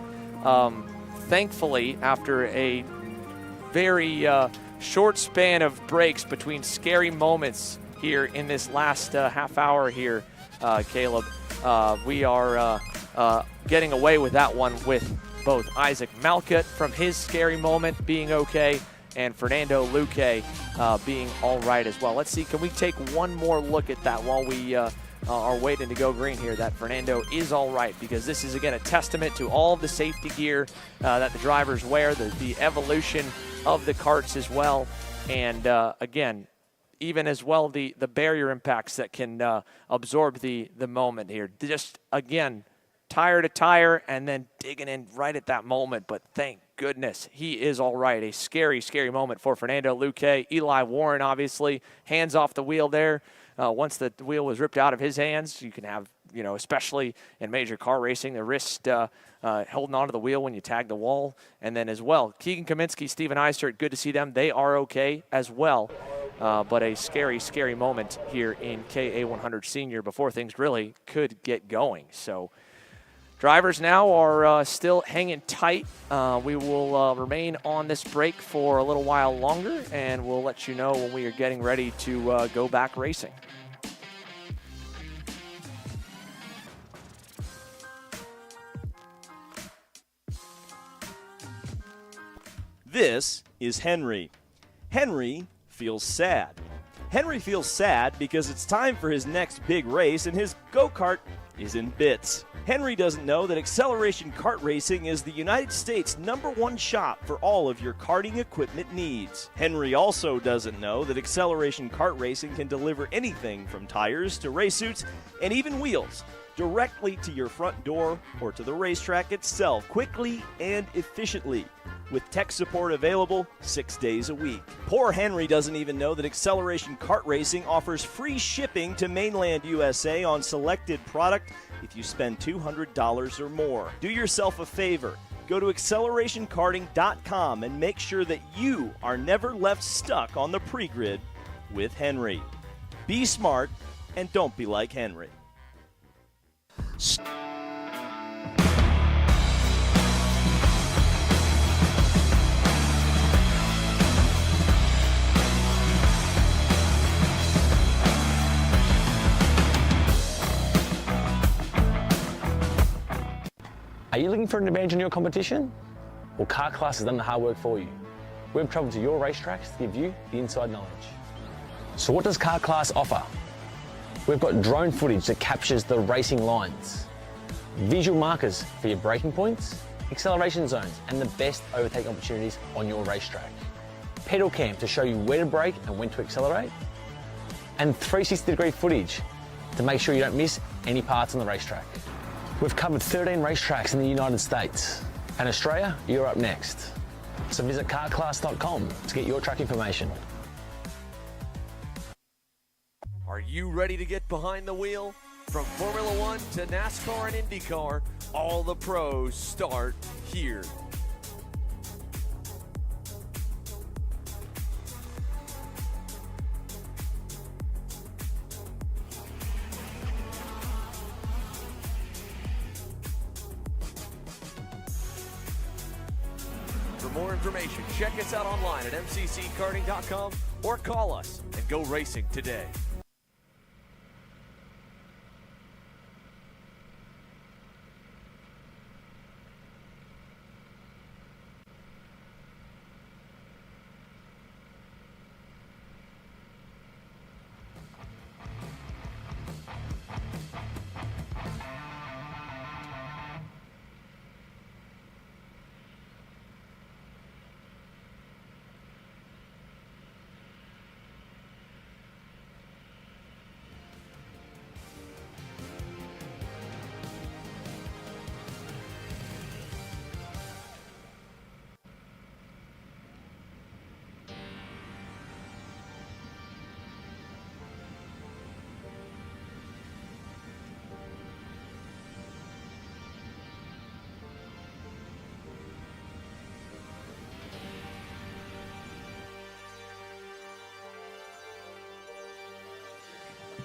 thankfully, after a very short span of breaks between scary moments here in this last half hour here, Caleb, we are getting away with that one with both Isaac Malcutt from his scary moment being okay and Fernando Luque being all right as well. Let's see, can we take one more look at that while we are waiting to go green here, that Fernando is all right, because this is, again, a testament to all the safety gear that the drivers wear, the evolution of the karts as well, and again, even as well the barrier impacts that can absorb the moment here. Just, again, tire to tire and then digging in right at that moment, but thank goodness he is all right. A scary, scary moment for Fernando Luque. Eli Warren, obviously, hands off the wheel there. Once the wheel was ripped out of his hands, you can have, especially in major car racing, the wrist holding onto the wheel when you tag the wall. And then as well, Keegan Kaminsky, Steven Eisert, good to see them. They are okay as well. But a scary, scary moment here in KA100 Senior before things really could get going. So drivers now are still hanging tight. We will remain on this break for a little while longer, and we'll let you know when we are getting ready to go back racing. This is Henry. Henry feels sad. Henry feels sad because it's time for his next big race and his go-kart is in bits. Henry doesn't know that Acceleration Kart Racing is the United States' #1 shop for all of your karting equipment needs. Henry also doesn't know that Acceleration Kart Racing can deliver anything from tires to race suits and even wheels directly to your front door or to the racetrack itself quickly and efficiently, with tech support available 6 days a week. Poor Henry doesn't even know that Acceleration Kart Racing offers free shipping to mainland USA on selected product if you spend $200 or more. Do yourself a favor. Go to accelerationkarting.com and make sure that you are never left stuck on the pre-grid with Henry. Be smart and don't be like Henry. Are you looking for an advantage in your competition? Well, Kart Class has done the hard work for you. We've traveled to your racetracks to give you the inside knowledge. So what does Kart Class offer? We've got drone footage that captures the racing lines, visual markers for your braking points, acceleration zones, and the best overtake opportunities on your racetrack. Pedal cam to show you where to brake and when to accelerate, and 360-degree footage to make sure you don't miss any parts on the racetrack. We've covered 13 racetracks in the United States, and Australia, you're up next. So visit kartclass.com to get your track information. Are you ready to get behind the wheel? From Formula One to NASCAR and IndyCar, all the pros start here. For more information, check us out online at mcckarting.com or call us and go racing today.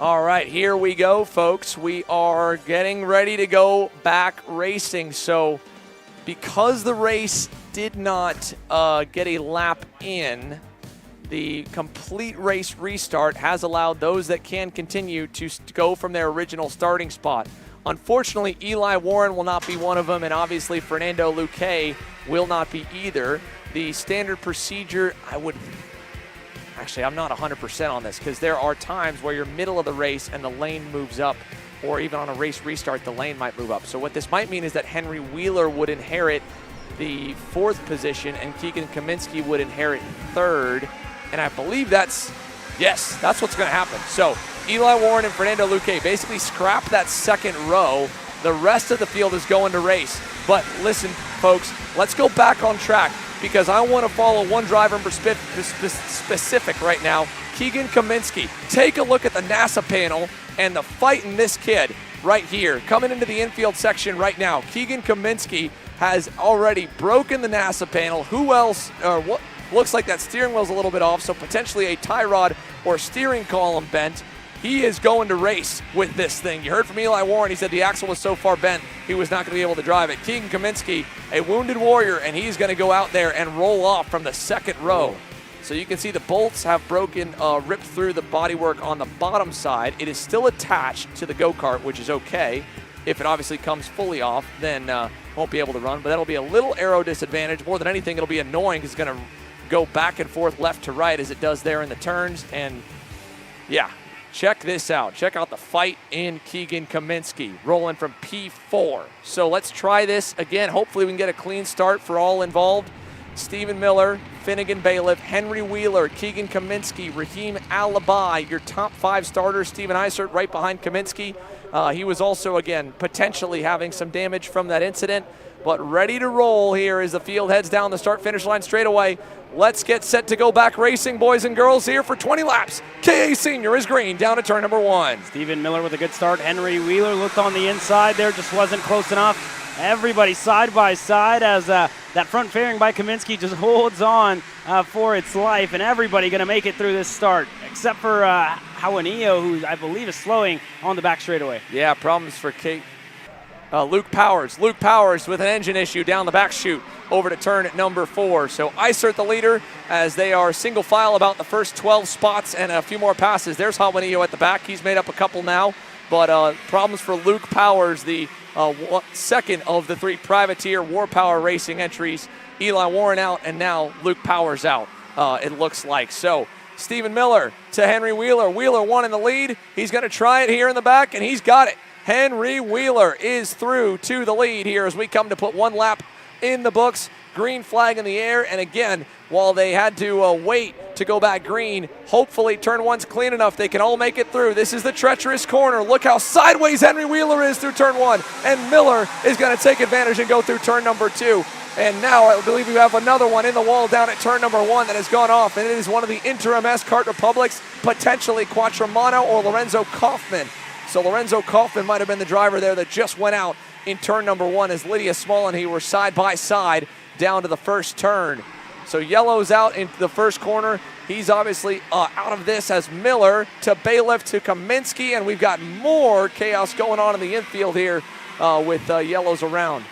All right, here we go, folks. We are getting ready to go back racing. So because the race did not get a lap in, the complete race restart has allowed those that can continue to go from their original starting spot. Unfortunately, Eli Warren will not be one of them, and obviously Fernando Luque will not be either. The standard procedure, Actually, I'm not 100% on this because there are times where you're middle of the race and the lane moves up, or even on a race restart, the lane might move up. So what this might mean is that Henry Wheeler would inherit the 4th position and Keegan Kaminsky would inherit 3rd. And I believe that's what's going to happen. So Eli Warren and Fernando Luque basically scrap that 2nd row. The rest of the field is going to race. But listen, folks, let's go back on track, because I want to follow one driver in specific right now, Keegan Kaminsky. Take a look at the NASA panel and the fight in this kid right here. Coming into the infield section right now, Keegan Kaminsky has already broken the NASA panel. Who else? What looks like that steering wheel's a little bit off, so potentially a tie rod or steering column bent. He is going to race with this thing. You heard from Eli Warren. He said the axle was so far bent he was not going to be able to drive it. Keegan Kaminsky, a wounded warrior, and he's going to go out there and roll off from the 2nd row. So you can see the bolts have broken, ripped through the bodywork on the bottom side. It is still attached to the go-kart, which is okay. If it obviously comes fully off, then won't be able to run, but that'll be a little aero disadvantage. More than anything, it'll be annoying because it's going to go back and forth left to right as it does there in the turns. And yeah, check this out. Check out the fight in Keegan Kaminsky, rolling from P4. So let's try this again. Hopefully we can get a clean start for all involved. Stephen Miller, Finnegan Bailiff, Henry Wheeler, Keegan Kaminsky, Raheem Alibi, your top 5 starters. Steven Eisert right behind Kaminsky. He was also, again, potentially having some damage from that incident, but ready to roll here as the field heads down the start-finish line straightaway. Let's get set to go back racing, boys and girls, here for 20 laps. KA Senior is green down to turn number 1. Stephen Miller with a good start. Henry Wheeler looked on the inside there, just wasn't close enough. Everybody side by side as that front fairing by Kaminsky just holds on for its life, and everybody going to make it through this start, except for Juanillo, who I believe is slowing on the back straightaway. Yeah, problems for Luke Powers. Luke Powers with an engine issue down the back chute over to turn at number 4. So Eisert the leader as they are single file about the first 12 spots and a few more passes. There's Juanillo at the back. He's made up a couple now, but problems for Luke Powers, the second of the 3 privateer War Power Racing entries. Eli Warren out, and now Luke Powers out, it looks like. So Stephen Miller to Henry Wheeler. Wheeler 1 in the lead. He's going to try it here in the back, and he's got it. Henry Wheeler is through to the lead here as we come to put 1 lap in the books. Green flag in the air, and again, while they had to wait to go back green, hopefully turn 1's clean enough they can all make it through. This is the treacherous corner. Look how sideways Henry Wheeler is through turn 1, and Miller is going to take advantage and go through turn number 2. And now I believe we have another one in the wall down at turn number 1 that has gone off, and it is one of the interim Kart Republics, potentially Quattromano or Lorenzo Kaufman. So Lorenzo Kaufman might have been the driver there that just went out in turn number 1 as Lydia Small and he were side by side down to the first turn. So yellow's out in the first corner. He's obviously out of this as Miller to Bailiff to Kaminsky, and we've got more chaos going on in the infield here with yellows around.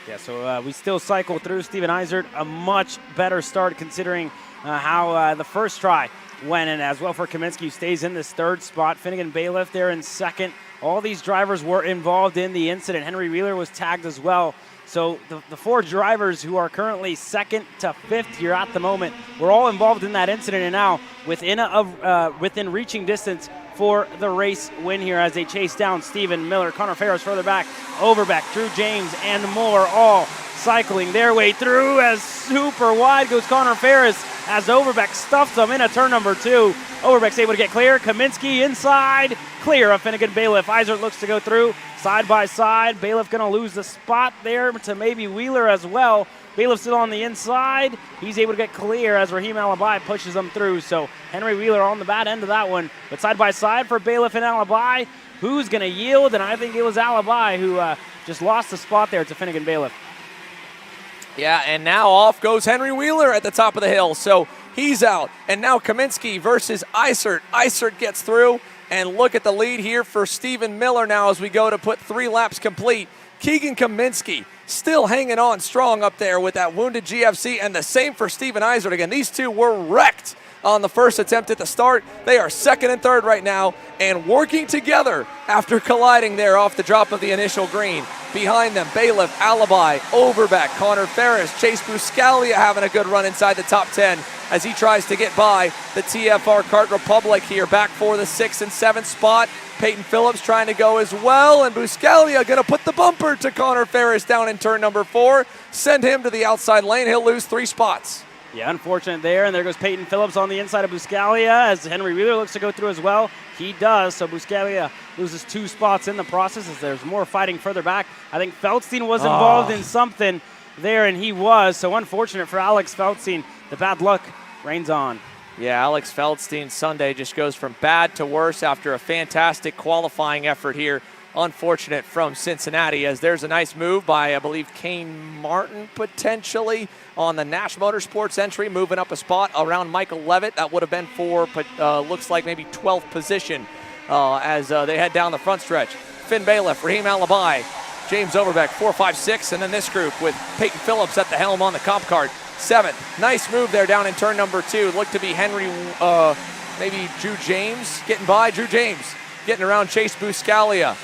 Yeah, so we still cycle through. Steven Eisert, a much better start considering how the first try went, and as well for Kaminsky, who stays in this 3rd spot. Finnegan Bailiff there in 2nd. All these drivers were involved in the incident. Henry Wheeler was tagged as well. So the 4 drivers who are currently 2nd to 5th here at the moment were all involved in that incident, and now within reaching distance for the race win here as they chase down Stephen Miller. Connor Ferris further back, Overbeck, Drew James, and more all cycling their way through as super wide goes Connor Ferris as Overbeck stuffs them into turn number 2. Overbeck's able to get clear. Kaminsky inside, clear of Finnegan Bailiff. Eisert looks to go through side by side. Bailiff going to lose the spot there to maybe Wheeler as well. Bailiff still on the inside. He's able to get clear as Raheem Alibi pushes them through. So Henry Wheeler on the bad end of that one. But side by side for Bailiff and Alibi. Who's going to yield? And I think it was Alibi who just lost the spot there to Finnegan Bailiff. Yeah, and now off goes Henry Wheeler at the top of the hill. So he's out. And now Kaminsky versus Eisert. Eisert gets through. And look at the lead here for Stephen Miller now as we go to put 3 laps complete. Keegan Kaminsky still hanging on strong up there with that wounded GFC, and the same for Stephen Eisert. Again, these 2 were wrecked on the first attempt at the start. They are 2nd and 3rd right now and working together after colliding there off the drop of the initial green. Behind them, Bailiff, Alibi, Overbeck, Connor Ferris, Chase Buscalia having a good run inside the top 10 as he tries to get by the TFR Kart Republic here, back for the 6th and 7th spot. Peyton Phillips trying to go as well, and Buscalia going to put the bumper to Connor Ferris down in turn number 4, send him to the outside lane. He'll lose 3 spots. Yeah, unfortunate there, and there goes Peyton Phillips on the inside of Buscalia as Henry Wheeler looks to go through as well. He does, so Buscalia loses 2 spots in the process as there's more fighting further back. I think Feldstein was involved in something there, and he was, so unfortunate for Alex Feldstein. The bad luck reigns on. Yeah, Alex Feldstein's Sunday just goes from bad to worse after a fantastic qualifying effort here. Unfortunate from Cincinnati as there's a nice move by, I believe, Kane Martin potentially on the Nash Motorsports entry, moving up a spot around Michael Levitt. That would have been for, looks like maybe 12th position as they head down the front stretch. Finn Bailiff, Raheem Alibi, James Overbeck, 4, 5, 6, and then this group with Peyton Phillips at the helm on the comp cart. 7th, nice move there down in turn number 2. Looked to be Henry, maybe Drew James getting by. Drew James getting around Chase Buscalia.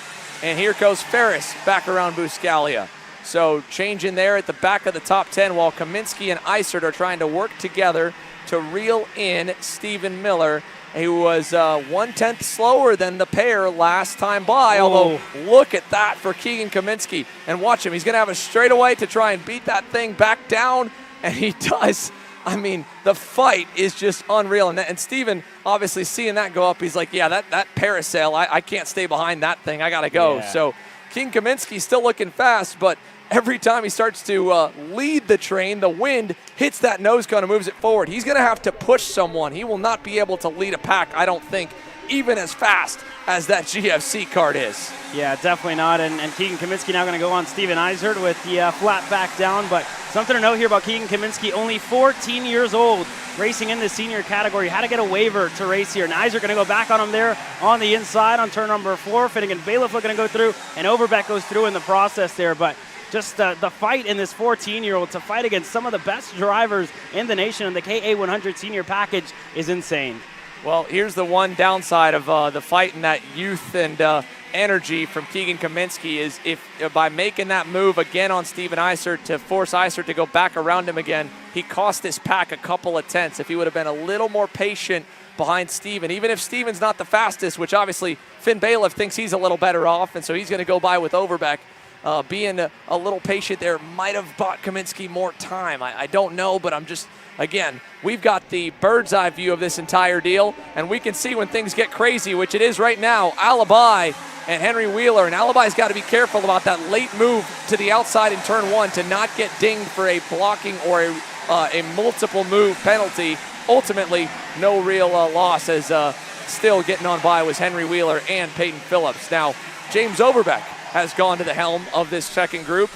And here goes Ferris back around Buscalia. So change in there at the back of the top 10 while Kaminsky and Eisert are trying to work together to reel in Stephen Miller, who was 1/10 slower than the pair last time by. Although, look at that for Keegan Kaminsky. And watch him. He's going to have a straightaway to try and beat that thing back down, and he does. I mean, the fight is just unreal. And Steven, obviously seeing that go up, he's like, yeah, that parasail, I can't stay behind that thing. I got to go. Yeah. So King Kaminsky still looking fast, but every time he starts to lead the train, the wind hits that nose cone and moves it forward. He's going to have to push someone. He will not be able to lead a pack, I don't think, even as fast as that GFC Kart is. Yeah, definitely not. And Keegan Kaminsky now going to go on Steven Eisert with the flat back down. But something to note here about Keegan Kaminsky, only 14 years old, racing in the senior category. Had to get a waiver to race here. And Eisert going to go back on him there on the inside on turn number 4. Finnegan Bailiff looking to go through, and Overbeck goes through in the process there. But just the fight in this 14-year-old to fight against some of the best drivers in the nation in the KA100 senior package is insane. Well, here's the one downside of the fight and that youth and energy from Keegan Kaminsky is if by making that move again on Steven Eisert to force Eisert to go back around him again, he cost this pack a couple of tenths. If he would have been a little more patient behind Steven, even if Steven's not the fastest, which obviously Finn Bailiff thinks he's a little better off, and so he's going to go by with Overbeck. Being a little patient there might have bought Kaminsky more time. I don't know, but I'm just, again, we've got the bird's eye view of this entire deal, and we can see when things get crazy, which it is right now. Alibi and Henry Wheeler, and Alibi's got to be careful about that late move to the outside in turn 1 to not get dinged for a blocking or a multiple move penalty. Ultimately, no real loss, as still getting on by was Henry Wheeler and Peyton Phillips. Now, James Overbeck has gone to the helm of this second group,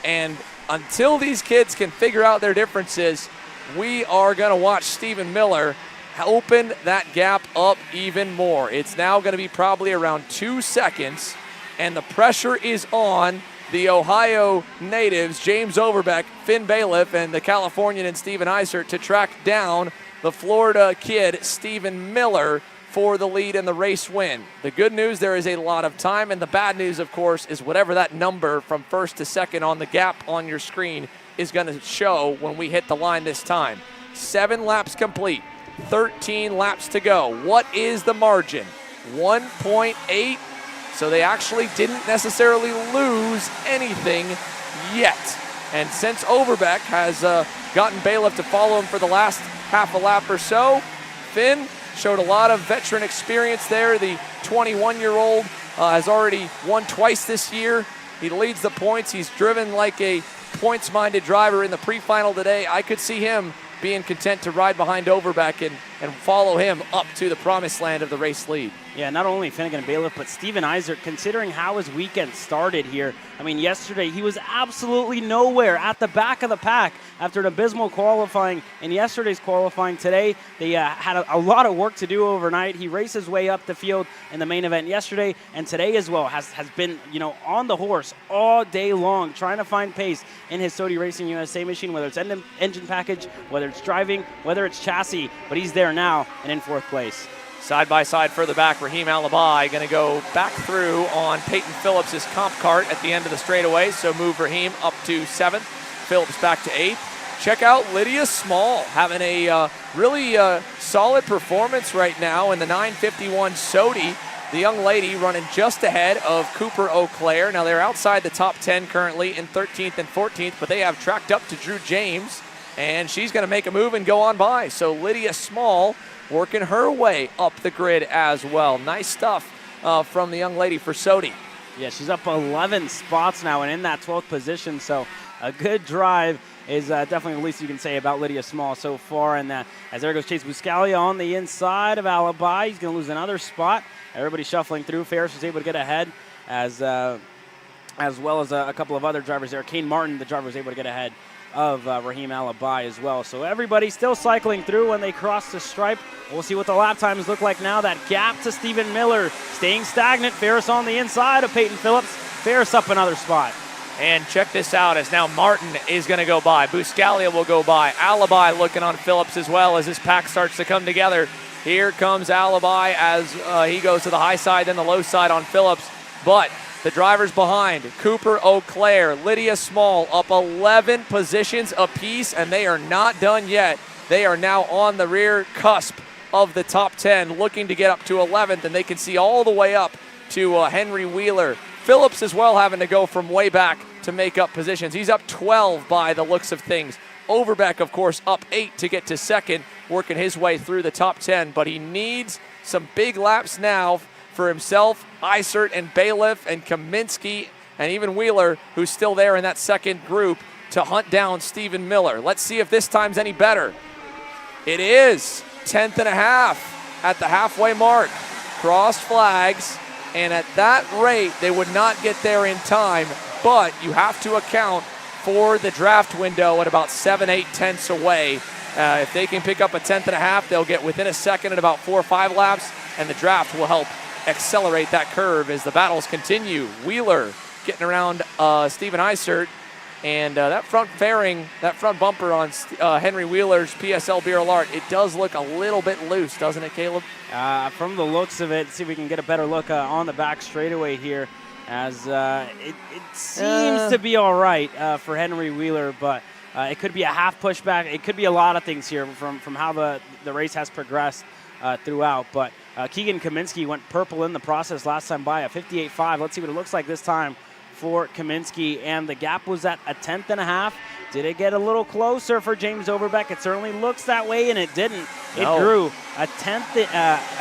and until these kids can figure out their differences, we are going to watch Stephen Miller open that gap up even more. It's now going to be probably around 2 seconds, and the pressure is on the Ohio natives, James Overbeck, Finn Bailiff, and the Californian and Steven Eisert to track down the Florida kid, Stephen Miller, for the lead and the race win. The good news, there is a lot of time, and the bad news, of course, is whatever that number from first to second on the gap on your screen is going to show when we hit the line this time. 7 laps complete, 13 laps to go. What is the margin? 1.8. So they actually didn't necessarily lose anything yet. And since Overbeck has gotten Bailiff to follow him for the last half a lap or so, Finn showed a lot of veteran experience there. The 21-year-old has already won twice this year. He leads the points. He's driven like a points-minded driver in the pre-final today. I could see him being content to ride behind Overbeck and follow him up to the promised land of the race lead. Yeah, not only Finnegan Bailiff, but Steven Eisert, considering how his weekend started here. I mean, yesterday he was absolutely nowhere at the back of the pack after an abysmal qualifying in yesterday's qualifying. Today, they had a lot of work to do overnight. He raced his way up the field in the main event yesterday, and today as well has been, on the horse all day long, trying to find pace in his Sodi Racing USA machine, whether it's engine package, whether it's driving, whether it's chassis, but he's there now and in 4th place. Side by side further back, Raheem Alibi going to go back through on Peyton Phillips' comp cart at the end of the straightaway, so move Raheem up to 7th, Phillips back to 8th. Check out Lydia Small, having a really solid performance right now in the 951 Sodi. The young lady running just ahead of Cooper Eau Claire. Now they're outside the top 10 currently in 13th and 14th, but they have tracked up to Drew James, and she's going to make a move and go on by. So Lydia Small working her way up the grid as well. Nice stuff from the young lady for Sodi. Yeah, she's up 11 spots now and in that 12th position, so a good drive is definitely the least you can say about Lydia Small so far. And as there goes Chase Buscalia on the inside of Alibi. He's going to lose another spot. Everybody shuffling through. Ferris was able to get ahead as well as a couple of other drivers there. Kane Martin, the driver, was able to get ahead of Raheem Alibi as well. So everybody still cycling through when they cross the stripe. We'll see what the lap times look like now. That gap to Stephen Miller staying stagnant. Ferris on the inside of Peyton Phillips. Ferris up another spot. And check this out, as now Martin is going to go by. Buscalia will go by. Alibi looking on Phillips as well as this pack starts to come together. Here comes Alibi as he goes to the high side and the low side on Phillips. But The drivers behind, Cooper Auclair, Lydia Small, up 11 positions apiece, and they are not done yet. They are now on the rear cusp of the top 10, looking to get up to 11th, and they can see all the way up to Henry Wheeler. Phillips as well having to go from way back to make up positions. He's up 12 by the looks of things. Overbeck, of course, up 8 to get to second, working his way through the top 10, but he needs some big laps now for himself, Isert and Bailiff and Kaminsky and even Wheeler, who's still there in that second group, to hunt down Stephen Miller. Let's see if this time's any better. It is 10th and a half at the halfway mark. Crossed flags, and at that rate, they would not get there in time, but you have to account for the draft window at about 7, 8 tenths away. If they can pick up a 10th and a half, they'll get within a second at about 4 or 5 laps, and the draft will help accelerate that curve as the battles continue. Wheeler getting around Steven Isert, and that front fairing, that front bumper on Henry Wheeler's PSL Beer Alert, it does look a little bit loose, doesn't it, Caleb? From the looks of it, see if we can get a better look on the back straightaway here, as it seems to be all right for Henry Wheeler, but it could be a half pushback. It could be a lot of things here from how the race has progressed throughout, but Keegan Kaminsky went purple in the process last time by a 58.5. Let's see what it looks like this time for Kaminsky, and the gap was at a 10th and a half. Did it get a little closer for James Overbeck? It certainly looks that way, and it didn't. No. It grew a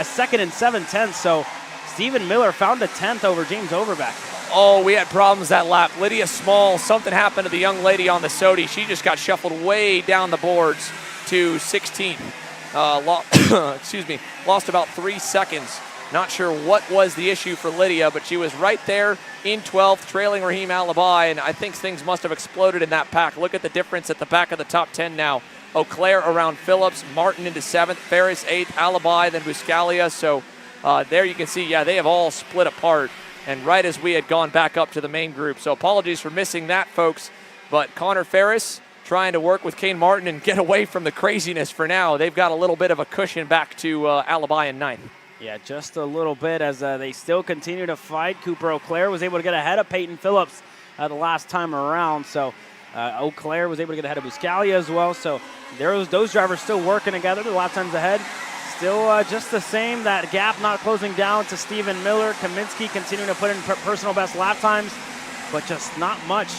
second and 7 tenths, so Stephen Miller found a 10th over James Overbeck. Oh, we had problems that lap. Lydia Small, something happened to the young lady on the Sodi. She just got shuffled way down the boards to 16th. Lost about 3 seconds. Not sure what was the issue for Lydia, but she was right there in 12th, trailing Raheem Alibi, and I think things must have exploded in that pack. Look at the difference at the back of the top 10 now. Auclair around Phillips, Martin into 7th, Ferris 8th, Alibi, then Buscalia. So there you can see, yeah, they have all split apart, and right as we had gone back up to the main group. So apologies for missing that, folks, but Connor Ferris trying to work with Kane Martin and get away from the craziness for now. They've got a little bit of a cushion back to Alibi in 9th. Yeah, just a little bit as they still continue to fight. Cooper Auclair was able to get ahead of Peyton Phillips the last time around. So Auclair was able to get ahead of Buscalia as well. So those drivers still working together. The lap times ahead. Still just the same. That gap not closing down to Stephen Miller. Kaminsky continuing to put in personal best lap times, but just not much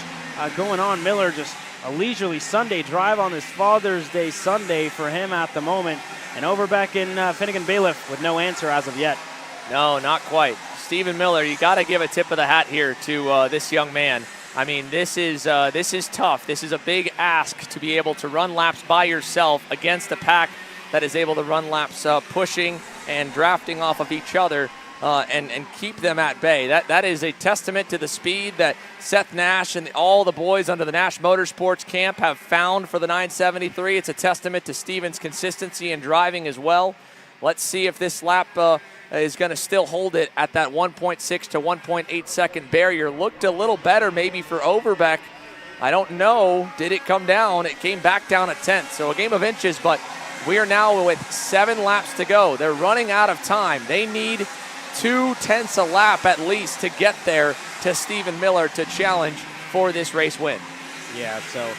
going on. Miller just a leisurely Sunday drive on this Father's Day Sunday for him at the moment. And Overbeck and Finnegan Bailiff with no answer as of yet. No, not quite. Stephen Miller, you got to give a tip of the hat here to this young man. I mean, this is tough. This is a big ask to be able to run laps by yourself against a pack that is able to run laps pushing and drafting off of each other and keep them at bay. That is a testament to the speed that Seth Nash and all the boys under the Nash Motorsports camp have found for the 973. It's a testament to Steven's consistency in driving as well. Let's see if this lap is going to still hold it at that 1.6 to 1.8 second barrier. Looked a little better maybe for Overbeck. I don't know. Did it come down? It came back down a tenth. So a game of inches, but we are now with 7 laps to go. They're running out of time. They need 2 tenths a lap at least to get there to Stephen Miller to challenge for this race win. Yeah, so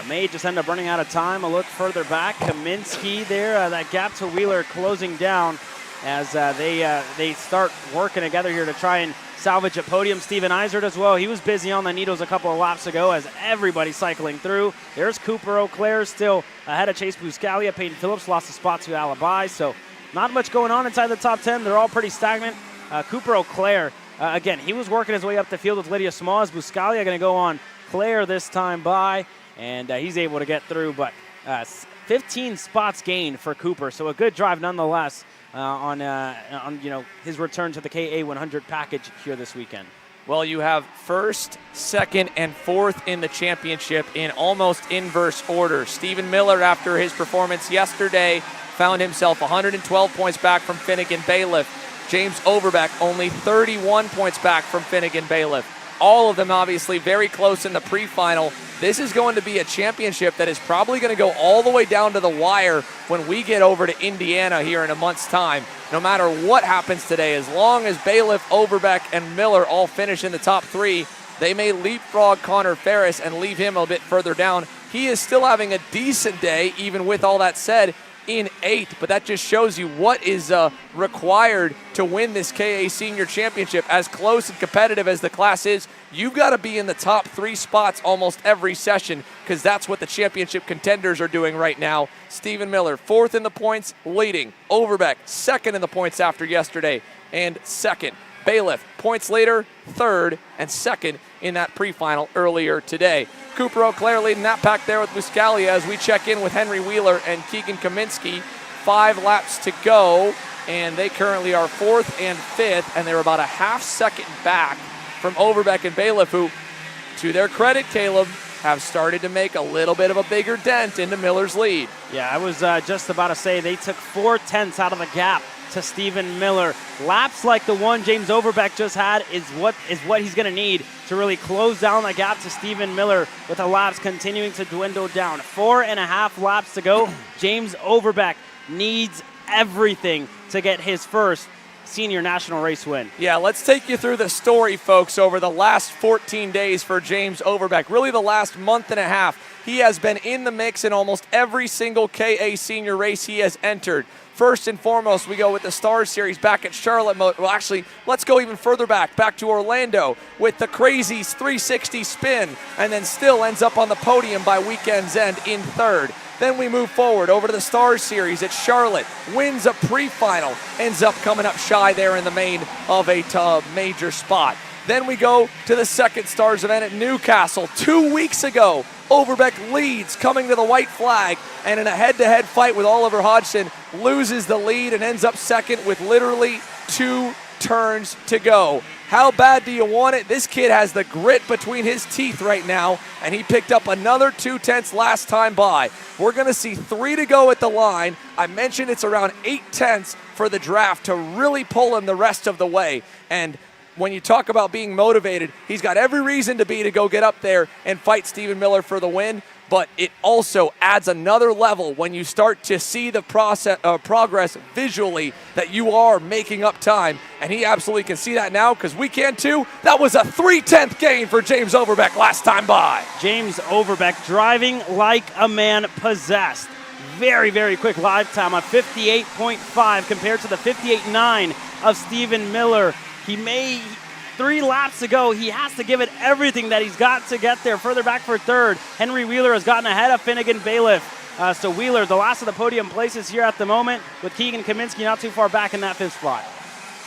may just end up running out of time. A look further back, Kaminsky there, that gap to Wheeler closing down as they start working together here to try and salvage a podium. Steven Isert as well. He was busy on the needles a couple of laps ago as everybody cycling through. There's Cooper Auclair still ahead of Chase Buscalia. Peyton Phillips lost a spot to Alibi, so not much going on inside the top 10. They're all pretty stagnant. Cooper Auclair, again, he was working his way up the field with Lydia Small. Buscalia going to go on Claire this time by, and he's able to get through, but 15 spots gained for Cooper, so a good drive nonetheless on his return to the KA100 package here this weekend. Well, you have first, second, and fourth in the championship in almost inverse order. Stephen Miller, after his performance yesterday, found himself 112 points back from Finnegan Bailiff. James Overbeck only 31 points back from Finnegan Bailiff. all of them obviously very close in the pre-final. This is going to be a championship that is probably going to go all the way down to the wire when we get over to Indiana here in a month's time. No matter what happens today, as long as Bailiff, Overbeck, and Miller all finish in the top 3, they may leapfrog Connor Ferris and leave him a bit further down. He is still having a decent day, even with all that said, in 8th, but that just shows you what is required to win this KA Senior Championship. As close and competitive as the class is, you've got to be in the top 3 spots almost every session, because that's what the championship contenders are doing right now. Stephen Miller, 4th in the points, leading. Overbeck, 2nd in the points after yesterday, and 2nd. Bailiff, points later, 3rd, and 2nd in that pre-final earlier today. Cooper O'Clair leading that pack there with Buscalia as we check in with Henry Wheeler and Keegan Kaminsky. 5 laps to go, and they currently are 4th and 5th, and they're about a half second back from Overbeck and Bailiff, who, to their credit, Caleb, have started to make a little bit of a bigger dent into Miller's lead. Yeah, I was just about to say they took 4/10 out of the gap to Stephen Miller. Laps like the one James Overbeck just had is what he's going to need to really close down the gap to Stephen Miller, with the laps continuing to dwindle down. 4.5 laps to go. James Overbeck needs everything to get his first senior national race win. Yeah, let's take you through the story, folks, over the last 14 days for James Overbeck. Really the last month and a half. He has been in the mix in almost every single KA senior race he has entered. First and foremost, we go with the Stars Series back at Charlotte. Well, actually, let's go even further back to Orlando with the crazy 360 spin, and then still ends up on the podium by weekend's end in 3rd. Then we move forward over to the Stars Series at Charlotte, wins a pre-final, ends up coming up shy there in the main of a major spot. Then we go to the second Stars event at Newcastle. 2 weeks ago, Overbeck leads, coming to the white flag, and in a head-to-head fight with Oliver Hodgson, loses the lead and ends up second with literally 2 turns to go. How bad do you want it? This kid has the grit between his teeth right now, and he picked up another 2/10 last time by. We're going to see 3 to go at the line. I mentioned it's around 8/10 for the draft to really pull him the rest of the way. And when you talk about being motivated, he's got every reason to go get up there and fight Stephen Miller for the win. But it also adds another level when you start to see the progress visually that you are making up time. And he absolutely can see that now, because we can too. That was a 3/10 gain for James Overbeck last time by. James Overbeck driving like a man possessed. Very, very quick live time of 58.5 compared to the 58.9 of Stephen Miller. 3 laps to go. He has to give it everything that he's got to get there. Further back for 3rd, Henry Wheeler has gotten ahead of Finnegan Bailiff. So Wheeler, the last of the podium places here at the moment, with Keegan Kaminsky not too far back in that 5th spot.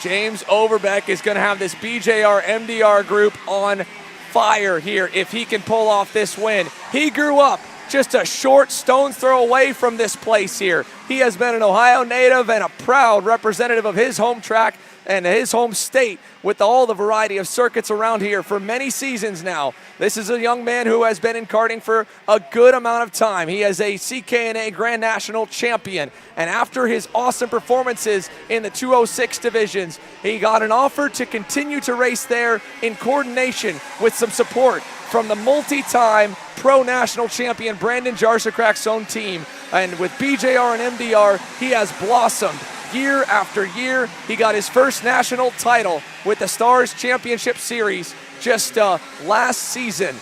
James Overbeck is going to have this BJR MDR group on fire here if he can pull off this win. He grew up just a short stone's throw away from this place here. He has been an Ohio native and a proud representative of his home track and his home state with all the variety of circuits around here for many seasons now. This is a young man who has been in karting for a good amount of time. He is a CKNA Grand National champion, and after his awesome performances in the 206 divisions, he got an offer to continue to race there in coordination with some support from the multi-time pro national champion Brandon Jarsakrak's own team. And with BJR and MDR, he has blossomed year after year. He got his first national title with the Stars Championship Series just last season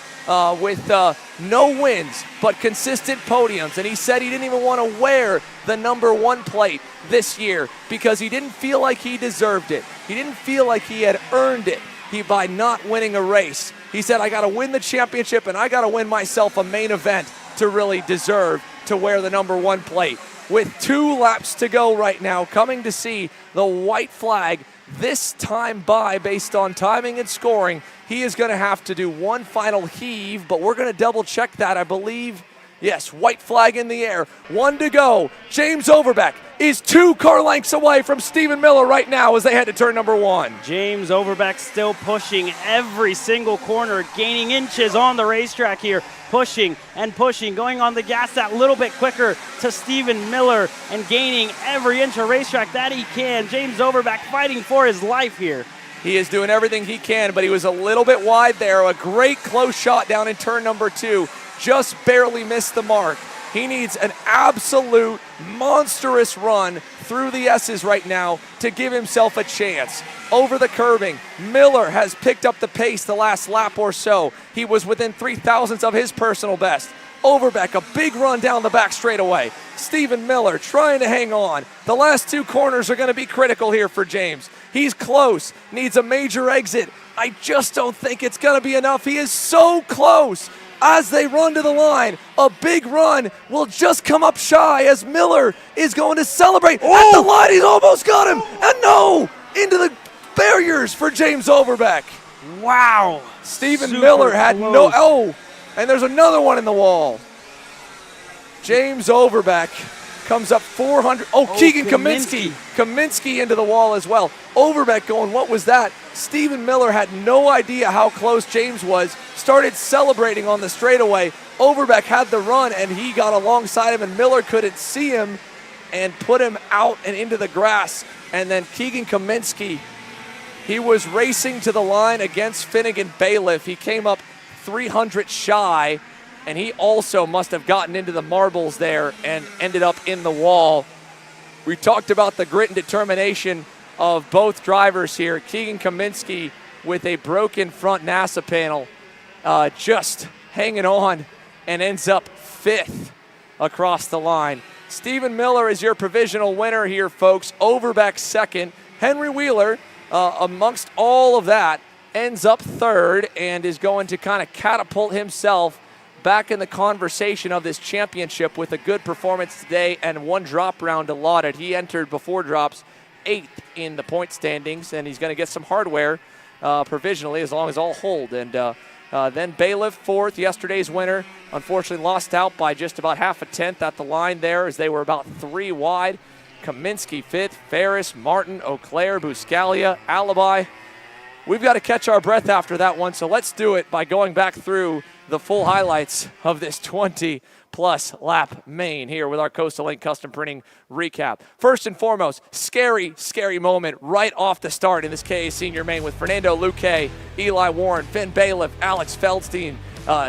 with no wins but consistent podiums. And he said he didn't even want to wear the number 1 plate this year because he didn't feel like he deserved it. He didn't feel like he had earned it by not winning a race. He said, I got to win the championship and I got to win myself a main event to really deserve to wear the number 1 plate. With 2 laps to go right now, coming to see the white flag this time by based on timing and scoring. He is going to have to do 1 final heave, but we're going to double check that, I believe. Yes, white flag in the air. 1 to go. James Overbeck is 2 car lengths away from Stephen Miller right now as they head to turn number 1. James Overbeck still pushing every single corner, gaining inches on the racetrack here. Pushing and pushing, going on the gas that little bit quicker to Stephen Miller and gaining every inch of racetrack that he can. James Overbeck fighting for his life here. He is doing everything he can, but he was a little bit wide there. A great close shot down in turn number 2. Just barely missed the mark. He needs an absolute monstrous run through the S's right now to give himself a chance. Over the curbing, Miller has picked up the pace the last lap or so. He was within 0.003 of his personal best. Overbeck, a big run down the back straightaway. Stephen Miller trying to hang on. The last 2 corners are going to be critical here for James. He's close, needs a major exit. I just don't think it's going to be enough. He is so close. As they run to the line, a big run will just come up shy as Miller is going to celebrate. At the line, he's almost got him. And no, into the barriers for James Overbeck. Wow. Stephen Miller had close. And there's another one in the wall. James Overbeck comes up 400. Keegan Kaminsky. Kaminsky into the wall as well. Overbeck going, what was that? Stephen Miller had no idea how close James was. Started celebrating on the straightaway. Overbeck had the run, and he got alongside him, and Miller couldn't see him and put him out and into the grass. And then Keegan Kaminsky, he was racing to the line against Finnegan Bailiff. He came up 300 shy, and he also must have gotten into the marbles there and ended up in the wall. We talked about the grit and determination of both drivers here. Keegan Kaminsky with a broken front NASA panel, just hanging on and ends up 5th across the line. Stephen Miller is your provisional winner here, folks. Overbeck 2nd. Henry Wheeler, amongst all of that, ends up 3rd and is going to kind of catapult himself back in the conversation of this championship with a good performance today and 1 drop round allotted. He entered before drops 8th in the point standings, and he's going to get some hardware provisionally as long as all hold. And then Bailiff 4th, yesterday's winner, unfortunately lost out by just about 0.5 at the line there as they were about 3 wide. Kaminsky 5th, Ferris, Martin, Auclair, Buscalia, Alibi. We've got to catch our breath after that one, so let's do it by going back through the full highlights of this 20-plus lap main here with our Coastal Link Custom Printing recap. First and foremost, scary, scary moment right off the start in this KA Senior main with Fernando Luque, Eli Warren, Finn Bailiff, Alex Feldstein,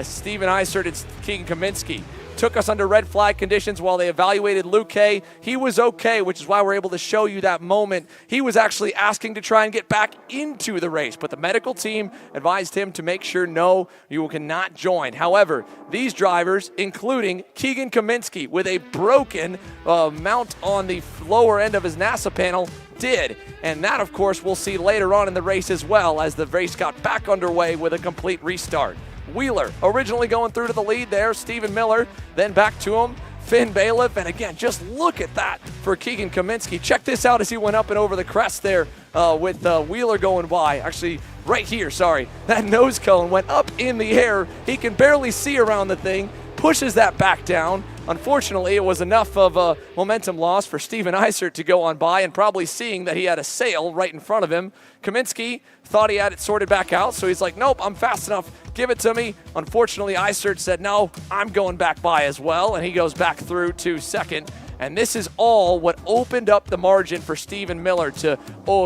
Steven Eisert, and Keegan Kaminsky. Took us under red flag conditions while they evaluated Luque. He was okay, which is why we're able to show you that moment. He was actually asking to try and get back into the race, but the medical team advised him to make sure, no, you cannot join. However, these drivers, including Keegan Kaminsky with a broken mount on the lower end of his NASA panel, did. And that, of course, we'll see later on in the race as well as the race got back underway with a complete restart. Wheeler originally going through to the lead there. Stephen Miller, then back to him. Finn Bailiff, and again, just look at that for Keegan Kaminsky. Check this out as he went up and over the crest there with Wheeler going by. Actually, right here, sorry. That nose cone went up in the air. He can barely see around the thing, pushes that back down. Unfortunately, it was enough of a momentum loss for Steven Eisert to go on by, and probably seeing that he had a sail right in front of him. Kaminsky thought he had it sorted back out, so he's like, nope, I'm fast enough. Give it to me. Unfortunately, Eisert said, no, I'm going back by as well, and he goes back through to 2nd. And this is all what opened up the margin for Stephen Miller to,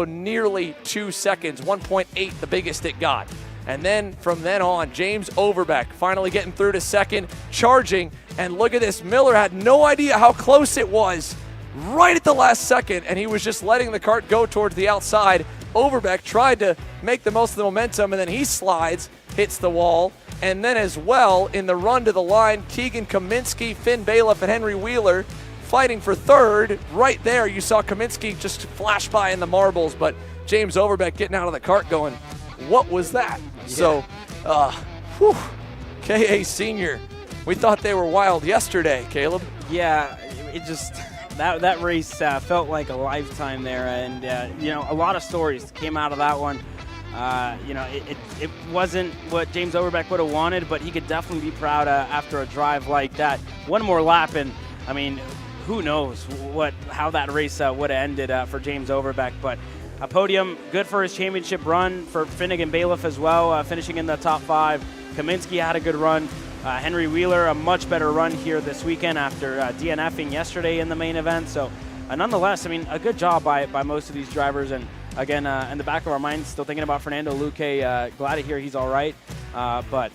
nearly 2 seconds, 1.8, the biggest it got. And then from then on, James Overbeck finally getting through to 2nd, charging. And look at this, Miller had no idea how close it was right at the last second, and he was just letting the kart go towards the outside. Overbeck tried to make the most of the momentum, and then he slides, hits the wall. And then as well, in the run to the line, Keegan Kaminsky, Finn Bailiff, and Henry Wheeler fighting for 3rd. Right there, you saw Kaminsky just flash by in the marbles, but James Overbeck getting out of the kart going, what was that? Yeah. So, KA Senior. We thought they were wild yesterday, Caleb. Yeah, it just, that race felt like a lifetime there. And, a lot of stories came out of that one. It wasn't what James Overbeck would have wanted, but he could definitely be proud after a drive like that. One more lap, and, I mean, who knows how that race would have ended for James Overbeck. But a podium, good for his championship run, for Finnegan Bailiff as well, finishing in the top 5. Kaminsky had a good run. Henry Wheeler, a much better run here this weekend after DNFing yesterday in the main event. So nonetheless, I mean, a good job by most of these drivers. And again, in the back of our minds, still thinking about Fernando Luque. Glad to hear he's all right. But,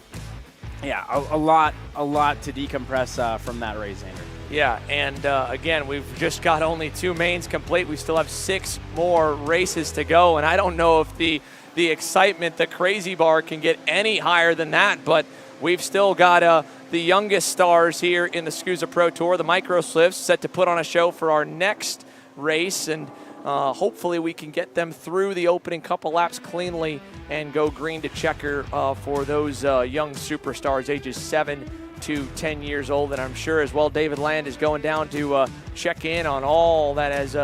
yeah, a lot to decompress from that race, Andrew. Yeah, and again, we've just got only 2 mains complete. We still have 6 more races to go, and I don't know if the excitement, the crazy bar can get any higher than that, but we've still got the youngest stars here in the SKUSA Pro Tour, the Micro Swifts, set to put on a show for our next race, and hopefully we can get them through the opening couple laps cleanly and go green to checker for those young superstars ages 7 to 10 years old. And I'm sure as well David Land is going down to check in on all that is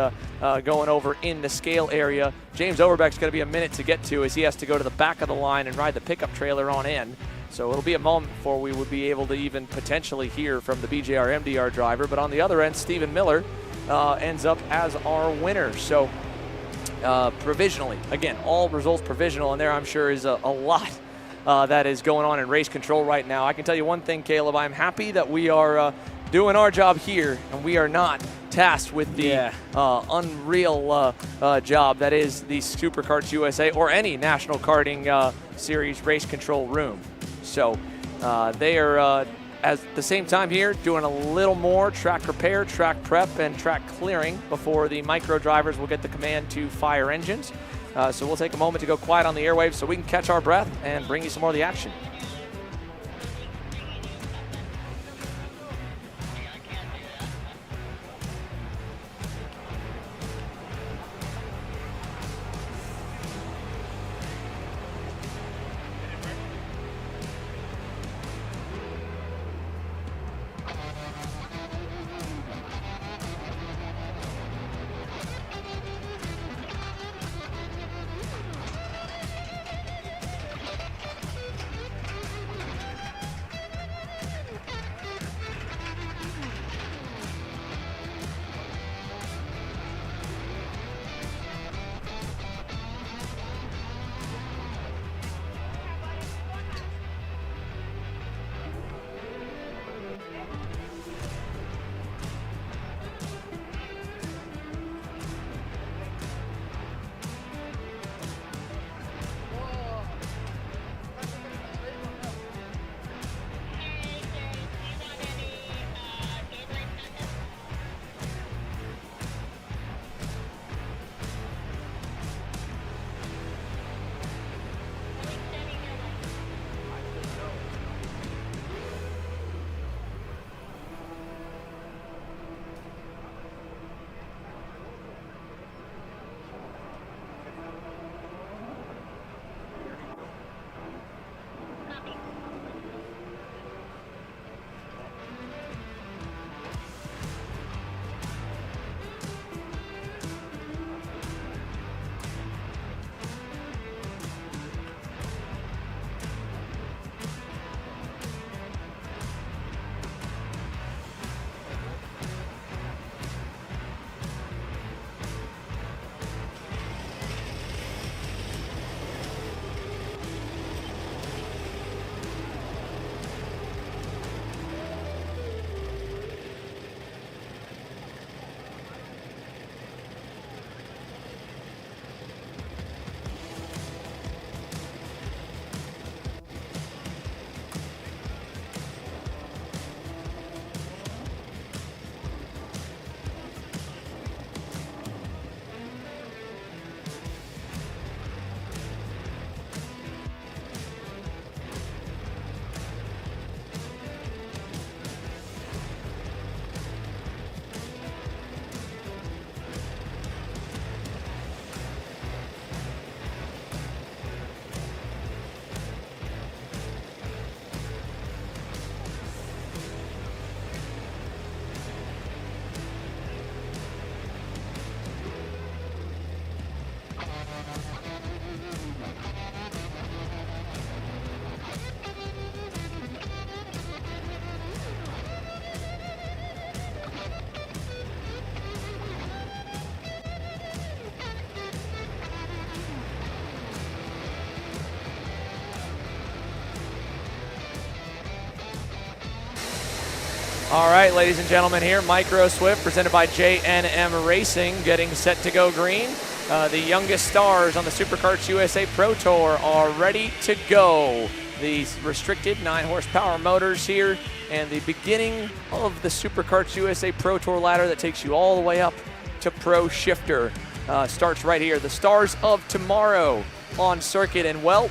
going over in the scale area. James Overbeck's going to be a minute to get to as he has to go to the back of the line and ride the pickup trailer on in. So it'll be a moment before we would be able to even potentially hear from the BJR MDR driver. But on the other end, Stephen Miller ends up as our winner. So provisionally, again, all results provisional, and there I'm sure is a lot that is going on in race control right now. I can tell you one thing, Caleb, I'm happy that we are doing our job here, and we are not tasked with the unreal job that is the SuperKarts USA or any National Karting Series race control room. So they are, at the same time here, doing a little more track repair, track prep, and track clearing before the micro drivers will get the command to fire engines. So we'll take a moment to go quiet on the airwaves so we can catch our breath and bring you some more of the action. All right, ladies and gentlemen, here, Micro Swift presented by J&M Racing, getting set to go green. The youngest stars on the SuperKarts USA Pro Tour are ready to go. These restricted 9-horsepower motors here, and the beginning of the SuperKarts USA Pro Tour ladder that takes you all the way up to Pro Shifter starts right here. The stars of tomorrow on circuit, and well,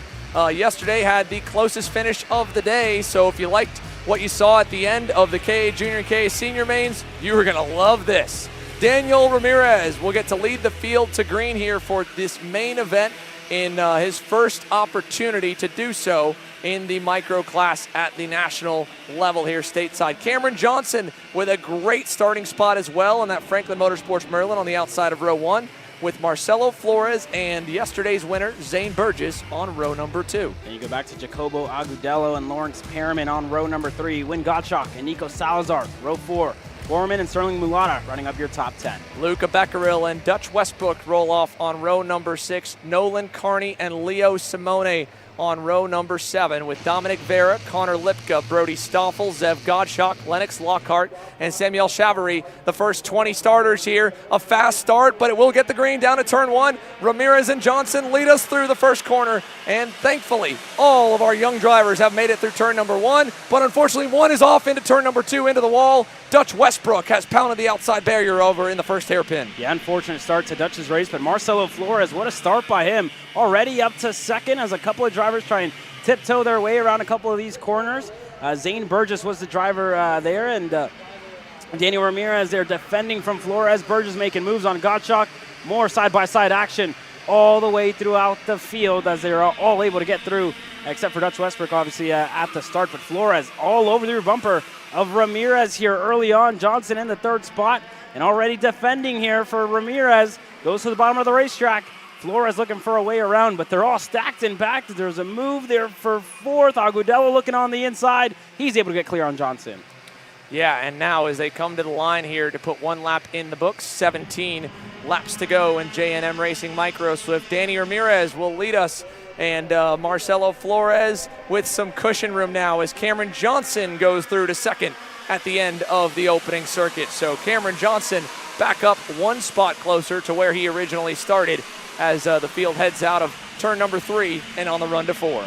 yesterday had the closest finish of the day, so if you liked what you saw at the end of the KA Junior and KA Senior mains, you were gonna love this. Daniel Ramirez will get to lead the field to green here for this main event in his first opportunity to do so in the micro class at the national level here stateside. Cameron Johnson with a great starting spot as well in that Franklin Motorsports Merlin on the outside of row 1, with Marcelo Flores and yesterday's winner, Zane Burgess, on row number 2. And you go back to Jacobo Agudelo and Lawrence Perriman on row number 3. Win Gottschalk and Nico Salazar, row 4. Gorman and Sterling Mulata running up your top 10. Luca Becquerel and Dutch Westbrook roll off on row number 6. Nolan Carney and Leo Simone on row number 7, with Dominic Vera, Connor Lipka, Brody Stoffel, Zev Gottschalk, Lennox Lockhart, and Samuel Chavarri. The first 20 starters here. A fast start, but it will get the green down to turn 1. Ramirez and Johnson lead us through the first corner, and thankfully, all of our young drivers have made it through turn number 1, but unfortunately one is off into turn number 2 into the wall. Dutch Westbrook has pounded the outside barrier over in the first hairpin. Yeah, unfortunate start to Dutch's race, but Marcelo Flores, what a start by him. Already up to second as a couple of drivers try and tiptoe their way around a couple of these corners. Zane Burgess was the driver there, and Daniel Ramirez there defending from Flores. Burgess making moves on Gottschalk. More side-by-side action all the way throughout the field as they're all able to get through, except for Dutch Westbrook, obviously, at the start. But Flores all over the rear bumper of Ramirez here early on. Johnson in the 3rd spot, and already defending here for Ramirez. Goes to the bottom of the racetrack. Flores looking for a way around, but they're all stacked and backed. There's a move there for 4th. Agudelo looking on the inside. He's able to get clear on Johnson. Yeah, and now as they come to the line here to put 1 lap in the books, 17 laps to go in J&M Racing Micro Swift. Danny Ramirez will lead us, and Marcelo Flores with some cushion room now as Cameron Johnson goes through to 2nd at the end of the opening circuit. So Cameron Johnson back up 1 spot closer to where he originally started as the field heads out of turn number 3 and on the run to 4.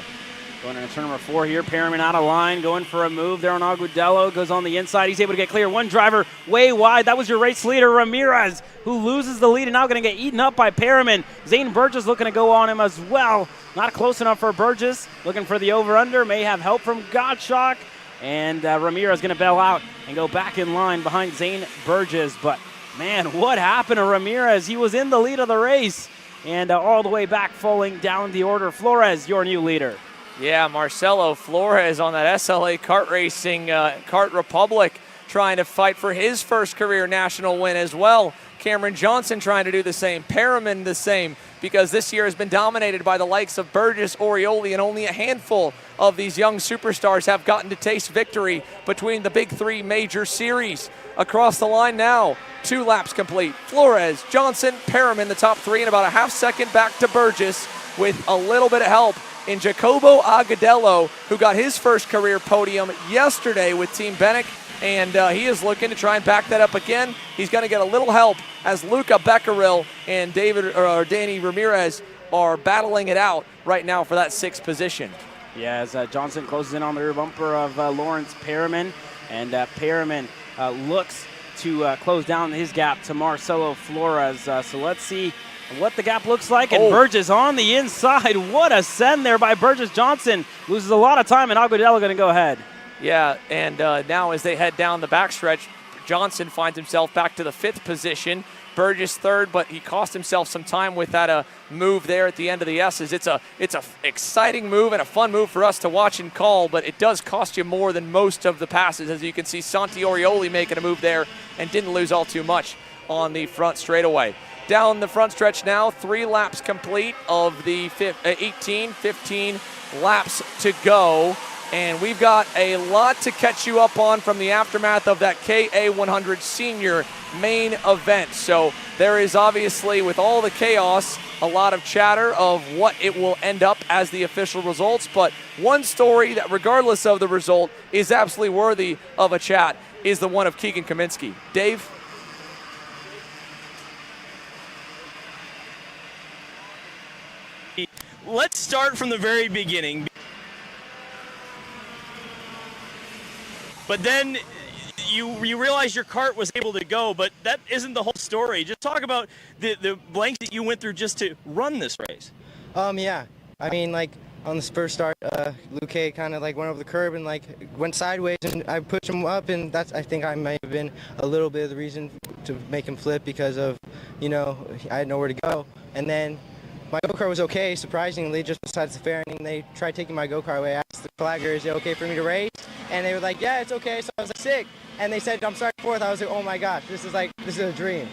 Going into turn number 4 here, Perriman out of line, going for a move there on Agudelo, goes on the inside, he's able to get clear. One driver way wide, that was your race leader, Ramirez, who loses the lead and now going to get eaten up by Perriman. Zane Burgess looking to go on him as well. Not close enough for Burgess, looking for the over-under, may have help from Gottschalk, and Ramirez going to bail out and go back in line behind Zane Burgess. But man, what happened to Ramirez? He was in the lead of the race, and all the way back falling down the order. Flores, your new leader. Yeah, Marcelo Flores on that SLA kart racing, Kart Republic, trying to fight for his first career national win as well. Cameron Johnson trying to do the same, Perriman the same, because this year has been dominated by the likes of Burgess, Orioli, and only a handful of these young superstars have gotten to taste victory between the big 3 major series. Across the line now, 2 laps complete. Flores, Johnson, Perriman, the top 3, and about a half second back to Burgess with a little bit of help in Jacobo Agudelo, who got his first career podium yesterday with Team Bennick, and he is looking to try and back that up again. He's going to get a little help as Luca Becquerel and Danny Ramirez are battling it out right now for that 6th position. Yeah, as Johnson closes in on the rear bumper of Lawrence Perriman, and Perriman looks to close down his gap to Marcelo Flores. So let's see what the gap looks like, and Burgess on the inside. What a send there by Burgess. Johnson loses a lot of time, and Agudelo going to go ahead. Yeah, and now as they head down the backstretch, Johnson finds himself back to the 5th position. Burgess 3rd, but he cost himself some time with that move there at the end of the S's. It's a exciting move and a fun move for us to watch and call, but it does cost you more than most of the passes. As you can see, Santi Orioli making a move there and didn't lose all too much on the front straightaway. Down the front stretch now, 3 laps complete of the 15 laps to go. And we've got a lot to catch you up on from the aftermath of that KA100 Senior main event. So there is obviously, with all the chaos, a lot of chatter of what it will end up as the official results. But one story that, regardless of the result, is absolutely worthy of a chat is the one of Keegan Kaminsky. Dave? Let's start from the very beginning. But then you realize your kart was able to go, but that isn't the whole story. Just talk about the blanks that you went through just to run this race. Yeah. I mean, like, on this first start, Luque kind of like went over the curb and like went sideways, and I pushed him up, and I think I may have been a little bit of the reason to make him flip because of, you know, I had nowhere to go. And then my go-kart was okay, surprisingly, just besides the fairing. They tried taking my go-kart away. I asked the flagger, is it okay for me to race? And they were like, yeah, it's okay. So I was like, sick. And they said, I'm sorry, fourth. I was like, oh my gosh, this is a dream.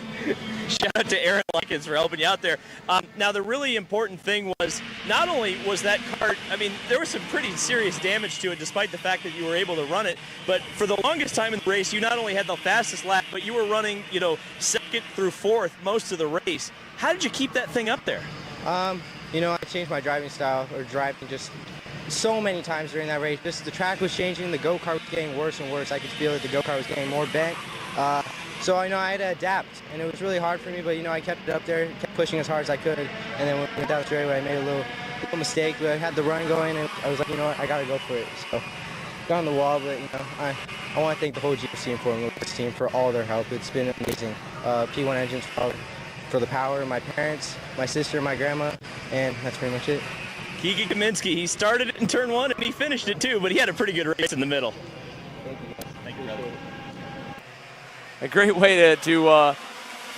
Shout out to Aaron Likens for helping you out there. Now, the really important thing was not only was that kart, I mean, there was some pretty serious damage to it despite the fact that you were able to run it. But for the longest time in the race, you not only had the fastest lap, but you were running, you know, second through fourth most of the race. How did you keep that thing up there? You know, I changed my driving style, or driving just so many times during that race. Just the track was changing, the go-kart was getting worse and worse. I could feel that the go-kart was getting more bent. So I know I had to adapt, and it was really hard for me, but you know, I kept it up there, kept pushing as hard as I could, and then when went down the straightaway, I made a little mistake, but I had the run going, and I was like, you know what, I gotta go for it. So got on the wall, but you know, I want to thank the whole GS team for this team for all their help. It's been amazing. P1 Engines for the power, my parents, my sister, my grandma, and that's pretty much it. Keegan Kaminsky, he started it in turn one and he finished it too, but he had a pretty good race in the middle. Thank you, guys. Thank you, brother. A great way to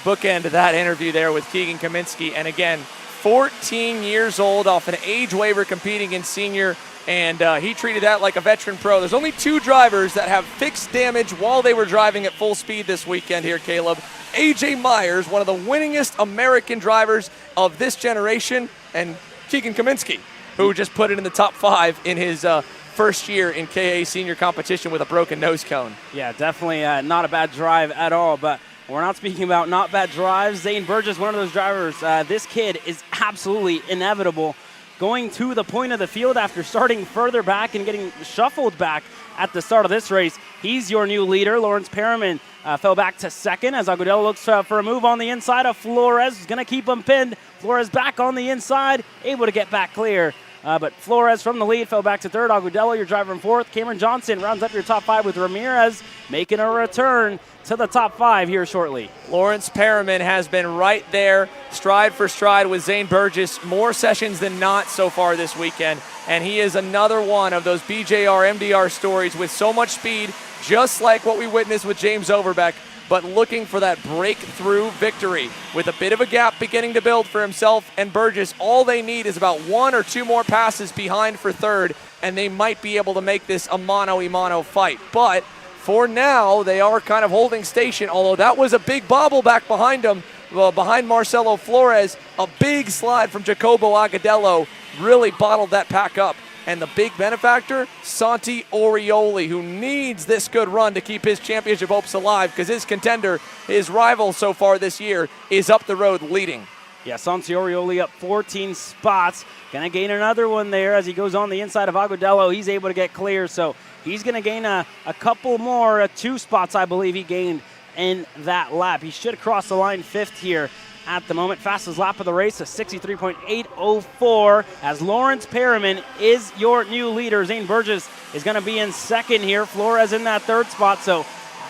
bookend that interview there with Keegan Kaminsky. And again, 14 years old off an age waiver competing in senior, and he treated that like a veteran pro. There's only 2 drivers that have fixed damage while they were driving at full speed this weekend here, Caleb. AJ Myers, one of the winningest American drivers of this generation, and Keegan Kaminsky, who just put it in the top 5 in his first year in KA senior competition with a broken nose cone. Yeah, definitely not a bad drive at all, but we're not speaking about not bad drives. Zane Burgess, one of those drivers. This kid is absolutely inevitable. Going to the point of the field after starting further back and getting shuffled back at the start of this race. He's your new leader. Lawrence Perriman fell back to second as Agudelo looks for a move on the inside of Flores. He's going to keep him pinned. Flores back on the inside, able to get back clear. But Flores from the lead fell back to third. Agudelo, your driver in fourth. Cameron Johnson rounds up your top 5 with Ramirez making a return to the top 5 here shortly. Lawrence Perriman has been right there, stride for stride with Zane Burgess, more sessions than not so far this weekend. And he is another one of those BJR, MDR stories with so much speed, just like what we witnessed with James Overbeck, but looking for that breakthrough victory with a bit of a gap beginning to build for himself and Burgess. All they need is about 1 or 2 more passes behind for third, and they might be able to make this a mano-a-mano fight. But for now, they are kind of holding station, although that was a big bobble back behind them, behind Marcelo Flores. A big slide from Jacobo Agudelo really bottled that pack up. And the big benefactor, Santi Orioli, who needs this good run to keep his championship hopes alive because his contender, his rival so far this year, is up the road leading. Yeah, Santi Orioli up 14 spots. Going to gain another one there as he goes on the inside of Agudelo. He's able to get clear, so he's going to gain a couple more, 2 spots I believe he gained in that lap. He should cross the line 5th here at the moment. Fastest lap of the race, a 63.804, as Lawrence Perriman is your new leader. Zane Burgess is going to be in second here. Flores in that 3rd spot. So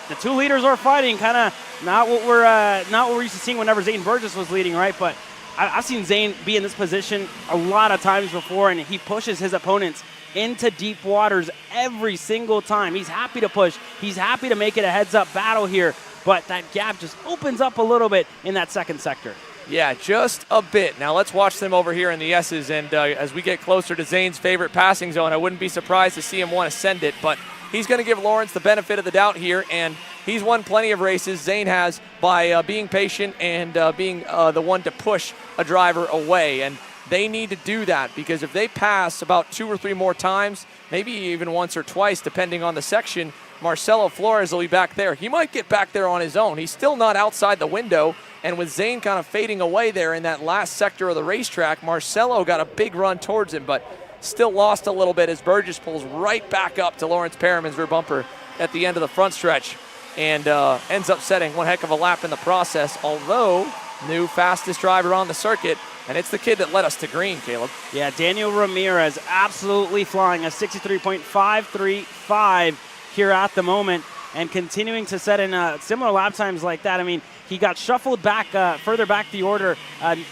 the 2 leaders are fighting, kind of not what we're used to seeing whenever Zane Burgess was leading, right? But I've seen Zane be in this position a lot of times before, and he pushes his opponents into deep waters every single time. He's happy to push. He's happy to make it a heads-up battle here. But that gap just opens up a little bit in that 2nd sector. Yeah, just a bit. Now let's watch them over here in the S's, and as we get closer to Zane's favorite passing zone, I wouldn't be surprised to see him want to send it, but he's going to give Lawrence the benefit of the doubt here, and he's won plenty of races, Zane has, by being patient and being the one to push a driver away, and they need to do that because if they pass about 2 or 3 more times, maybe even once or twice, depending on the section, Marcelo Flores will be back there. He might get back there on his own. He's still not outside the window, and with Zane kind of fading away there in that last sector of the racetrack, Marcelo got a big run towards him, but still lost a little bit as Burgess pulls right back up to Lawrence Perriman's rear bumper at the end of the front stretch and ends up setting one heck of a lap in the process, although new fastest driver on the circuit And it's the kid that led us to green, Caleb. Yeah, Daniel Ramirez absolutely flying a 63.535 here at the moment and continuing to set in similar lap times like that. I mean, he got shuffled back, further back the order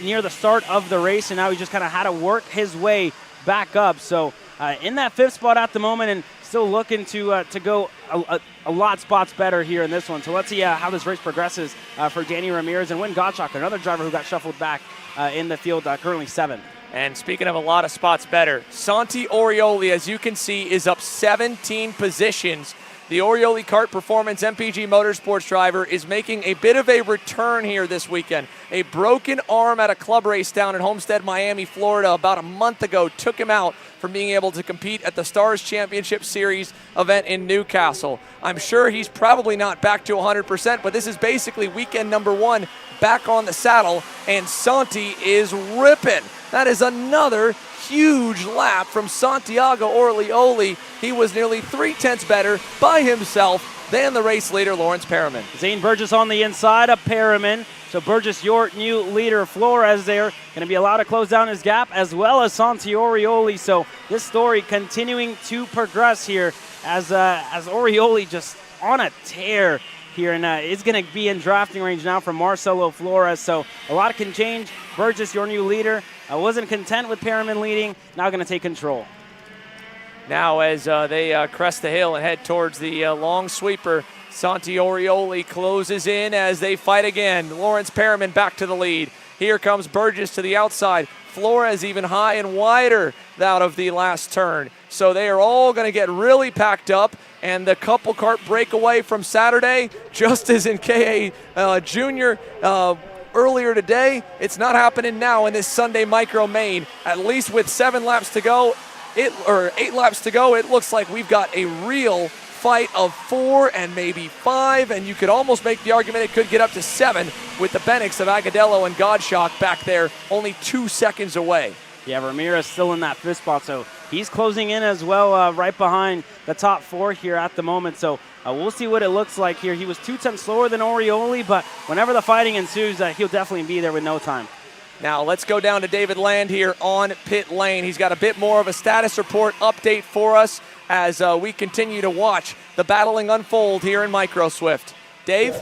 near the start of the race, and now he just kind of had to work his way back up. So in that 5th spot at the moment, and still looking to go a lot spots better here in this one. So let's see how this race progresses for Danny Ramirez and Wynn Gottschalk, another driver who got shuffled back in the field, currently 7th. And speaking of a lot of spots better, Santi Orioli, as you can see, is up 17 positions. The Orioli Kart Performance MPG Motorsports driver is making a bit of a return here this weekend. A broken arm at a club race down in Homestead, Miami, Florida about a month ago took him out from being able to compete at the Stars Championship Series event in Newcastle. I'm sure he's probably not back to 100%, but this is basically weekend number 1 back on the saddle, and Santi is ripping. That is another huge lap from Santiago Orioli. He was nearly 3/10 better by himself than the race leader, Lawrence Perriman. Zane Burgess on the inside of Perriman. So Burgess, your new leader. Flores there, going to be allowed to close down his gap, as well as Santi Orioli. So this story continuing to progress here as Orioli just on a tear here, and is going to be in drafting range now from Marcelo Flores. So a lot can change. Burgess, your new leader, wasn't content with Perriman leading, now going to take control. Now as they crest the hill and head towards the long sweeper, Santi Orioli closes in as they fight again. Lawrence Perriman back to the lead. Here comes Burgess to the outside. Flores even high and wider out of the last turn. So they are all going to get really packed up, and the couple kart breakaway from Saturday, just as in KA Junior earlier today, it's not happening now in this Sunday Micro Main. At least with 8 laps to go, it looks like we've got a real fight of 4 and maybe 5, and you could almost make the argument it could get up to 7 with the Benix of Agadello and Gottschalk back there only 2 seconds away. Yeah, Ramirez still in that 5th spot, so he's closing in as well, right behind the top 4 here at the moment. So we'll see what it looks like here. He was 2/10 slower than Orioli, but whenever the fighting ensues, he'll definitely be there with no time. Now let's go down to David Land here on pit lane. He's got a bit more of a status report update for us as we continue to watch the battling unfold here in Micro Swift. Dave?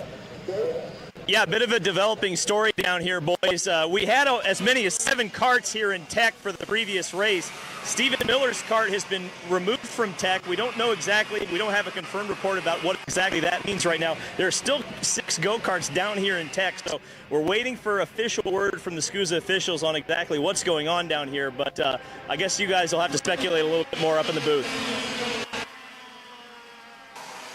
Yeah, a bit of a developing story down here, boys. We had as many as 7 karts here in Tech for the previous race. Stephen Miller's kart has been removed from Tech. We don't know exactly. We don't have a confirmed report about what exactly that means right now. There are still 6 go-karts down here in Tech, so we're waiting for official word from the SKUSA officials on exactly what's going on down here, but I guess you guys will have to speculate a little bit more up in the booth.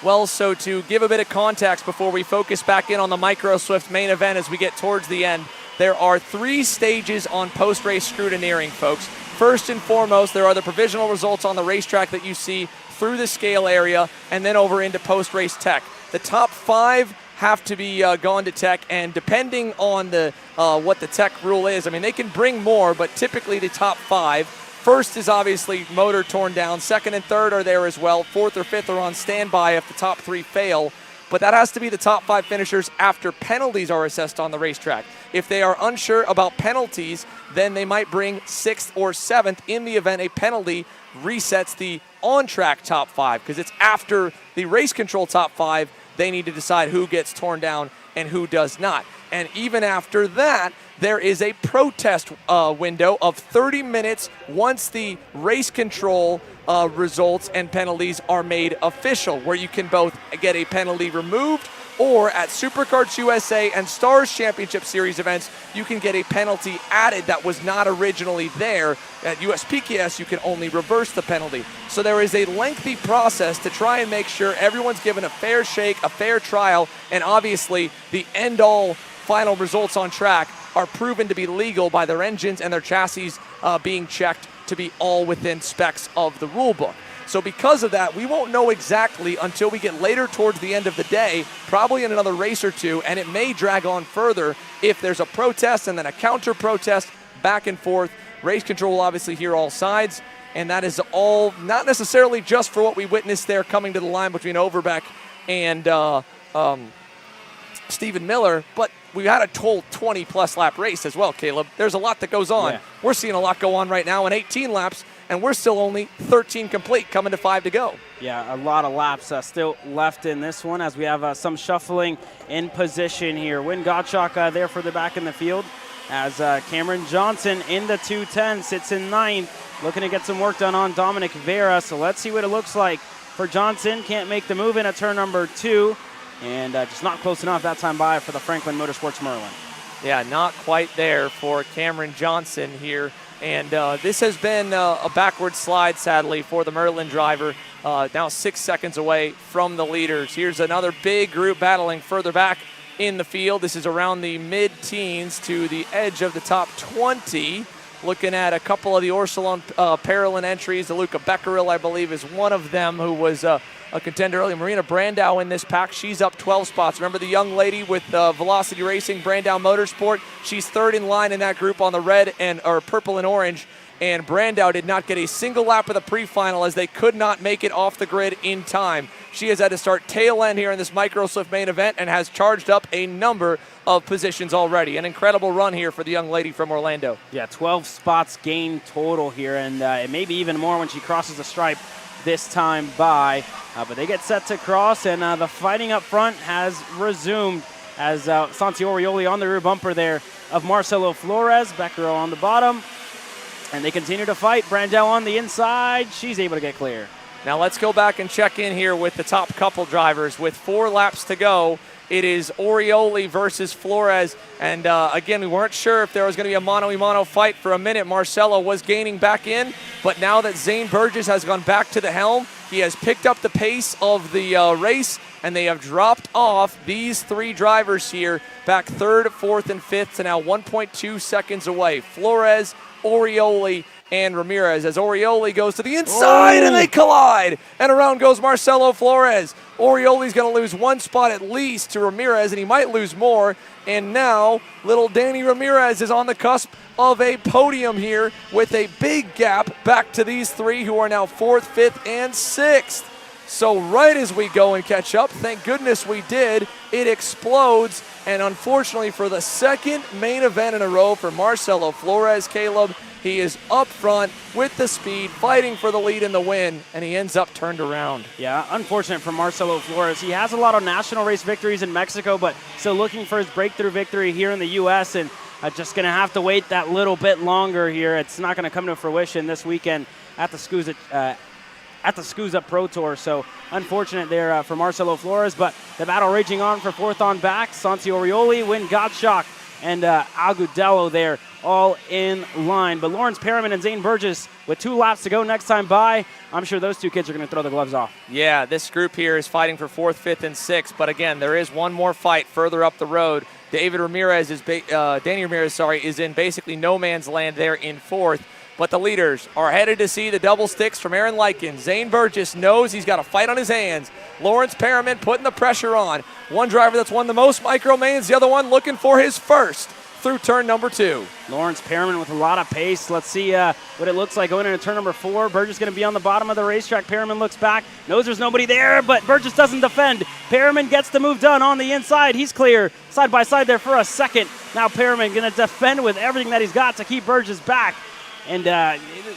Well, so to give a bit of context before we focus back in on the Micro Swift main event as we get towards the end, there are 3 stages on post-race scrutineering, folks. First and foremost, there are the provisional results on the racetrack that you see through the scale area and then over into post-race tech. The top 5 have to be gone to tech, and depending on the what the tech rule is, I mean, they can bring more, but typically the top 5. First is obviously motor torn down. 2nd and 3rd are there as well. 4th or 5th are on standby if the top 3 fail. But that has to be the top 5 finishers after penalties are assessed on the racetrack. If they are unsure about penalties, then they might bring 6th or 7th in the event a penalty resets the on-track top 5, because it's after the race control top 5, they need to decide who gets torn down and who does not. And even after that, there is a protest window of 30 minutes once the race control results and penalties are made official, where you can both get a penalty removed, or at Superkarts USA and Stars Championship Series events, you can get a penalty added that was not originally there. At USPKS, you can only reverse the penalty. So there is a lengthy process to try and make sure everyone's given a fair shake, a fair trial, and obviously the end-all final results on track are proven to be legal by their engines and their chassis being checked to be all within specs of the rule book. So because of that, we won't know exactly until we get later towards the end of the day, probably in another race or 2, and it may drag on further if there's a protest and then a counter protest back and forth. Race control will obviously hear all sides, and that is all not necessarily just for what we witnessed there coming to the line between Overbeck and Stephen Miller, but we had a total 20-plus lap race as well, Caleb. There's a lot that goes on. Yeah. We're seeing a lot go on right now in 18 laps, and we're still only 13 complete, coming to 5 to go. Yeah, a lot of laps still left in this one as we have some shuffling in position here. Wynn Gottschalk there further back in the field as Cameron Johnson in the 210 sits in 9th, looking to get some work done on Dominic Vera. So let's see what it looks like for Johnson. Can't make the move in at turn number 2, and just not close enough that time by for the Franklin Motorsports Merlin. Yeah, not quite there for Cameron Johnson here. And this has been a backward slide, sadly, for the Merlin driver. Now 6 seconds away from the leaders. Here's another big group battling further back in the field. This is around the mid-teens to the edge of the top 20. Looking at a couple of the Orsolon Parolin entries. The Luca Becquerel, I believe, is one of them who was a contender earlier. Marina Brandau in this pack. She's up 12 spots. Remember the young lady with Velocity Racing, Brandau Motorsport? She's third in line in that group on the red or purple and orange. And Brandau did not get a single lap of the pre-final as they could not make it off the grid in time. She has had to start tail end here in this Microswift main event and has charged up a number of positions already. An incredible run here for the young lady from Orlando. Yeah, 12 spots gained total here, and it may be even more when she crosses the stripe this time by. But they get set to cross, and the fighting up front has resumed as Santi Orioli on the rear bumper there of Marcelo Flores, Becquerel on the bottom. And they continue to fight. Brandau on the inside. She's able to get clear. Now let's go back and check in here with the top couple drivers. With 4 laps to go, it is Orioli versus Flores. And again, we weren't sure if there was going to be a mano-a-mano fight for a minute. Marcelo was gaining back in, but now that Zane Burgess has gone back to the helm, he has picked up the pace of the race, and they have dropped off these 3 drivers here back 3rd, 4th, and 5th to now 1.2 seconds away. Flores, Orioli, and Ramirez as Orioli goes to the inside and they collide. And around goes Marcelo Flores. Orioli's going to lose 1 spot at least to Ramirez, and he might lose more. And now little Danny Ramirez is on the cusp of a podium here with a big gap back to these 3 who are now 4th, 5th, and 6th. So right as we go and catch up, thank goodness we did, it explodes. And unfortunately for the second main event in a row for Marcelo Flores, Caleb, he is up front with the speed, fighting for the lead in the win, and he ends up turned around. Yeah, unfortunate for Marcelo Flores. He has a lot of national race victories in Mexico, but still looking for his breakthrough victory here in the U.S., and just going to have to wait that little bit longer here. It's not going to come to fruition this weekend at the SKUSA Pro Tour. So unfortunate there for Marcelo Flores, but the battle raging on for 4th on back. Santi Orioli, Wynn Gottschalk, and Agudelo there all in line. But Lawrence Perriman and Zane Burgess with 2 laps to go next time by. I'm sure those 2 kids are going to throw the gloves off. Yeah, this group here is fighting for 4th, 5th, and 6th. But again, there is one more fight further up the road. Danny Ramirez is in basically no man's land there in 4th. But the leaders are headed to see the double sticks from Aaron Likens. Zane Burgess knows he's got a fight on his hands. Lawrence Perriman putting the pressure on. One driver that's won the most micro mains, the other one looking for his first through turn number 2. Lawrence Perriman with a lot of pace. Let's see what it looks like going into turn number 4. Burgess going to be on the bottom of the racetrack. Perriman looks back, knows there's nobody there, but Burgess doesn't defend. Perriman gets the move done on the inside. He's clear side by side there for a second. Now Perriman going to defend with everything that he's got to keep Burgess back. And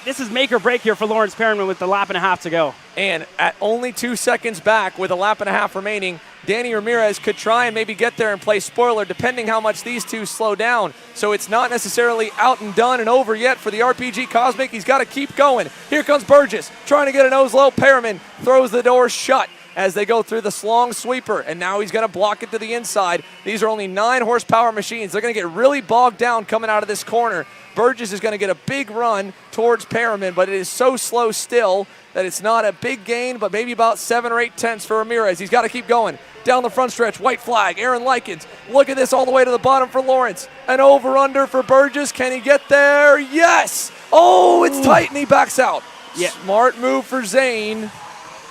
this is make or break here for Lawrence Perriman with the lap and a half to go. And at only 2 seconds back with a lap and a half remaining, Danny Ramirez could try and maybe get there and play spoiler depending how much these 2 slow down. So it's not necessarily out and done and over yet for the RPG Cosmic. He's got to keep going. Here comes Burgess trying to get a nose low. Perriman throws the door shut as they go through the slong sweeper, and now he's going to block it to the inside. These are only 9 horsepower machines. They're going to get really bogged down coming out of this corner. Burgess is going to get a big run towards Perriman, but it is so slow still that it's not a big gain, but maybe about 7 or 8 tenths for Ramirez. He's got to keep going. Down the front stretch, white flag, Aaron Likens. Look at this all the way to the bottom for Lawrence. An over-under for Burgess. Can he get there? Yes! Oh, it's tight, and he backs out. Yeah. Smart move for Zane.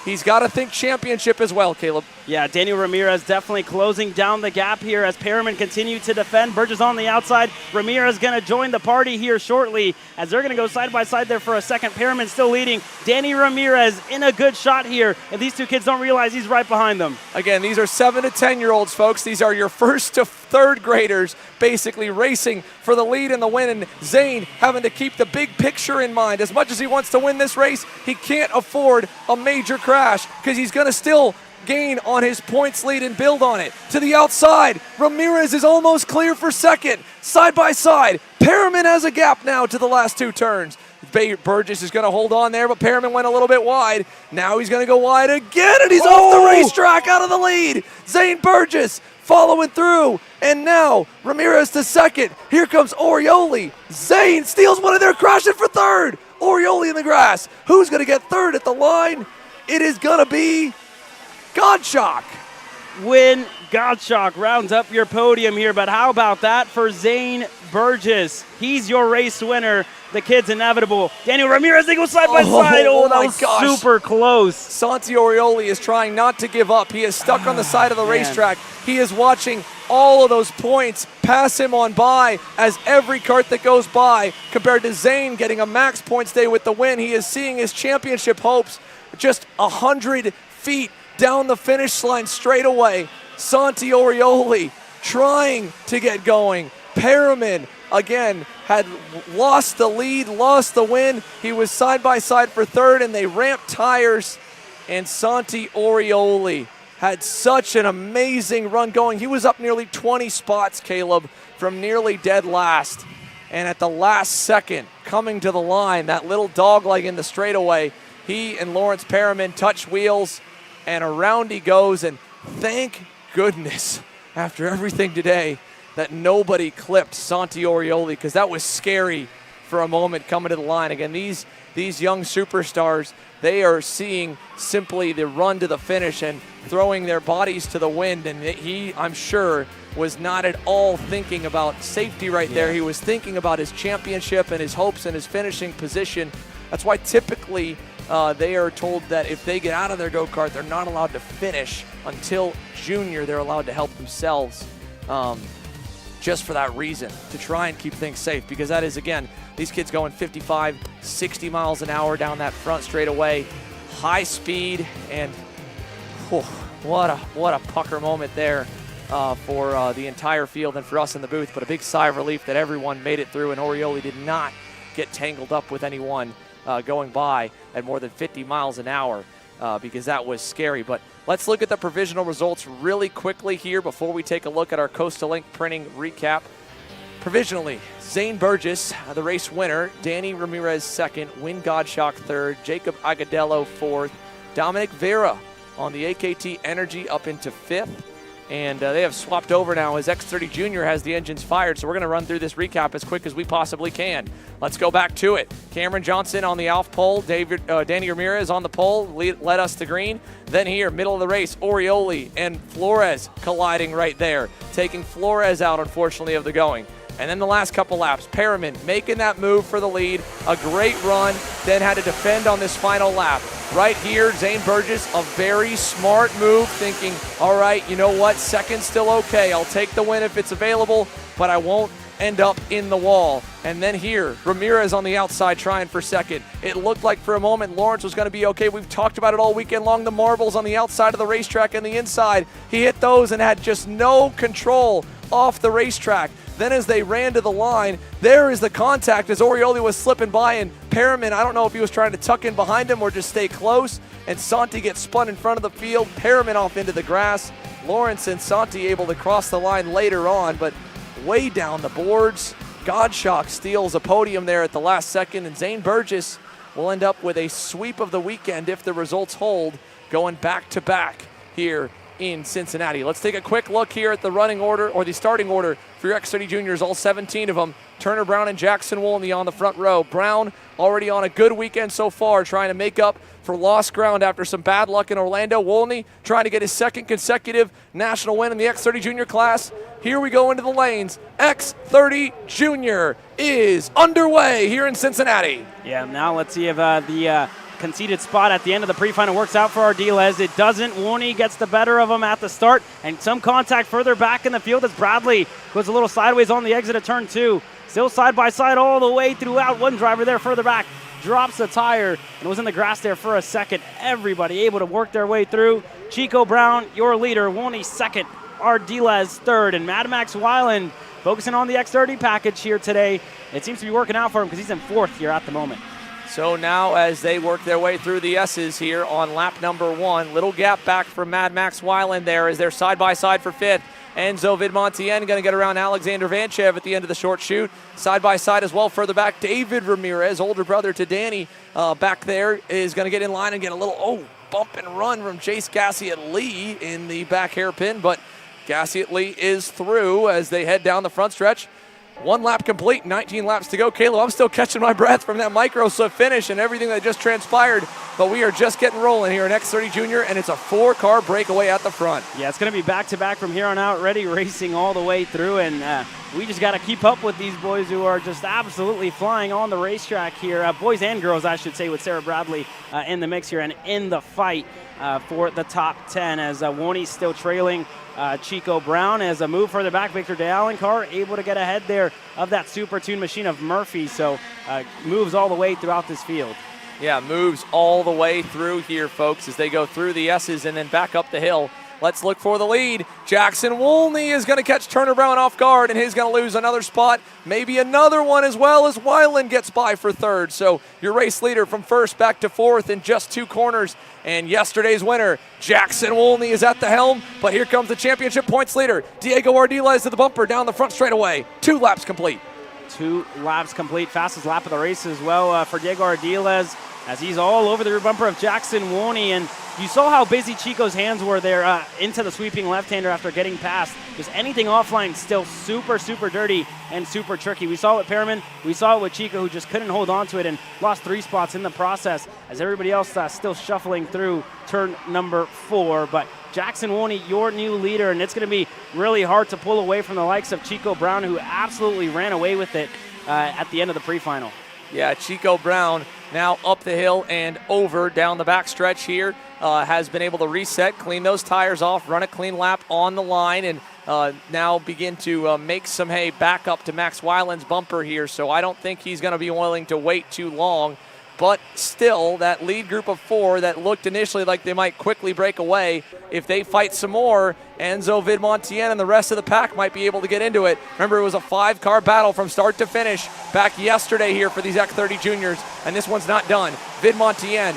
He's got to think championship as well, Caleb. Yeah, Daniel Ramirez definitely closing down the gap here as Perriman continue to defend. Burgess on the outside. Ramirez going to join the party here shortly as they're going to go side by side there for a second. Perriman still leading. Danny Ramirez in a good shot here, and these two kids don't realize he's right behind them. Again, these are 7 to 10-year-olds, folks. These are your first to third graders basically racing for the lead and the win, and Zane having to keep the big picture in mind. As much as he wants to win this race, he can't afford a major crash because he's going to still gain on his points lead and build on it. To the outside, Ramirez is almost clear for second. Side by side, Perriman has a gap now to the last 2 turns. Burgess is going to hold on there, but Perriman went a little bit wide. Now he's going to go wide again, and he's off the racetrack out of the lead. Zane Burgess following through, and now Ramirez to second. Here comes Orioli. Zane steals one of their, crashing for third. Orioli in the grass. Who's going to get third at the line? It is going to be Godshock. Win Godshock rounds up your podium here, but how about that for Zane Burgess? He's your race winner. The kid's inevitable. Daniel Ramirez, they go side by side. Oh, that was super close. Santi Orioli is trying not to give up. He is stuck on the side of the racetrack. He is watching all of those points pass him on by as every kart that goes by, compared to Zane getting a max points day with the win. He is seeing his championship hopes just 100 feet down the finish line straight away. Santi Orioli trying to get going. Perriman, again, had lost the lead, lost the win. He was side by side for third, and they ramped tires. And Santi Orioli had such an amazing run going. He was up nearly 20 spots, Caleb, from nearly dead last. And at the last second, coming to the line, that little dogleg in the straightaway, he and Lawrence Perriman touch wheels, and around he goes. And thank goodness, after everything today, that nobody clipped Santi Orioli, because that was scary for a moment coming to the line. Again, these young superstars, they are seeing simply the run to the finish and throwing their bodies to the wind. And he, I'm sure, was not at all thinking about safety right there. He was thinking about his championship and his hopes and his finishing position. That's why typically they are told that if they get out of their go-kart, they're not allowed to finish until junior. They're allowed to help themselves. Just for that reason, to try and keep things safe, because that is, again, these kids going 55, 60 miles an hour down that front straightaway, high speed, and what a pucker moment there for the entire field and for us in the booth. But a big sigh of relief that everyone made it through, and Orioli did not get tangled up with anyone going by at more than 50 miles an hour, because that was scary. But let's look at the provisional results really quickly here before we take a look at our Coastal Link printing recap. Provisionally, Zane Burgess, the race winner. Danny Ramirez second. Win Godshock third. Jacob Agadello fourth. Dominic Vera on the AKT Energy up into fifth. And they have swapped over now as X30 Junior has the engines fired. So we're going to run through this recap as quick as we possibly can. Let's go back to it. Cameron Johnson on the Alf pole. Danny Ramirez on the pole, led us to green. Then here, middle of the race, Orioli and Flores colliding right there, taking Flores out, unfortunately, of the going. And then the last couple laps, Perriman making that move for the lead. A great run, then had to defend on this final lap. Right here, Zane Burgess, a very smart move, thinking, all right, you know what, second's still okay. I'll take the win if it's available, but I won't end up in the wall. And then here, Ramirez on the outside trying for second. It looked like for a moment Lawrence was going to be okay. We've talked about it all weekend long, the marbles on the outside of the racetrack and the inside. He hit those and had just no control off the racetrack. Then as they ran to the line, there is the contact as Orioli was slipping by, and Perriman, I don't know if he was trying to tuck in behind him or just stay close, and Santi gets spun in front of the field. Perriman off into the grass. Lawrence and Santi able to cross the line later on, but way down the boards. Godshock steals a podium there at the last second, and Zane Burgess will end up with a sweep of the weekend if the results hold, going back-to-back here in Cincinnati. Let's take a quick look here at the running order, or the starting order for your X30 Juniors, all 17 of them. Turner, Brown, and Jackson Woolney on the front row. Brown already on a good weekend so far, trying to make up for lost ground after some bad luck in Orlando. Woolney trying to get his second consecutive national win in the X30 Junior class. Here we go into the lanes. X30 Junior is underway here in Cincinnati. Yeah, now let's see if the conceded spot at the end of the pre-final works out for Ardiles. It doesn't. Warney gets the better of him at the start, and some contact further back in the field as Bradley goes a little sideways on the exit of turn 2. Still side by side all the way throughout. One driver there further back drops the tire and was in the grass there for a second. Everybody able to work their way through. Chico Brown, your leader. Warney second. Ardiles third. And Mad Max Weiland focusing on the X30 package here today. It seems to be working out for him because he's in fourth here at the moment. So now as they work their way through the S's here on lap number 1, little gap back for Mad Max Weiland there as they're side-by-side for fifth. Enzo Vidmontien going to get around Alexander Vanchev at the end of the short chute. Side-by-side as well further back. David Ramirez, older brother to Danny, back there is going to get in line and get a little, bump and run from Chase Gassiet-Lee in the back hairpin. But Gassiet-Lee is through as they head down the front stretch. 1 lap complete, 19 laps to go. Caleb, I'm still catching my breath from that micro finish and everything that just transpired, but we are just getting rolling here in X30 Junior, and it's a 4-car breakaway at the front. Yeah, it's going to be back-to-back from here on out, ready racing all the way through, and we just got to keep up with these boys who are just absolutely flying on the racetrack here. Boys and girls, I should say, with Sarah Bradley in the mix here and in the fight for the top 10 as Warney's still trailing Chico Brown. As a move further back, Victor DeAlencar able to get ahead there of that super tuned machine of Murphy, so moves all the way throughout this field. Yeah, moves all the way through here, folks, as they go through the S's and then back up the hill. Let's look for the lead. Jackson Woolney is going to catch Turner Brown off guard, and he's going to lose another spot, maybe another one as well as Weiland gets by for third. So your race leader from first back to fourth in just 2 corners. And yesterday's winner, Jackson Woolney, is at the helm, but here comes the championship points leader. Diego Ardiles to the bumper down the front straightaway. 2 laps complete. 2 laps complete. Fastest lap of the race as well for Diego Ardiles, as he's all over the rear bumper of Jackson Woolney. And you saw how busy Chico's hands were there into the sweeping left-hander after getting past. Just anything offline still super, super dirty and super tricky. We saw it with Perriman. We saw it with Chico, who just couldn't hold on to it and lost 3 spots in the process as everybody else still shuffling through turn number 4. But Jackson Woolney, your new leader, and it's going to be really hard to pull away from the likes of Chico Brown, who absolutely ran away with it at the end of the pre-final. Yeah, Chico Brown now up the hill and over down the back stretch here. Has been able to reset, clean those tires off, run a clean lap on the line, and now begin to make some hay back up to Max Weiland's bumper here. So I don't think he's going to be willing to wait too long. But still, that lead group of 4 that looked initially like they might quickly break away, if they fight some more, Enzo Vidmontien and the rest of the pack might be able to get into it. Remember, it was a 5-car battle from start to finish back yesterday here for these X30 Juniors, and this one's not done. Vidmontien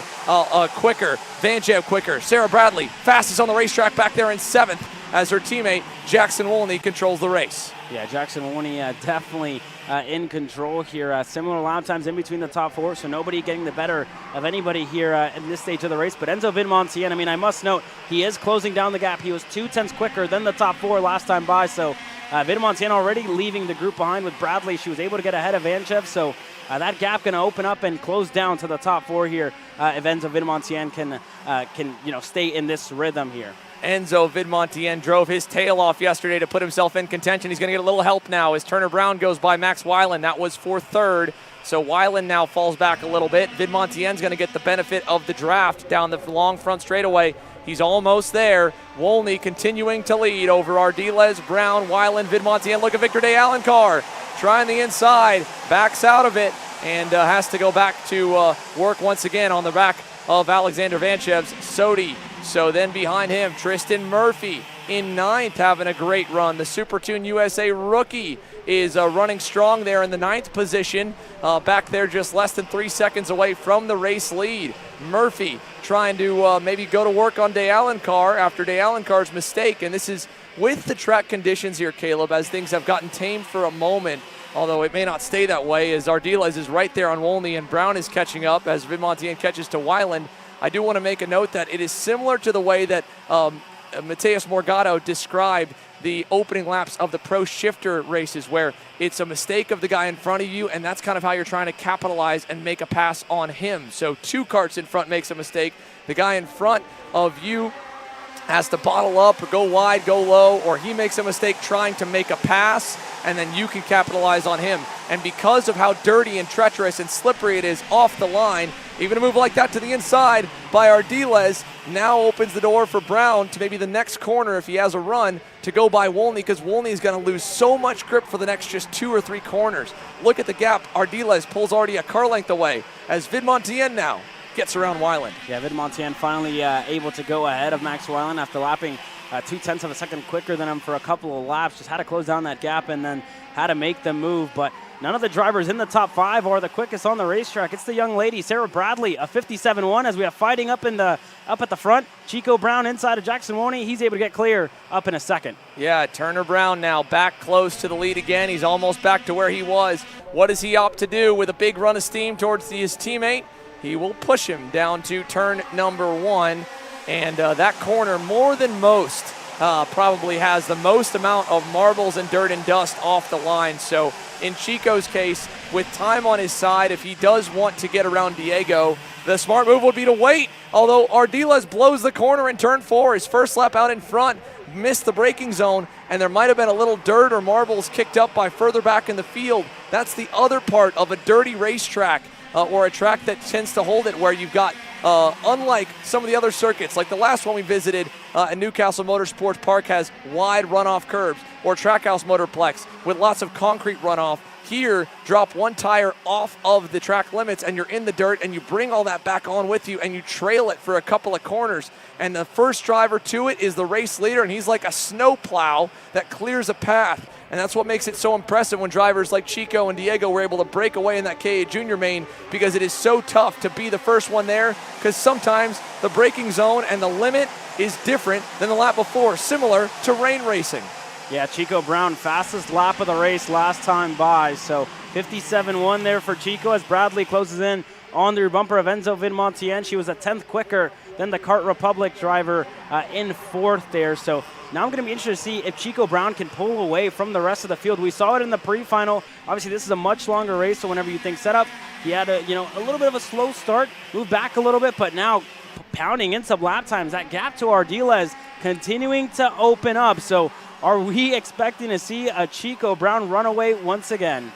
quicker, Vanchev quicker, Sarah Bradley fastest on the racetrack back there in 7th as her teammate Jackson Woolney controls the race. Yeah, Jackson Woolney definitely in control here. Similar lap times in between the top 4, so nobody getting the better of anybody here in this stage of the race. But Enzo Vidmontien, I mean, I must note, he is closing down the gap. He was 2/10 quicker than the top 4 last time by, so Vidmontien already leaving the group behind with Bradley. She was able to get ahead of Vanchev, so that gap going to open up and close down to the top 4 here if Enzo Vidmontien can stay in this rhythm here. Enzo Vidmontien drove his tail off yesterday to put himself in contention. He's going to get a little help now as Turner Brown goes by Max Weiland. That was for third. So Weiland now falls back a little bit. Vidmontien's going to get the benefit of the draft down the long front straightaway. He's almost there. Woolney continuing to lead over Ardiles, Brown, Weiland, Vidmontien. Look at Victor DeAlencar trying the inside, backs out of it, and has to go back to work once again on the back of Alexander Vanchev's Sodi. So then behind him, Tristan Murphy in 9th, having a great run. The Super Tune USA rookie is running strong there in the 9th position. Back there just less than 3 seconds away from the race lead. Murphy trying to maybe go to work on DeAlencar after DeAlencar's mistake. And this is with the track conditions here, Caleb, as things have gotten tamed for a moment. Although it may not stay that way, as Ardiles is right there on Woolney and Brown is catching up as Vidmontien catches to Weiland. I do want to make a note that it is similar to the way that Mateus Morgado described the opening laps of the Pro Shifter races, where it's a mistake of the guy in front of you, and that's kind of how you're trying to capitalize and make a pass on him. So 2 carts in front makes a mistake. The guy in front of you has to bottle up or go wide, go low, or he makes a mistake trying to make a pass, and then you can capitalize on him. And because of how dirty and treacherous and slippery it is off the line, even a move like that to the inside by Ardiles now opens the door for Brown to maybe the next corner if he has a run to go by Wolney, because Wolney is going to lose so much grip for the next just 2 or 3 corners. Look at the gap. Ardiles pulls already a car length away as Vidmontien now gets around Weiland. Yeah, Vidmontien finally able to go ahead of Max Weiland after lapping 0.2 of a second quicker than him for a couple of laps. Just had to close down that gap and then had to make the move. But none of the drivers in the top 5 are the quickest on the racetrack. It's the young lady, Sarah Bradley, a 57.1, as we have fighting up at the front. Chico Brown inside of Jackson Woney. He's able to get clear up in a second. Yeah, Turner Brown now back close to the lead again. He's almost back to where he was. What does he opt to do with a big run of steam towards his teammate? He will push him down to turn number 1. And that corner, more than most, probably has the most amount of marbles and dirt and dust off the line. So in Chico's case, with time on his side, if he does want to get around Diego, the smart move would be to wait. Although Ardiles blows the corner in turn 4, his first lap out in front, missed the braking zone, and there might have been a little dirt or marbles kicked up by further back in the field. That's the other part of a dirty racetrack, or a track that tends to hold it, where you've got unlike some of the other circuits, like the last one we visited at Newcastle Motorsports Park has wide runoff curbs, or Trackhouse Motorplex with lots of concrete runoff. Here, drop one tire off of the track limits and you're in the dirt, and you bring all that back on with you and you trail it for a couple of corners. And the first driver to it is the race leader, and he's like a snow plow that clears a path. And that's what makes it so impressive when drivers like Chico and Diego were able to break away in that KA Junior main, because it is so tough to be the first one there, because sometimes the braking zone and the limit is different than the lap before, similar to rain racing. Yeah, Chico Brown, fastest lap of the race last time by. So 57.1 there for Chico as Bradley closes in on the rear bumper of Enzo Vidmontien. She was a 10th quicker than the Kart Republic driver in 4th there. So now I'm going to be interested to see if Chico Brown can pull away from the rest of the field. We saw it in the pre-final. Obviously, this is a much longer race, so whenever you think setup, he had a little bit of a slow start, move back a little bit, but now pounding in some lap times. That gap to Ardiles continuing to open up. So are we expecting to see a Chico Brown runaway once again?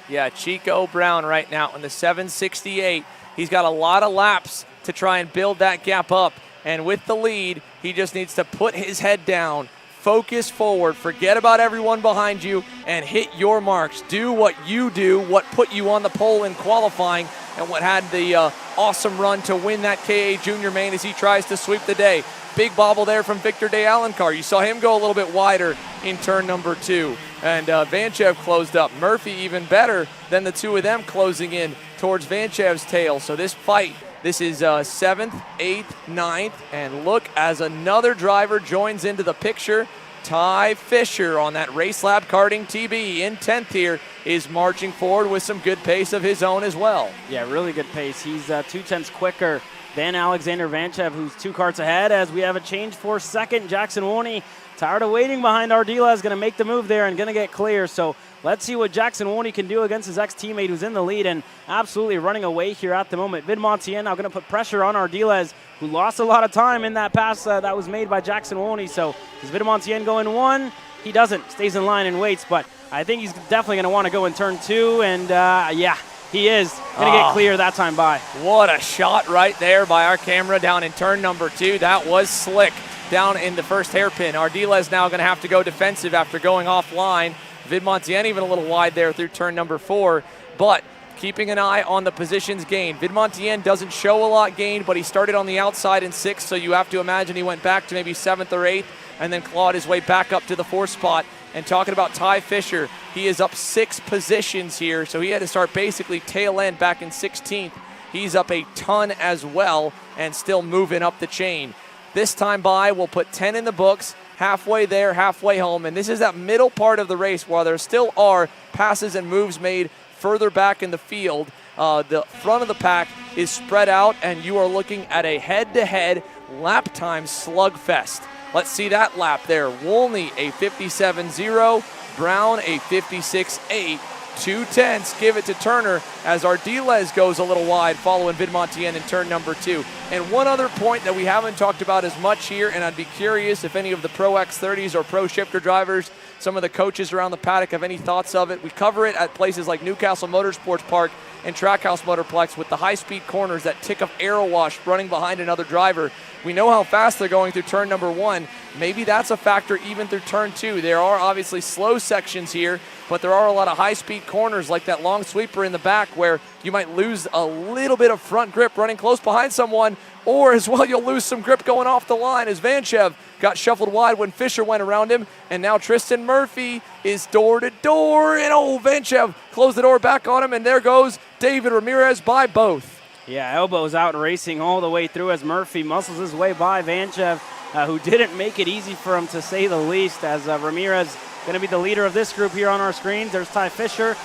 Yeah, Chico Brown right now in the 768. He's got a lot of laps to try and build that gap up. And with the lead, he just needs to put his head down, focus forward, forget about everyone behind you, and hit your marks. Do what you do, what put you on the pole in qualifying, and what had the awesome run to win that KA Junior main as he tries to sweep the day. Big bobble there from Victor De Alencar. You saw him go a little bit wider in turn number 2. And Vanchev closed up. Murphy even better than the two of them closing in towards Vanchev's tail. So this fight, this is 7th, 8th, 9th. And look as another driver joins into the picture. Ty Fisher on that Race Lab Karting TB in 10th here is marching forward with some good pace of his own as well. Yeah, really good pace. He's 2/10 quicker than Alexander Vanchev, who's 2 karts ahead, as we have a change for second. Jackson Woney, tired of waiting behind Ardiles, going to make the move there and going to get clear. So let's see what Jackson Woney can do against his ex-teammate who's in the lead and absolutely running away here at the moment. Vidmontien now going to put pressure on Ardiles, who lost a lot of time in that pass that was made by Jackson Woney. So does Vidmontien go in 1? He doesn't. Stays in line and waits, but I think he's definitely going to want to go in turn 2, and yeah, he is going to get clear that time by. What a shot right there by our camera down in turn number 2. That was slick down in the first hairpin. Ardiles now going to have to go defensive after going offline. Vidmontien even a little wide there through turn number 4, but keeping an eye on the positions gained. Vidmontien doesn't show a lot gained, but he started on the outside in 6th, so you have to imagine he went back to maybe 7th or 8th and then clawed his way back up to the 4th spot. And talking about Ty Fisher, he is up 6 positions here, so he had to start basically tail end back in 16th. He's up a ton as well and still moving up the chain. This time by, we'll put 10 in the books, halfway there, halfway home, and this is that middle part of the race while there still are passes and moves made further back in the field. The front of the pack is spread out, and you are looking at a head-to-head lap time slugfest. Let's see that lap there. Wolney a 57.0, Brown a 56.8, 2/10 give it to Turner as Ardiles goes a little wide following Vidmontien in turn number 2. And one other point that we haven't talked about as much here, and I'd be curious if any of the Pro X30s or Pro Shifter drivers, some of the coaches around the paddock have any thoughts of it. We cover it at places like Newcastle Motorsports Park and Trackhouse Motorplex with the high-speed corners that tick of aero wash running behind another driver. We know how fast they're going through turn number 1. Maybe that's a factor even through turn 2. There are obviously slow sections here, but there are a lot of high-speed corners like that long sweeper in the back where you might lose a little bit of front grip running close behind someone, or as well you'll lose some grip going off the line as Vanchev got shuffled wide when Fisher went around him, and now Tristan Murphy is door to door, and Vanchev closed the door back on him, and there goes David Ramirez by both. Yeah, elbows out racing all the way through as Murphy muscles his way by Vanchev, who didn't make it easy for him to say the least, as Ramirez going to be the leader of this group here on our screens. There's Ty Fisher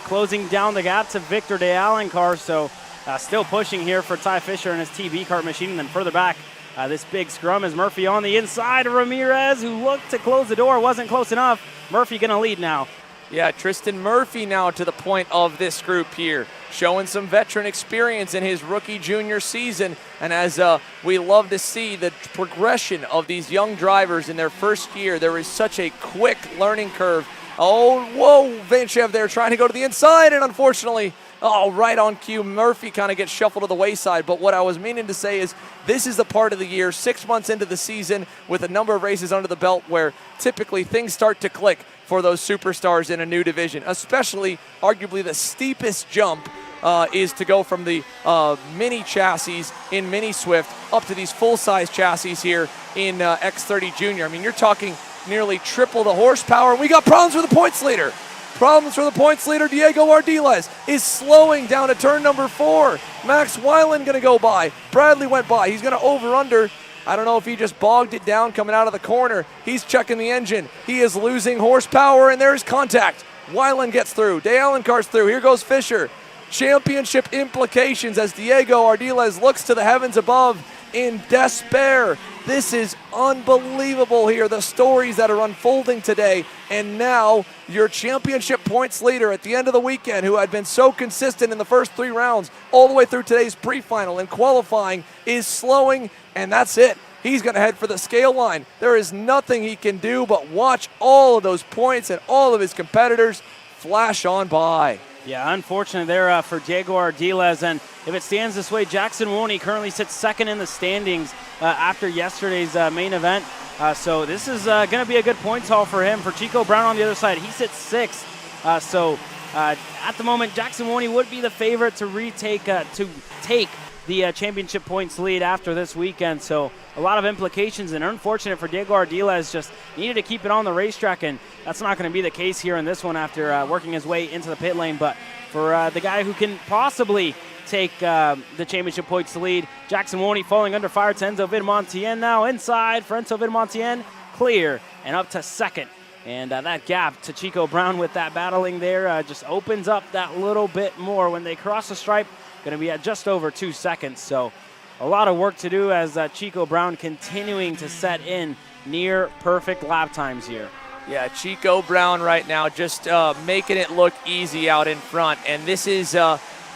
closing down the gap to Victor De Alencar, so still pushing here for Ty Fisher and his TB kart machine. And then further back, this big scrum is Murphy on the inside. Ramirez, who looked to close the door, wasn't close enough. Murphy going to lead now. Yeah, Tristan Murphy now to the point of this group here, showing some veteran experience in his rookie junior season. And as we love to see the progression of these young drivers in their first year, there is such a quick learning curve. Oh, whoa, Vanchev there trying to go to the inside, and unfortunately, right on cue, Murphy kind of gets shuffled to the wayside. But what I was meaning to say is this is the part of the year, 6 months into the season, with a number of races under the belt where typically things start to click for those superstars in a new division, especially arguably the steepest jump is to go from the mini chassis in Mini Swift up to these full-size chassis here in X30 Junior. I mean, you're talking nearly triple the horsepower. We got problems with the points leader. Problems for the points leader. Diego Ardiles is slowing down to turn number 4. Max Weiland going to go by. Bradley went by. He's going to over-under. I don't know if he just bogged it down coming out of the corner. He's checking the engine. He is losing horsepower, and there's contact. Weiland gets through. De Alencar's through. Here goes Fisher. Championship implications as Diego Ardiles looks to the heavens above in despair. This is unbelievable here, the stories that are unfolding today. And now your championship points leader at the end of the weekend, who had been so consistent in the first 3 rounds all the way through today's pre-final and qualifying, is slowing, and that's it. He's going to head for the scale line. There is nothing he can do but watch all of those points and all of his competitors flash on by. Yeah, unfortunate there for Diego Ardiles, and if it stands this way, Jackson Woney currently sits second in the standings after yesterday's main event. So this is going to be a good points haul for him. For Chico Brown on the other side, he sits 6th. At the moment, Jackson Woney would be the favorite to take the championship points lead after this weekend. So a lot of implications, and unfortunate for Diego Ardiles, just needed to keep it on the racetrack, and that's not going to be the case here in this one after working his way into the pit lane. But for the guy who can possibly take the championship points lead, Jackson Woney falling under fire to Enzo Vidmontien now inside for Enzo Vidmontien, clear and up to second. And that gap to Chico Brown with that battling there just opens up that little bit more when they cross the stripe. Going to be at just over 2 seconds. So a lot of work to do as Chico Brown continuing to set in near perfect lap times here. Yeah, Chico Brown right now just making it look easy out in front. And this is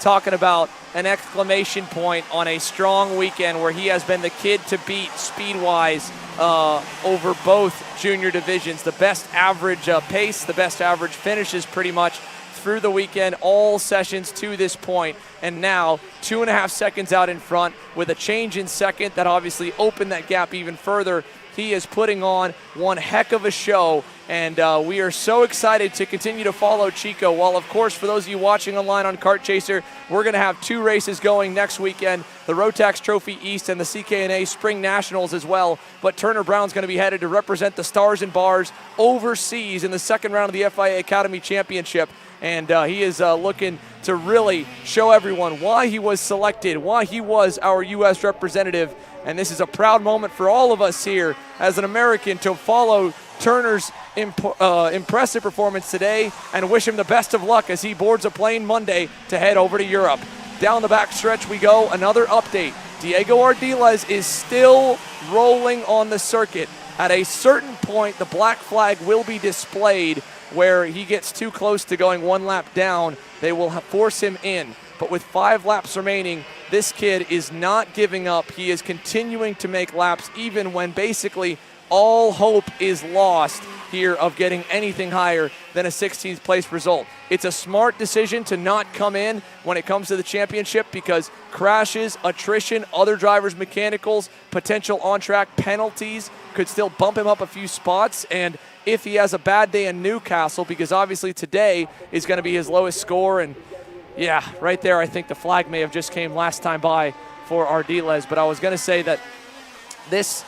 talking about an exclamation point on a strong weekend where he has been the kid to beat speed-wise over both junior divisions. The best average pace, the best average finishes pretty much through the weekend, all sessions to this point. And now 2.5 seconds out in front with a change in second that obviously opened that gap even further. He is putting on one heck of a show, and we are so excited to continue to follow Chico. While, of course, for those of you watching online on Kart Chaser, we're going to have 2 races going next weekend, the Rotax Trophy East and the CKNA Spring Nationals as well. But Turner Brown's going to be headed to represent the Stars and Bars overseas in the second round of the FIA Academy Championship. And he is looking to really show everyone why he was selected, why he was our U.S. representative. And this is a proud moment for all of us here as an American to follow Turner's impressive performance today and wish him the best of luck as he boards a plane Monday to head over to Europe. Down the back stretch we go, another update. Diego Ardiles is still rolling on the circuit. At a certain point, the black flag will be displayed where he gets too close to going one lap down, they will force him in. But with 5 laps remaining, this kid is not giving up. He is continuing to make laps even when basically all hope is lost here of getting anything higher than a 16th place result. It's a smart decision to not come in when it comes to the championship because crashes, attrition, other drivers' mechanicals, potential on-track penalties could still bump him up a few spots. And if he has a bad day in Newcastle, because obviously today is going to be his lowest score, and yeah, right there I think the flag may have just came last time by for Ardiles. But I was going to say that this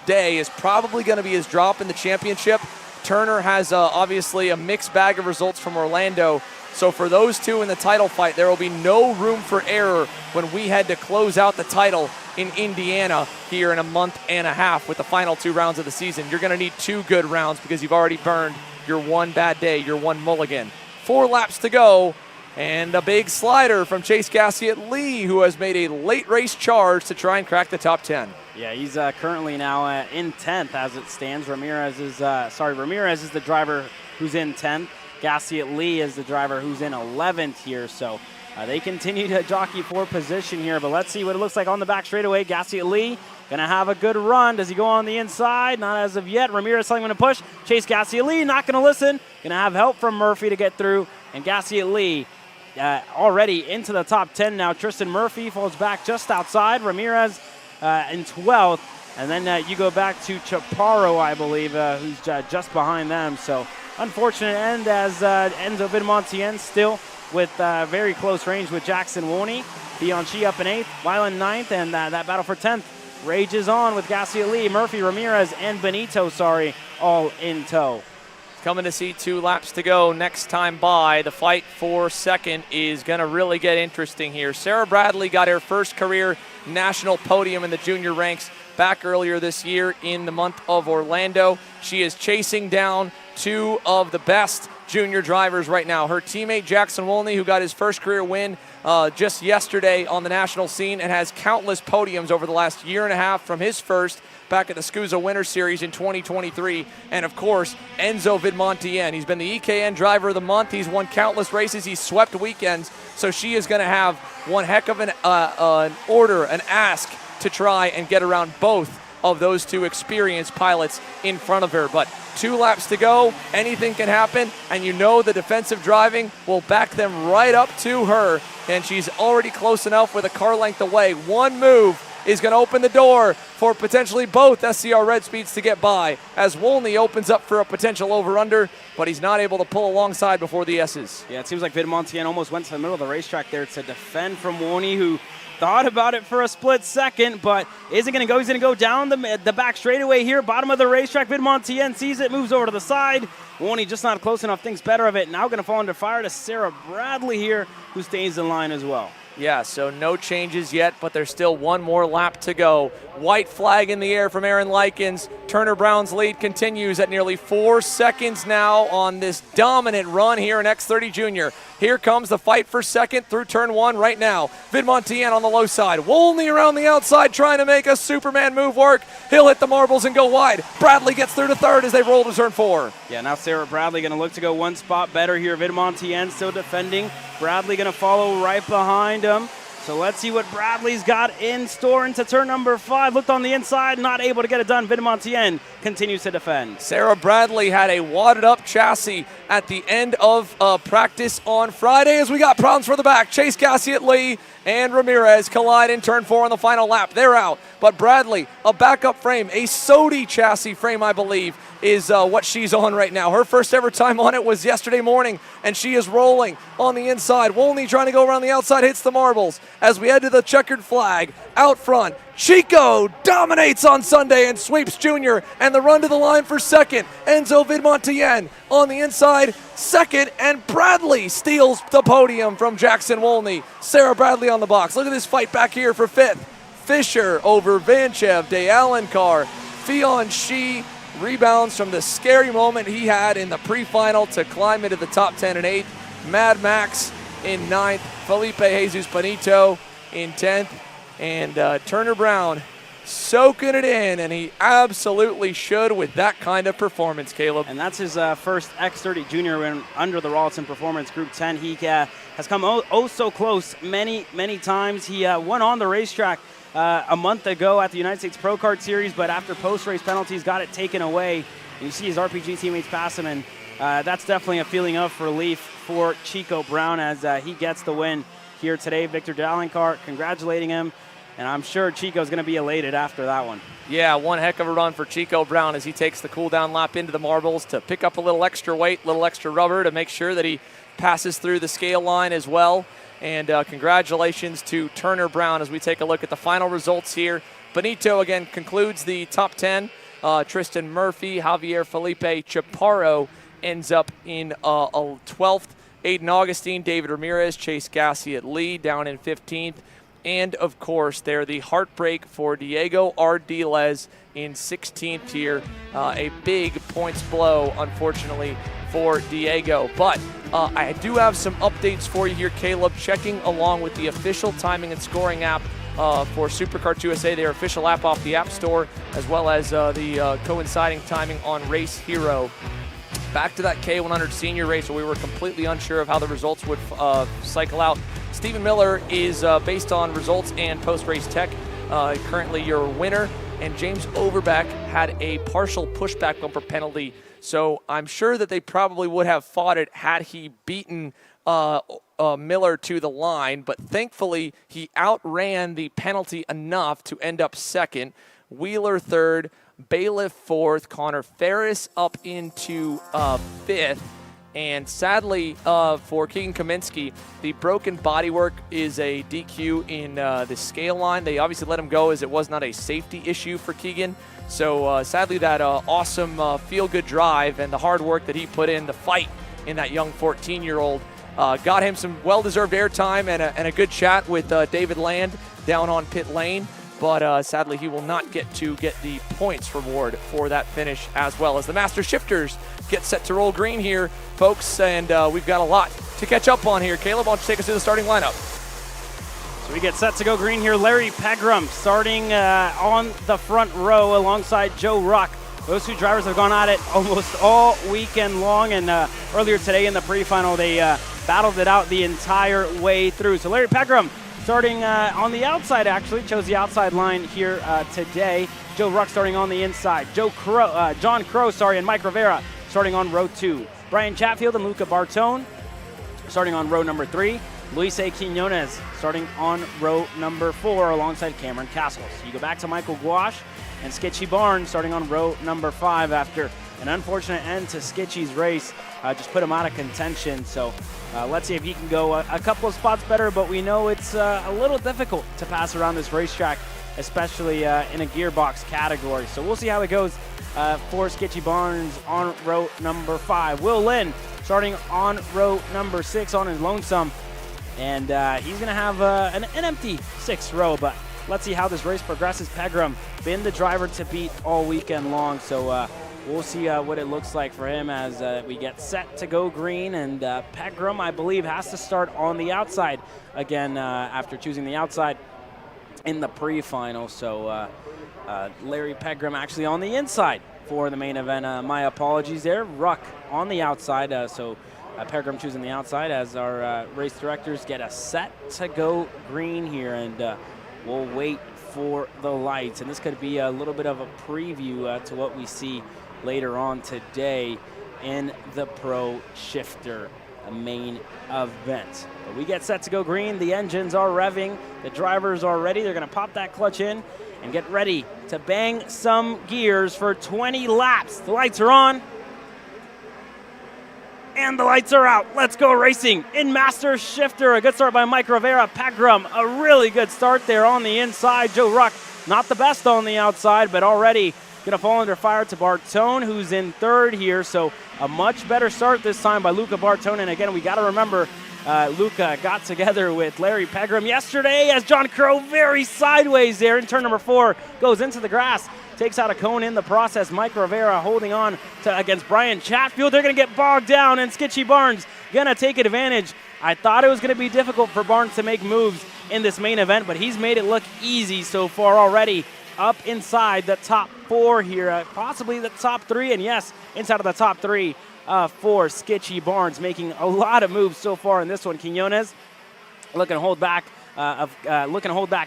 day is probably going to be his drop in the championship. Turner has obviously a mixed bag of results from Orlando. So for those two in the title fight, there will be no room for error when we head to close out the title in Indiana here in a month and a half with the final 2 rounds of the season. You're going to need 2 good rounds because you've already burned your 1 bad day, your 1 mulligan. 4 laps to go. And a big slider from Chase Gassiet-Lee, who has made a late race charge to try and crack the top 10. Yeah, he's currently now in 10th as it stands. Ramirez is the driver who's in 10th. Gassiet-Lee is the driver who's in 11th here. So they continue to jockey for position here. But let's see what it looks like on the back straightaway. Gassiet-Lee going to have a good run. Does he go on the inside? Not as of yet. Ramirez telling him to push. Chase Gassiet-Lee not going to listen. Going to have help from Murphy to get through. And Gassiet-Lee already into the top 10 now. Tristan Murphy falls back just outside. Ramirez in 12th. And then you go back to Chaparro, I believe, who's just behind them. So unfortunate end as Enzo Vidmontien still with very close range with Jackson Wolney. Bianchi up in 8th, Weiland 9th, and that battle for 10th rages on with Gassiet-Lee, Murphy, Ramirez, and Benito, all in tow. Coming to see 2 laps to go next time by. The fight for second is going to really get interesting here. Sarah Bradley got her first career national podium in the junior ranks back earlier this year in the month of Orlando. She is chasing down 2 of the best junior drivers right now. Her teammate Jackson Wolney, who got his first career win just yesterday on the national scene and has countless podiums over the last year and a half from his first back at the SKUSA Winter Series in 2023. And of course, Enzo Vidmontien. He's been the EKN Driver of the Month. He's won countless races. He's swept weekends. So she is going to have one heck of an ask to try and get around both of those 2 experienced pilots in front of her. But 2 laps to go, anything can happen, and you know the defensive driving will back them right up to her, and she's already close enough with a car length away. One move is going to open the door for potentially both SCR Red Speeds to get by as Wolney opens up for a potential over-under, but he's not able to pull alongside before the S's. Yeah, it seems like Vidmontien almost went to the middle of the racetrack there to defend from Wolney, who thought about it for a split second, but isn't going to go. He's going to go down the back straightaway here, bottom of the racetrack. Vidmontien sees it, moves over to the side. Wolney just not close enough, thinks better of it. Now going to fall under fire to Sarah Bradley here, who stays in line as well. Yeah, so no changes yet, but there's still 1 more lap to go. White flag in the air from Aaron Likens. Turner Brown's lead continues at nearly 4 seconds now on this dominant run here in X30 Junior. Here comes the fight for second through turn 1 right now. Vidmontien on the low side. Wolney around the outside trying to make a Superman move work. He'll hit the marbles and go wide. Bradley gets through to third as they roll to turn 4. Yeah, now Sarah Bradley going to look to go 1 spot better here. Vidmontien still defending. Bradley going to follow right behind him. So let's see what Bradley's got in store into turn number 5. Looked on the inside, not able to get it done. Vidmontien continues to defend. Sarah Bradley had a wadded up chassis at the end of practice on Friday as we got problems for the back. Chase Gassiet-Lee and Ramirez collide in turn 4 on the final lap. They're out, but Bradley, a backup frame, a Sodi chassis frame, I believe, is what she's on right now. Her first ever time on it was yesterday morning, and she is rolling on the inside. Wolney trying to go around the outside, hits the marbles. As we head to the checkered flag, out front, Chico dominates on Sunday and sweeps Junior, and the run to the line for second. Enzo Vidmontien on the inside, second, and Bradley steals the podium from Jackson Wolney. Sarah Bradley on the box. Look at this fight back here for 5th. Fisher over Vanchev, De Alenkar, Fionn Shi rebounds from the scary moment he had in the pre-final to climb into the top 10 and 8th. Mad Max in 9th, Felipe Jesus Benito in 10th, and Turner Brown soaking it in, and he absolutely should with that kind of performance, Caleb. And that's his first X30 Junior win under the Rawlson Performance Group 10. He has come oh so close many times. He won on the racetrack a month ago at the United States Pro Kart Series, but after post-race penalties got it taken away. And you see his RPG teammates pass him, and that's definitely a feeling of relief for Chico Brown as he gets the win here today. Victor Dallenkart congratulating him, and I'm sure Chico's going to be elated after that one. Yeah, one heck of a run for Chico Brown as he takes the cool-down lap into the marbles to pick up a little extra weight, a little extra rubber to make sure that he passes through the scale line as well. And congratulations to Turner Brown as we take a look at the final results here. Benito, again, concludes the top 10. Tristan Murphy, Javier Felipe Chaparro ends up in 12th. Aiden Augustine, David Ramirez, Chase Gassiet Lee down in 15th. And, of course, there the heartbreak for Diego Ardiles in 16th here. A big points blow, unfortunately, for Diego. But I do have some updates for you here, Caleb, checking along with the official timing and scoring app for SuperKart USA, their official app off the App Store, as well as the coinciding timing on Race Hero. Back to that KA100 Senior race where we were completely unsure of how the results would cycle out. Stephen Miller is, based on results and post-race tech, currently your winner. And James Overbeck had a partial pushback bumper penalty. So I'm sure that they probably would have fought it had he beaten Miller to the line. But thankfully, he outran the penalty enough to end up second. Wheeler third. Bailiff fourth, Connor Ferris up into fifth, and sadly for Keegan Kaminsky, the broken bodywork is a DQ in the scale line. They obviously let him go as it was not a safety issue for Keegan. So sadly that awesome feel-good drive and the hard work that he put in, the fight in that young 14-year-old, got him some well-deserved airtime and a good chat with David Land down on pit lane. But sadly, he will not get the points reward for that finish, as well as the Master Shifters get set to roll green here, folks. And we've got a lot to catch up on here. Caleb, why don't you take us through the starting lineup? So we get set to go green here. Larry Pegram starting on the front row alongside Joe Ruck. Those two drivers have gone at it almost all weekend long, and earlier today in the pre-final, they battled it out the entire way through. So Larry Pegram starting on the outside, actually. Chose the outside line here today. Joe Ruck starting on the inside. John Crow, and Mike Rivera starting on row 2. Brian Chatfield and Luca Bartone starting on row number 3. Luis A. Quinones starting on row number 4 alongside Cameron Castles. You go back to Michael Gouache and Skitchy Barnes starting on row number 5 after an unfortunate end to Skitchy's race. Just put him out of contention. So let's see if he can go a couple of spots better, but we know it's a little difficult to pass around this racetrack, especially in a gearbox category. So we'll see how it goes for Skitchy Barnes on row number 5. Will Lynn starting on row number 6 on his lonesome, and he's going to have an empty 6th row, but let's see how this race progresses. Pegram been the driver to beat all weekend long, so we'll see what it looks like for him as we get set to go green. And Pegram, I believe, has to start on the outside again after choosing the outside in the pre-final. So Larry Pegram actually on the inside for the main event. My apologies there. Ruck on the outside. So Pegram choosing the outside as our race directors get us set to go green here. And we'll wait for the lights. And this could be a little bit of a preview to what we see later on today in the Pro Shifter main event. But we get set to go green. The engines are revving. The drivers are ready. They're going to pop that clutch in and get ready to bang some gears for 20 laps. The lights are on. And the lights are out. Let's go racing in Master Shifter. A good start by Mike Rivera. Pegram, a really good start there on the inside. Joe Ruck, not the best on the outside, but already going to fall under fire to Bartone, who's in 3rd here. So a much better start this time by Luca Bartone. And again, we got to remember Luca got together with Larry Pegram yesterday as John Crow very sideways there in turn number 4, goes into the grass, takes out a cone in the process. Mike Rivera holding on to against Brian Chatfield. They're going to get bogged down, and Skitchy Barnes going to take advantage. I thought it was going to be difficult for Barnes to make moves in this main event, but he's made it look easy so far already. up inside the top 4 here, possibly the top 3, and yes, inside of the top 3 for Sketchy Barnes, making a lot of moves so far in this one. Quinones looking to hold back,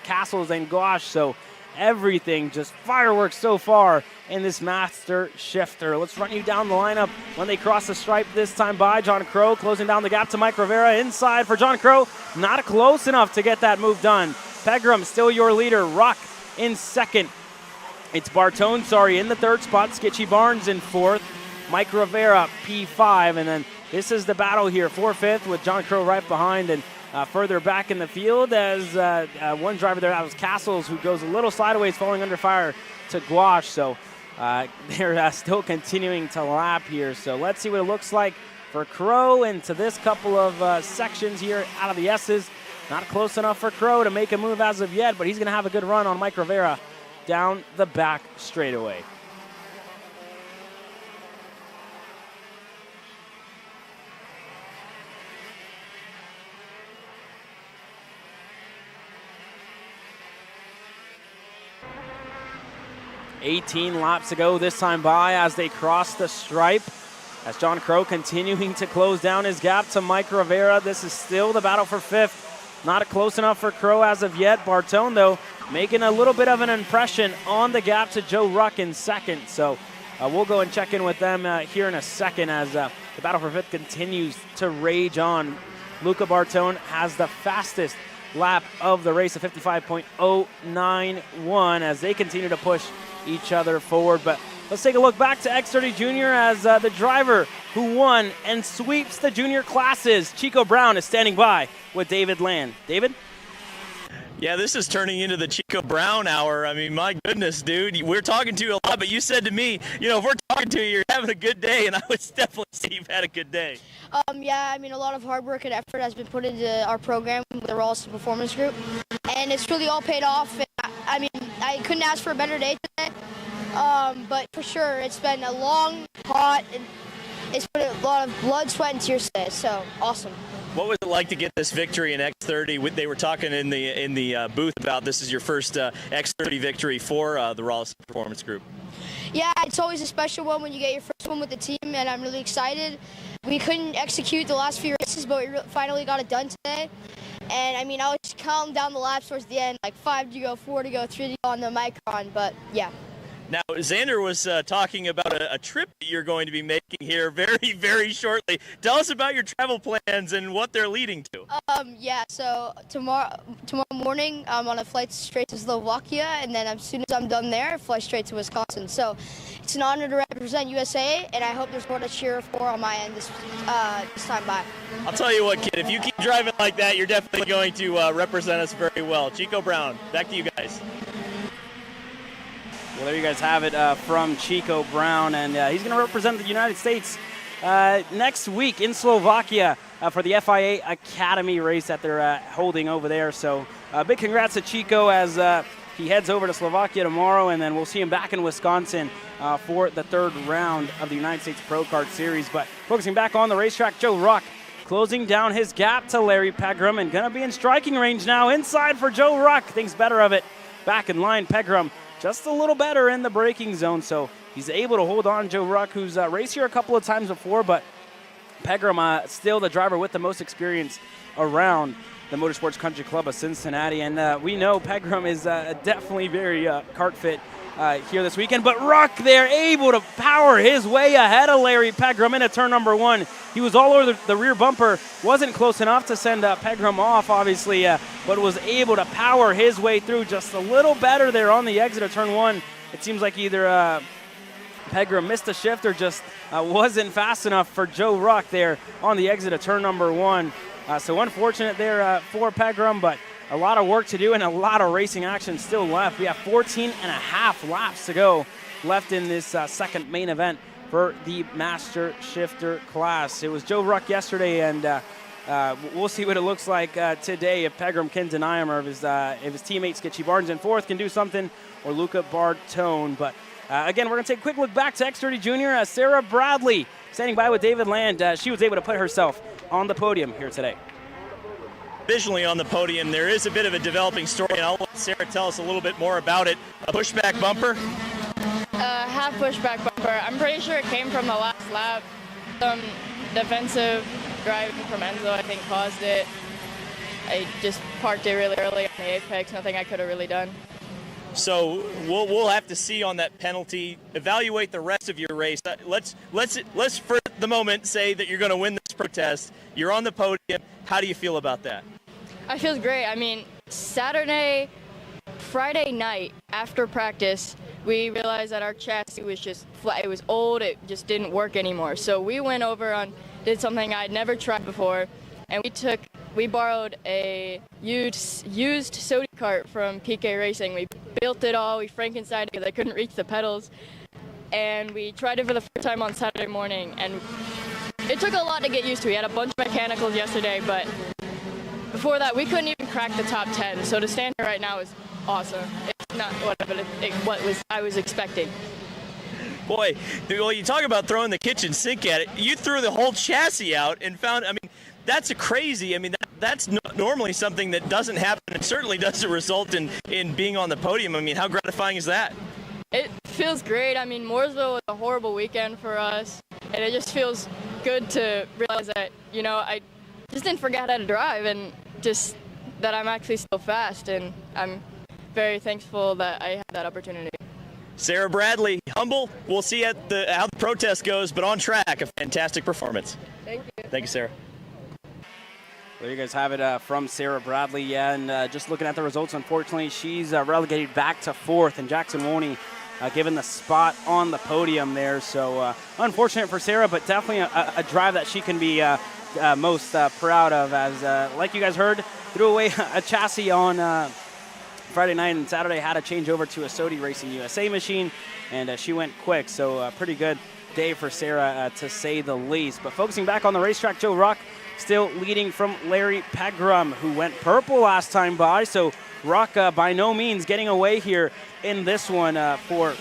Castles and Gouache, so everything just fireworks so far in this Master Shifter. Let's run you down the lineup when they cross the stripe this time by John Crow, closing down the gap to Mike Rivera. Inside for John Crow, not close enough to get that move done. Pegram still your leader, Ruck in second. It's Bartone, in the third spot, Sketchy Barnes in fourth, Mike Rivera P5, and then this is the battle here, 4th, with John Crow right behind, and further back in the field as one driver there, that was Castles, who goes a little sideways, falling under fire to Gouache. So they're still continuing to lap here. So let's see what it looks like for Crow into this couple of sections here out of the S's. Not close enough for Crow to make a move as of yet, but he's going to have a good run on Mike Rivera down the back straightaway. $18 laps to go this time by as they cross the stripe. As John Crow continuing to close down his gap to Mike Rivera. This is still the battle for 5th. Not close enough for Crow as of yet. Bartone, though, making a little bit of an impression on the gap to Joe Ruck in second. So we'll go and check in with them here in a second as the battle for 5th continues to rage on. Luca Bartone has the fastest lap of the race, a 55.091, as they continue to push each other forward. But let's take a look back to X30 Junior as the driver who won and sweeps the junior classes, Chico Brown, is standing by with David Land. David? Yeah, this is turning into the Chico Brown hour. I mean, my goodness, dude. We're talking to you a lot, but you said to me, if we're talking to you, you're having a good day, and I would definitely say you've had a good day. Yeah, I mean, a lot of hard work and effort has been put into our program with the Rawls Performance Group, and it's really all paid off. And I mean, I couldn't ask for a better day today, but for sure, it's been a long, hot, and it's been a lot of blood, sweat, and tears today, so awesome. What was it like to get this victory in X30? They were talking in the booth about this is your first X30 victory for the Rawls Performance Group. Yeah, it's always a special one when you get your first one with the team, and I'm really excited. We couldn't execute the last few races, but we finally got it done today. And I mean, I was counting down the laps towards the end, like 5 to go, 4 to go, 3 to go on the Micron, but yeah. Now, Xander was talking about a trip that you're going to be making here very, very shortly. Tell us about your travel plans and what they're leading to. Yeah, so tomorrow morning I'm on a flight straight to Slovakia, and then as soon as I'm done there, I fly straight to Wisconsin. So it's an honor to represent USA, and I hope there's more to cheer for on my end this time by. I'll tell you what, kid, if you keep driving like that, you're definitely going to represent us very well. Chico Brown, back to you guys. Well, there you guys have it from Chico Brown, and he's going to represent the United States next week in Slovakia for the FIA Academy race that they're holding over there. So big congrats to Chico as he heads over to Slovakia tomorrow, and then we'll see him back in Wisconsin for the 3rd round of the United States Pro Kart Series. But focusing back on the racetrack, Joe Ruck closing down his gap to Larry Pegram, and going to be in striking range now. Inside for Joe Ruck, thinks better of it. Back in line, Pegram just a little better in the braking zone, so he's able to hold on Joe Ruck, who's raced here a couple of times before, but Pegram still the driver with the most experience around the Motorsports Country Club of Cincinnati, and we know Pegram is definitely very kart fit here this weekend, but Ruck there able to power his way ahead of Larry Pegram into turn number 1. He was all over the rear bumper, wasn't close enough to send Pegram off, obviously, but was able to power his way through just a little better there on the exit of turn 1. It seems like either Pegram missed a shift or just wasn't fast enough for Joe Ruck there on the exit of turn number 1. So unfortunate there for Pegram, but a lot of work to do and a lot of racing action still left. We have 14 and a half laps to go left in this second main event for the Master Shifter class. It was Joe Ruck yesterday, and we'll see what it looks like today if Pegram can deny him, or if his teammate Sketchy Barnes in 4th can do something, or Luca Bartone. But again, we're going to take a quick look back to X30 Junior. Sarah Bradley standing by with David Land. She was able to put herself on the podium here today. visually on the podium. There is a bit of a developing story, and I'll let Sarah tell us a little bit more about it. A pushback bumper? Half pushback bumper. I'm pretty sure it came from the last lap. Some defensive driving from Enzo, I think, caused it. I just parked it really early on the apex. Nothing I could have really done. So we'll have to see on that penalty. Evaluate the rest of your race. Let's for the moment say that you're going to win this protest. You're on the podium. How do you feel about that? I feel great. I mean, Friday night after practice, we realized that our chassis was just flat. It was old. It just didn't work anymore. So we went over did something I'd never tried before, and we borrowed a used Sodi kart from PK Racing. We built it all. We Frankensteined it because I couldn't reach the pedals, and we tried it for the first time on Saturday morning. And it took a lot to get used to. We had a bunch of mechanicals yesterday, but before that, we couldn't even crack the top 10. So to stand here right now is awesome. It's not what I was expecting. Boy, well, you talk about throwing the kitchen sink at it. You threw the whole chassis out and found, I mean, that's crazy. I mean, that's normally something that doesn't happen. It certainly doesn't result in being on the podium. I mean, how gratifying is that? It feels great. I mean, Mooresville was a horrible weekend for us, and it just feels good to realize that, you know, I just didn't forget how to drive, and just that I'm actually still fast, and I'm very thankful that I had that opportunity. Sarah Bradley, humble. We'll see how the protest goes, but on track, a fantastic performance. Thank you. Thank you, Sarah. There you guys have it from Sarah Bradley. Yeah, and just looking at the results, unfortunately, she's relegated back to 4th, and Jackson Woney given the spot on the podium there. So unfortunate for Sarah, but definitely a drive that she can be most proud of, as like you guys heard, threw away a chassis on Friday night, and Saturday had to change over to a Sodi Racing USA machine, and she went quick. So pretty good day for Sarah, to say the least. But focusing back on the racetrack, Joe Ruck still leading from Larry Pegram, who went purple last time by. So Ruck by no means getting away here in this one. For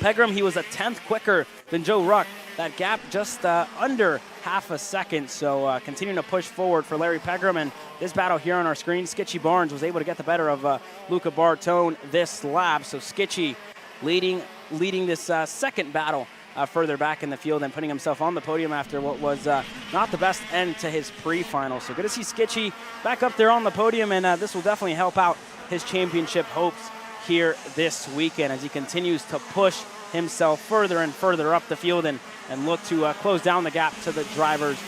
Pegram, he was a 10th quicker than Joe Ruck. That gap just under half a second. So continuing to push forward for Larry Pegram. And this battle here on our screen, Skitchy Barnes was able to get the better of Luca Bartone this lap. So Skitchy leading this second battle further back in the field and putting himself on the podium after what was not the best end to his pre-final. So good to see Skitchy back up there on the podium, and this will definitely help out his championship hopes here this weekend as he continues to push himself further and further up the field and look to close down the gap to the drivers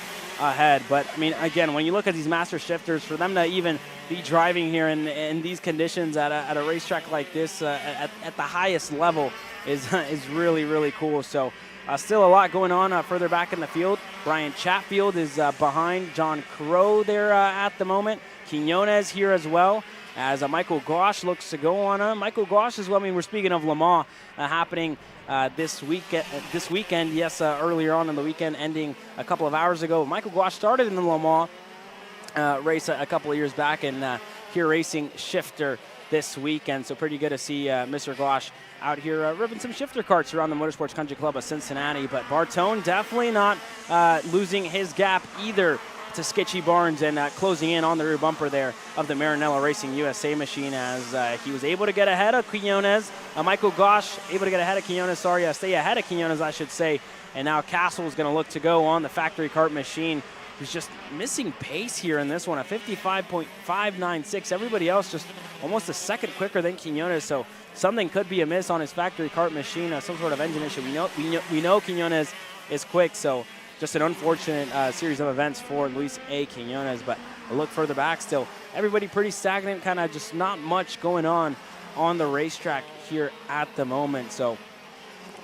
ahead. But, I mean, again, when you look at these master shifters, for them to even be driving here in these conditions at a racetrack like this at the highest level is really, really cool. So still a lot going on further back in the field. Brian Chatfield is behind John Crow there at the moment. Quinones here as well, as Michael Gosh looks to go on. Michael Gosh as well. I mean, we're speaking of Le Mans happening this weekend. Yes, earlier on in the weekend, ending a couple of hours ago. Michael Gosh started in the Le Mans race a couple of years back, and here racing Shifter this weekend. So pretty good to see Mr. Gosh out here ripping some shifter karts around the Motorsports Country Club of Cincinnati. But Bartone definitely not losing his gap either to Skitchy Barnes, and closing in on the rear bumper there of the Maranello Racing USA machine, as he was able to get ahead of Quinones. Michael Gosh able to get ahead of Quinones, stay ahead of Quinones, I should say. And now Castle is going to look to go on the factory kart machine, who's just missing pace here in this one, a 55.596. Everybody else just almost a second quicker than Quinones, so something could be amiss on his factory kart machine, some sort of engine issue. We know Quinones is quick, so just an unfortunate series of events for Luis A. Quinones. But a look further back, still everybody pretty stagnant, kind of just not much going on the racetrack here at the moment. So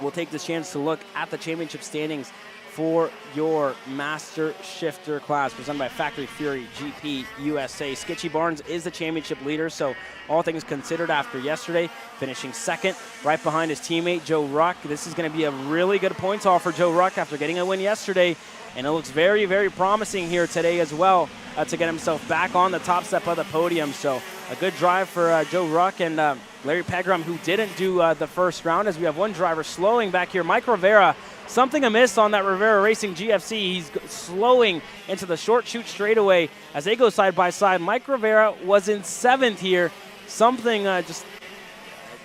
we'll take this chance to look at the championship standings for your Master Shifter class, presented by Factory Fury GP USA. Skitchy Barnes is the championship leader, so all things considered after yesterday, finishing second, right behind his teammate Joe Ruck. This is going to be a really good points haul for Joe Ruck after getting a win yesterday, and it looks very, very promising here today as well to get himself back on the top step of the podium. So a good drive for Joe Ruck and Larry Pegram, who didn't do the first round, as we have one driver slowing back here. Mike Rivera something amiss on that Rivera Racing GFC. He's slowing into the short chute straightaway as they go side by side. Mike Rivera was in 7th here. Something just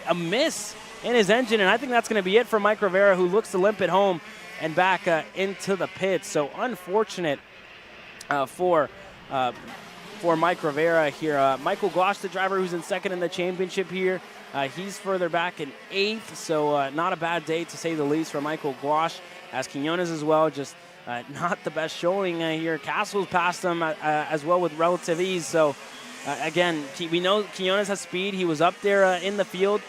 amiss in his engine, and I think that's going to be it for Mike Rivera, who looks to limp it home and back into the pits. So unfortunate for Mike Rivera here. Michael Glosh, the driver who's in 2nd in the championship here, he's further back in 8th, so not a bad day to say the least for Michael Glosh, as Quinones as well, just not the best showing here. Castle's passed him as well with relative ease, so again, we know Quinones has speed. He was up there in the field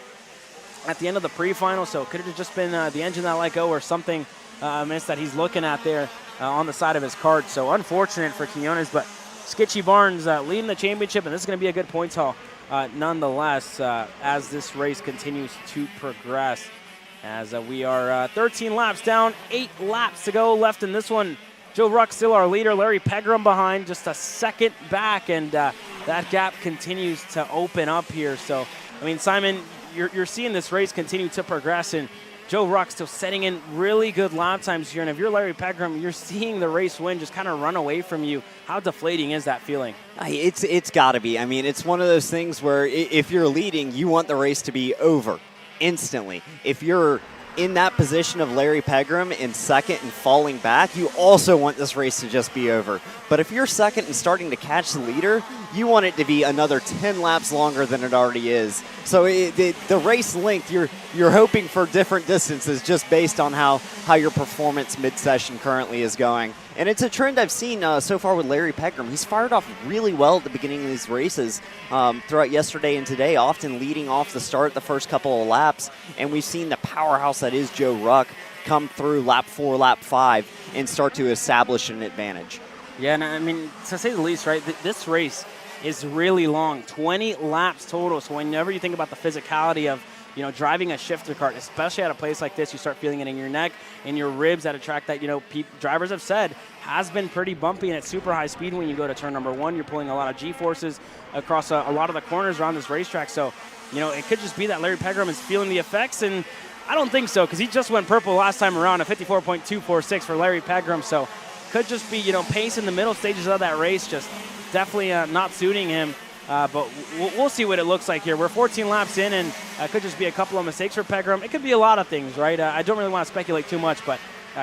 at the end of the pre-final, so it could have just been the engine that let go or something amiss that he's looking at there on the side of his kart. So unfortunate for Quinones, but Skitchy Barnes leading the championship, and this is going to be a good points haul nonetheless as this race continues to progress. As we are 13 laps down, 8 laps to go left in this one. Joe Ruck still our leader, Larry Pegram behind, just a second back, and that gap continues to open up here. So, I mean, Simon, you're seeing this race continue to progress, and Joe Ruck still setting in really good lap times here. And if you're Larry Pegram, you're seeing the race win just kind of run away from you. How deflating is that feeling? It's got to be. I mean, it's one of those things where if you're leading, you want the race to be over instantly. If you're in that position of Larry Pegram in 2nd and falling back, you also want this race to just be over. But if you're 2nd and starting to catch the leader, you want it to be another 10 laps longer than it already is. So the race length, you're hoping for different distances just based on how your performance mid-session currently is going. And it's a trend I've seen so far with Larry Pegram. He's fired off really well at the beginning of these races throughout yesterday and today, often leading off the start the first couple of laps. And we've seen the powerhouse that is Joe Ruck come through lap 4, lap 5, and start to establish an advantage. Yeah, and I mean, to say the least, right, this race is really long, 20 laps total. So whenever you think about the physicality of, driving a shifter kart, especially at a place like this, you start feeling it in your neck, in your ribs at a track that, drivers have said has been pretty bumpy and at super high speed. When you go to turn number 1, you're pulling a lot of G-forces across a lot of the corners around this racetrack. So, it could just be that Larry Pegram is feeling the effects, and I don't think so, because he just went purple last time around, a 54.246 for Larry Pegram. So could just be, pace in the middle stages of that race, just definitely not suiting him. But we'll see what it looks like here. We're 14 laps in, and it could just be a couple of mistakes for Pegram. It could be a lot of things, right? I don't really want to speculate too much, but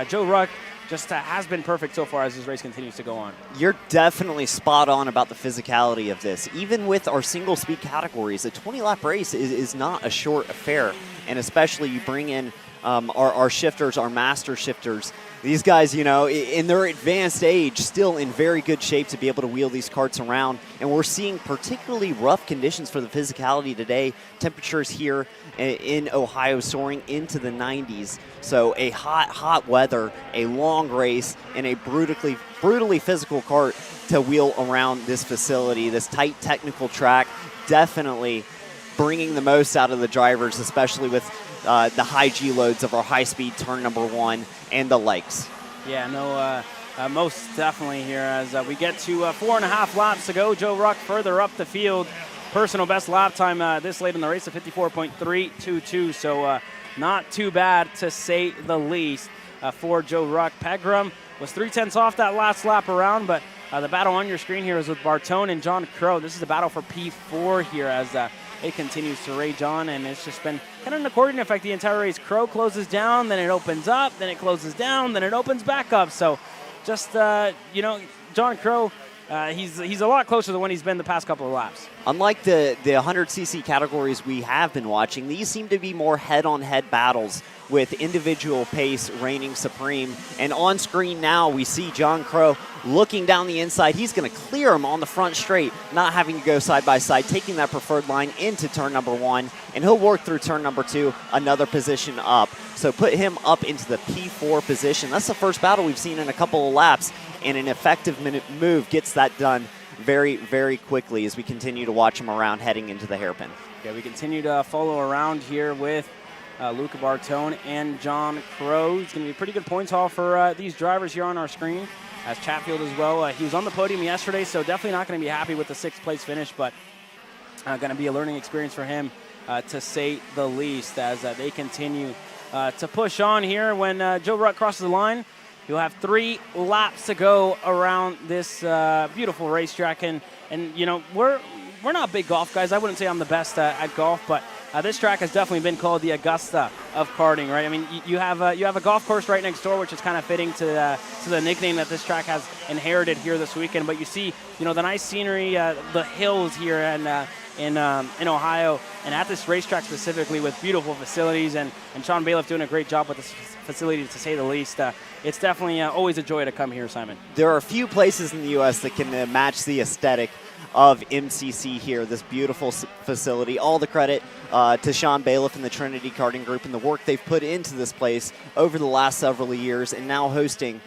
Joe Ruck just has been perfect so far as this race continues to go on. You're definitely spot on about the physicality of this. Even with our single speed categories, a 20-lap race is not a short affair, and especially you bring in our shifters, our master shifters. These guys, in their advanced age, still in very good shape to be able to wheel these karts around. And we're seeing particularly rough conditions for the physicality today. Temperatures here in Ohio soaring into the 90s. So a hot weather, a long race, and a brutally physical kart to wheel around this facility, this tight technical track. Definitely bringing the most out of the drivers, especially with the high G loads of our high-speed turn number 1 and the likes. Yeah, no, most definitely here as we get to 4.5 laps to go. Joe Ruck further up the field. Personal best lap time this late in the race of 54.322, so not too bad to say the least for Joe Ruck. Pegram was 0.3 off that last lap around, but the battle on your screen here is with Bartone and John Crow. This is the battle for P4 here as it continues to rage on, and it's just been kind of an accordion effect the entire race. Crow closes down, then it opens up, then it closes down, then it opens back up. So just, John Crow, he's a lot closer than when he's been the past couple of laps. Unlike the 100cc categories we have been watching, these seem to be more head-on-head battles with individual pace reigning supreme. And on screen now, we see John Crow looking down the inside. He's going to clear him on the front straight, not having to go side by side, taking that preferred line into turn number 1, and he'll work through turn number 2, another position up. So put him up into the P4 position. That's the first battle we've seen in a couple of laps, and an effective move gets that done very, very quickly as we continue to watch him around heading into the hairpin. Yeah, we continue to follow around here with Luca Bartone and John Crow. It's going to be a pretty good points haul for these drivers here on our screen. As Chatfield as well. He was on the podium yesterday, so definitely not going to be happy with the 6th place finish, but going to be a learning experience for him, to say the least, as they continue to push on here. When Joe Ruck crosses the line, you'll have 3 laps to go around this beautiful racetrack. And you know, we're not big golf guys. I wouldn't say I'm the best at golf, but this track has definitely been called the Augusta of karting, right? I mean, you have a golf course right next door, which is kind of fitting to the nickname that this track has inherited here this weekend. But you see, you know, the nice scenery, the hills here, and in Ohio, and at this racetrack specifically with beautiful facilities, and Sean Bailiff doing a great job with this facility, to say the least. It's definitely always a joy to come here, Simon. There are a few places in the U.S. that can match the aesthetic of MCC here, this beautiful facility. All the credit to Sean Bailiff and the Trinity Karting Group and the work they've put into this place over the last several years, and now hosting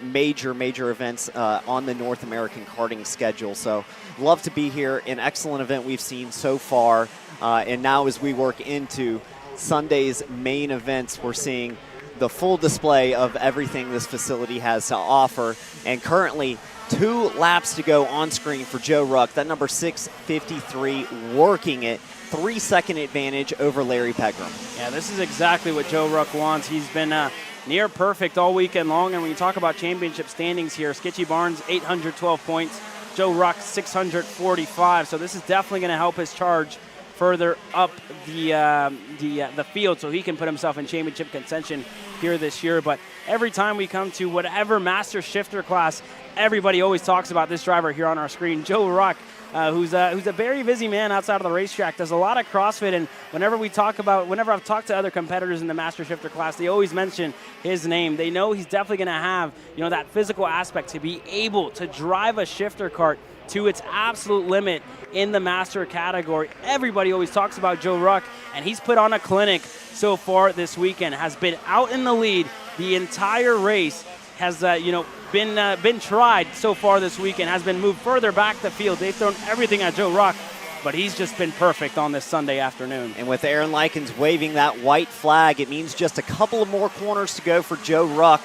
major events on the North American karting schedule. So love to be here. An excellent event we've seen so far. And now as we work into Sunday's main events, we're seeing the full display of everything this facility has to offer. And currently 2 laps to go on screen for Joe Ruck. That number 653 working it. 3-second advantage over Larry Pegram. Yeah, this is exactly what Joe Ruck wants. He's been near perfect all weekend long. And when you talk about championship standings here, Skitchy Barnes, 812 points. Joe Ruck, 645. So this is definitely going to help his charge further up the field, so he can put himself in championship contention here this year. But every time we come to whatever master shifter class, everybody always talks about this driver here on our screen, Joe Ruck, who's a very busy man outside of the racetrack, does a lot of CrossFit, and whenever I've talked to other competitors in the master shifter class, they always mention his name. They know he's definitely going to have, you know, that physical aspect to be able to drive a shifter cart to its absolute limit in the master category. Everybody always talks about Joe Ruck, and he's put on a clinic so far this weekend, has been out in the lead the entire race, has been tried so far this weekend, has been moved further back the field. They've thrown everything at Joe Ruck, but he's just been perfect on this Sunday afternoon. And with Aaron Likens waving that white flag, it means just a couple of more corners to go for Joe Ruck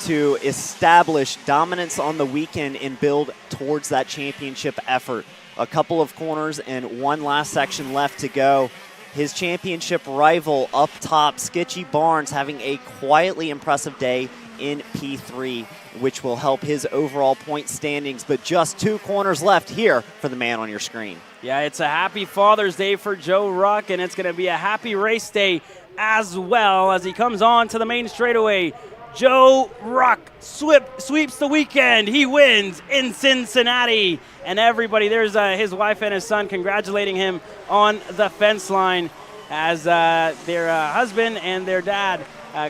to establish dominance on the weekend and build towards that championship effort. A couple of corners and one last section left to go. His championship rival up top, Skitchy Barnes, having a quietly impressive day in P3, which will help his overall point standings. But just 2 corners left here for the man on your screen. Yeah, it's a happy Father's Day for Joe Ruck, and it's going to be a happy race day as well as he comes on to the main straightaway. Joe Ruck sweeps the weekend. He wins in Cincinnati. And everybody, there's his wife and his son congratulating him on the fence line as their husband and their dad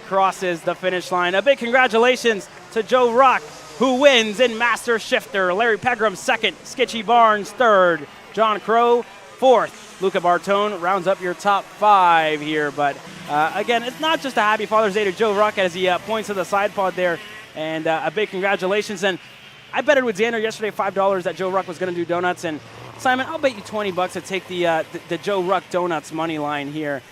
crosses the finish line. A big congratulations to Joe Ruck, who wins in Master Shifter. Larry Pegram second, Skitchy Barnes third, John Crow fourth. Luca Bartone rounds up your top 5 here. But again, it's not just a happy Father's Day to Joe Ruck as he points to the side pod there. And a big congratulations. And I betted with Xander yesterday $5 that Joe Ruck was going to do donuts. And Simon, I'll bet you $20 to take the Joe Ruck donuts money line here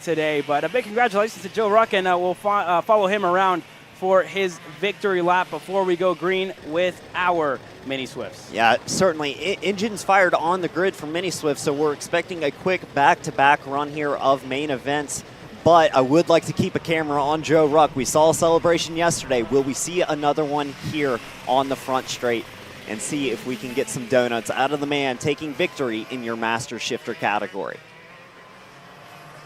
today. But a big congratulations to Joe Ruck, and we'll follow him around for his victory lap before we go green with our Mini Swifts. Yeah, certainly. Engines fired on the grid for Mini Swift, so we're expecting a quick back-to-back run here of main events. But I would like to keep a camera on Joe Ruck. We saw a celebration yesterday. Will we see another one here on the front straight and see if we can get some donuts out of the man taking victory in your Master Shifter category?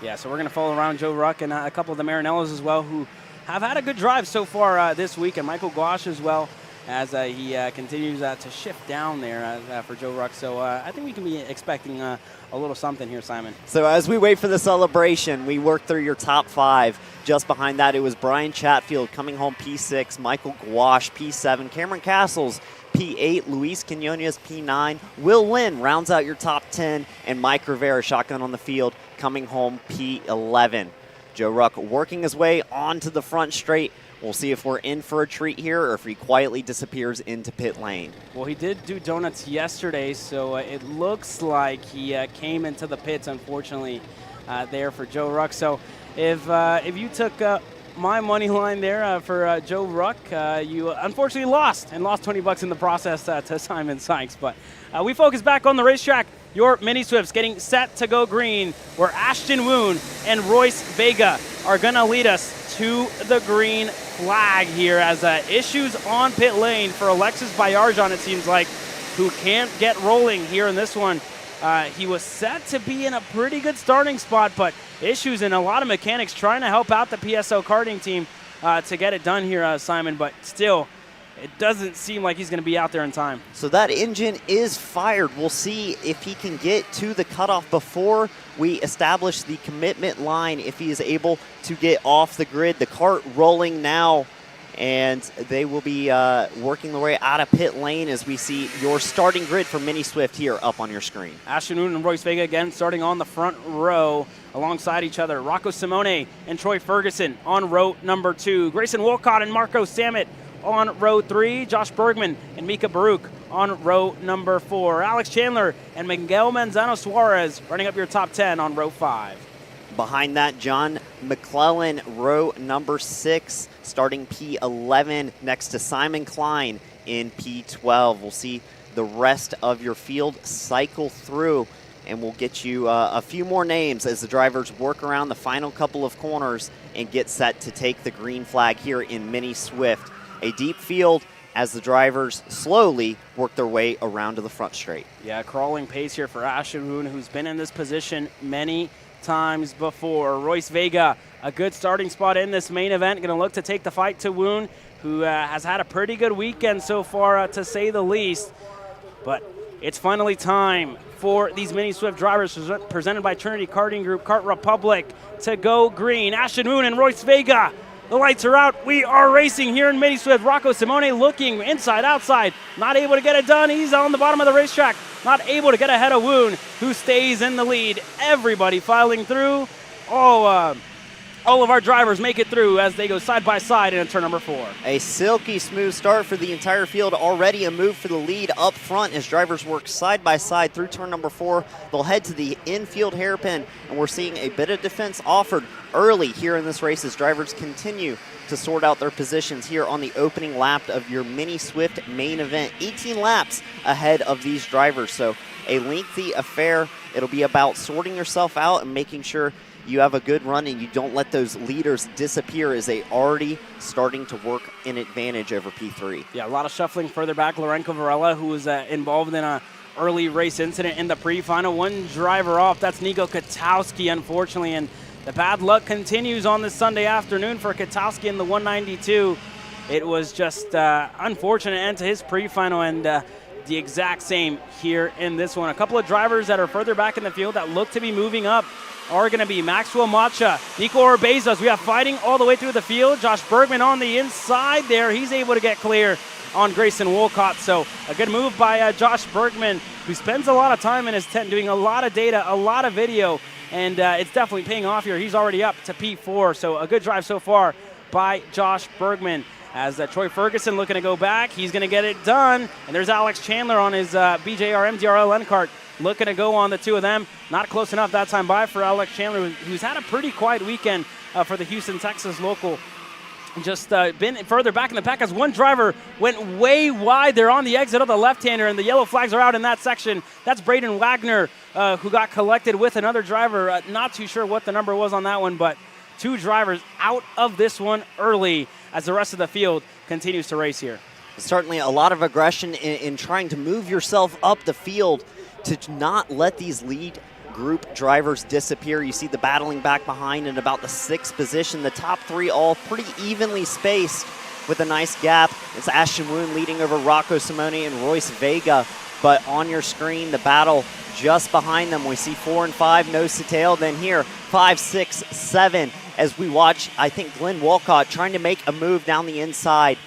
Yeah, so we're going to follow around Joe Ruck and a couple of the Marinellos as well, who have had a good drive so far this week, and Michael Gouache as well, as he continues to shift down there for Joe Ruck. So I think we can be expecting a little something here, Simon. So as we wait for the celebration, we work through your top 5. Just behind that, it was Brian Chatfield coming home P6, Michael Gouache P7, Cameron Castles P8, Luis Quinones P9, Will Lynn rounds out your top 10, and Mike Rivera, shotgun on the field, coming home P11. Joe Ruck working his way onto the front straight. We'll see if we're in for a treat here or if he quietly disappears into pit lane. Well, he did do donuts yesterday, so it looks like he came into the pits, unfortunately, there for Joe Ruck. So if you took my money line there for Joe Ruck. You unfortunately lost $20 in the process to Simon Sykes. But we focus back on the racetrack. Your Mini Swifts getting set to go green, where Ashton Woon and Royce Vega are going to lead us to the green flag here, as issues on pit lane for Alexis Bayarjan, it seems like, who can't get rolling here in this one. He was set to be in a pretty good starting spot, but issues and a lot of mechanics trying to help out the PSO karting team to get it done here, Simon, but still, it doesn't seem like he's going to be out there in time. So that engine is fired. We'll see if he can get to the cutoff before we establish the commitment line, if he is able to get off the grid. The kart rolling now, and they will be working their way out of pit lane as we see your starting grid for Mini Swift here up on your screen. Ashton Woon and Royce Vega again starting on the front row alongside each other. Rocco Simone and Troy Ferguson on row number 2. Grayson Wolcott and Marco Samet on row 3. Josh Bergman and Mika Baruch on row number 4. Alex Chandler and Miguel Manzano Suarez running up your top 10 on row 5. Behind that, John McClellan, row number 6, starting P11 next to Simon Klein in P12. We'll see the rest of your field cycle through, and we'll get you a few more names as the drivers work around the final couple of corners and get set to take the green flag here in Mini Swift. A deep field as the drivers slowly work their way around to the front straight. Yeah, crawling pace here for Ashton Woon, who's been in this position many times before. Royce Vega, a good starting spot in this main event, going to look to take the fight to Woon, who has had a pretty good weekend so far, to say the least. But it's finally time for these Mini Swift drivers presented by Trinity Karting Group, Kart Republic, to go green. Ashton Woon and Royce Vega, the lights are out. We are racing here in Mini Swift. Rocco Simone looking inside, outside, not able to get it done. He's on the bottom of the racetrack, not able to get ahead of Woon, who stays in the lead. Everybody filing through. All of our drivers make it through as they go side by side in turn number 4. A silky smooth start for the entire field. Already a move for the lead up front as drivers work side by side through turn number 4. They'll head to the infield hairpin, and we're seeing a bit of defense offered early here in this race as drivers continue to sort out their positions here on the opening lap of your Mini Swift main event. 18 laps ahead of these drivers, so a lengthy affair. It'll be about sorting yourself out and making sure you have a good run and you don't let those leaders disappear as they already starting to work an advantage over P3. Yeah, a lot of shuffling further back. Lorenco Varela, who was involved in a early race incident in the pre-final. One driver off, that's Nico Katowski, unfortunately, and the bad luck continues on this Sunday afternoon for Katowski in the 192. It was just unfortunate end to his pre-final, and the exact same here in this one. A couple of drivers that are further back in the field that look to be moving up are going to be Maxwell Macha, Nico Orbezos. We have fighting all the way through the field. Josh Bergman on the inside there. He's able to get clear on Grayson Wolcott. So a good move by Josh Bergman, who spends a lot of time in his tent doing a lot of data, a lot of video, and it's definitely paying off here. He's already up to P4, so a good drive so far by Josh Bergman. As Troy Ferguson looking to go back, he's going to get it done. And there's Alex Chandler on his BJR MDRL Kart, looking to go on the two of them. Not close enough that time by for Alex Chandler, who's had a pretty quiet weekend for the Houston, Texas local. Just been further back in the pack as one driver went way wide there on the exit of the left-hander, and the yellow flags are out in that section. That's Braden Wagner, who got collected with another driver. Not too sure what the number was on that one, but two drivers out of this one early as the rest of the field continues to race here. Certainly a lot of aggression in trying to move yourself up the field to not let these lead group drivers disappear. You see the battling back behind in about the 6th position. The top 3 all pretty evenly spaced with a nice gap. It's Ashton Woon leading over Rocco Simone and Royce Vega. But on your screen, the battle just behind them. We see 4 and 5 nose to tail. Then here, 5, 6, 7 as we watch, I think, Glenn Wolcott trying to make a move down the inside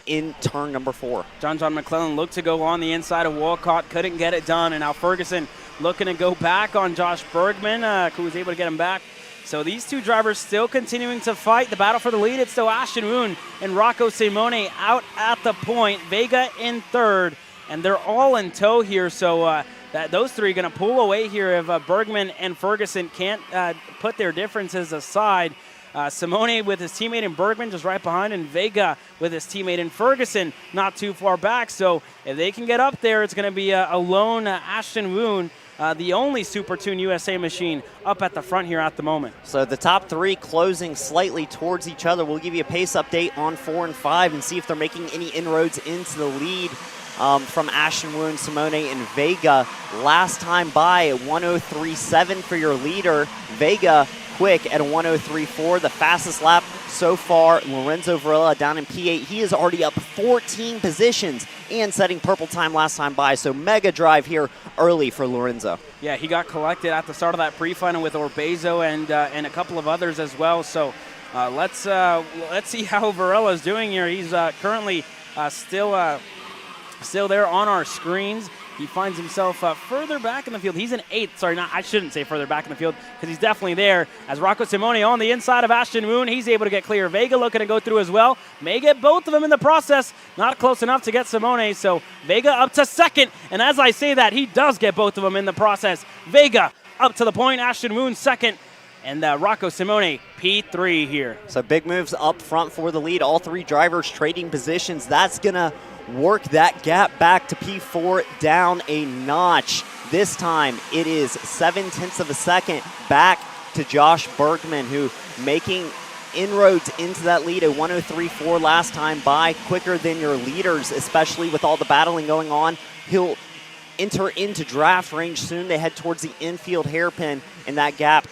in turn number 4. John McClellan looked to go on the inside of Wolcott, couldn't get it done. And now Ferguson looking to go back on Josh Bergman, who was able to get him back. So these two drivers still continuing to fight the battle for the lead. It's still Ashton Woon and Rocco Simone out at the point. Vega in 3rd, and they're all in tow here. So those three are going to pull away here if Bergman and Ferguson can't put their differences aside. Simone with his teammate in Bergman just right behind, and Vega with his teammate in Ferguson not too far back. So if they can get up there, it's going to be a lone Ashton Woon, the only Super Tune USA machine up at the front here at the moment. So the top three closing slightly towards each other. We'll give you a pace update on 4 and 5 and see if they're making any inroads into the lead from Ashton Woon, Simone, and Vega. Last time by at 103.7 for your leader. Vega quick at a 103.4. The fastest lap so far, Lorenzo Varela down in P8. He is already up 14 positions and setting purple time last time by. So mega drive here early for Lorenzo. Yeah, he got collected at the start of that pre-final with Orbezo and a couple of others as well. So let's see how Varela's doing here. He's currently still there on our screens. He finds himself further back in the field. He's in 8th. Sorry, I shouldn't say further back in the field because he's definitely there. As Rocco Simone on the inside of Ashton Woon, he's able to get clear. Vega looking to go through as well. May get both of them in the process. Not close enough to get Simone, so Vega up to 2nd. And as I say that, he does get both of them in the process. Vega up to the point. Ashton Woon 2nd. And Rocco Simone, P3 here. So big moves up front for the lead. All three drivers trading positions. That's going to work that gap back to P4 down a notch. This time it is 0.7 of a second back to Josh Bergman, who making inroads into that lead at 103.4 last time by, quicker than your leaders, especially with all the battling going on. He'll enter into draft range soon. They head towards the infield hairpin, and that gap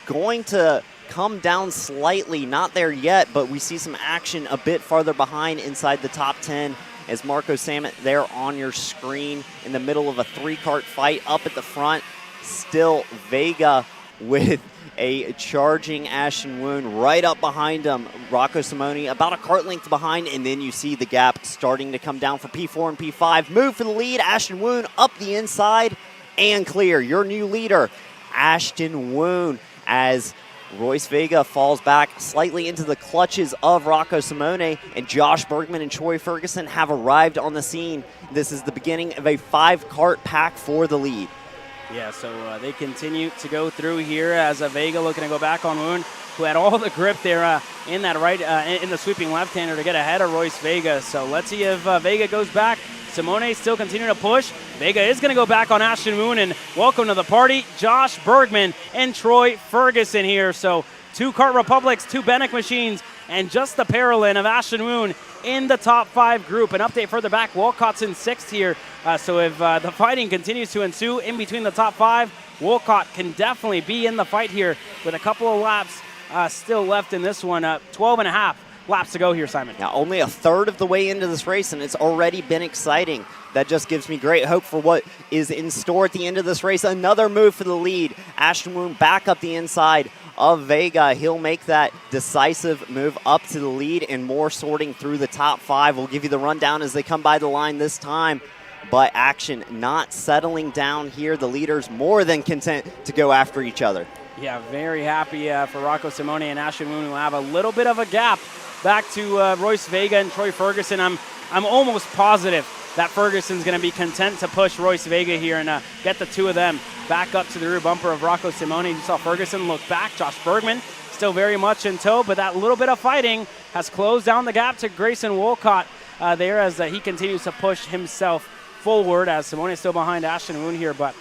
going to come down slightly. Not there yet, but we see some action a bit farther behind inside the top 10 as Marco Samet there on your screen in the middle of a 3-kart fight up at the front. Still Vega with a charging Ashton Woon right up behind him. Rocco Simone about a kart length behind, and then you see the gap starting to come down for P4 and P5. Move for the lead. Ashton Woon up the inside and clear. Your new leader, Ashton Woon, as Royce Vega falls back slightly into the clutches of Rocco Simone, and Josh Bergman and Troy Ferguson have arrived on the scene. This is the beginning of a 5-kart pack for the lead. Yeah, so they continue to go through here as Vega looking to go back on Woon, who had all the grip there in that in the sweeping left-hander to get ahead of Royce Vega. So let's see if Vega goes back. Simone still continuing to push. Vega is going to go back on Ashton Woon, and welcome to the party, Josh Bergman and Troy Ferguson here. So 2 Kart Republics, 2 Benek machines, and just the Paralyn of Ashton Woon in the top 5 group. An update further back, Wolcott's in 6th here. So if the fighting continues to ensue in between the top 5, Wolcott can definitely be in the fight here with a couple of laps still left in this one. 12.5 laps to go here, Simon. Now, only a third of the way into this race, and it's already been exciting. That just gives me great hope for what is in store at the end of this race. Another move for the lead. Ashton Woon back up the inside of Vega. He'll make that decisive move up to the lead, and more sorting through the top 5. We'll give you the rundown as they come by the line this time. But action not settling down here. The leaders more than content to go after each other. Yeah, very happy for Rocco Simone and Ashton Woon, who have a little bit of a gap back to Royce Vega and Troy Ferguson. I'm almost positive that Ferguson's going to be content to push Royce Vega here and get the 2 of them back up to the rear bumper of Rocco Simone. You saw Ferguson look back. Josh Bergman still very much in tow, but that little bit of fighting has closed down the gap to Grayson Wolcott there as he continues to push himself forward, as Simone is still behind Ashton Woon here. But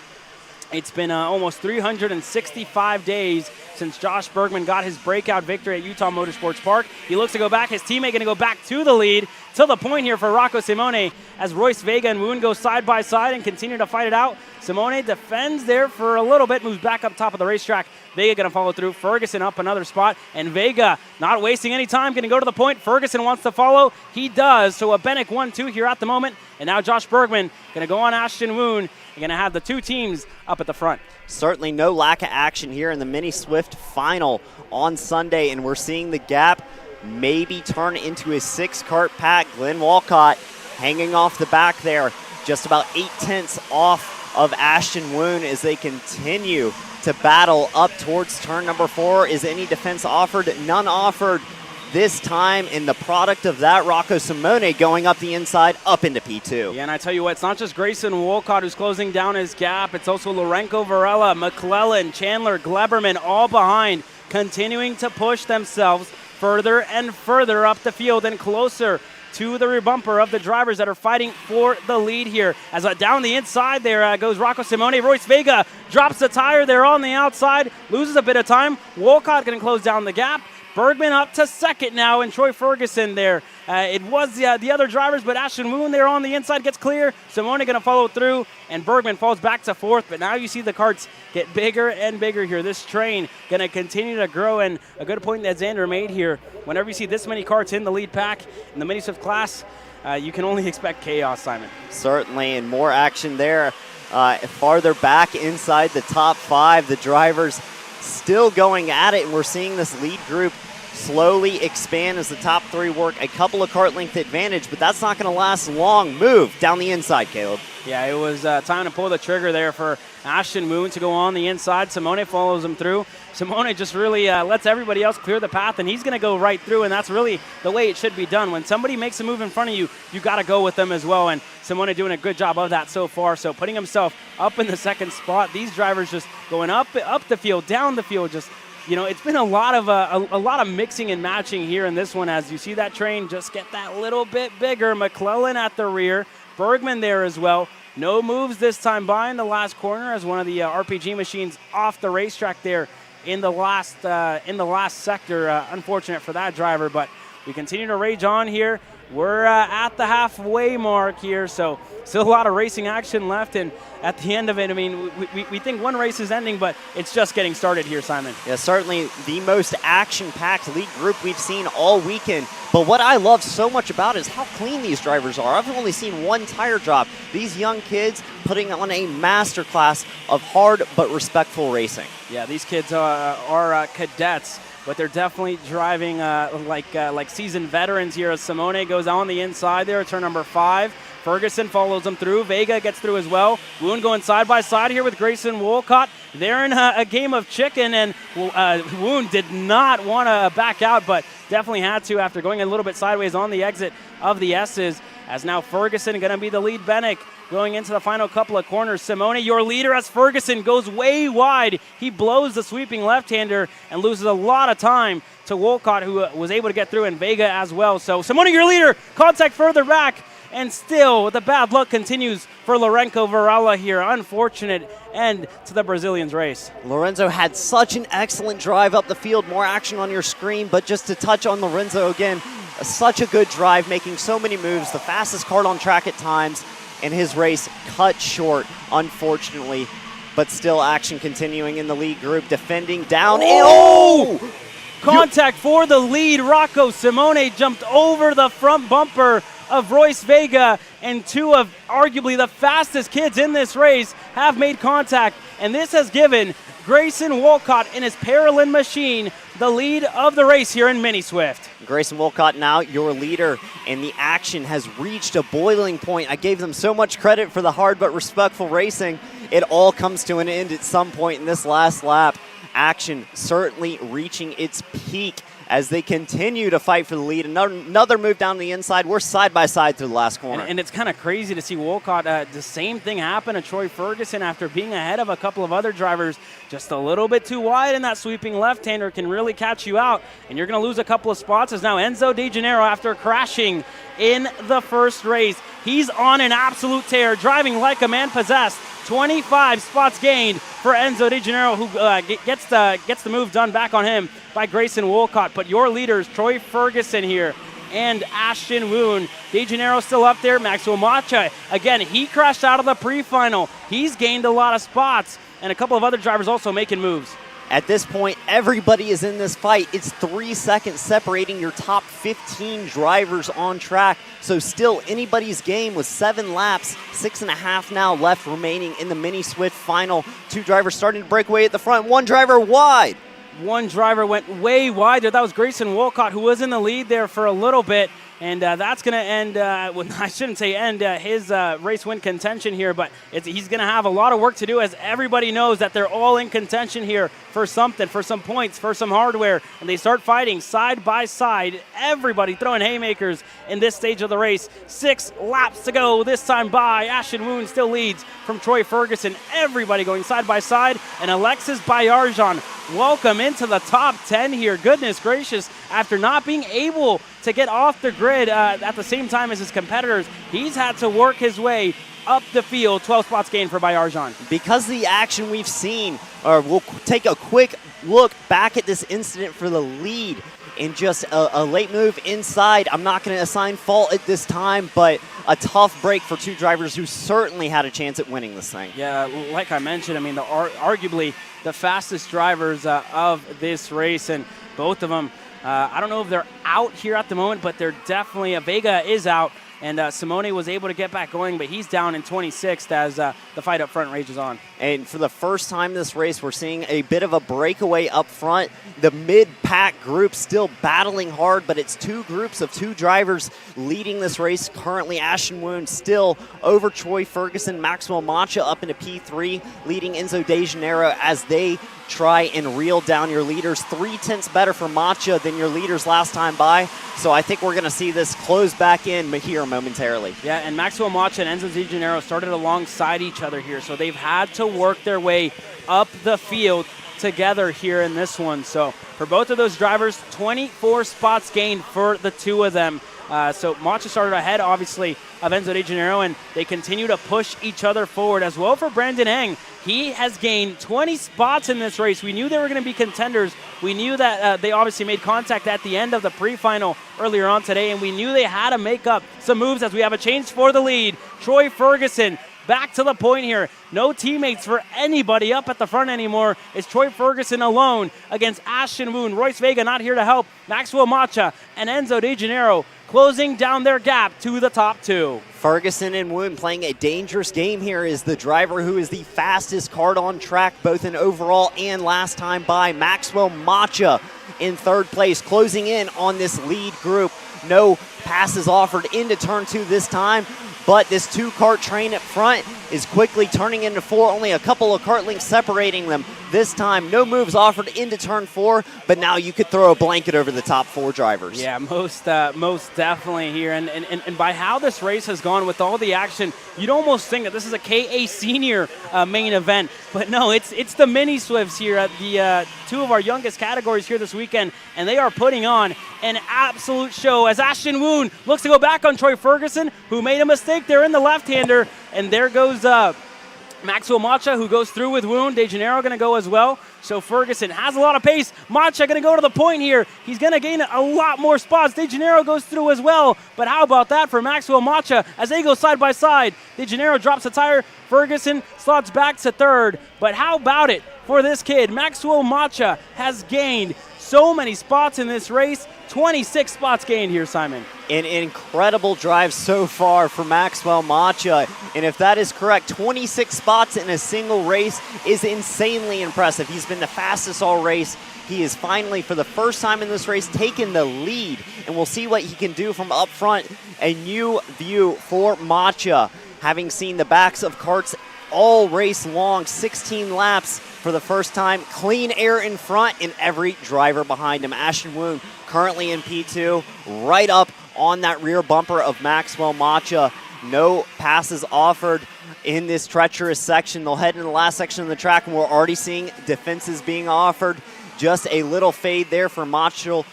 it's been almost 365 days since Josh Bergman got his breakout victory at Utah Motorsports Park. He looks to go back. His teammate going to go back to the lead till the point here for Rocco Simone as Royce Vega and Woon go side by side and continue to fight it out. Simone defends there for a little bit, moves back up top of the racetrack. Vega going to follow through. Ferguson up another spot, and Vega not wasting any time, going to go to the point. Ferguson wants to follow. He does. So a Benek 1-2 here at the moment, and now Josh Bergman going to go on Ashton Woon. You're going to have the 2 teams up at the front. Certainly no lack of action here in the Mini Swift final on Sunday, and we're seeing the gap maybe turn into a 6-kart pack. Glenn Wolcott hanging off the back there, just about 0.8 off of Ashton Woon as they continue to battle up towards turn number 4. Is any defense offered? None offered this time, in the product of that, Rocco Simone going up the inside, up into P2. Yeah, and I tell you what, it's not just Grayson Wolcott who's closing down his gap. It's also Lorenzo Varela, McClellan, Chandler, Gleberman, all behind continuing to push themselves further and further up the field and closer to the rear bumper of the drivers that are fighting for the lead here. As down the inside there goes Rocco Simone. Royce Vega drops the tire there on the outside, loses a bit of time. Wolcott going to close down the gap. Bergman up to second now, and Troy Ferguson there. It was the other drivers, but Ashton Moon there on the inside gets clear. Simone going to follow through, and Bergman falls back to fourth. But now you see the karts get bigger and bigger here. This train going to continue to grow, and a good point that Xander made here. Whenever you see this many karts in the lead pack in the Mini Swift class, you can only expect chaos, Simon. Certainly, and more action there. Farther back inside the top 5, the drivers still going at it, and we're seeing this lead group slowly expand as the top 3 work a couple of kart length advantage, but that's not going to last long. Move down the inside, Caleb. Yeah, it was time to pull the trigger there for Ashton Moon to go on the inside. Simone follows him through. Simone just really lets everybody else clear the path, and he's going to go right through, and that's really the way it should be done. When somebody makes a move in front of you, you got to go with them as well, and Simone doing a good job of that so far. So putting himself up in the second spot. These drivers just going up the field, down the field, just it's been a lot of mixing and matching here in this one as you see that train just get that little bit bigger. McClellan at the rear, Bergman there as well. No moves this time by in the last corner as one of the RPG machines off the racetrack there in the last sector. Unfortunate for that driver, but we continue to rage on here. We're at the halfway mark here, so still a lot of racing action left. And at the end of it, I mean, we think one race is ending, but it's just getting started here, Simon. Yeah, certainly the most action-packed lead group we've seen all weekend. But what I love so much about it is how clean these drivers are. I've only seen one tire drop. These young kids putting on a masterclass of hard but respectful racing. Yeah, these kids are cadets, but they're definitely driving like seasoned veterans here as Simone goes on the inside there, turn number 5. Ferguson follows him through. Vega gets through as well. Woon going side by side here with Grayson Wolcott. They're in a game of chicken, and Woon did not want to back out, but definitely had to after going a little bit sideways on the exit of the S's. As now Ferguson going to be the lead Bennick going into the final couple of corners. Simone, your leader, as Ferguson goes way wide. He blows the sweeping left-hander and loses a lot of time to Wolcott, who was able to get through, and Vega as well. So Simone, your leader, contact further back. And still, the bad luck continues for Lorenzo Varela here. Unfortunate end to the Brazilian's race. Lorenzo had such an excellent drive up the field. More action on your screen, but just to touch on Lorenzo again, such a good drive, making so many moves, the fastest kart on track at times, and his race cut short, unfortunately. But still action continuing in the lead group, defending down. Oh! Contact for the lead. Rocco Simone jumped over the front bumper of Royce Vega, and 2 of arguably the fastest kids in this race have made contact, and this has given Grayson Wolcott in his Paralin machine the lead of the race here in Mini Swift. Grayson Wolcott now your leader, and the action has reached a boiling point. I gave them so much credit for the hard but respectful racing. It all comes to an end at some point in this last lap. Action certainly reaching its peak as they continue to fight for the lead. Another move down the inside. We're side by side through the last corner. And it's kind of crazy to see Wolcott. The same thing happen to Troy Ferguson after being ahead of a couple of other drivers. Just a little bit too wide, and that sweeping left-hander can really catch you out. And you're going to lose a couple of spots as now Enzo De Janeiro, after crashing in the first race, he's on an absolute tear, driving like a man possessed. 25 spots gained for Enzo De Janeiro, who gets the move done back on him by Grayson Wolcott. But your leaders, Troy Ferguson here and Ashton Woon. De Janeiro still up there. Maxwell Macha, again, he crashed out of the pre-final. He's gained a lot of spots, and a couple of other drivers also making moves. At this point, everybody is in this fight. It's 3 seconds separating your top 15 drivers on track. So still anybody's game with 7 laps, 6.5 now left remaining in the Mini Swift final. 2 drivers starting to break away at the front, 1 driver wide. 1 driver went way wide there. That was Grayson Wolcott, who was in the lead there for a little bit. And that's going to end, well, I shouldn't say end his race win contention here, but he's going to have a lot of work to do, as everybody knows that they're all in contention here for something, for some points, for some hardware. And they start fighting side by side. Everybody throwing haymakers in this stage of the race. 6 laps to go this time by. Ashton Woon still leads from Troy Ferguson. Everybody going side by side. And Alexis Bayarjan welcome into the top 10 here. Goodness gracious, after not being able to get off the grid at the same time as his competitors, he's had to work his way up the field. 12 spots gained for Bayarjan. Because of the action we've seen, we'll take a quick look back at this incident for the lead in just a late move inside. I'm not going to assign fault at this time, but a tough break for two drivers who certainly had a chance at winning this thing. Yeah, like I mentioned, I mean, arguably the fastest drivers of this race, and both of them, I don't know if they're out here at the moment, but they're definitely, Vega is out, and Simone was able to get back going, but he's down in 26th as the fight up front rages on. And for the first time this race, we're seeing a bit of a breakaway up front. The mid-pack group still battling hard, but it's two groups of two drivers leading this race. Currently, Ashton Woon still over Troy Ferguson, Maxwell Macha up into P3, leading Enzo De Janeiro as they try and reel down your leaders. 3/10 better for Macha than your leaders last time by. So I think we're going to see this close back in here momentarily. Yeah, and Maxwell Macha and Enzo De Janeiro started alongside each other here, so they've had to work their way up the field together here in this one. So for both of those drivers, 24 spots gained for the two of them. So Macha started ahead, obviously, of Enzo De Janeiro, and they continue to push each other forward. As well for Brandon Eng, he has gained 20 spots in this race. We knew they were going to be contenders. We knew that they obviously made contact at the end of the pre-final earlier on today, and we knew they had to make up some moves as we have a change for the lead. Troy Ferguson back to the point here. No teammates for anybody up at the front anymore. It's Troy Ferguson alone against Ashton Woon. Royce Vega not here to help. Maxwell Macha and Enzo De Janeiro closing down their gap to the top two. Ferguson and Woon playing a dangerous game here is the driver who is the fastest Kart on track, both in overall and last time by. Maxwell Macha in third place, closing in on this lead group. No passes offered into turn two this time, but this two-kart train up front is quickly turning into four. Only a couple of kart links separating them this time. No moves offered into turn four, but now you could throw a blanket over the top four drivers. Yeah, most definitely here. And by how this race has gone with all the action, you'd almost think that this is a KA Senior main event. But no, it's the Mini Swifts here at the two of our youngest categories here this weekend, and they are putting on an absolute show as Ashton Woon looks to go back on Troy Ferguson, who made a mistake there in the left-hander, and there goes Maxwell Macha, who goes through with Woon. De Janeiro going to go as well. So Ferguson has a lot of pace. Macha going to go to the point here. He's going to gain a lot more spots. De Janeiro goes through as well. But how about that for Maxwell Macha as they go side by side? De Janeiro drops a tire. Ferguson slots back to third. But how about it for this kid? Maxwell Macha has gained so many spots in this race. 26 spots gained here, Simon. An incredible drive so far for Maxwell Macha. And if that is correct, 26 spots in a single race is insanely impressive. He's been the fastest all race. He is finally, for the first time in this race, taken the lead. And we'll see what he can do from up front. A new view for Macha, having seen the backs of karts all race long, 16 laps for the first time. Clean air in front and every driver behind him. Ashton Woon currently in P2, right up on that rear bumper of Maxwell Macha. No passes offered in this treacherous section. They'll head into the last section of the track, and we're already seeing defenses being offered. Just a little fade there for Maxwell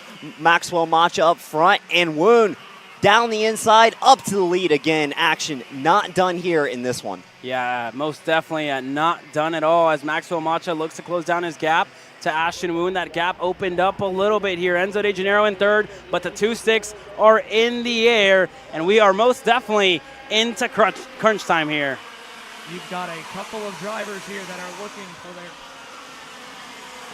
Macha up front, and Woon down the inside, up to the lead again. Action not done here in this one. Yeah, most definitely not done at all as Maxwell Macha looks to close down his gap to Ashton Woon. That gap opened up a little bit here. Enzo De Janeiro in third, but the two sticks are in the air, and we are most definitely into crunch time here. You've got a couple of drivers here that are looking for their...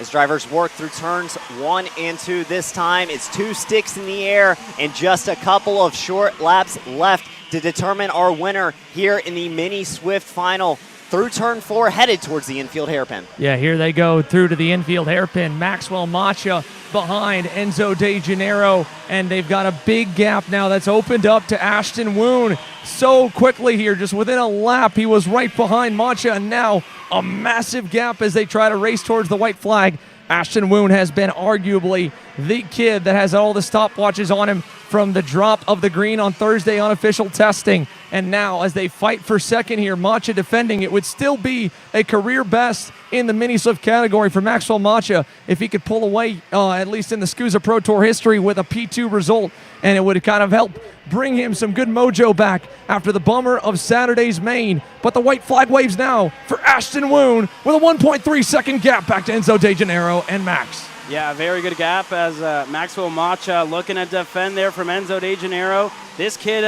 As drivers work through turns 1 and 2 this time, it's two sticks in the air and just a couple of short laps left to determine our winner here in the Mini Swift Final. Through turn 4, headed towards the infield hairpin. Yeah, here they go through to the infield hairpin. Maxwell Macha behind Enzo De Janeiro, and they've got a big gap now that's opened up to Ashton Woon so quickly here. Just within a lap, he was right behind Macha, and now a massive gap as they try to race towards the white flag. Ashton Woon has been arguably the kid that has all the stopwatches on him from the drop of the green on Thursday on official testing. And now, as they fight for second here, Macha defending, it would still be a career best in the mini Swift category for Maxwell Macha if he could pull away, at least in the SKUSA Pro Tour history, with a P2 result. And it would kind of help bring him some good mojo back after the bummer of Saturday's main. But the white flag waves now for Ashton Woon with a 1.3 second gap back to Enzo De Janeiro and Max. Yeah, very good gap as Maxwell Macha looking to defend there from Enzo De Janeiro. This kid,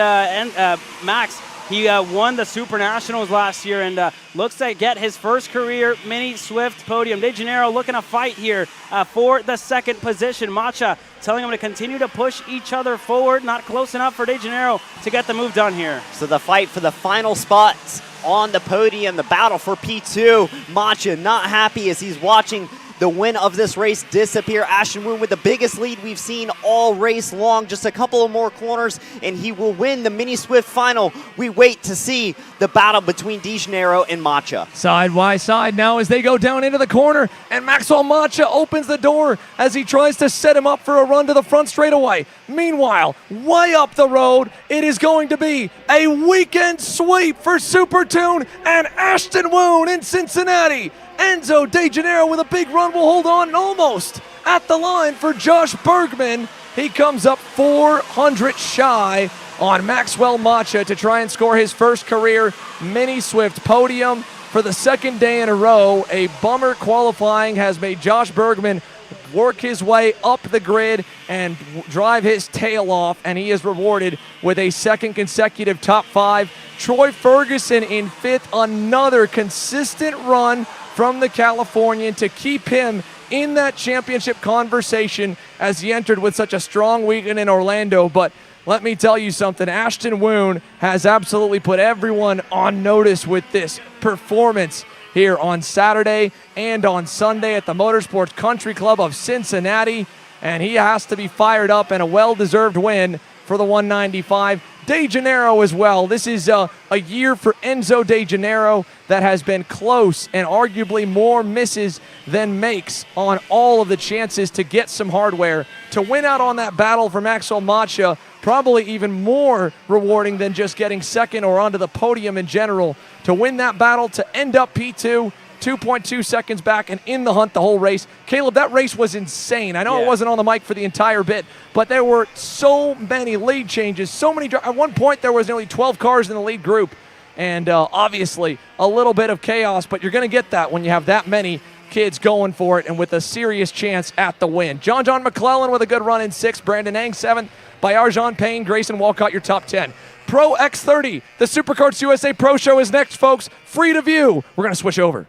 Max, he won the Super Nationals last year and looks to get his first career mini Swift podium. De Janeiro looking to fight here for the second position. Macha telling him to continue to push each other forward. Not close enough for De Janeiro to get the move done here. So the fight for the final spots on the podium, the battle for P2. Macha not happy as he's watching the win of this race disappear. Ashton Woon with the biggest lead we've seen all race long. Just a couple of more corners and he will win the Mini Swift final. We wait to see the battle between De Janeiro and Macha. Side by side now as they go down into the corner, and Maxwell Macha opens the door as he tries to set him up for a run to the front straightaway. Meanwhile, way up the road, it is going to be a weekend sweep for Super Tune and Ashton Woon in Cincinnati. Enzo De Janeiro with a big run will hold on and almost at the line for Josh Bergman. He comes up 400 shy on Maxwell Macha to try and score his first career Mini Swift podium for the second day in a row. A bummer qualifying has made Josh Bergman work his way up the grid and drive his tail off, and he is rewarded with a second consecutive top 5. Troy Ferguson in 5th, another consistent run from the Californian to keep him in that championship conversation as he entered with such a strong weekend in Orlando. But let me tell you something, Ashton Woon has absolutely put everyone on notice with this performance here on Saturday and on Sunday at the Motorsports Country Club of Cincinnati, and he has to be fired up, and a well-deserved win for the 195. De Janeiro as well. This is a year for Enzo De Janeiro that has been close and arguably more misses than makes on all of the chances to get some hardware. To win out on that battle for Maxwell Macha, probably even more rewarding than just getting second or onto the podium in general. To win that battle, to end up P2, 2.2 seconds back and in the hunt the whole race. Caleb, that race was insane. I know I wasn't on the mic for the entire bit, but there were so many lead changes, so many. At one point, there was nearly 12 cars in the lead group, and obviously a little bit of chaos, but you're going to get that when you have that many kids going for it and with a serious chance at the win. John McClellan with a good run in 6th, Brandon Ang 7th, by Arjan Payne, Grayson Walcott, your top 10. Pro X30, the Supercarts USA Pro Show is next, folks. Free to view. We're going to switch over.